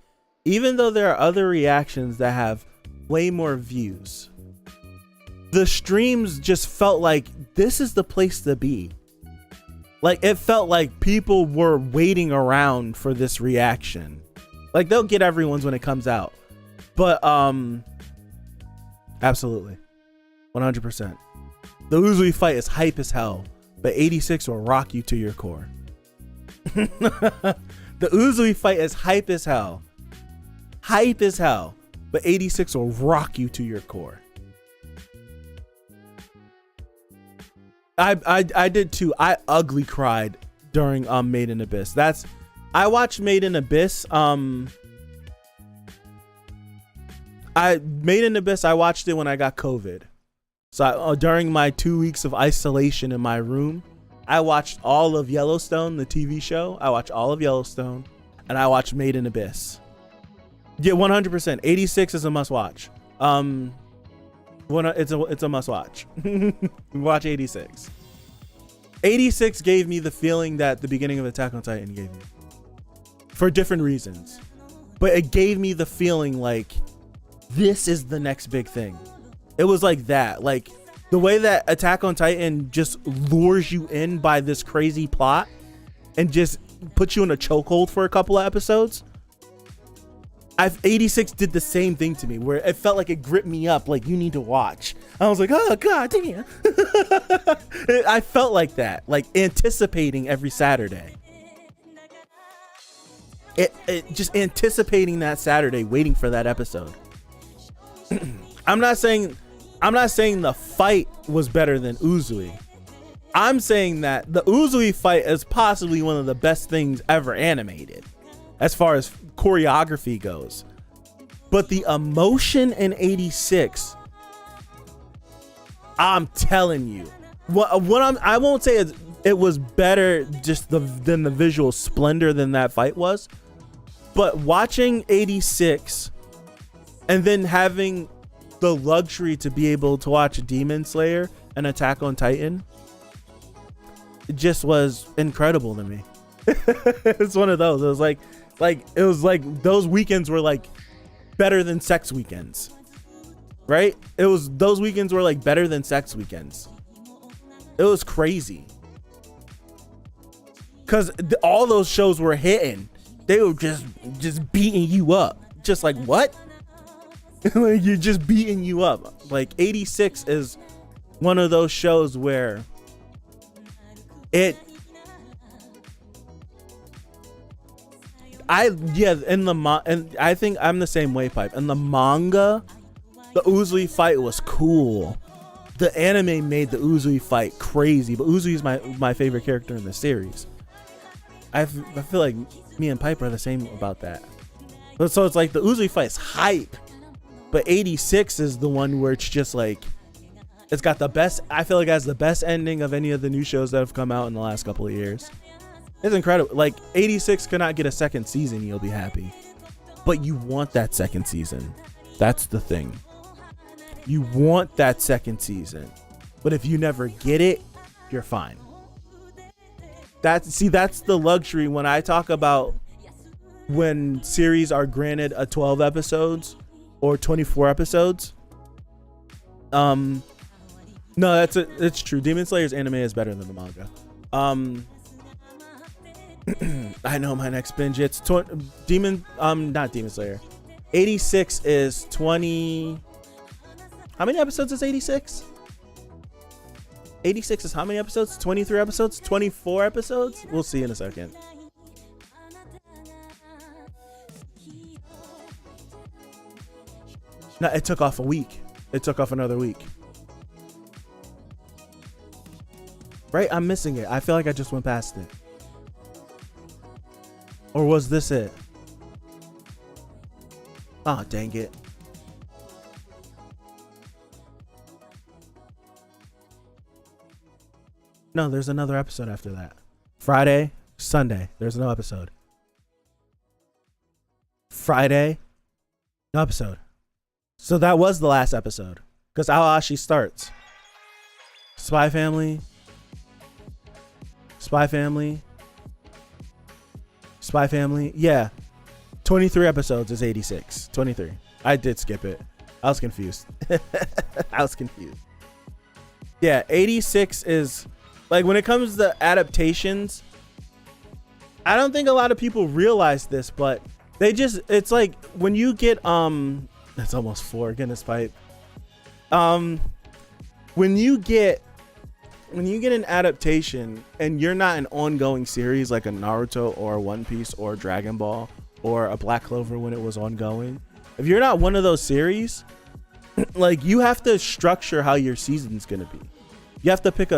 Even though there are other reactions that have way more views, the streams just felt like this is the place to be. Like, it felt like people were waiting around for this reaction. Like, they'll get everyone's when it comes out. But, absolutely. 100%. The Uzui fight is hype as hell, but 86 will rock you to your core. The Uzui fight is hype as hell. Hype as hell, but 86 will rock you to your core. I did too. I ugly cried during Made in Abyss. I watched Made in Abyss. Made in Abyss, I watched it when I got COVID. So during my 2 weeks of isolation in my room, I watched all of Yellowstone, the TV show. I watched all of Yellowstone, and I watched Made in Abyss. Yeah, 100%. 86 is a must watch. It's a must watch. Watch 86. 86 gave me the feeling that the beginning of Attack on Titan gave me, for different reasons. But it gave me the feeling like this is the next big thing. It was like that. Like the way that Attack on Titan just lures you in by this crazy plot and just puts you in a chokehold for a couple of episodes. 86 did the same thing to me, where it felt like it gripped me up, like you need to watch. I was like, oh god damn. I felt like that, like anticipating every Saturday. It just anticipating that Saturday, waiting for that episode. I'm not saying the fight was better than Uzui. I'm saying that the Uzui fight is possibly one of the best things ever animated, as far as choreography goes. But the emotion in 86, I'm telling you, I won't say it was better just than the visual splendor than that fight was, but watching 86 and then having the luxury to be able to watch Demon Slayer and Attack on Titan, it just was incredible to me. It's one of those. It was like those weekends were like better than sex weekends, right? Those weekends were like better than sex weekends. It was crazy. Because all those shows were hitting. They were just beating you up. Just like, what? Like, you're just beating you up. Like 86 is one of those shows where and I think I'm the same way, Pipe. In the manga, the Uzui fight was cool. The anime made the Uzui fight crazy, but Uzui is my favorite character in the series. I feel like me and Pipe are the same about that. So it's like the Uzui fight's hype, but 86 is the one where it's just like, it's got the best, I feel like it has the best ending of any of the new shows that have come out in the last couple of years. It's incredible. Like 86 could not get a second season, you'll be happy. But you want that second season. That's the thing. You want that second season. But if you never get it, you're fine. That's the luxury when I talk about when series are granted a 12 episodes or 24 episodes. No, it's true. Demon Slayer's anime is better than the manga. I know my next binge. It's not Demon Slayer. 86 is 20. How many episodes is 86? 86 is how many episodes? 23 episodes? 24 episodes? We'll see in a second. No, it took off a week. It took off another week. Right? I'm missing it. I feel like I just went past it. Or was this it? Oh, dang it. No, there's another episode after that. Friday, Sunday, there's no episode. Friday, no episode. So that was the last episode. Because Aoashi starts. Spy Family. Yeah. 23 episodes is 86. 23. I did skip it. I was confused. Yeah, 86 is like, when it comes to adaptations, I don't think a lot of people realize this, but it's like when you get it's almost 4, goodness Pipe. When you get an adaptation and you're not an ongoing series like a Naruto or One Piece or Dragon Ball or a Black Clover when it was ongoing, if you're not one of those series, like, you have to structure how your season's gonna be. You have to pick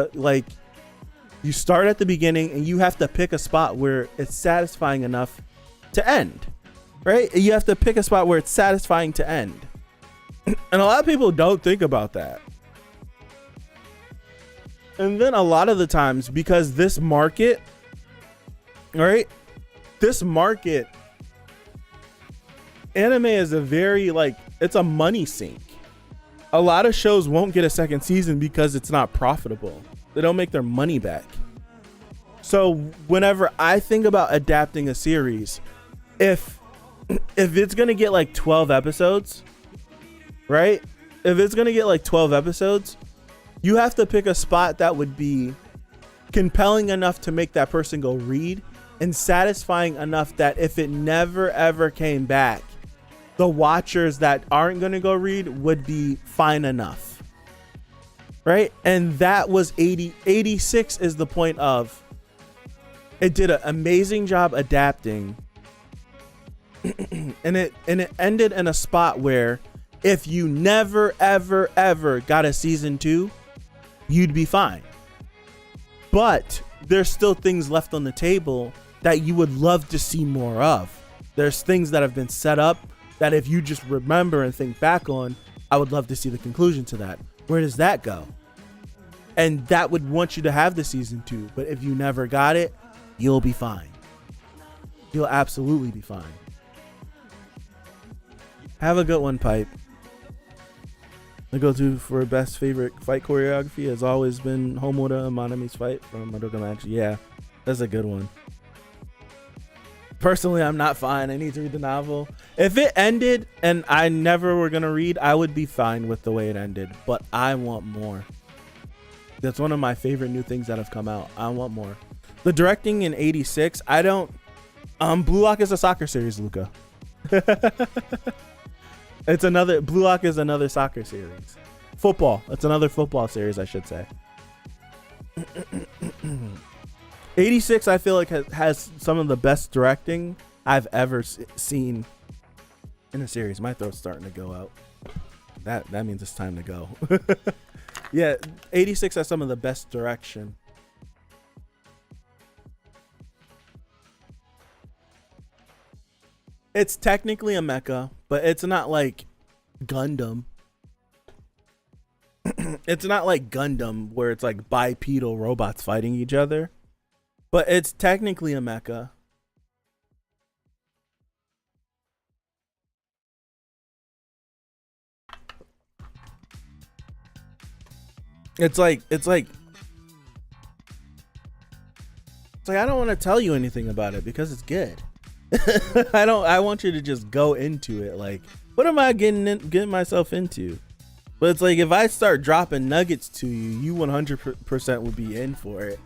you start at the beginning and you have to pick a spot where it's satisfying enough to end, right? You have to pick a spot where it's satisfying to end. And a lot of people don't think about that. And then a lot of the times, because this market, right? This market, anime is it's a money sink. A lot of shows won't get a second season because it's not profitable. They don't make their money back. So whenever I think about adapting a series, if it's going to get like 12 episodes, right? If it's going to get like 12 episodes, you have to pick a spot that would be compelling enough to make that person go read and satisfying enough that if it never ever came back, the watchers that aren't going to go read would be fine enough. Right? And that was 86 is the point of it did an amazing job adapting. and it ended in a spot where if you never ever ever got a season 2, you'd be fine. But there's still things left on the table that you would love to see more of. There's things that have been set up that if you just remember and think back on, I would love to see the conclusion to that. Where does that go? And that would want you to have the season 2. But if you never got it, you'll be fine. You'll absolutely be fine. Have a good one, Pipe. The go-to for best favorite fight choreography has always been Homoda and Manami's fight from Madoka Magic. Yeah, that's a good one. Personally, I'm not fine. I need to read the novel. If it ended and I never were going to read, I would be fine with the way it ended. But I want more. That's one of my favorite new things that have come out. I want more. The directing in 86, I don't. Blue Lock is a soccer series, Luca. It's another. Blue Lock is another soccer series. Football. It's another football series, I should say. 86, I feel like has some of the best directing I've ever seen in a series. My throat's starting to go out. That means it's time to go. Yeah, 86 has some of the best direction. It's technically a mecha, but it's not like Gundam. It's not like Gundam where it's like bipedal robots fighting each other, but it's technically a mecha. It's like I don't want to tell you anything about it because it's good. I want you to just go into it like, what am I getting myself into? But it's like, if I start dropping nuggets to you, you 100% would be in for it.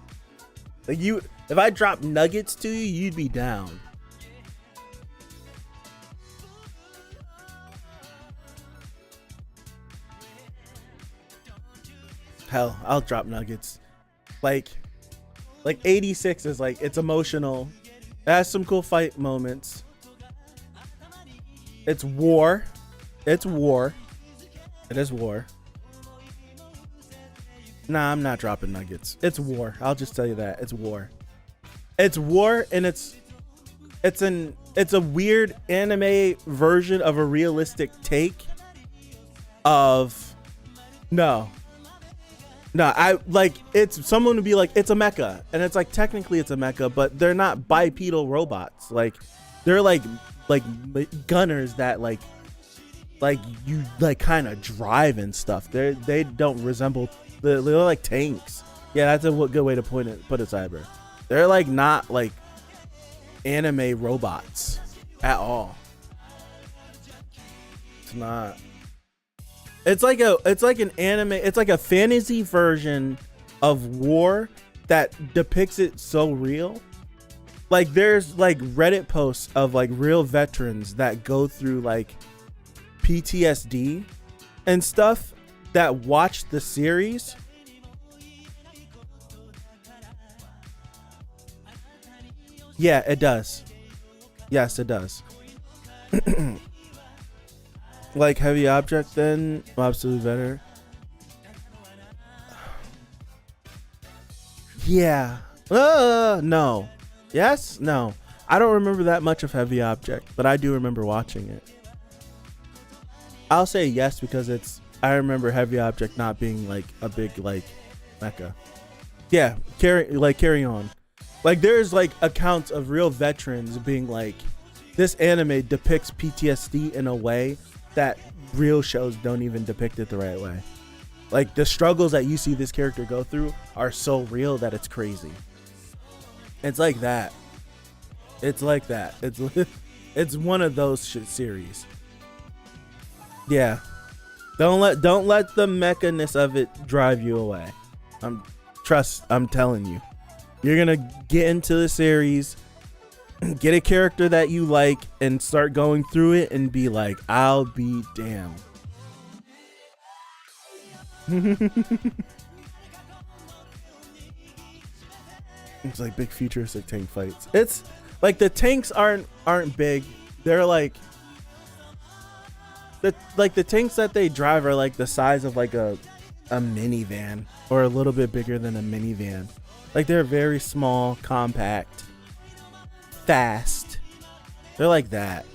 Like, if I drop nuggets to you, you'd be down. Hell, I'll drop nuggets. Like 86 is like, it's emotional. It has some cool fight moments. It's war. It's war. It is war. Nah, I'm not dropping nuggets. It's war. I'll just tell you that. It's war. It's war, and it's a weird anime version of a realistic take of I like, it's someone would be like, it's a mecha, and it's like, technically it's a mecha, but they're not bipedal robots. Like, they're like gunners that like you like kind of drive and stuff. They don't resemble, they're like tanks. Yeah, that's a good way to put it, Cyber. They're like not like anime robots at all. It's not. It's like an anime. It's like a fantasy version of war that depicts it so real. Like, there's like Reddit posts of like real veterans that go through like PTSD and stuff that watch the series. Yeah, it does. Yes, it does. Like Heavy Object, then absolutely better. Yeah. No. Yes? No. I don't remember that much of Heavy Object, but I do remember watching it. I'll say yes because I remember Heavy Object not being like a big like mecha. Yeah, carry on. Like, there's like accounts of real veterans being like, this anime depicts PTSD in a way that real shows don't even depict it the right way. Like, the struggles that you see this character go through are so real that it's crazy. It's like that. It's like that. It's one of those series. Yeah. Don't let the mechaness of it drive you away. I'm telling you. You're gonna get into the series, get a character that you like, and start going through it and be like, I'll be damned. It's like big futuristic tank fights. It's like the tanks aren't big. They're like the tanks that they drive are like the size of like a minivan, or a little bit bigger than a minivan. Like, they're very small, compact, fast. They're like that.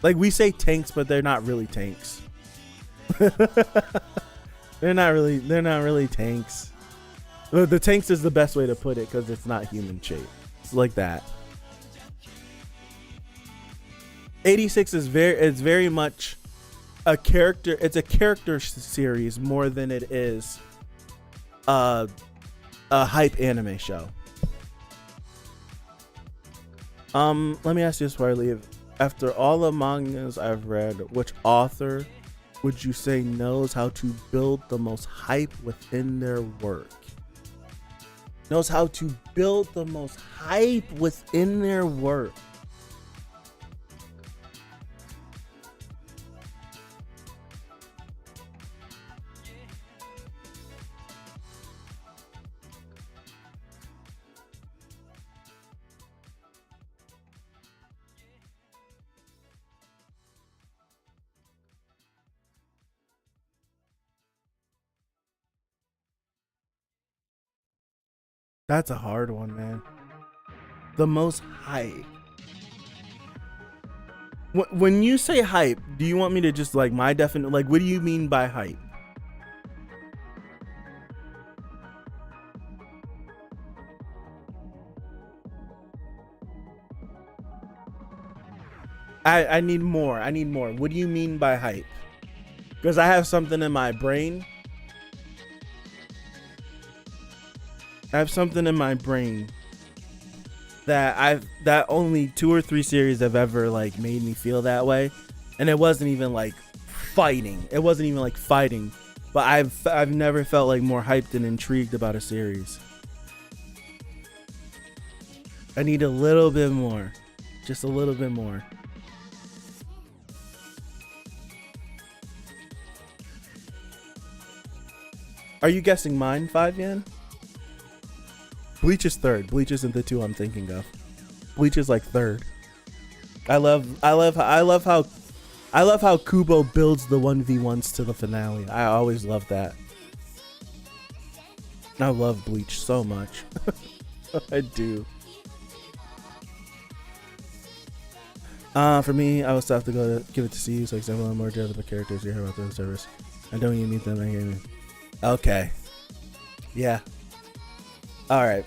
Like, we say tanks, but they're not really tanks. They're not really tanks. The tanks is the best way to put it because it's not human shape. It's like that. 86 is very much a character. It's a character series more than it is a hype anime show. Let me ask you this before I leave. After all the mangas I've read, which author would you say knows how to build the most hype within their work? knows how to build the most hype within their work. That's a hard one, man. The most hype. When you say hype, do you want me to just like my definite, like, what do you mean by hype? I need more. I need more. What do you mean by hype? Because I have something in my brain. I have something in my brain that only 2 or 3 series have ever like made me feel that way, and it wasn't even like fighting. It wasn't even like fighting, but I've never felt like more hyped and intrigued about a series. I need a little bit more, just a little bit more. Are you guessing mine, 5 yen? Bleach is third. Bleach isn't the 2 I'm thinking of. Bleach is like third. I love how Kubo builds the 1v1s to the finale. I always love that. I love Bleach so much. I do. For me, I would still have to go to give it to see you. So example, I'm more dread of the characters you hear about the service. I don't even meet them. I hear them. Okay. Yeah. All right.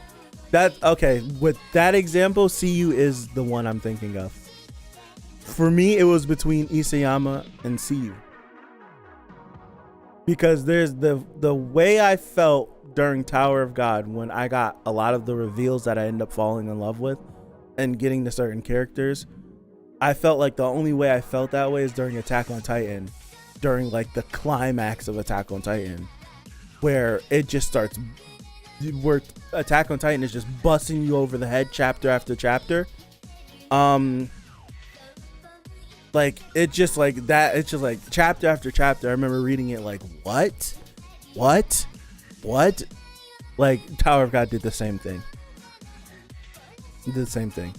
That okay. With that example, CU is the one I'm thinking of. For me, it was between Isayama and CU. Because there's the way I felt during Tower of God when I got a lot of the reveals that I end up falling in love with and getting to certain characters. I felt like the only way I felt that way is during Attack on Titan, during like the climax of Attack on Titan, where it just starts, where Attack on Titan is just busting you over the head chapter after chapter. Like it just like that, it's just like chapter after chapter. I remember reading it like, what? Like Tower of God did the same thing. Did the same thing.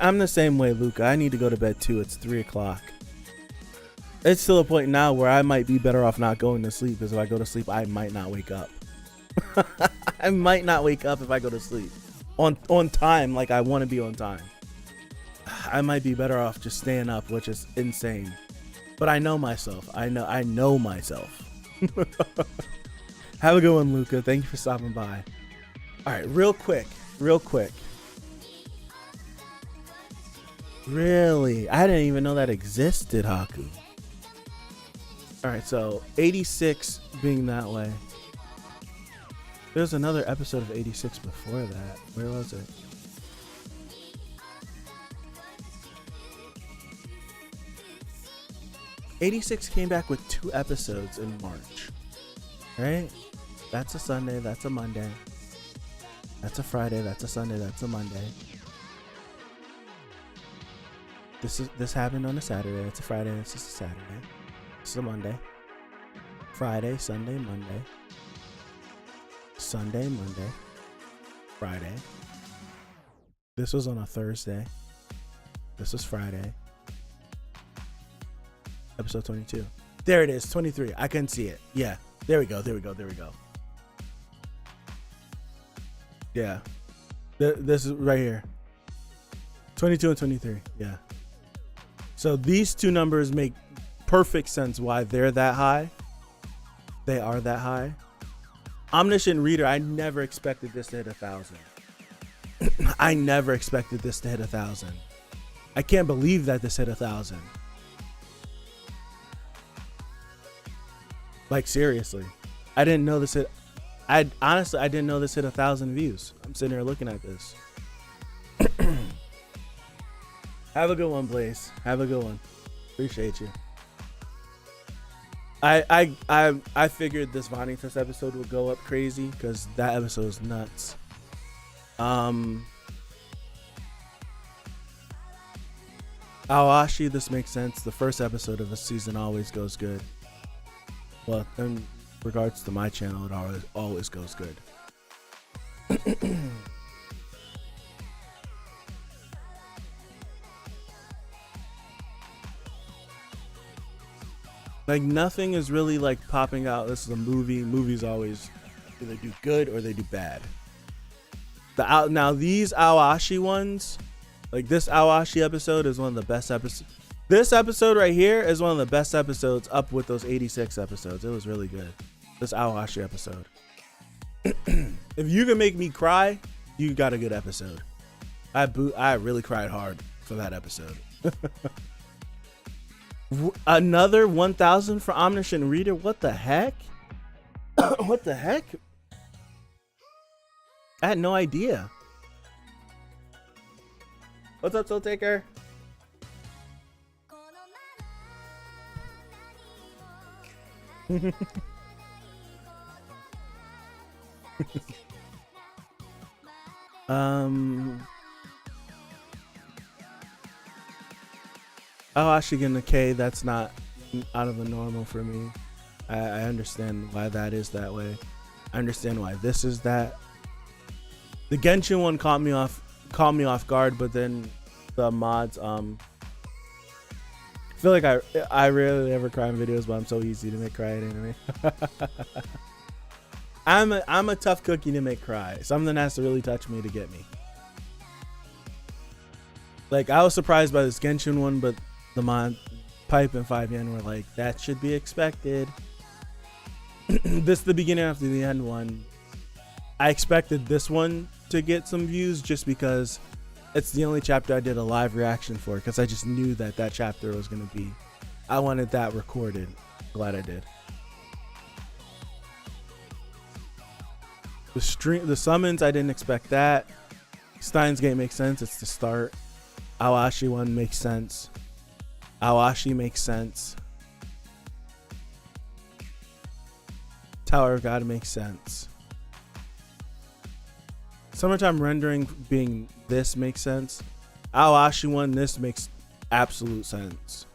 I'm the same way, Luca. I need to go to bed too. It's 3 o'clock. It's to the point now where I might be better off not going to sleep, because if I go to sleep, I might not wake up. I might not wake up if I go to sleep on time, like I want to be on time. I might be better off just staying up, which is insane. But I know myself. I know myself. Have a good one, Luca. Thank you for stopping by. All right, real quick. Really? I didn't even know that existed, Haku. Alright, so 86 being that way. There's another episode of 86 before that. Where was it? '86 came back with 2 episodes in March. Right? That's a Sunday, that's a Monday. That's a Friday, that's a Sunday, that's a Monday. This happened on a Saturday. It's a Friday. It's just a Saturday. It's a Monday. Friday, Sunday, Monday. Sunday, Monday. Friday. This was on a Thursday. This was Friday. Episode 22. There it is. 23. I couldn't see it. Yeah. There we go. Yeah. This is right here. 22 and 23. Yeah. So these 2 numbers make perfect sense why they're that high. They are that high. Omniscient Reader, I never expected this to hit 1,000. I never expected this to hit 1,000. I can't believe that this hit 1,000. Like seriously. I didn't know this hit. I didn't know this hit 1,000 views. I'm sitting here looking at this. Have a good one, Blaze. Have a good one. Appreciate you. I figured this Vonnie Fest episode would go up crazy because that episode is nuts. Awashi, this makes sense. The first episode of a season always goes good. Well, in regards to my channel, it always goes good. Like nothing is really like popping out. This is a movie. Movies always either do good or they do bad. Now these Awashi ones, like this Awashi episode is one of the best episodes. This episode right here is one of the best episodes up with those 86 episodes. It was really good. This Awashi episode. If you can make me cry, you got a good episode. I really cried hard for that episode. Another 1,000 for Omniscient Reader. What the heck? What the heck? I had no idea. What's up, Soul Taker? Ashigan K, that's not out of the normal for me. I understand why that is that way. I understand why this is that. The Genshin one caught me off guard, but then the mods I feel like I rarely ever cry in videos, but I'm so easy to make cry at anime. I'm a tough cookie to make cry. Something has to really touch me to get me. Like I was surprised by this Genshin one, but the mod Pipe and 5yen were like, that should be expected. This the beginning after the end one. I expected this one to get some views just because it's the only chapter I did a live reaction for, because I just knew that that chapter was going to be, I wanted that recorded. Glad I did. The summons, I didn't expect that. Steins Gate makes sense. It's the start. Awashi one makes sense. Awashi makes sense. Tower of God makes sense. Summertime rendering being this makes sense. Awashi one, this makes absolute sense.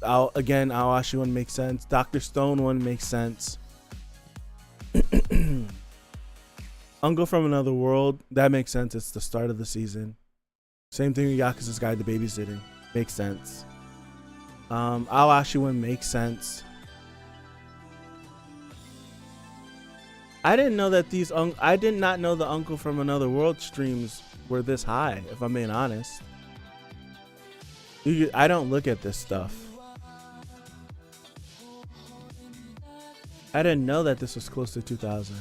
Again, Awashi one makes sense. Dr. Stone one makes sense. Uncle from Another World, that makes sense. It's the start of the season. Same thing with Yakuza's Guide to Babysitting. Makes sense. Awashi one makes sense. I didn't know that I did not know the Uncle from Another World streams were this high, if I'm being honest. I don't look at this stuff. I didn't know that this was close to 2,000.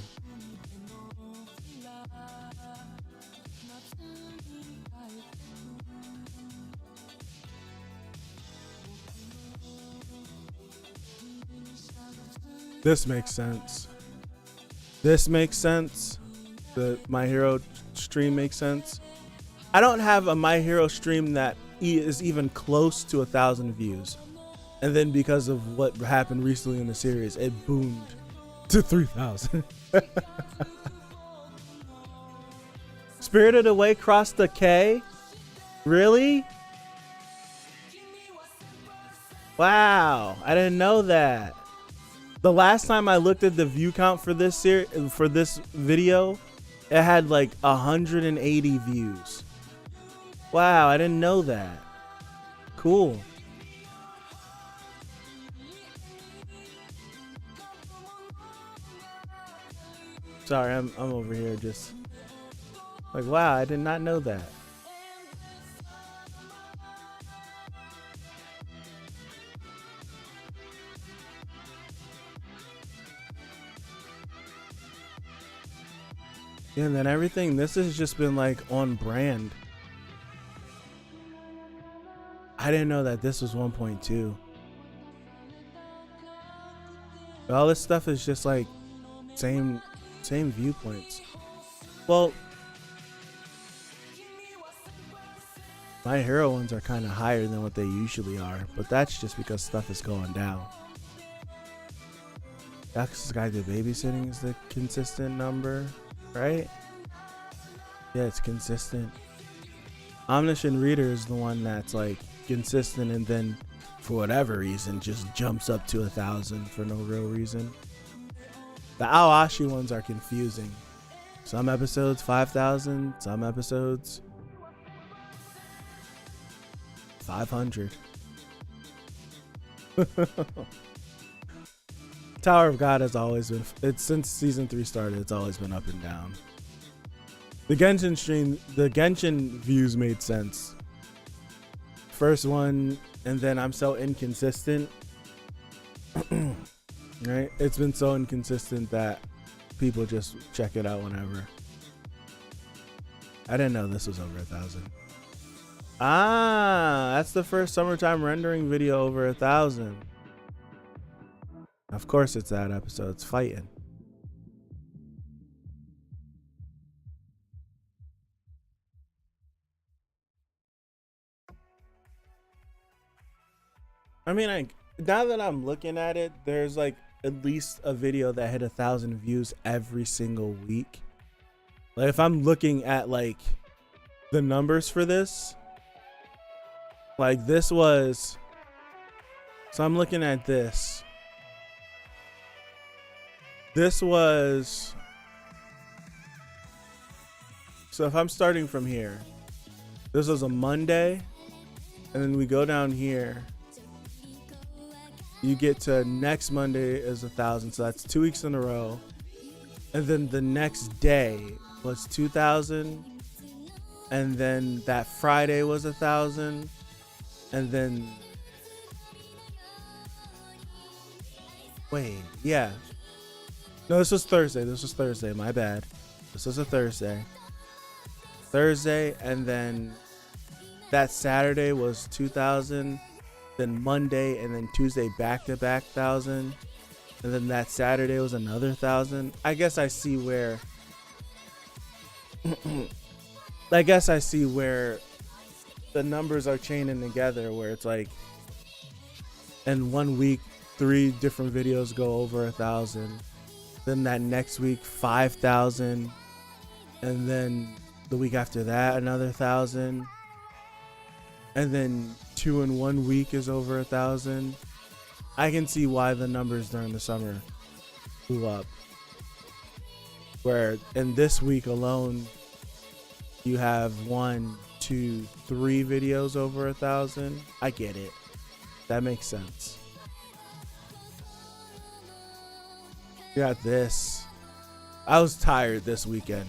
This makes sense. This makes sense. The My Hero stream makes sense. I don't have a My Hero stream that is even close to 1,000 views. And then because of what happened recently in the series, it boomed to 3,000. Spirited Away crossed the K? Really? Wow, I didn't know that. The last time I looked at the view count for this video, it had like 180 views. Wow, I didn't know that. Cool. Sorry, I'm over here just like, wow, I did not know that. Yeah, and then everything, this has just been like on brand. I didn't know that this was 1.2. All this stuff is just like same viewpoints. Well, My Hero ones are kind of higher than what they usually are, but that's just because stuff is going down. That's Guide to Babysitting is the consistent number, right? Yeah, it's consistent. Omniscient Reader is the one that's like consistent and then for whatever reason just jumps up to 1,000 for no real reason. The Aoashi ones are confusing. Some episodes 5,000, some episodes 500. Tower of God has always been, it's since season 3 started, it's always been up and down. The Genshin stream, the Genshin views made sense. First one, and then I'm so inconsistent. Right? It's been so inconsistent that people just check it out whenever. I didn't know this was over 1,000. Ah, that's the first summertime rendering video over 1,000. Of course it's that episode. It's fighting. I mean, now that I'm looking at it, there's like at least a video that hit 1,000 views every single week. Like if I'm looking at like the numbers for this, like this was, so I'm looking at this. This was, so if I'm starting from here, this was a Monday, and then we go down here. You get to next Monday is 1,000, so that's 2 weeks in a row. And then the next day was 2,000, and then that Friday was 1,000, and then wait, yeah. No, this was Thursday. This was Thursday. My bad. This was a Thursday. And then that Saturday was 2,000. Then Monday and then Tuesday back-to-back 1,000. And then that Saturday was another 1,000. I guess I see where. The numbers are chaining together. Where it's like, in 1 week, 3 different videos go over 1,000. Then that next week 5,000, and then the week after that another 1,000, and then 2 in 1 week is over 1,000. I can see why the numbers during the summer blew up. Where in this week alone, you have 1, 2, 3 videos over 1,000. I get it. That makes sense. Got this. I was tired this weekend.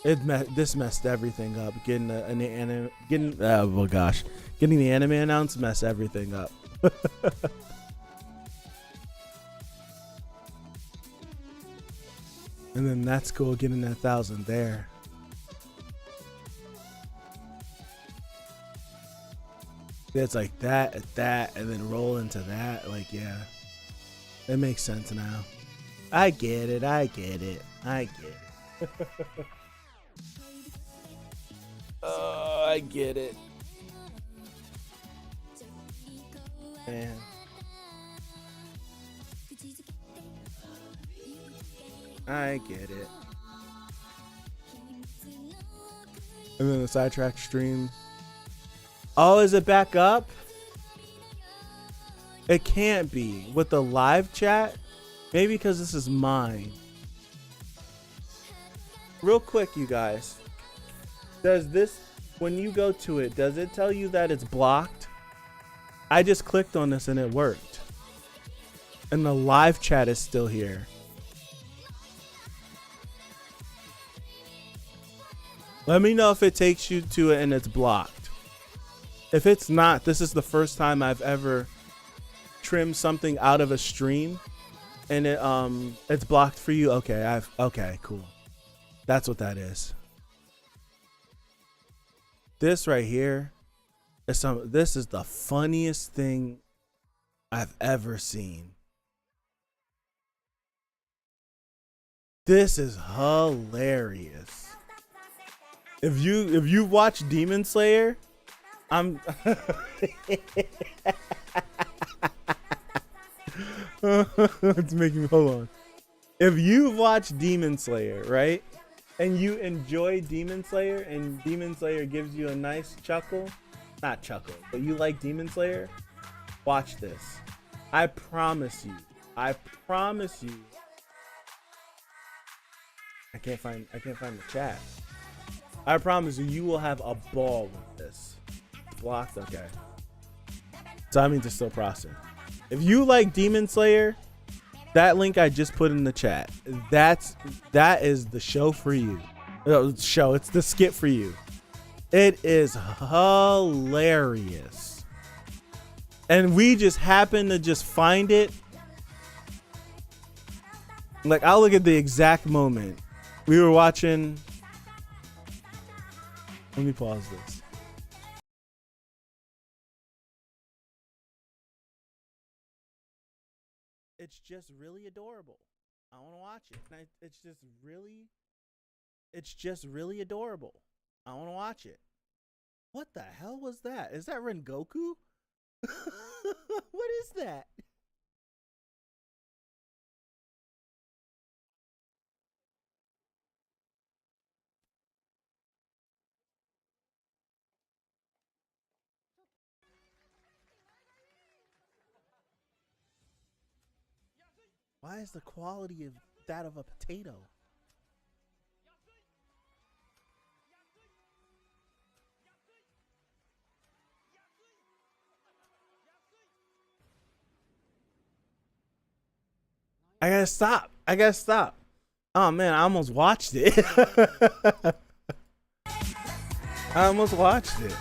This messed everything up. Getting the anime announced messed everything up. And then that's cool. Getting that 1,000 there. It's like that, and then roll into that. Like, yeah, it makes sense now. I get it. Oh, I get it. Man. I get it. And then the sidetrack stream. Oh, is it back up? It can't be. With the live chat? Maybe because this is mine. Real quick, you guys. Does this, when you go to it, does it tell you that it's blocked? I just clicked on this and it worked. And the live chat is still here. Let me know if it takes you to it and it's blocked. If it's not, this is the first time I've ever trimmed something out of a stream and it's blocked for you. Okay, cool. That's what that is. This right here is this is the funniest thing I've ever seen. This is hilarious. If you watch Demon Slayer, I'm it's making me hold on. If you've watched Demon Slayer, right? And you enjoy Demon Slayer and Demon Slayer gives you a nice chuckle, not chuckle, but you like Demon Slayer, watch this. I promise you. I promise you. I can't find the chat. I promise you, you will have a ball with this. It's blocked, okay. So I mean to still process. If you like Demon Slayer, that link I just put in the chat, that is the show for you. It's the skit for you. It is hilarious. And we just happen to just find it. Like, I'll look at the exact moment. We were watching. Let me pause this. It's just really adorable. I want to watch it. It's just really adorable. I want to watch it. What the hell was that? Is that Rengoku? What is that? Why is the quality of that of a potato? I gotta stop. Oh man, I almost watched it. I almost watched it.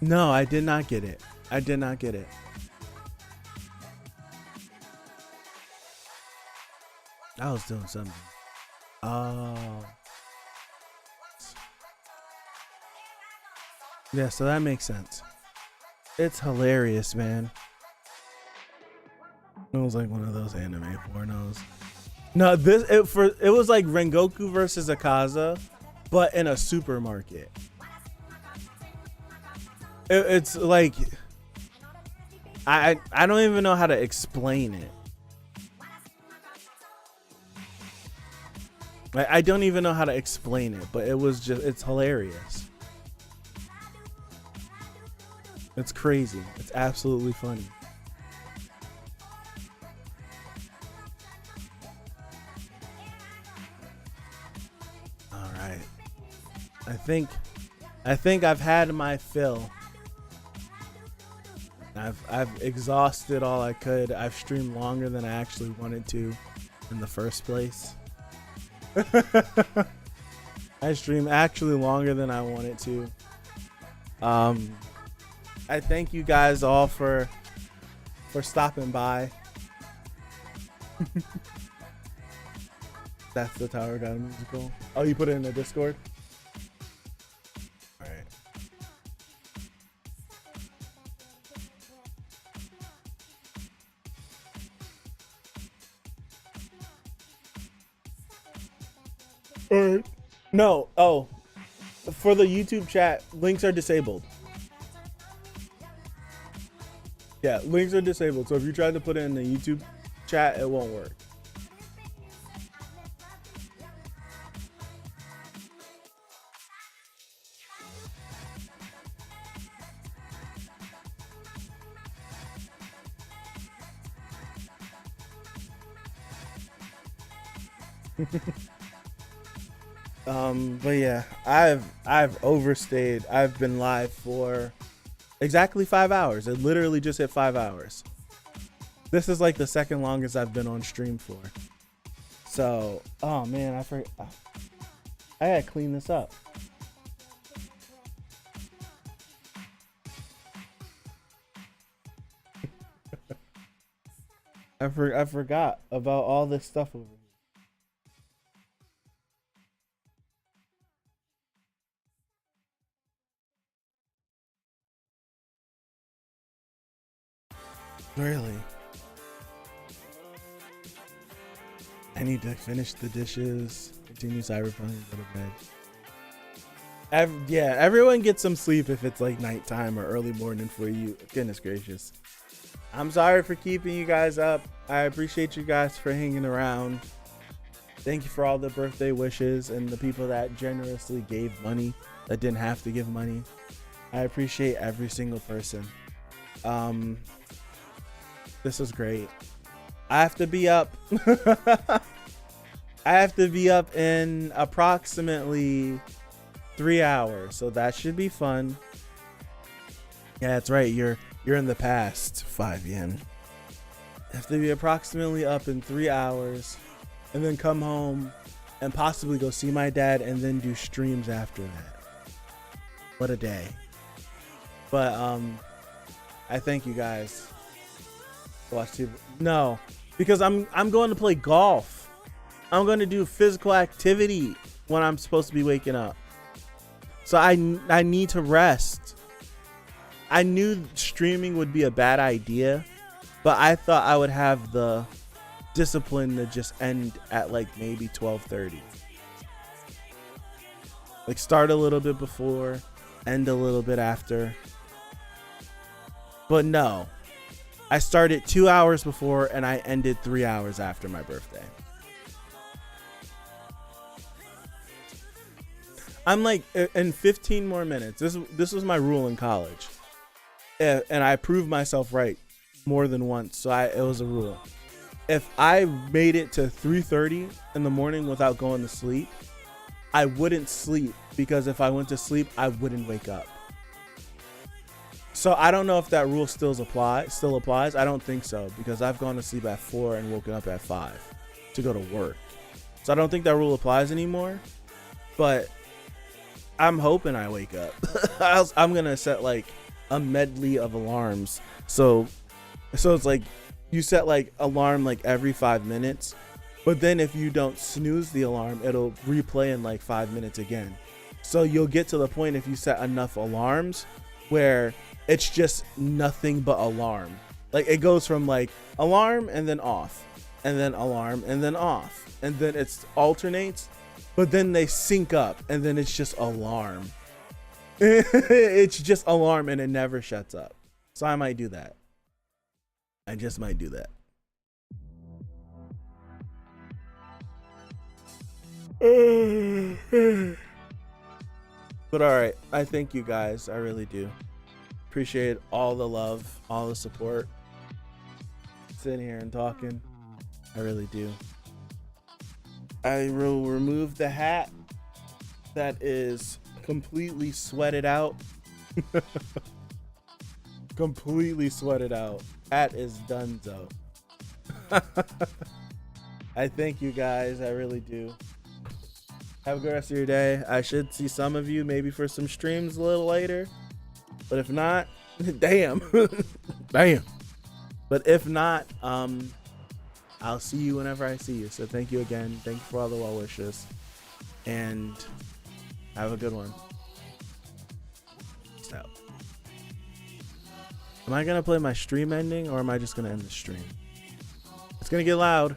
No, I did not get it. I did not get it. I was doing something. Oh. Yeah, so that makes sense. It's hilarious, man. It was like one of those anime pornos. No, it was like Rengoku versus Akaza, but in a supermarket. It's like I don't even know how to explain it. I don't even know how to explain it, but it's hilarious. It's crazy. It's absolutely funny. All right. I think I've had my fill. I've exhausted all I could. I've streamed longer than I actually wanted to in the first place. I stream actually longer than I wanted to. I thank you guys all for stopping by. That's the Tower God musical. Oh, you put it in the Discord? All right. No. Oh, for the YouTube chat, links are disabled. Yeah, links are disabled. So if you try to put it in the YouTube chat, it won't work. But yeah, I've overstayed. I've been live for exactly 5 hours. It literally just hit 5 hours. This is like the second longest I've been on stream for. So, oh man, I forgot. I gotta clean this up. I forgot about all this stuff over here. Really? I need to finish the dishes. continue Cyberpunk and go to bed. Yeah, everyone gets some sleep if it's like nighttime or early morning for you. Goodness gracious. I'm sorry for keeping you guys up. I appreciate you guys for hanging around. Thank you for all the birthday wishes and the people that generously gave money that didn't have to give money. I appreciate every single person. This was great. I have to be up. I have to be up in approximately 3 hours, so that should be fun. Yeah, that's right. You're in the past, 5 yen. I have to be approximately up in 3 hours, and then come home and possibly go see my dad, and then do streams after that. What a day! But I thank you guys. Watch TV. No, because I'm going to play golf. I'm going to do physical activity when I'm supposed to be waking up. So I need to rest. I knew streaming would be a bad idea, but I thought I would have the discipline to just end at like maybe 12:30. Like start a little bit before, end a little bit after. But no. I started 2 hours before and I ended 3 hours after my birthday. I'm like, in 15 more minutes. This was my rule in college, and I proved myself right more than once. So it was a rule. If I made it to 3:30 in the morning without going to sleep, I wouldn't sleep, because if I went to sleep, I wouldn't wake up. So I don't know if that rule still applies. I don't think so, because I've gone to sleep at 4 and woken up at 5 to go to work. So I don't think that rule applies anymore. But I'm hoping I wake up. I'm gonna set like a medley of alarms. So it's like you set like alarm like every 5 minutes, but then if you don't snooze the alarm, it'll replay in like 5 minutes again. So you'll get to the point, if you set enough alarms, where it's just nothing but alarm. Like it goes from like alarm and then off, and then alarm and then off, and then it alternates. But then they sync up, and then it's just alarm. It's just alarm, and it never shuts up. So I might do that. I just might do that. But all right, I thank you guys. I really do. Appreciate all the love, all the support. Sitting here and talking. I really do. I will remove the hat that is completely sweated out. Completely sweated out. Hat is done though. I thank you guys. I really do. Have a good rest of your day. I should see some of you maybe for some streams a little later. But if not, damn. Damn. But if not, I'll see you whenever I see you. So thank you again. Thank you for all the well wishes. And have a good one. Peace out. Am I going to play my stream ending, or am I just going to end the stream? It's going to get loud.